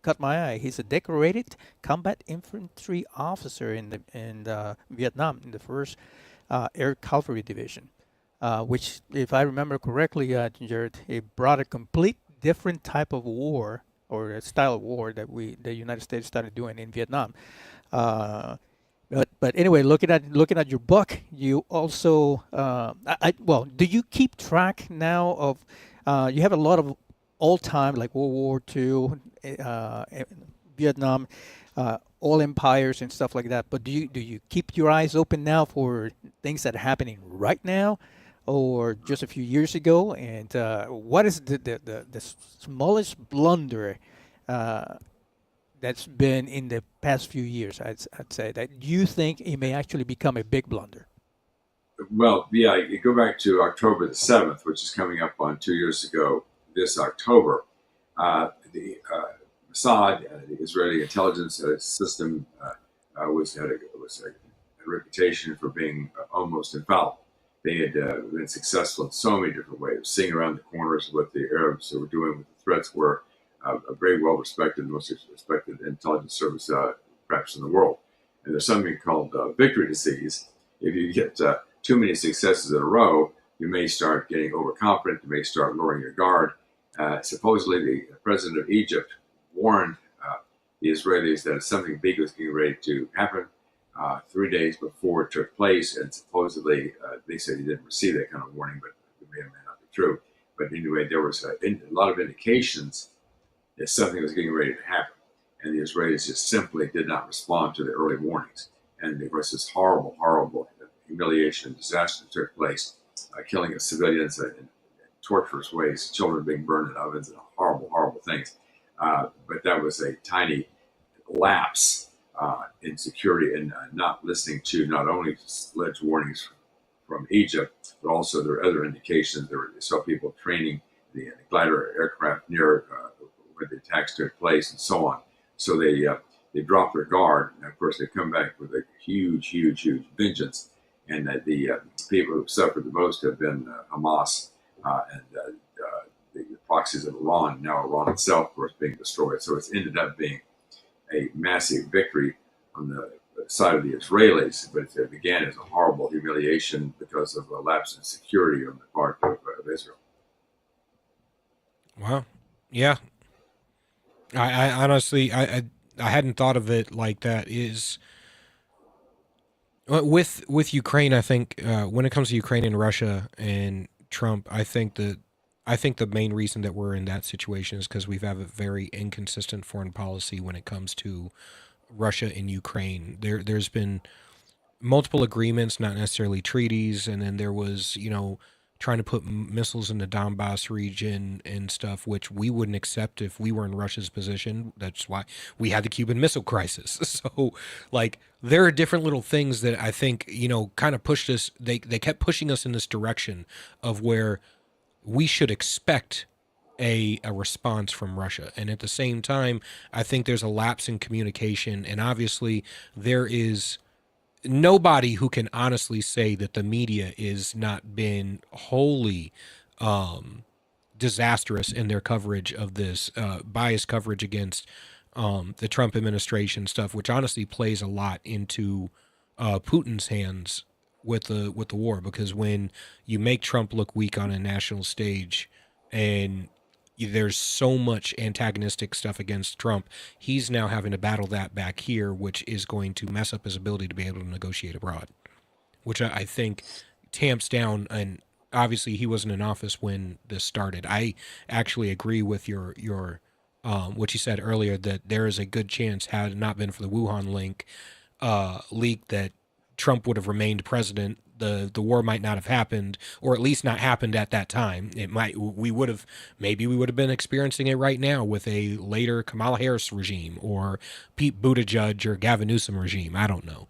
caught my eye. He's a decorated combat infantry officer in Vietnam in the 1st Air Cavalry Division. Which, if I remember correctly, Jared, it brought a complete different type of war or a style of war that the United States started doing in Vietnam. But anyway, looking at your book, you also do you keep track now of? You have a lot of old time like World War II, Vietnam. All empires and stuff like that. But do you keep your eyes open now for things that are happening right now, or just a few years ago? And what is the smallest blunder that's been in the past few years? I'd say that you think it may actually become a big blunder. Well, yeah, you go back to October the 7th, which is coming up on 2 years ago this October. The Mossad, the Israeli intelligence system, had a reputation for being almost infallible. They had been successful in so many different ways, seeing around the corners what the Arabs were doing with the threats were a very well respected, most respected intelligence service perhaps in the world. And there's something called victory disease. If you get too many successes in a row, you may start getting overconfident, you may start lowering your guard. Supposedly, the president of Egypt warned the Israelis that something big was getting ready to happen 3 days before it took place, and supposedly they said he didn't receive that kind of warning, but it may or may not be true. But anyway, there was a lot of indications that something was getting ready to happen, and the Israelis just simply did not respond to the early warnings. And there was this horrible, horrible humiliation and disaster that took place, killing of civilians in torturous ways, children being burned in ovens, and horrible, horrible things. But that was a tiny lapse in security and not listening to not only alleged warnings from Egypt, but also there are other indications. They saw people training the glider aircraft near where the attacks took place and so on. So they dropped their guard, and of course they come back with a huge, huge, huge vengeance. And the people who suffered the most have been Hamas and the proxies of Iran, now Iran itself, of course, being destroyed. So it's ended up being a massive victory on the side of the Israelis, but it began as a horrible humiliation because of a lapse in security on the part of Israel. Wow. Yeah. I honestly, I hadn't thought of it like that. Is with Ukraine, I think when it comes to Ukraine and Russia and Trump, I think the main reason that we're in that situation is because we have a very inconsistent foreign policy when it comes to Russia and Ukraine. There's been multiple agreements, not necessarily treaties, and then there was, trying to put missiles in the Donbass region and stuff, which we wouldn't accept if we were in Russia's position. That's why we had the Cuban Missile Crisis. So, there are different little things that I think, kind of pushed us. They kept pushing us in this direction of where we should expect a response from Russia. And at the same time, I think there's a lapse in communication. And obviously, there is nobody who can honestly say that the media is not been wholly disastrous in their coverage of this, biased coverage against the Trump administration stuff, which honestly plays a lot into Putin's hands with the war, because when you make Trump look weak on a national stage and there's so much antagonistic stuff against Trump, he's now having to battle that back here, which is going to mess up his ability to be able to negotiate abroad, which I think tamps down obviously he wasn't in office when this started. I actually agree with your what you said earlier, that there is a good chance, had it not been for the Wuhan leak, that Trump would have remained president. The war might not have happened, or at least not happened at that time. Maybe we would have been experiencing it right now with a later Kamala Harris regime or Pete Buttigieg or Gavin Newsom regime. I don't know.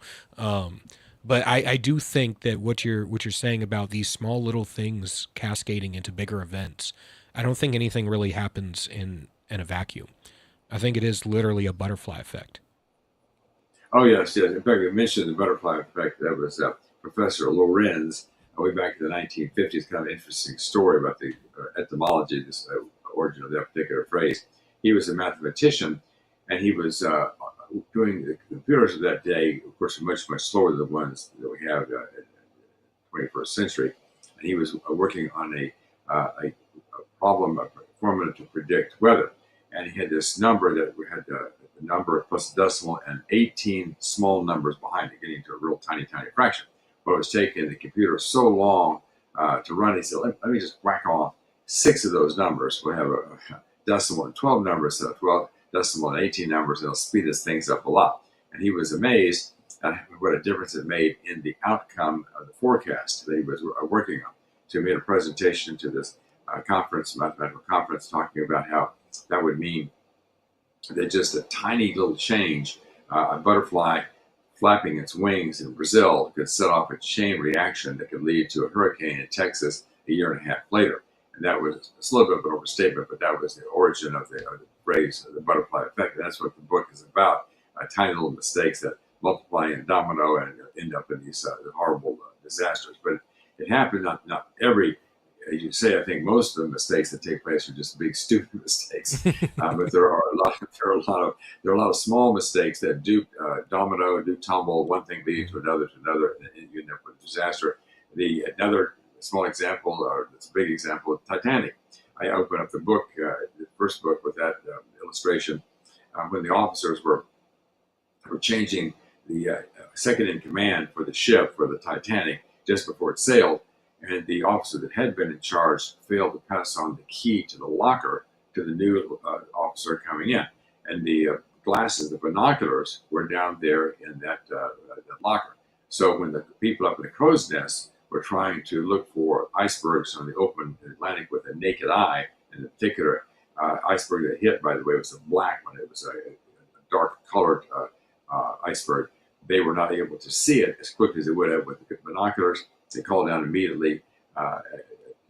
But I do think that what you're saying about these small little things cascading into bigger events, I don't think anything really happens in a vacuum. I think it is literally a butterfly effect. Oh, yes. In fact, I mentioned the butterfly effect. That was Professor Lorenz, way back in the 1950s. Kind of interesting story about the etymology, this origin of that particular phrase. He was a mathematician, and he was doing the computers of that day, of course, much slower than the ones that we have in the 21st century. And he was working on a problem, a formula to predict weather. And he had this number that we had the number plus a decimal and 18 small numbers behind it, getting to a real tiny fraction. But it was taking the computer so long to run. He said, let me just whack off 6 of those numbers. We'll have a decimal and 12 numbers, 12 decimal and 18 numbers, and it'll speed this things up a lot. And he was amazed at what a difference it made in the outcome of the forecast that he was working on. So he made a presentation to this mathematical conference, talking about how that would mean that just a tiny little change, a butterfly flapping its wings in Brazil, could set off a chain reaction that could lead to a hurricane in Texas a year and a half later. And that was a little bit of an overstatement, but that was the origin of the phrase, the butterfly effect. And that's what the book is about, tiny little mistakes that multiply and domino and end up in these horrible disasters. But it happened not every, as you say, I think most of the mistakes that take place are just big, stupid mistakes. But there are a lot of small mistakes that do domino, do tumble, one thing leading to another, and you end up with disaster. Another small example, or this big example, of Titanic. I open up the book, the first book, with that illustration when the officers were changing the second in command for the ship, for the Titanic, just before it sailed. And the officer that had been in charge failed to pass on the key to the locker to the new officer coming in. And the glasses, the binoculars, were down there in that locker. So when the people up in the crow's nest were trying to look for icebergs on the open Atlantic with a naked eye, and the particular iceberg that hit, by the way, was a black one. It was a dark colored iceberg. They were not able to see it as quickly as they would have with the binoculars. They called down immediately.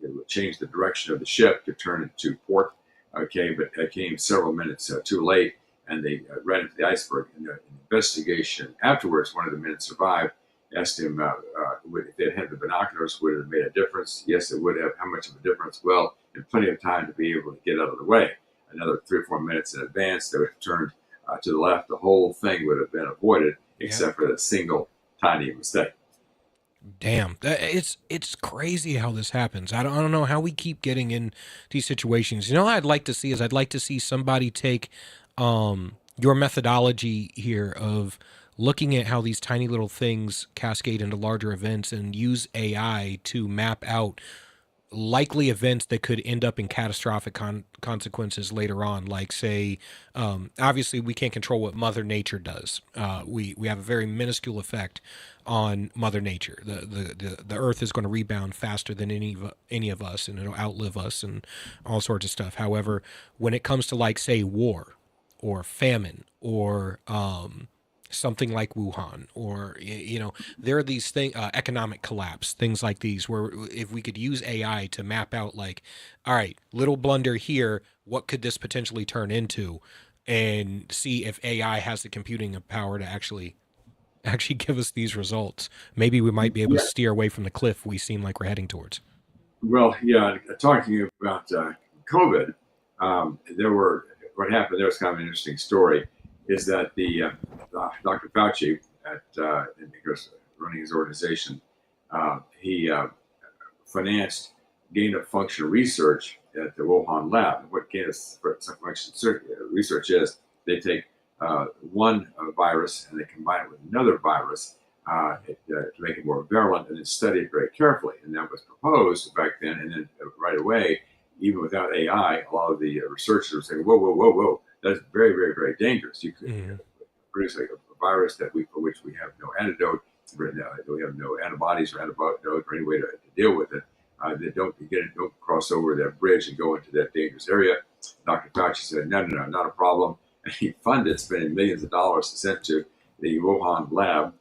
It would change the direction of the ship to turn into port. Okay, but it came several minutes too late, and they ran into the iceberg. In the investigation afterwards, one of the men survived. Asked him if they had the binoculars, would it have made a difference? Yes, it would have. How much of a difference? Well, in plenty of time to be able to get out of the way. Another 3 or 4 minutes in advance, they would have turned to the left. The whole thing would have been avoided, except for that single tiny mistake. Damn, it's crazy how this happens. I don't know how we keep getting in these situations. You know what I'd like to see is I'd like to see somebody take your methodology here of looking at how these tiny little things cascade into larger events and use AI to map out likely events that could end up in catastrophic consequences later on. Like, say, obviously we can't control what Mother Nature does. We have a very minuscule effect on Mother Nature. The Earth is going to rebound faster than any of us, and it'll outlive us and all sorts of stuff. However, when it comes to, like, say, war or famine or something like Wuhan, or there are these things, economic collapse, things like these, where if we could use AI to map out, like, all right, little blunder here, what could this potentially turn into, and see if AI has the computing power to actually give us these results, maybe we might be able to steer away from the cliff we seem like we're heading towards. Well, yeah, talking about COVID, what happened there was kind of an interesting story, is that the Dr. Fauci, running his organization, he financed gain-of-function research at the Wuhan lab. What gain-of-function research is, they take one virus and they combine it with another virus to make it more virulent, and then study it very carefully. And that was proposed back then, and then right away, even without AI, a lot of the researchers were saying, whoa, whoa, whoa, whoa, that's very, very, very dangerous. You could produce a virus for which we have no antidote, we have no antibodies or antidote or any way to deal with it. That don't cross over that bridge and go into that dangerous area. Dr. Fauci said, no, not a problem. And he funded, spending millions of dollars to send to the Wuhan lab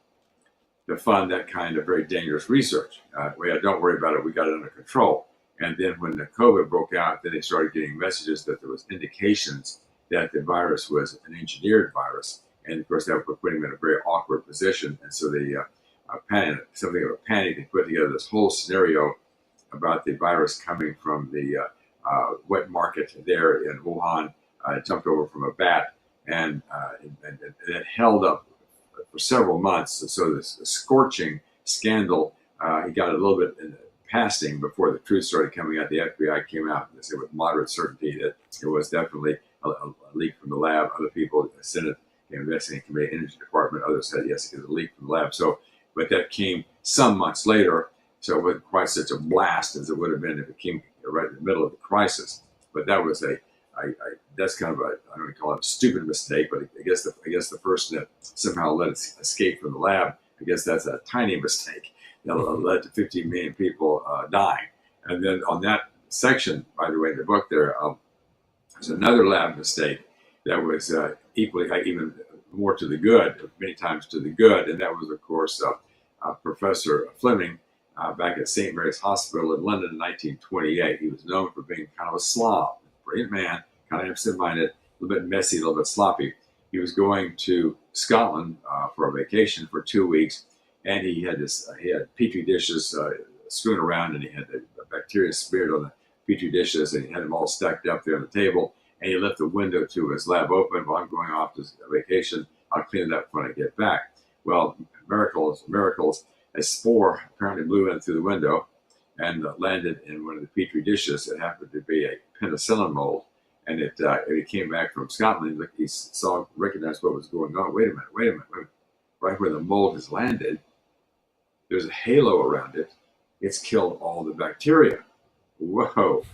to fund that kind of very dangerous research. Don't worry about it. We got it under control. And then when the COVID broke out, then they started getting messages that there was indications that the virus was an engineered virus. And of course, that would put him in a very awkward position. And so they panicked, something of a panic. They put together this whole scenario about the virus coming from the wet market there in Wuhan. It jumped over from a bat, and it held up for several months. So this scorching scandal, he got a little bit in passing before the truth started coming out. The FBI came out and said with moderate certainty that it was definitely a leak from the lab. Other people, the Senate Investigating Committee, Energy Department, others said yes, it was a leak from the lab. So, but that came some months later. So it wasn't quite such a blast as it would have been if it came right in the middle of the crisis. But that was that's kind of I don't want to call it a stupid mistake, but I guess the person that somehow let it escape from the lab, I guess that's a tiny mistake that led to 15 million people dying. And then on that section, by the way, in the book there's another lab mistake that was equally, even more to the good, many times to the good, and that was, of course, Professor Fleming. Back at St. Mary's Hospital in London in 1928. He was known for being kind of a slob, brilliant man, kind of absent-minded, a little bit messy, a little bit sloppy. He was going to Scotland for a vacation for 2 weeks, and he had petri dishes strewn around, and he had the bacteria smeared on the petri dishes, and he had them all stacked up there on the table, and he left the window to his lab open. Well, I'm going off to vacation. I'll clean it up when I get back. Well, miracles. A spore apparently blew in through the window and landed in one of the petri dishes. It happened to be a penicillin mold, and it came back from Scotland. He recognized what was going on. Wait a minute. Right where the mold has landed, there's a halo around it. It's killed all the bacteria. Whoa.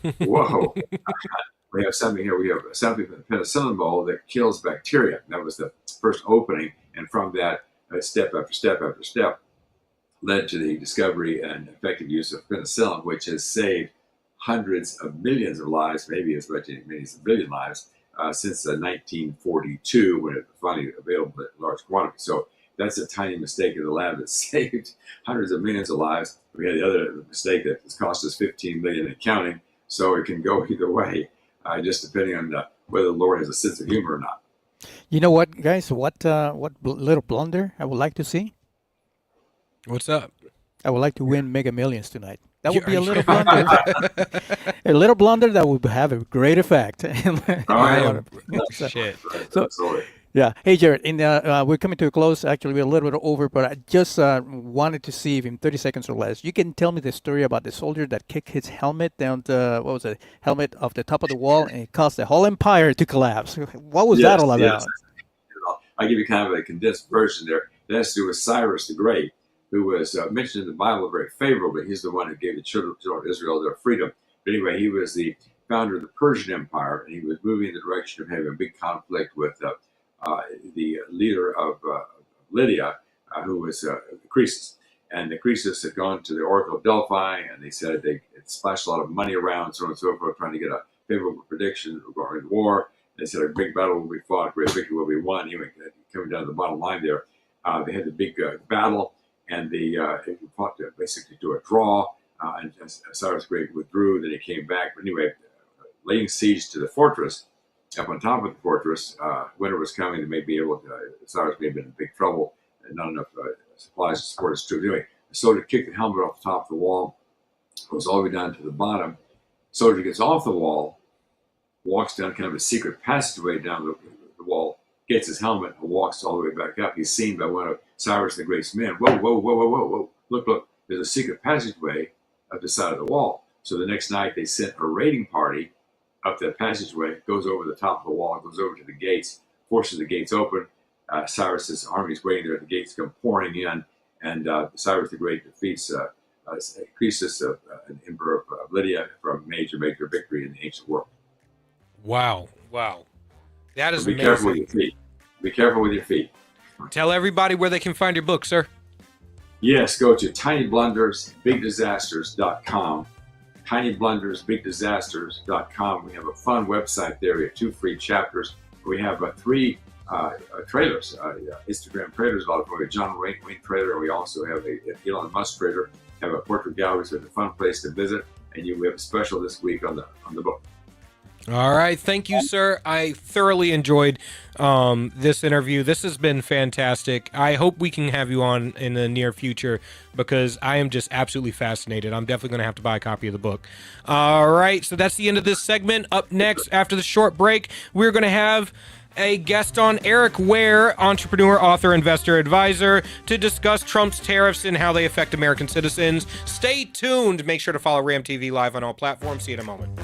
We have something here. We have something from the penicillin mold that kills bacteria. That was the first opening, and from that, step after step after step, led to the discovery and effective use of penicillin, which has saved hundreds of millions of lives, maybe as much as many as a billion lives, since 1942, when it was finally available in large quantities. So that's a tiny mistake in the lab that saved hundreds of millions of lives. We had the other mistake that has cost us 15 million and counting. So it can go either way, just depending on whether the Lord has a sense of humor or not. You know what, guys? What little blunder I would like to see? What's up? I would like to win Mega Millions tonight. That would be a little blunder. A little blunder that would have a great effect. Shit. So, yeah. Hey, Jared, we're coming to a close. Actually, we're a little bit over, but I just wanted to see if in 30 seconds or less, you can tell me the story about the soldier that kicked his helmet down the, helmet off the top of the wall, and it caused the whole empire to collapse. What was that all about? Yes. I'll give you kind of a condensed version there. It has to do with Cyrus the Great, who was mentioned in the Bible very favorably. He's the one who gave the children of Israel their freedom. But anyway, he was the founder of the Persian Empire, and he was moving in the direction of having a big conflict with the leader of Lydia, who was Croesus. And the Croesus had gone to the Oracle of Delphi, and they said they had splashed a lot of money around, so on and so forth, trying to get a favorable prediction regarding the war. They said a big battle will be fought, great victory will be won. Anyway, coming down to the bottom line there, they had the big battle, and they fought basically to a draw, and Cyrus the Great withdrew, then he came back. But anyway, laying siege to the fortress, up on top of the fortress, winter was coming, they may be able to, Cyrus may have been in big trouble, and not enough supplies to support his troops. Anyway, the soldier kicked the helmet off the top of the wall, goes all the way down to the bottom. Soldier gets off the wall, walks down kind of a secret passageway down the wall, gets his helmet, and walks all the way back up. He's seen by one of Cyrus the Great's men. Whoa. Look, there's a secret passageway up the side of the wall. So the next night they sent a raiding party up that passageway, goes over the top of the wall, goes over to the gates, forces the gates open. Cyrus's army's waiting there. The gates come pouring in, And Cyrus the Great defeats Croesus, an emperor of Lydia, for a major victory in the ancient world. Wow. Wow. That is So be careful with amazing. your feet. Be careful with your feet. Tell everybody where they can find your book, sir. Yes, go to tinyblundersbigdisasters.com. tinyblundersbigdisasters.com. We have a fun website there. We have 2 free chapters. We have 3 trailers, Instagram trailers. We have a John Wayne trailer. We also have a Elon Musk trailer. We have a portrait gallery, so it's a fun place to visit. And we have a special this week on the book. All right. Thank you, sir. I thoroughly enjoyed this interview. This has been fantastic. I hope we can have you on in the near future because I am just absolutely fascinated. I'm definitely going to have to buy a copy of the book. All right. So that's the end of this segment. Up next, after the short break, we're going to have a guest on, Eric Ware, entrepreneur, author, investor, advisor, to discuss Trump's tariffs and how they affect American citizens. Stay tuned. Make sure to follow RAMTV Live on all platforms. See you in a moment.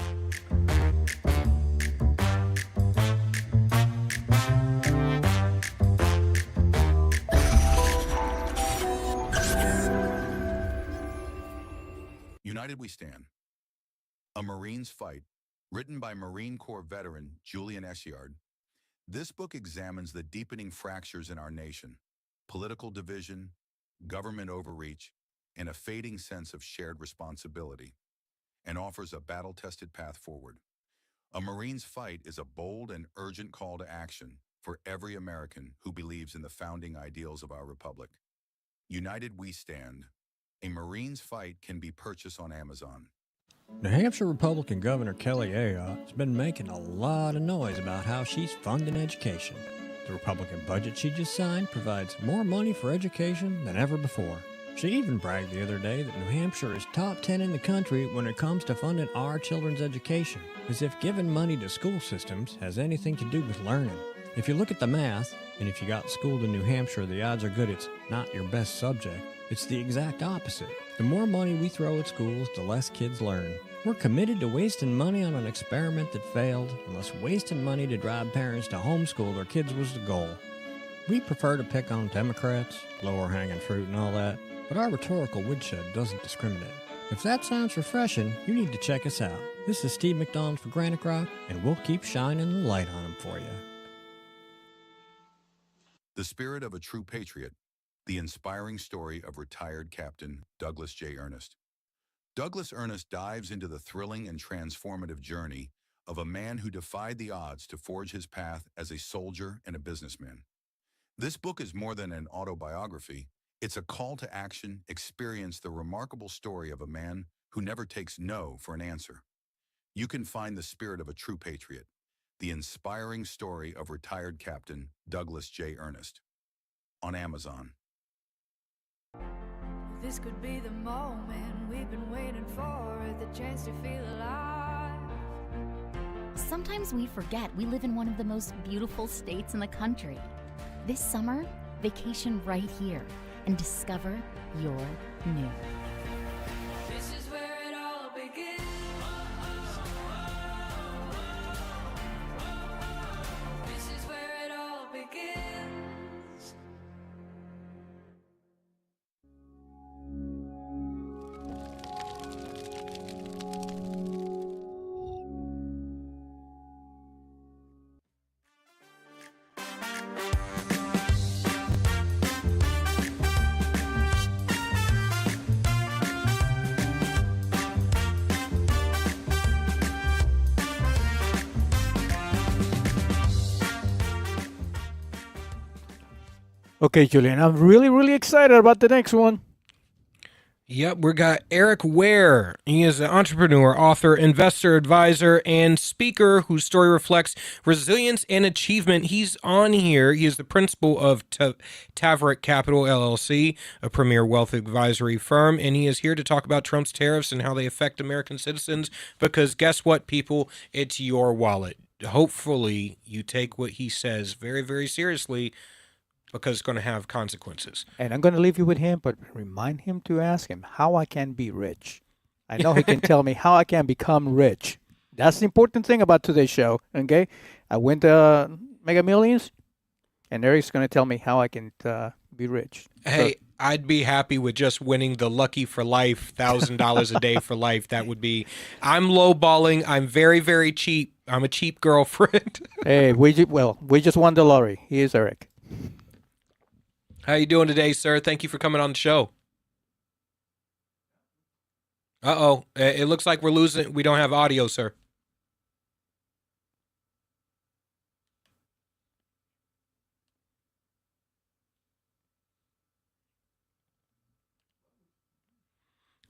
United We Stand. A Marine's Fight, written by Marine Corps veteran Julian Essiard. This book examines the deepening fractures in our nation, political division, government overreach, and a fading sense of shared responsibility, and offers a battle-tested path forward. A Marine's Fight is a bold and urgent call to action for every American who believes in the founding ideals of our republic. United We Stand. A Marine's Fight can be purchased on Amazon. New Hampshire Republican Governor Kelly Ayotte has been making a lot of noise about how she's funding education. The Republican budget she just signed provides more money for education than ever before. She even bragged the other day that New Hampshire is top 10 in the country when it comes to funding our children's education, as if giving money to school systems has anything to do with learning. If you look at the math, and if you got schooled in New Hampshire, the odds are good it's not your best subject. It's the exact opposite. The more money we throw at schools, the less kids learn. We're committed to wasting money on an experiment that failed, unless wasting money to drive parents to homeschool their kids was the goal. We prefer to pick on Democrats, lower hanging fruit and all that, but our rhetorical woodshed doesn't discriminate. If that sounds refreshing, you need to check us out. This is Steve McDonald for Granite Rock, and we'll keep shining the light on them for you. The Spirit of a True Patriot. The inspiring story of retired Captain Douglas J. Ernest. Douglas Ernest dives into the thrilling and transformative journey of a man who defied the odds to forge his path as a soldier and a businessman. This book is more than an autobiography. It's a call to action. Experience the remarkable story of a man who never takes no for an answer. You can find The Spirit of a True Patriot, the inspiring story of retired Captain Douglas J. Ernest, on Amazon. This could be the moment we've been waiting for, the chance to feel alive. Sometimes we forget we live in one of the most beautiful states in the country. This summer, vacation right here and discover your new. This is where it all begins. This is where it all begins. Okay, Julian, I'm really excited about the next one. Yep, we got Eric Ware. He is an entrepreneur, author, investor, advisor, and speaker whose story reflects resilience and achievement. He's on here. He is the principal of Taverick Capital, LLC, a premier wealth advisory firm, and he is here to talk about Trump's tariffs and how they affect American citizens, because guess what, people? It's your wallet. Hopefully, you take what he says very, very seriously, because it's going to have consequences. And I'm going to leave you with him, but remind him to ask him how I can be rich. I know he can tell me how I can become rich. That's the important thing about today's show, okay? I win the Mega Millions, and Eric's going to tell me how I can be rich. Hey, I'd be happy with just winning the Lucky for Life, $1,000 a day for life. That would be. I'm lowballing. I'm very, very cheap. I'm a cheap girlfriend. Hey, we just won the lottery. Here's Eric. How you doing today, sir? Thank you for coming on the show. Uh-oh. It looks like we're losing. We don't have audio, sir.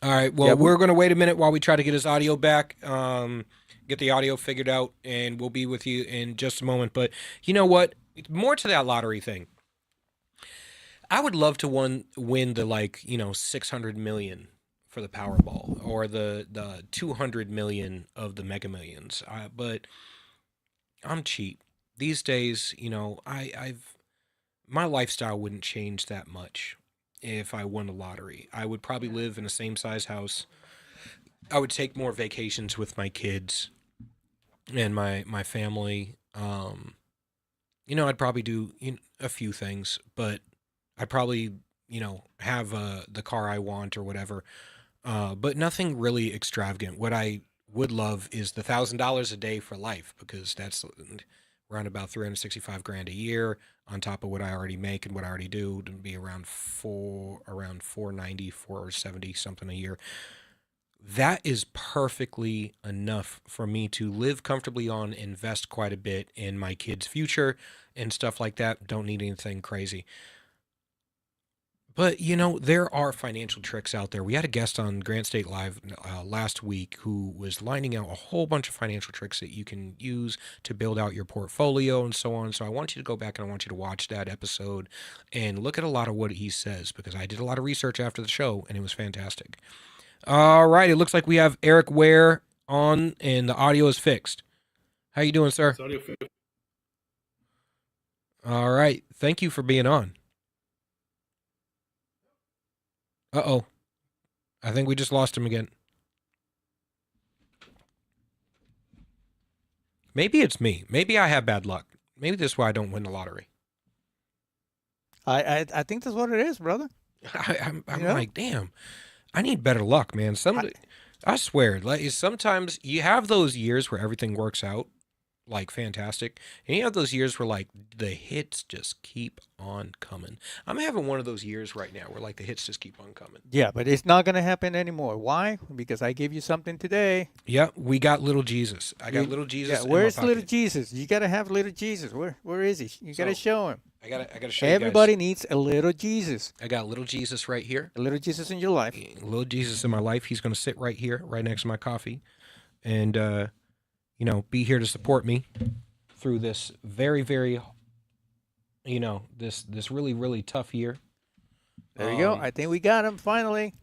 All right. Well, Yeah, we're going to wait a minute while we try to get his audio back, get the audio figured out, and we'll be with you in just a moment. But you know what? More to that lottery thing. I would love to win the 600 million for the Powerball or the 200 million of the Mega Millions. But I'm cheap these days. My lifestyle wouldn't change that much if I won the lottery. I would probably live in a same size house. I would take more vacations with my kids and my family. I'd probably do a few things, but I'd probably, have the car I want or whatever. But nothing really extravagant. What I would love is the $1,000 a day for life, because that's around about 365 grand a year on top of what I already make and what I already do. To be around 490, 470 something a year. That is perfectly enough for me to live comfortably on, invest quite a bit in my kids' future and stuff like that. Don't need anything crazy. But, there are financial tricks out there. We had a guest on RAMTV.LIVE last week who was lining out a whole bunch of financial tricks that you can use to build out your portfolio and so on. So I want you to go back and I want you to watch that episode and look at a lot of what he says, because I did a lot of research after the show and it was fantastic. All right. It looks like we have Eric Ware on and the audio is fixed. How you doing, sir? Audio fixed. All right. Thank you for being on. Uh-oh. I think we just lost him again. Maybe it's me. Maybe I have bad luck. Maybe that's why I don't win the lottery. I think that's what it is, brother. I'm like, damn, I need better luck, man. I swear, sometimes you have those years where everything works out like fantastic, and you have those years where the hits just keep on coming. I'm having one of those years right now where the hits just keep on coming. Yeah, but it's not gonna happen anymore. Why? Because I gave you something today. Yeah, we got little Jesus. I got little Jesus. Yeah, where's little Jesus? You gotta have little Jesus. Where is he? You gotta show him. I gotta show Everybody you guys. needs a little Jesus. I got little Jesus right here. A little Jesus in your life. Little Jesus in my life. He's gonna sit right here, right next to my coffee, and be here to support me through this very, very, this really, really tough year. There you go. I think we got him finally.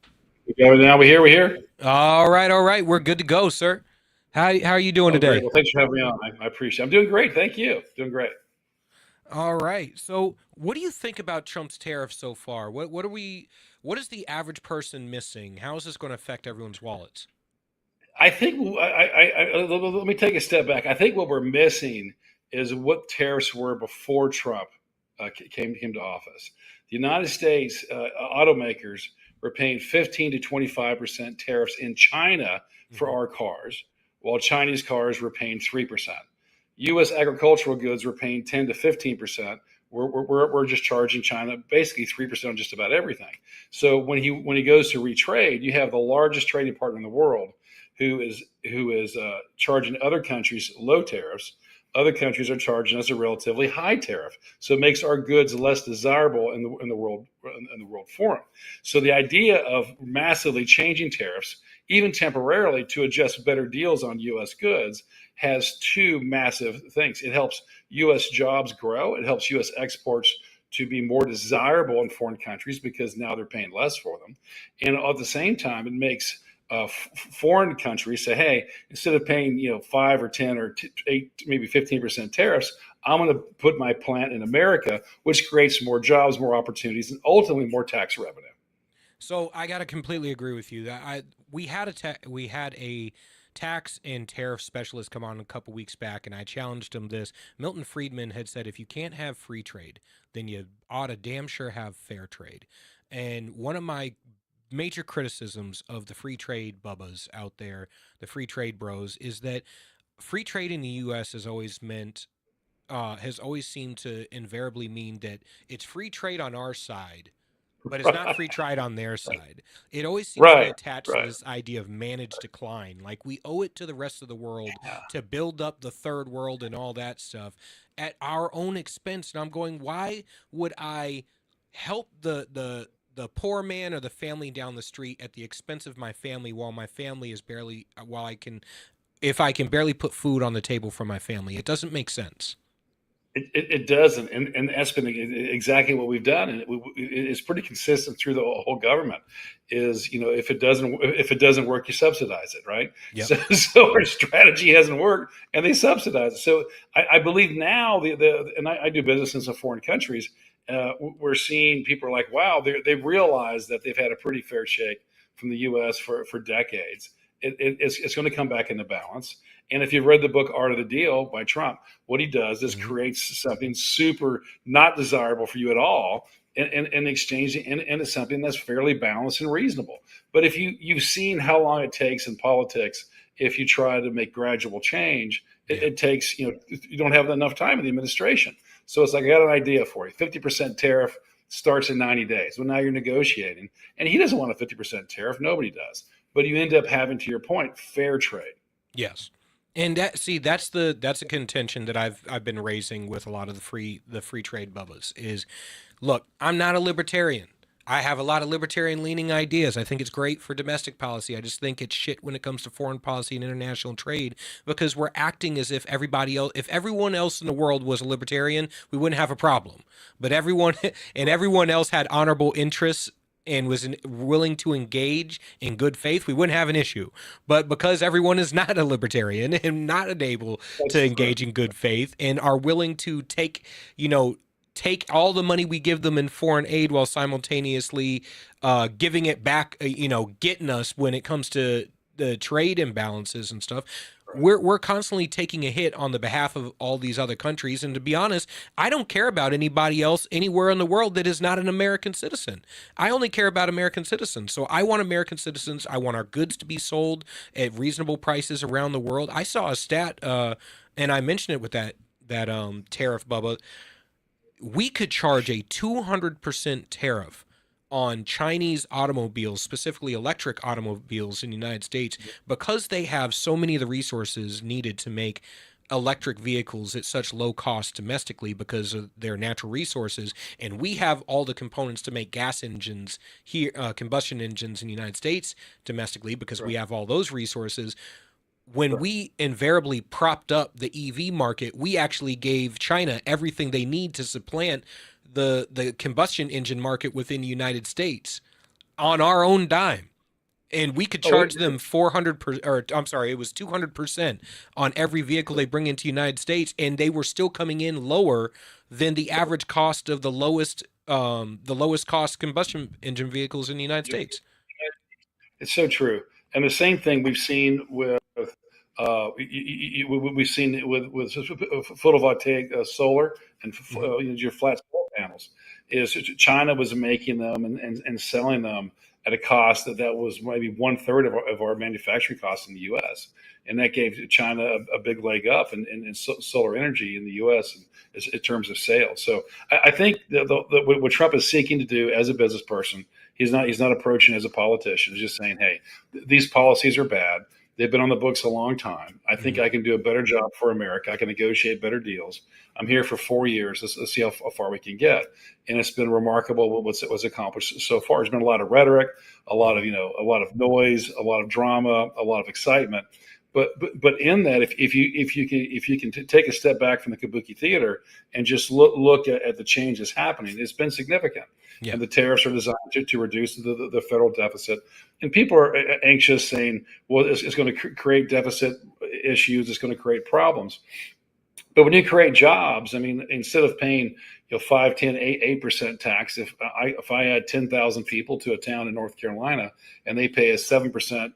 Now we're here. All right. We're good to go, sir. How are you doing today? Great. Well, thanks for having me on. I appreciate it. I'm doing great. Thank you. Doing great. All right. So what do you think about Trump's tariffs so far? What is the average person missing? How is this going to affect everyone's wallets? I think let me take a step back. I think what we're missing is what tariffs were before Trump came to office. The United States automakers were paying 15 to 25% tariffs in China for our cars, while Chinese cars were paying 3%. U.S. agricultural goods were paying 10 to 15%. We're just charging China basically 3% on just about everything. So when he goes to retrade, you have the largest trading partner in the world who is charging other countries low tariffs. Other countries are charging us a relatively high tariff, so it makes our goods less desirable in the world forum. So the idea of massively changing tariffs, even temporarily, to adjust better deals on U.S. goods has two massive things. It helps U.S. jobs grow. It helps U.S. exports to be more desirable in foreign countries because now they're paying less for them, and at the same time, it makes foreign countries say, hey, instead of paying 5 or 10 or 8, maybe 15% tariffs, I'm going to put my plant in America, which creates more jobs, more opportunities, and ultimately more tax revenue. So I got to completely agree with you. We had a tax and tariff specialist come on a couple weeks back, and I challenged him this. Milton Friedman had said, if you can't have free trade, then you ought to damn sure have fair trade. And one of my major criticisms of the free trade bubbas out there, the free trade bros, is that free trade in the U.S. has always seemed to invariably mean that it's free trade on our side, but it's not free trade on their side. It always seems to be attached to this idea of managed decline. Like we owe it to the rest of the world to build up the third world and all that stuff at our own expense. And I'm going, why would I help the poor man or the family down the street at the expense of my family while my family is barely, if I can barely put food on the table for my family? It doesn't make sense. It doesn't, and that's been exactly what we've done, and it's pretty consistent through the whole government. Is if it doesn't work, you subsidize it, right? Yep. So our strategy hasn't worked, and they subsidize it. So I believe now and I do business in some foreign countries. We're seeing people are like, wow, they've realized that they've had a pretty fair shake from the U.S. for decades. It's going to come back into balance. And if you've read the book Art of the Deal by Trump, what he does is creates something super not desirable for you at all in exchange into something that's fairly balanced and reasonable. But if you've seen how long it takes in politics, if you try to make gradual change, it takes, you don't have enough time in the administration. So it's like, I got an idea for you. 50% tariff starts in 90 days. Well, now you're negotiating. And he doesn't want a 50% tariff. Nobody does. But you end up having, to your point, fair trade. Yes. And that's a contention that I've been raising with a lot of the free trade bubbas is, look, I'm not a libertarian. I have a lot of libertarian leaning ideas. I think it's great for domestic policy. I just think it's shit when it comes to foreign policy and international trade, because we're acting as if everyone else in the world was a libertarian, we wouldn't have a problem. But everyone else had honorable interests and was willing to engage in good faith, we wouldn't have an issue. But because everyone is not a libertarian and not able to engage in good faith and are willing to take all the money we give them in foreign aid while simultaneously giving it back, getting us when it comes to the trade imbalances and stuff, we're constantly taking a hit on the behalf of all these other countries. And to be honest, I don't care about anybody else anywhere in the world that is not an American citizen. I only care about American citizens. So I want American citizens. I want our goods to be sold at reasonable prices around the world. I saw a stat, and I mentioned it with that tariff, Bubba. We could charge a 200% tariff on Chinese automobiles, specifically electric automobiles in the United States, because they have so many of the resources needed to make electric vehicles at such low cost domestically because of their natural resources. And we have all the components to make gas engines here, combustion engines in the United States domestically, because we have all those resources. When we invariably propped up the EV market, we actually gave China everything they need to supplant the combustion engine market within the United States on our own dime. And we could charge them 200% on every vehicle they bring into the United States, and they were still coming in lower than the average cost of the lowest cost combustion engine vehicles in the United States. It's so true. And the same thing we've seen with we've seen it with photovoltaic solar and your flat solar panels. Is China was making them and selling them at a cost that was maybe 1/3 of our manufacturing costs in the U.S. And that gave China a big leg up in solar energy in the U.S. in terms of sales. So I think that what Trump is seeking to do as a business person, he's not approaching as a politician. He's just saying, hey, these policies are bad. They've been on the books a long time. I think I can do a better job for America. I can negotiate better deals. I'm here for 4 years. Let's see how far we can get. And it's been remarkable what's accomplished so far. There's been a lot of rhetoric, a lot of noise, a lot of drama, a lot of excitement. But in that, if you can take a step back from the kabuki theater and just look at the changes happening, it's been significant. Yeah. And the tariffs are designed to reduce the federal deficit. And people are anxious, saying, well, it's going to create deficit issues. It's going to create problems. But when you create jobs, I mean, instead of paying 5, 10, 8% tax, if I add 10,000 people to a town in North Carolina and they pay a 7%,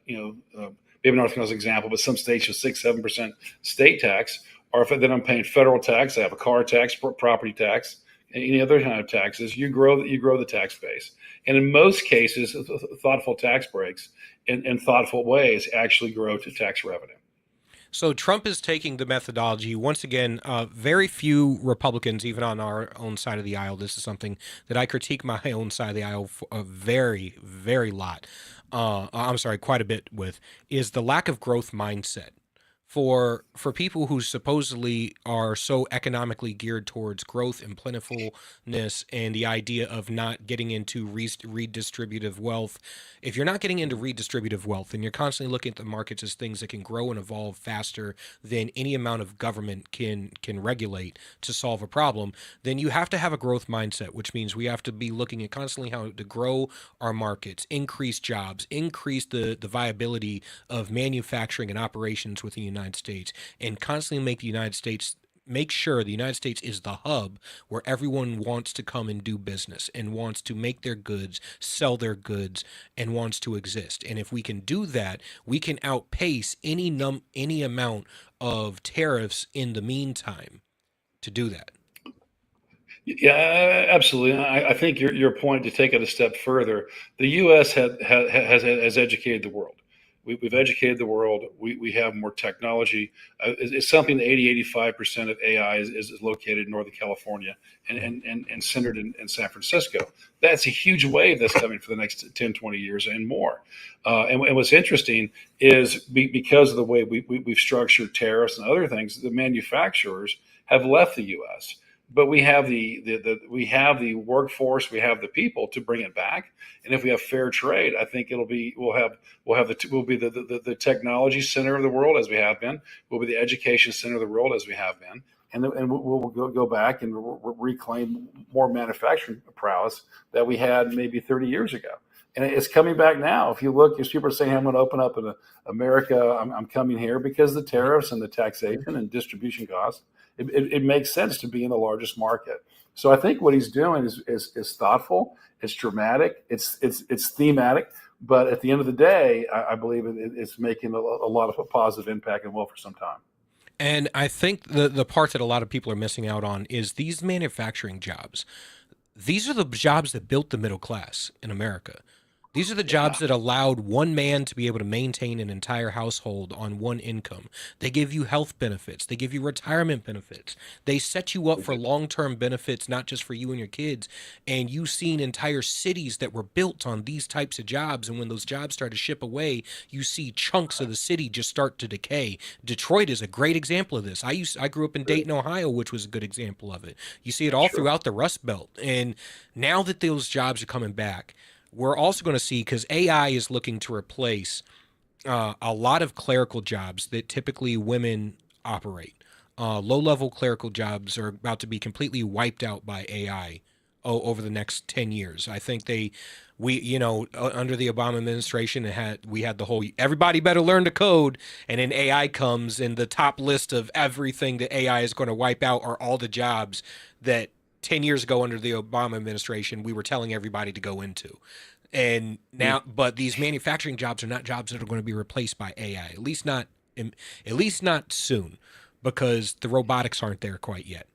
maybe North Carolina's an example, but some states with 6-7% state tax, or if then I'm paying federal tax, I have a car tax, property tax, and any other kind of taxes, you grow the tax base. And in most cases, thoughtful tax breaks in thoughtful ways actually grow to tax revenue. So Trump is taking the methodology once again. Very few Republicans, even on our own side of the aisle, this is something that I critique my own side of the aisle for a very, very lot. I'm sorry, quite a bit with is the lack of growth mindset for people who supposedly are so economically geared towards growth and plentifulness and the idea of not getting into redistributive wealth. If you're not getting into redistributive wealth and you're constantly looking at the markets as things that can grow and evolve faster than any amount of government can regulate to solve a problem, then you have to have a growth mindset, which means we have to be looking at constantly how to grow our markets, increase jobs, increase the viability of manufacturing and operations within the United States, and constantly make sure the United States is the hub where everyone wants to come and do business and wants to make their goods, sell their goods, and wants to exist. And if we can do that, we can outpace any amount of tariffs in the meantime to do that. Yeah, absolutely. I think your point, to take it a step further, the U.S. has educated the world. We've educated the world. We have more technology. It's something that 85% of AI is located in Northern California and centered in San Francisco. That's a huge wave that's coming for the next 10, 20 years and more. And what's interesting is because of the way we've structured tariffs and other things, the manufacturers have left the U.S., but we have the workforce, we have the people to bring it back. And if we have fair trade, I think we'll be the technology center of the world as we have been. We'll be the education center of the world as we have been, and we'll go back and reclaim more manufacturing prowess that we had maybe 30 years ago. And it's coming back now. If you look, if people are saying, I'm going to open up in America, I'm coming here because the tariffs and the taxation and distribution costs, it makes sense to be in the largest market. So I think what he's doing is thoughtful, it's dramatic, it's thematic, but at the end of the day, I believe it's making a lot of a positive impact and will for some time. And I think the part that a lot of people are missing out on is these manufacturing jobs. These are the jobs that built the middle class in America. These are the jobs that allowed one man to be able to maintain an entire household on one income. They give you health benefits. They give you retirement benefits. They set you up for long-term benefits, not just for you and your kids. And you've seen entire cities that were built on these types of jobs. And when those jobs start to ship away, you see chunks of the city just start to decay. Detroit is a great example of this. I grew up in Dayton, Ohio, which was a good example of it. You see it all throughout the Rust Belt. And now that those jobs are coming back, we're also going to see, because AI is looking to replace a lot of clerical jobs that typically women operate. Low-level clerical jobs are about to be completely wiped out by AI over the next 10 years. I think under the Obama administration, we had the whole everybody better learn to code, and then AI comes, and the top list of everything that AI is going to wipe out are all the jobs that 10 years ago under the Obama administration we were telling everybody to go into. And now, but these manufacturing jobs are not jobs that are going to be replaced by AI, at least not soon, because the robotics aren't there quite yet.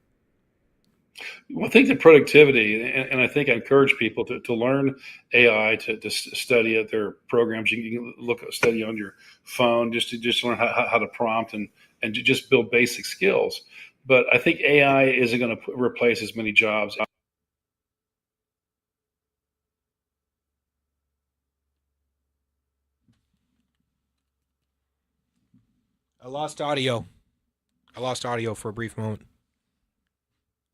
Well, I think the productivity, and I think I encourage people to learn AI, to study at their programs. You can study on your phone just to learn how to prompt and to just build basic skills. But I think AI isn't going to replace as many jobs. I lost audio for a brief moment.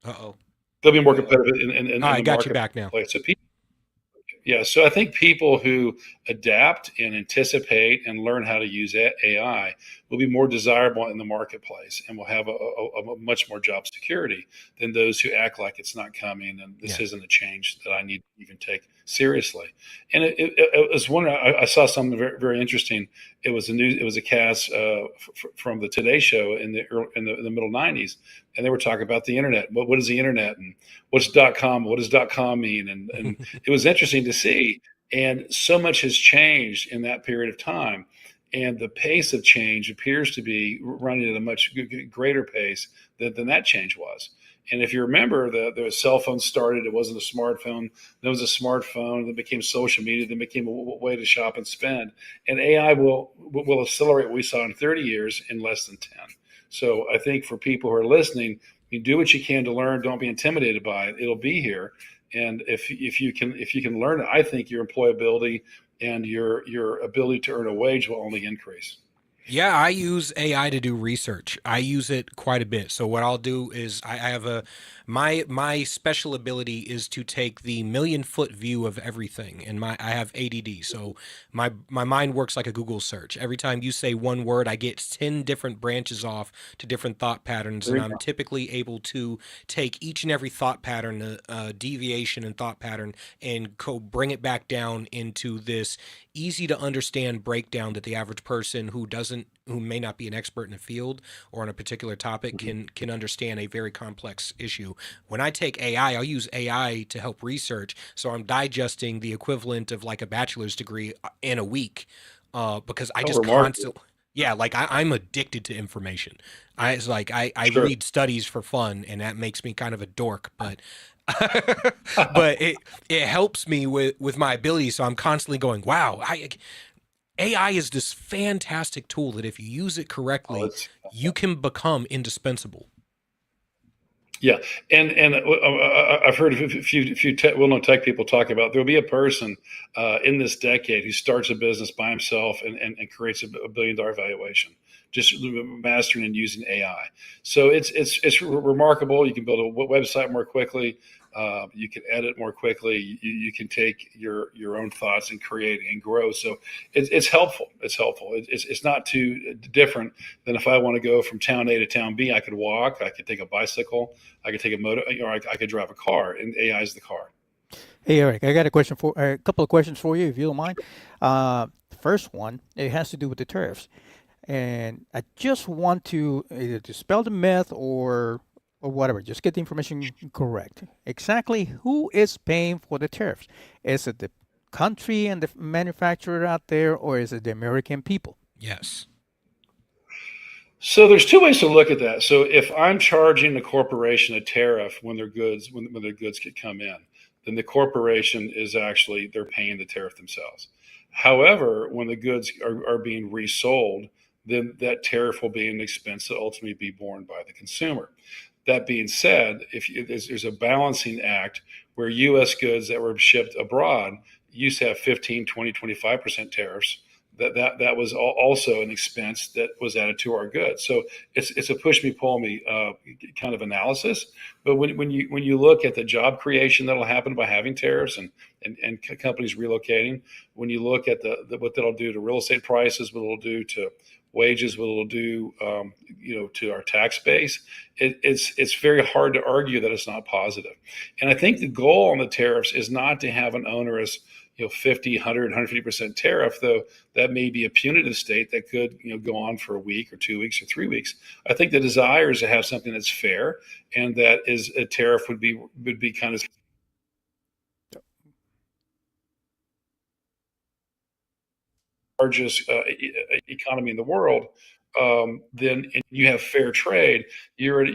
Uh-oh. They'll be more competitive in I the got you back now. marketplace. So I think people who adapt and anticipate and learn how to use AI will be more desirable in the marketplace and will have a much more job security than those who act like it's not coming and this isn't a change that I need to even take seriously. And it was one, I saw something very, very interesting. It was a cast from the Today Show in the middle 90s, and they were talking about the internet. What is the internet, and what's .com? What does .com mean? And it was interesting to see. And so much has changed in that period of time. and the pace of change appears to be running at a much greater pace than that change was. And if you remember, the cell phone started, it wasn't a smartphone, then it was a smartphone, then became social media, then became a way to shop and spend. And AI will accelerate what we saw in 30 years in less than 10. So I think for people who are listening, you do what you can to learn. Don't be intimidated by it. It'll be here. And if you can learn it, I think your employability and your ability to earn a wage will only increase. Yeah, I use AI to do research. I use it quite a bit. So what I'll do is I have my special ability is to take the 1,000,000-foot view of everything. And I have ADD. So my mind works like a Google search. Every time you say one word, I get 10 different branches off to different thought patterns, and I'm typically able to take each and every thought pattern, deviation and thought pattern, and bring it back down into this easy to understand breakdown that the average person who may not be an expert in a field or on a particular topic can understand a very complex issue. When I take AI, I'll use AI to help research, so I'm digesting the equivalent of like a bachelor's degree in a week, because I just constantly, yeah, like I'm addicted to information. I Sure. read studies for fun, and that makes me kind of a dork, but but it helps me with my ability. So I'm constantly going, wow, AI is this fantastic tool that if you use it correctly, you can become indispensable. Yeah, and I've heard a few well-known tech people talk about there'll be a person in this decade who starts a business by himself and creates a $1 billion valuation, just mastering and using AI. So it's remarkable. You can build a website more quickly. You can edit more quickly. You can take your own thoughts and create and grow. So it's helpful. It's helpful. It's not too different than if I want to go from town A to town B. I could walk. I could take a bicycle. I could take a motor, or I could drive a car. And AI is the car. Hey, Eric, I got a couple of questions for you, if you don't mind. First one, it has to do with the tariffs. And I just want to either dispel the myth or whatever, just get the information correct. Exactly who is paying for the tariffs? Is it the country and the manufacturer out there, or is it the American people? Yes. So there's two ways to look at that. So if I'm charging the corporation a tariff when their goods could come in, then the corporation is actually they're paying the tariff themselves. However, when the goods are being resold, then that tariff will be an expense that ultimately be borne by the consumer. That being said, there's a balancing act where U.S. goods that were shipped abroad used to have 15, 20, 25% tariffs. That was also an expense that was added to our goods. So it's a push me pull me kind of analysis. But when you look at the job creation that'll happen by having tariffs and companies relocating, when you look at what that'll do to real estate prices, what it'll do to wages, what it'll do to our tax base, it's very hard to argue that it's not positive. And I think the goal on the tariffs is not to have an onerous 50, 100, 150% tariff, though that may be a punitive state that could go on for a week or 2 weeks or 3 weeks. I think the desire is to have something that's fair, and that is a tariff would be kind of largest economy in the world. Then and you have fair trade, you're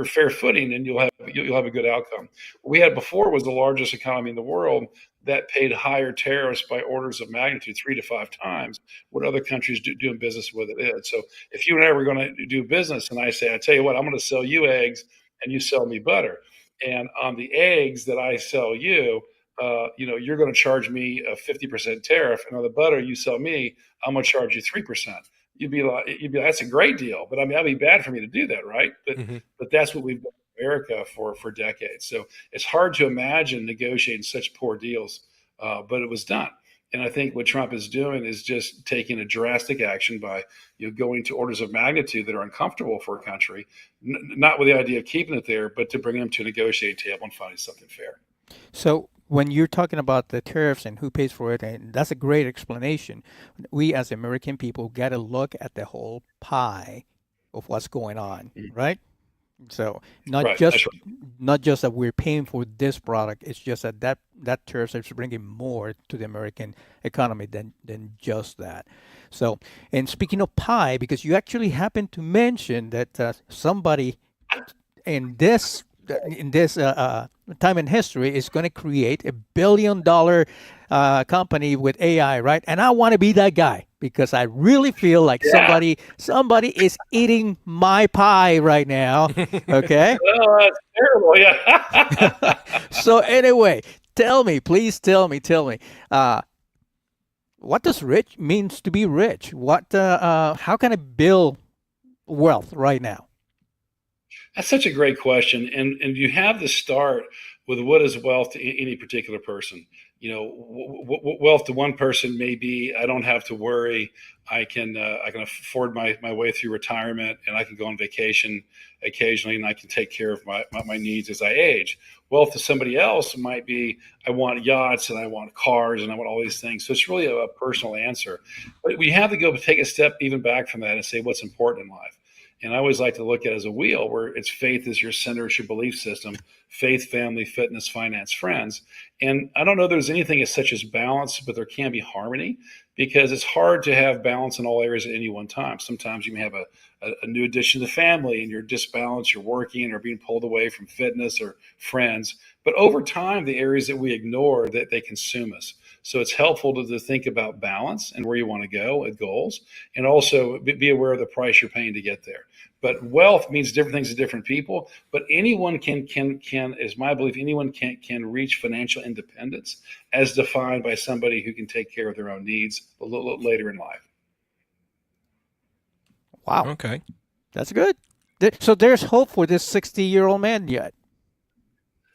fair footing, and you'll have a good outcome. What we had before was the largest economy in the world that paid higher tariffs by orders of magnitude 3 to 5 times what other countries doing business with it is. So if you and I were going to do business, and I say, I tell you what, I'm going to sell you eggs and you sell me butter, and on the eggs that I sell you, you're going to charge me a 50% tariff, and on the butter you sell me, I'm going to charge you 3%. You'd be like, that's a great deal. But I mean, that'd be bad for me to do that, right? But that's what we've done in America for decades. So it's hard to imagine negotiating such poor deals, but it was done. And I think what Trump is doing is just taking a drastic action by going to orders of magnitude that are uncomfortable for a country, not with the idea of keeping it there, but to bring them to a negotiating table and finding something fair. So when you're talking about the tariffs and who pays for it, and that's a great explanation, we as American people got to look at the whole pie of what's going on, right? So not Right. just That's right. not just that we're paying for this product, it's just that tariffs is bringing more to the American economy than just that. So, and speaking of pie, because you actually happened to mention that somebody in this time in history is going to create $1 billion company with AI, right? And I want to be that guy because I really feel like Yeah. somebody is eating my pie right now. Okay. Oh, that's terrible. Yeah. So anyway, please tell me, what does rich means to be rich? How can I build wealth right now? That's such a great question, and you have to start with what is wealth to any particular person. You know, wealth to one person may be I don't have to worry. I can afford my way through retirement, and I can go on vacation occasionally, and I can take care of my needs as I age. Wealth to somebody else might be I want yachts and I want cars and I want all these things. So it's really a personal answer, but we have to go take a step even back from that and say what's important in life. And I always like to look at it as a wheel where it's faith is your center, it's your belief system, faith, family, fitness, finance, friends. And I don't know there's anything as such as balance, but there can be harmony because it's hard to have balance in all areas at any one time. Sometimes you may have a new addition to the family and you're disbalanced, you're working or being pulled away from fitness or friends. But over time, the areas that we ignore, that they consume us. So it's helpful to think about balance and where you want to go with goals, and also be aware of the price you're paying to get there. But wealth means different things to different people. But anyone can is my belief, anyone can reach financial independence as defined by somebody who can take care of their own needs a little later in life. Wow. Okay. That's good. So there's hope for this 60-year-old man yet.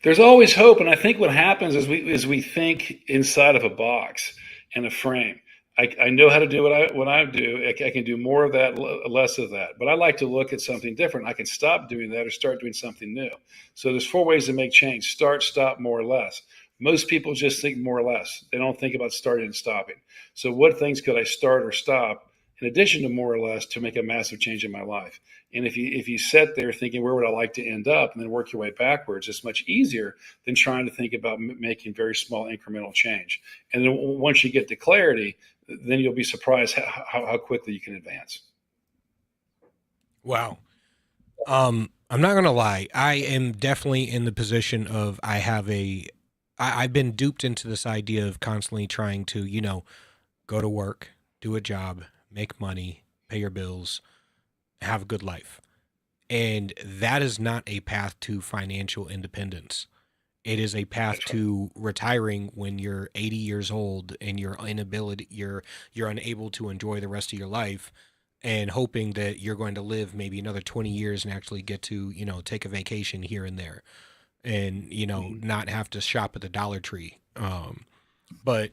There's always hope, and I think what happens is we think inside of a box and a frame. I know how to do what I do. I can do more of that, less of that. But I like to look at something different. I can stop doing that or start doing something new. So there's 4 ways to make change: start, stop, more or less. Most people just think more or less. They don't think about starting and stopping. So what things could I start or stop in addition to more or less to make a massive change in my life? And if you sit there thinking where would I like to end up and then work your way backwards, it's much easier than trying to think about making very small incremental change. And then once you get to clarity, then you'll be surprised how quickly you can advance. Wow. I'm not gonna lie. I am definitely in the position of I've been duped into this idea of constantly trying to, go to work, do a job, make money, pay your bills, have a good life. And that is not a path to financial independence. It is a path to retiring when you're 80 years old and you're unable to enjoy the rest of your life, and hoping that you're going to live maybe another 20 years and actually get to, take a vacation here and there and, not have to shop at the Dollar Tree. But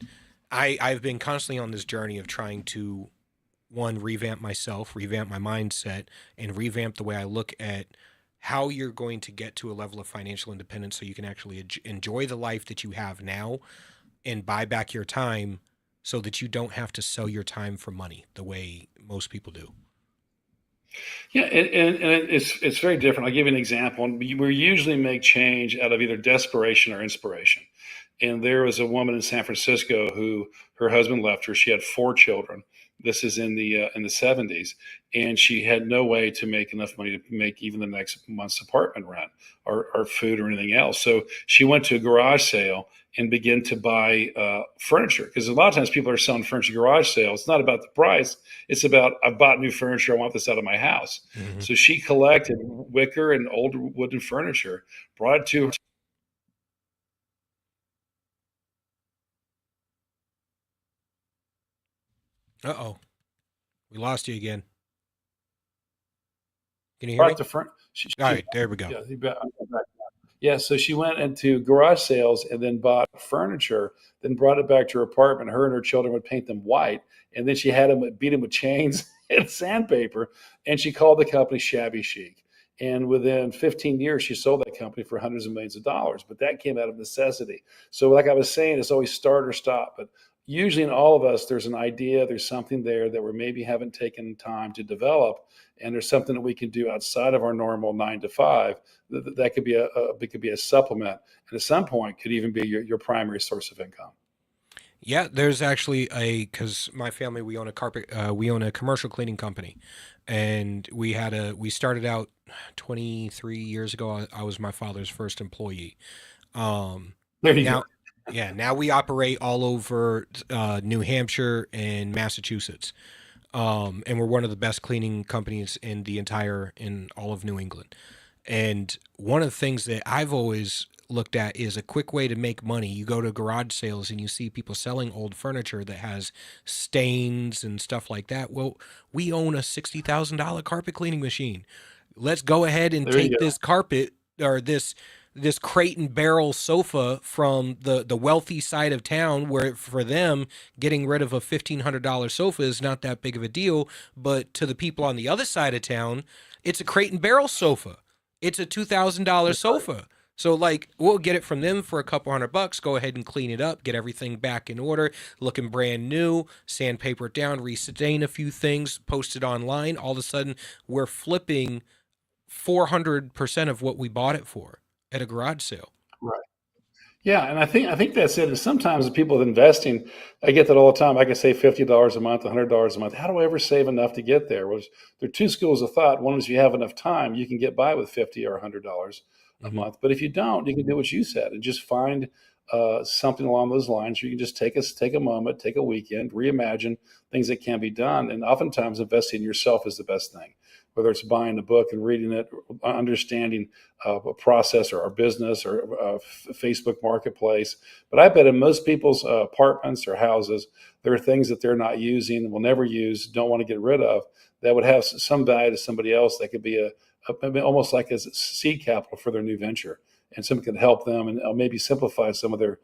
I've been constantly on this journey of trying to, one, revamp myself, revamp my mindset, and revamp the way I look at how you're going to get to a level of financial independence so you can actually enjoy the life that you have now and buy back your time so that you don't have to sell your time for money the way most people do. Yeah, and it's very different. I'll give you an example. We usually make change out of either desperation or inspiration. And there was a woman in San Francisco who her husband left her. She had 4 children. This is in the 70s, and she had no way to make enough money to make even the next month's apartment rent or food or anything else. So she went to a garage sale and began to buy furniture, because a lot of times people are selling furniture garage sales. It's not about the price. It's about, I've bought new furniture. I want this out of my house. Mm-hmm. So she collected wicker and old wooden furniture, brought it to her. Uh-oh. We lost you again. Can you hear me? The front. All right, there we go. Yeah, so she went into garage sales and then bought furniture, then brought it back to her apartment. Her and her children would paint them white, and then she had them beat them with chains and sandpaper, and she called the company Shabby Chic. And within 15 years, she sold that company for hundreds of millions of dollars. But that came out of necessity. So like I was saying, it's always start or stop. But usually in all of us, there's an idea, there's something there that we maybe haven't taken time to develop, and there's something that we can do outside of our normal 9 to 5 that could be it could be a supplement, and at some point could even be your primary source of income. Yeah, there's actually because my family, we own a commercial cleaning company, and we started out 23 years ago. I was my father's first employee. There you Now, go. yeah, now we operate all over New Hampshire and Massachusetts. And we're one of the best cleaning companies in all of New England. And one of the things that I've always looked at is a quick way to make money. You go to garage sales and you see people selling old furniture that has stains and stuff like that. Well, we own a $60,000 carpet cleaning machine. Let's go ahead and There you take go. this carpet or this crate and barrel sofa from the wealthy side of town, where for them getting rid of a $1,500 sofa is not that big of a deal, but to the people on the other side of town, it's a crate and barrel sofa. It's a $2,000 sofa. So like, we'll get it from them for a couple $100, go ahead and clean it up, get everything back in order, looking brand new, sandpaper it down, restain a few things, post it online. All of a sudden we're flipping 400% of what we bought it for at a garage sale. Right. Yeah, and I think that's it. And sometimes the people investing, I get that all the time. I can save $50 a month, $100 a month. How do I ever save enough to get there? Well, there are two schools of thought. One is if you have enough time, you can get by with $50 or $100 a month. But if you don't, you can do what you said and just find something along those lines. You can just take a moment, take a weekend, reimagine things that can be done. And oftentimes investing in yourself is the best thing. Whether it's buying a book and reading it, understanding a process or a business or a Facebook marketplace. But I bet in most people's apartments or houses, there are things that they're not using, will never use, don't want to get rid of, that would have some value to somebody else. That could be almost like as seed capital for their new venture. And something can help them and maybe simplify some of their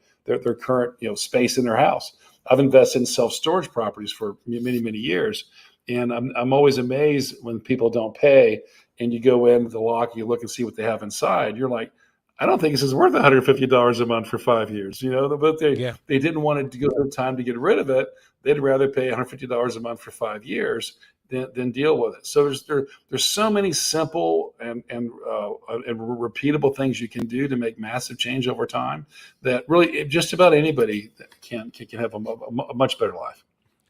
current space in their house. I've invested in self-storage properties for many, many years. And I'm always amazed when people don't pay and you go in with the lock, you look and see what they have inside. You're like, I don't think this is worth $150 a month for 5 years, but they didn't want to go through the time to get rid of it. They'd rather pay $150 a month for 5 years than deal with it. So there's so many simple and repeatable things you can do to make massive change over time that really just about anybody can have a much better life.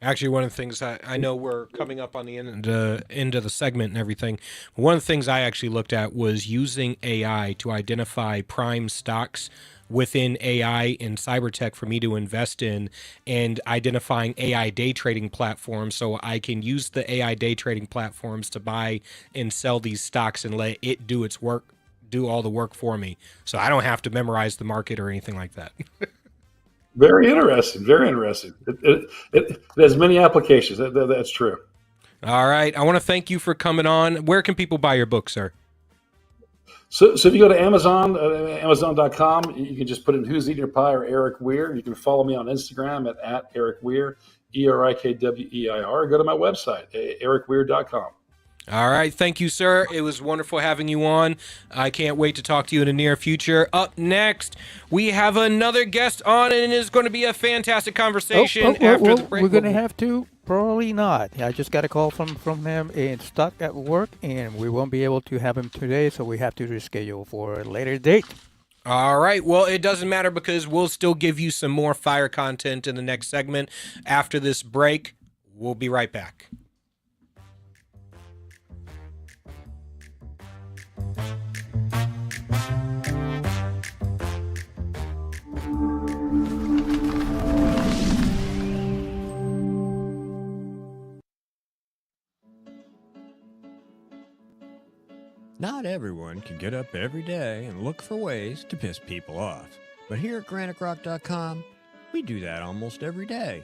Actually, one of the things I know we're coming up on the end of the segment and everything. One of the things I actually looked at was using AI to identify prime stocks within AI and cyber tech for me to invest in, and identifying AI day trading platforms so I can use the AI day trading platforms to buy and sell these stocks and let it do its work, do all the work for me. So I don't have to memorize the market or anything like that. Very interesting. Very interesting. It has many applications. That's true. All right. I want to thank you for coming on. Where can people buy your book, sir? So if you go to Amazon, Amazon.com, you can just put in Who's Eating Your Pie or Eric Weir. You can follow me on Instagram at Eric Weir, ERIKWEIR. Go to my website, ericweir.com. All right. Thank you, sir. It was wonderful having you on. I can't wait to talk to you in the near future. Up next, we have another guest on, and it's going to be a fantastic conversation after the break. We're going to have to. Probably not. I just got a call from him and stuck at work, and we won't be able to have him today, so we have to reschedule for a later date. All right. Well, it doesn't matter because we'll still give you some more fire content in the next segment. After this break, we'll be right back. Not everyone can get up every day and look for ways to piss people off. But here at GraniteRock.com, we do that almost every day.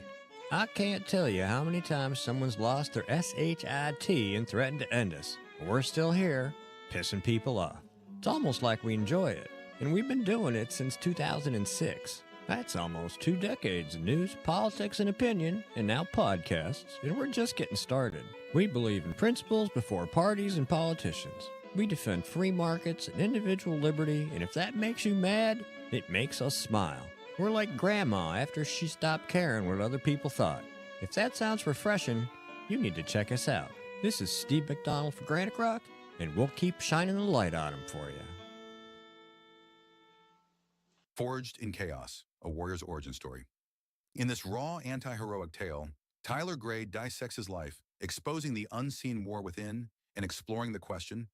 I can't tell you how many times someone's lost their SHIT and threatened to end us. We're still here, pissing people off. It's almost like we enjoy it, and we've been doing it since 2006. That's almost 2 decades of news, politics, and opinion, and now podcasts, and we're just getting started. We believe in principles before parties and politicians. We defend free markets and individual liberty, and if that makes you mad, it makes us smile. We're like Grandma after she stopped caring what other people thought. If that sounds refreshing, you need to check us out. This is Steve McDonald for Granite Rock, and we'll keep shining the light on them for you. Forged in Chaos, a warrior's origin story. In this raw, anti-heroic tale, Tyler Gray dissects his life, exposing the unseen war within and exploring the question,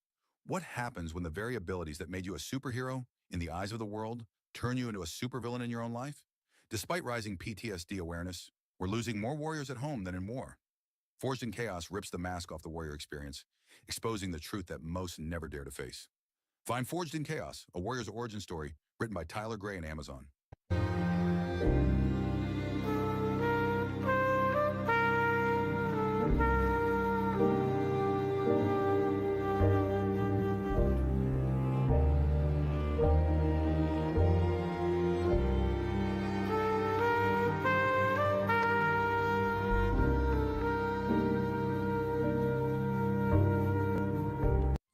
what happens when the very abilities that made you a superhero in the eyes of the world turn you into a supervillain in your own life? Despite rising PTSD awareness, we're losing more warriors at home than in war. Forged in Chaos rips the mask off the warrior experience, exposing the truth that most never dare to face. Find Forged in Chaos, a warrior's origin story, written by Tyler Gray on Amazon.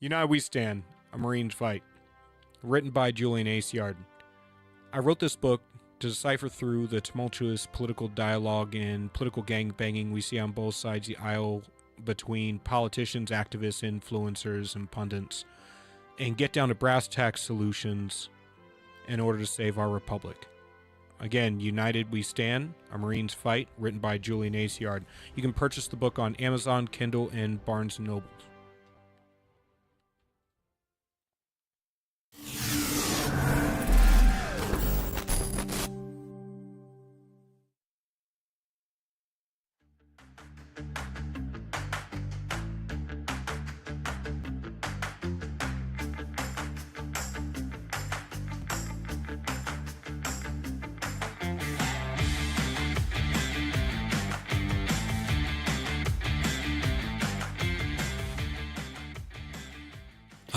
United We Stand, A Marine's Fight, written by Julian Aciard. I wrote this book to decipher through the tumultuous political dialogue and political gangbanging we see on both sides of the aisle between politicians, activists, influencers, and pundits, and get down to brass tacks solutions in order to save our republic. Again, United We Stand, A Marine's Fight, written by Julian Aciard. You can purchase the book on Amazon, Kindle, and Barnes & Noble.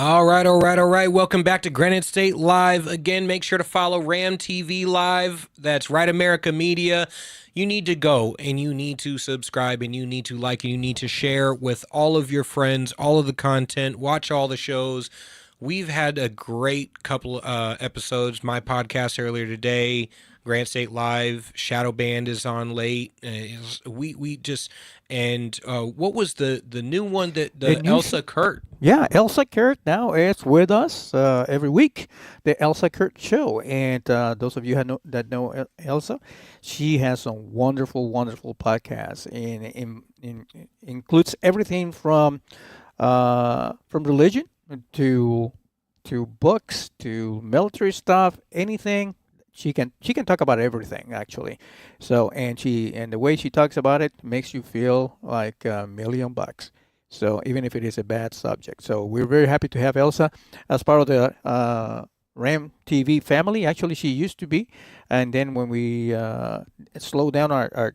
All right. Welcome back to Granite State Live. Again, make sure to follow RAMTV.LIVE. That's Right America Media. You need to go and you need to subscribe and you need to like and you need to share with all of your friends, all of the content, watch all the shows. We've had a great couple episodes. My podcast earlier today, Granite State Live, Shadow Band is on late. We just, and what was the new one that Elsa Kurt? Yeah, Elsa Kurt now is with us every week, the Elsa Kurt Show. And those of you that know Elsa, she has some wonderful, wonderful podcasts, and includes everything from religion to books to military stuff, anything. She can talk about everything, actually. So and the way she talks about it makes you feel like $1,000,000. So even if it is a bad subject. So we're very happy to have Elsa as part of the RAM TV family. Actually, she used to be, and then when we slowed down our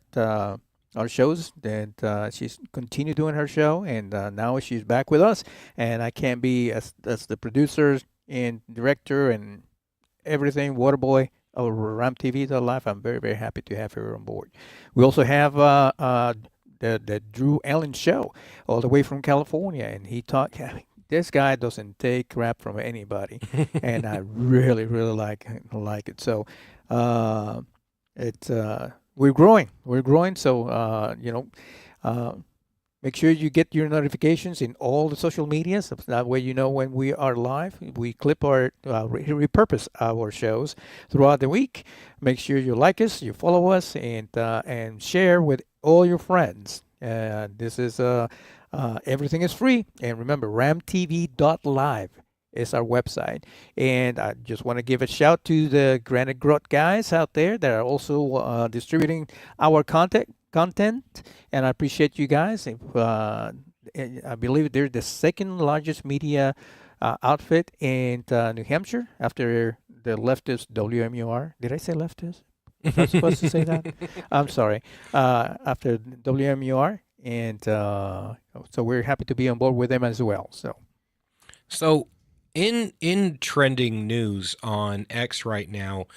shows, then she's continued doing her show, and now she's back with us. And I can't be as the producer and director and everything, Waterboy of RAMTV.LIVE. I'm very, very happy to have her on board. We also have the Drew Allen Show, all the way from California, and he this guy doesn't take crap from anybody, and I really, really like it. So we're growing. So make sure you get your notifications in all the social medias. So that way you know when we are live. We repurpose our shows throughout the week. Make sure you like us, you follow us, and share with all your friends. This is everything is free. And remember, RAMTV.LIVE is our website. And I just want to give a shout to the Granite Grot guys out there that are also distributing our content, and I appreciate you guys. I believe they're the second largest media outfit in New Hampshire after the leftist WMUR. Did I say leftist? Was I supposed to say that? I'm sorry. After WMUR, and so we're happy to be on board with them as well. So in trending news on X right now,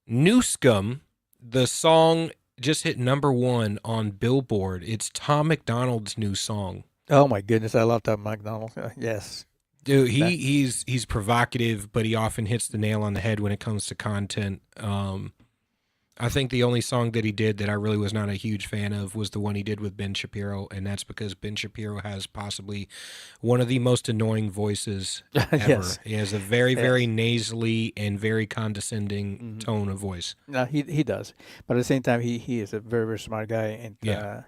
New Scum, the song just hit #1 on Billboard. It's Tom MacDonald's new song. Oh my goodness, I love Tom MacDonald. Yes, dude, he's provocative, but he often hits the nail on the head when it comes to content. I think the only song that he did that I really was not a huge fan of was the one he did with Ben Shapiro, and that's because Ben Shapiro has possibly one of the most annoying voices ever. Yes. He has a very, very Yes. nasally and very condescending tone of voice. No, he does, but at the same time, he is a very, very smart guy, and Yeah.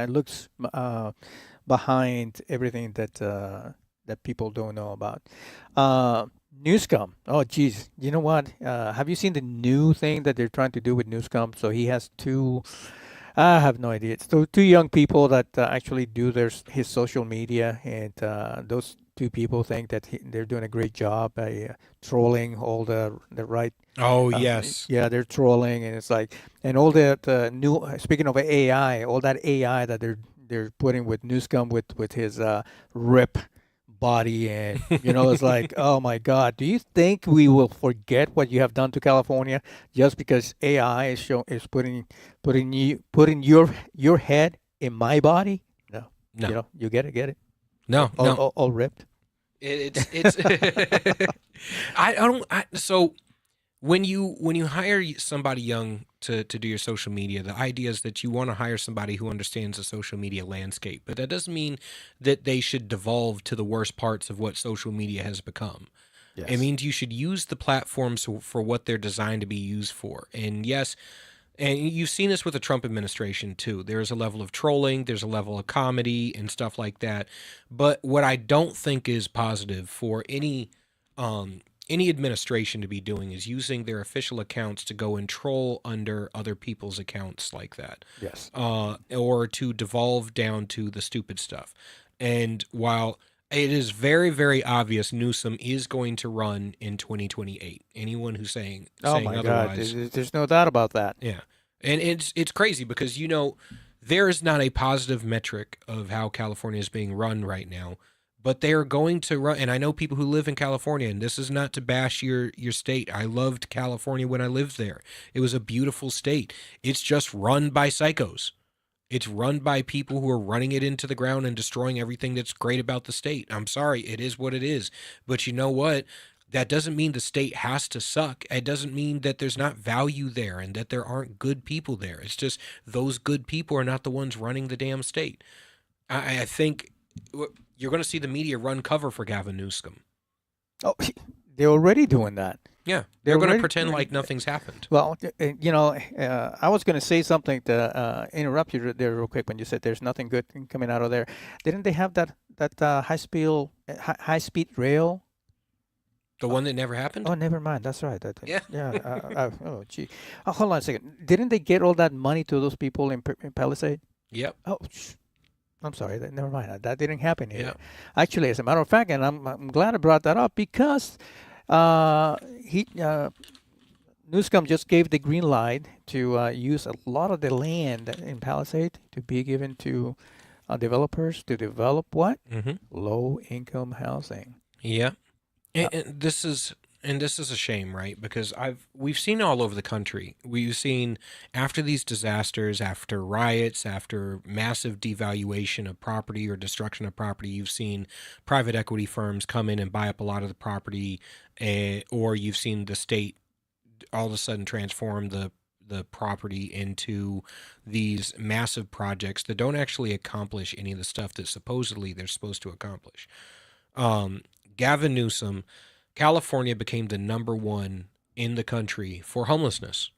looks behind everything that that people don't know about. Newscom. Oh, geez. You know what? Have you seen the new thing that they're trying to do with Newscom? So he has two. I have no idea. It's two young people that actually do his social media, and those two people think that they're doing a great job by trolling all the right. Oh, yes. Yeah, they're trolling, and it's like, and all the new. Speaking of AI, all that AI that they're putting with Newscom with his rip body, and it's like, oh my God, do you think we will forget what you have done to California just because AI is putting your head in my body? No. No. You get it. No, all ripped. It's so when you hire somebody young to do your social media, the idea is that you want to hire somebody who understands the social media landscape, but that doesn't mean that they should devolve to the worst parts of what social media has become. Yes. It means you should use the platforms for what they're designed to be used for. And yes, and you've seen this with the Trump administration too. There's a level of trolling, there's a level of comedy and stuff like that. But what I don't think is positive for any administration to be doing is using their official accounts to go and troll under other people's accounts like that. Yes. Or to devolve down to the stupid stuff. And while it is very, very obvious Newsom is going to run in 2028. Anyone who's saying Oh my otherwise, God, there's no doubt about that. yeah. And it's crazy because there is not a positive metric of how California is being run right now. But they are going to run, and I know people who live in California, and this is not to bash your state. I loved California when I lived there. It was a beautiful state. It's just run by psychos. It's run by people who are running it into the ground and destroying everything that's great about the state. I'm sorry, it is what it is. But you know what? That doesn't mean the state has to suck. It doesn't mean that there's not value there and that there aren't good people there. It's just those good people are not the ones running the damn state. I think you're going to see the media run cover for Gavin Newsom. Oh, they're already doing that. Yeah, they're going to pretend like nothing's happened. Well, I was going to say something to interrupt you there real quick when you said there's nothing good coming out of there. Didn't they have that high speed rail? The one that never happened? Oh, never mind. That's right. Yeah. Oh, gee. Hold on a second. Didn't they get all that money to those people in Palisade? Yep. Oh, I'm sorry. Never mind. That didn't happen here. Yeah. Actually, as a matter of fact, and I'm glad I brought that up because Newscom just gave the green light to use a lot of the land in Palisade to be given to developers to develop what? Low-income housing. Yeah. And this is a shame, right? Because we've seen all over the country. We've seen after these disasters, after riots, after massive devaluation of property or destruction of property, you've seen private equity firms come in and buy up a lot of the property, or you've seen the state all of a sudden transform the property into these massive projects that don't actually accomplish any of the stuff that supposedly they're supposed to accomplish. Gavin Newsom, California became the number one in the country for homelessness.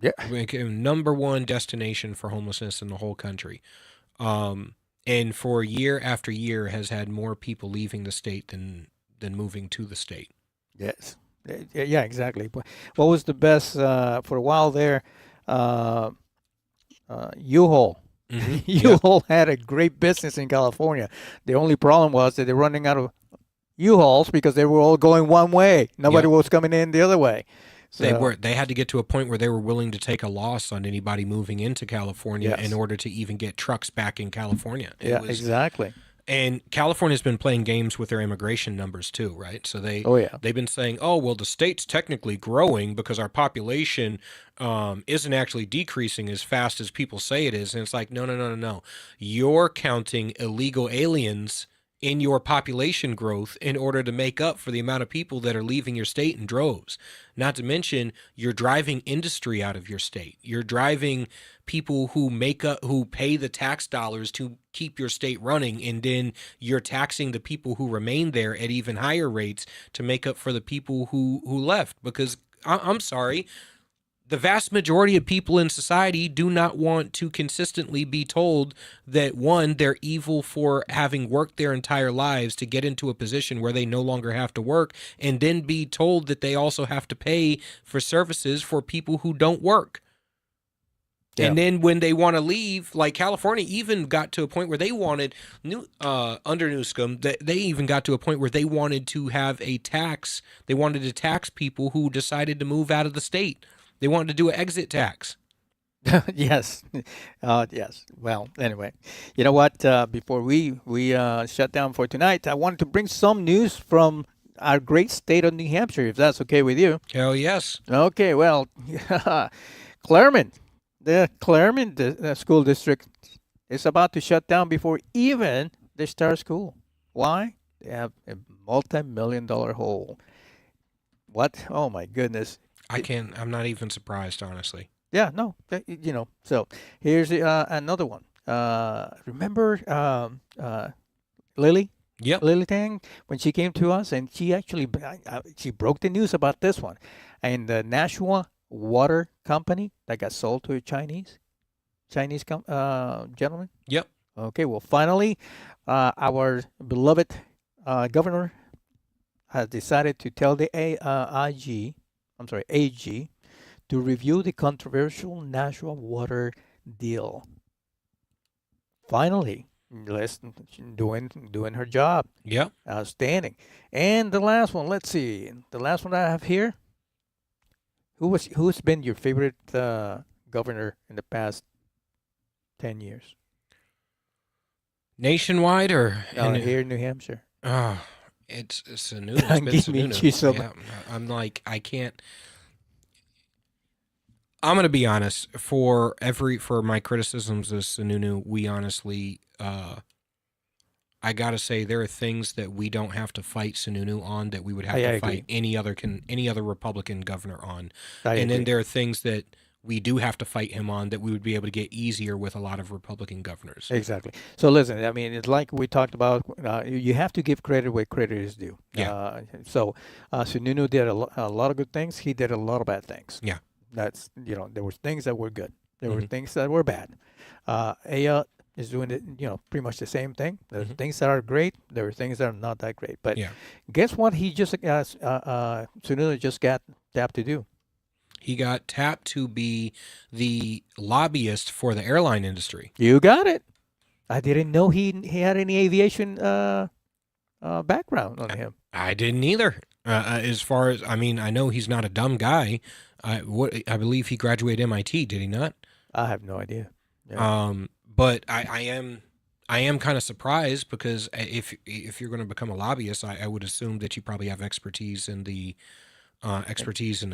Yeah. Number one destination for homelessness in the whole country. And for year after year has had more people leaving the state than moving to the state. Yes. Yeah, exactly. What was the best for a while there? U-Haul. U-Haul had a great business in California. The only problem was that they're running out of U-Hauls because they were all going one way. Nobody was coming in the other way. So, they had to get to a point where they were willing to take a loss on anybody moving into California in order to even get trucks back in California. Exactly. And California's been playing games with their immigration numbers too, right? So they've been saying, oh, well, the state's technically growing because our population isn't actually decreasing as fast as people say it is. And it's like, no. You're counting illegal aliens in your population growth in order to make up for the amount of people that are leaving your state in droves. Not to mention, you're driving industry out of your state. You're driving people who pay the tax dollars to keep your state running, and then you're taxing the people who remain there at even higher rates to make up for the people who left. Because I'm sorry, the vast majority of people in society do not want to consistently be told that, one, they're evil for having worked their entire lives to get into a position where they no longer have to work, and then be told that they also have to pay for services for people who don't work. Yeah. And then when they want to leave, like California even got to a point where they wanted, under Newsom, they even got to a point where they wanted to have a tax. They wanted to tax people who decided to move out of the state. They wanted to do an exit tax. Yes. Yes. Well, anyway, you know what? Before we shut down for tonight, I wanted to bring some news from our great state of New Hampshire, if that's okay with you. Hell yes. Okay. Well, Claremont, the school district is about to shut down before even they start school. Why? They have a multi-million-dollar hole. What? Oh my goodness. I'm not even surprised, honestly. Yeah, no, so here's another one. Remember Lily? Yep. Lily Tang, when she came to us, and she actually she broke the news about this one. And the Nashua Water Company that got sold to a Chinese gentleman? Yep. Okay, well, finally, our beloved governor has decided to tell the AG, to review the controversial Nashua water deal. Finally, doing her job. Yep. Outstanding. And the last one, let's see. The last one I have here. Who's been your favorite governor in the past 10 years? Nationwide or here in New Hampshire? It's Sununu. It's been Sununu. Yeah, I'm like, I can't. I'm gonna be honest. For my criticisms of Sununu, we honestly, I gotta say there are things that we don't have to fight Sununu on that we would have to fight any other Republican governor on. And then there are things that we do have to fight him on that we would be able to get easier with a lot of Republican governors. Exactly. So listen, I mean, it's like we talked about, you have to give credit where credit is due. Yeah. So Sununu did a lot of good things. He did a lot of bad things. Yeah. That's, there were things that were good. There were things that were bad. Aya is doing it, pretty much the same thing. There's things that are great. There are things that are not that great. But guess what he just, Sununu just got tapped to do? He got tapped to be the lobbyist for the airline industry. You got it. I didn't know he had any aviation background on him. I didn't either. As far as, I mean, I know he's not a dumb guy. I believe he graduated MIT, did he not? I have no idea. Yeah. But I am kind of surprised because if you're going to become a lobbyist, I would assume that you probably have expertise in the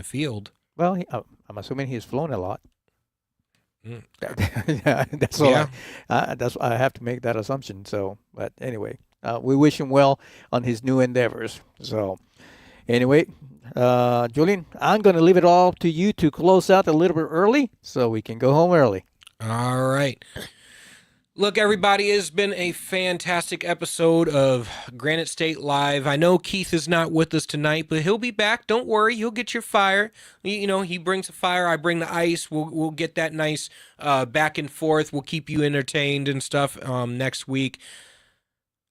field. Well, I'm assuming he's flown a lot. That's all. I have to make that assumption. So, but anyway, we wish him well on his new endeavors. So, anyway, Julian, I'm going to leave it all to you to close out a little bit early so we can go home early. All right. Look, everybody, it's been a fantastic episode of Granite State Live. I know Keith is not with us tonight, but he'll be back. Don't worry. He'll get your fire. He brings the fire. I bring the ice. We'll get that nice back and forth. We'll keep you entertained and stuff next week.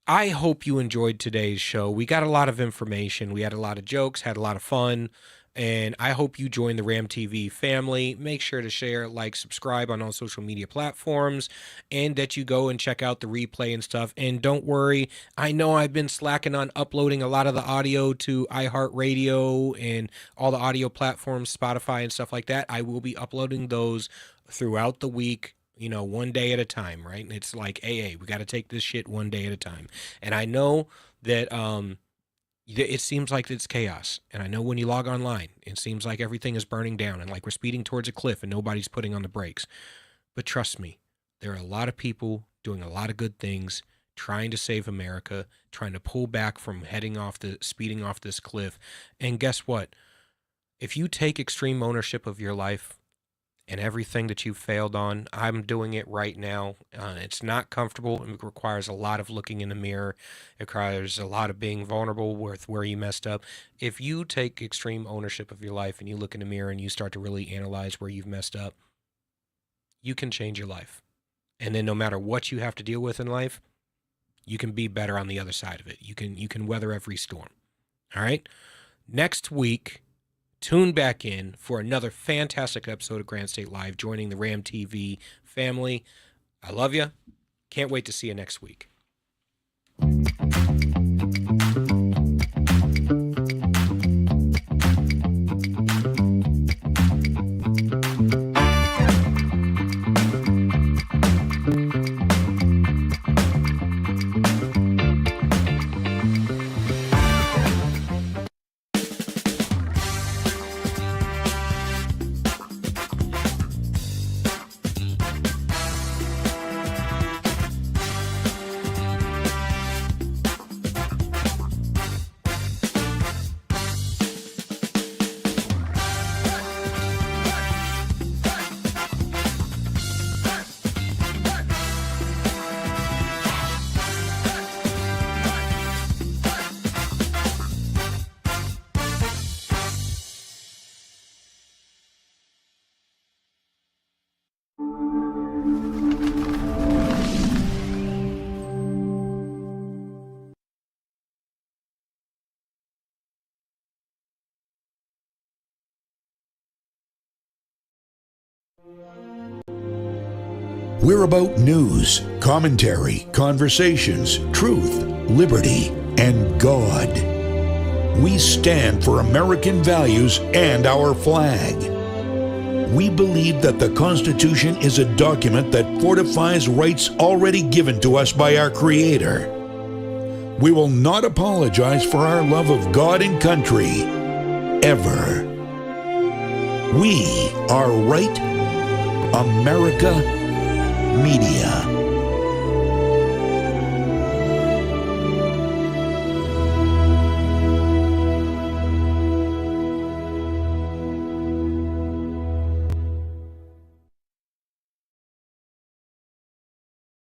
I hope you enjoyed today's show. We got a lot of information. We had a lot of jokes, had a lot of fun. And I hope you join the RAMTV family. Make sure to share, like, subscribe on all social media platforms, and that you go and check out the replay and stuff. And don't worry, I know I've been slacking on uploading a lot of the audio to iHeartRadio and all the audio platforms, Spotify and stuff like that. I will be uploading those throughout the week, one day at a time, right? And it's like AA. We got to take this shit one day at a time. And I know that it seems like it's chaos. And I know when you log online, it seems like everything is burning down and like we're speeding towards a cliff and nobody's putting on the brakes. But trust me, there are a lot of people doing a lot of good things, trying to save America, trying to pull back from speeding off this cliff. And guess what? If you take extreme ownership of your life and everything that you've failed on, I'm doing it right now. It's not comfortable. It requires a lot of looking in the mirror. It requires a lot of being vulnerable with where you messed up. If you take extreme ownership of your life and you look in the mirror and you start to really analyze where you've messed up, you can change your life. And then no matter what you have to deal with in life, you can be better on the other side of it. You can weather every storm. All right? Next week, tune back in for another fantastic episode of Grand State Live, joining the RAMTV family. I love you. Can't wait to see you next week. We're about news, commentary, conversations, truth, liberty, and God. We stand for American values and our flag. We believe that the Constitution is a document that fortifies rights already given to us by our Creator. We will not apologize for our love of God and country, ever. We are Right America Media.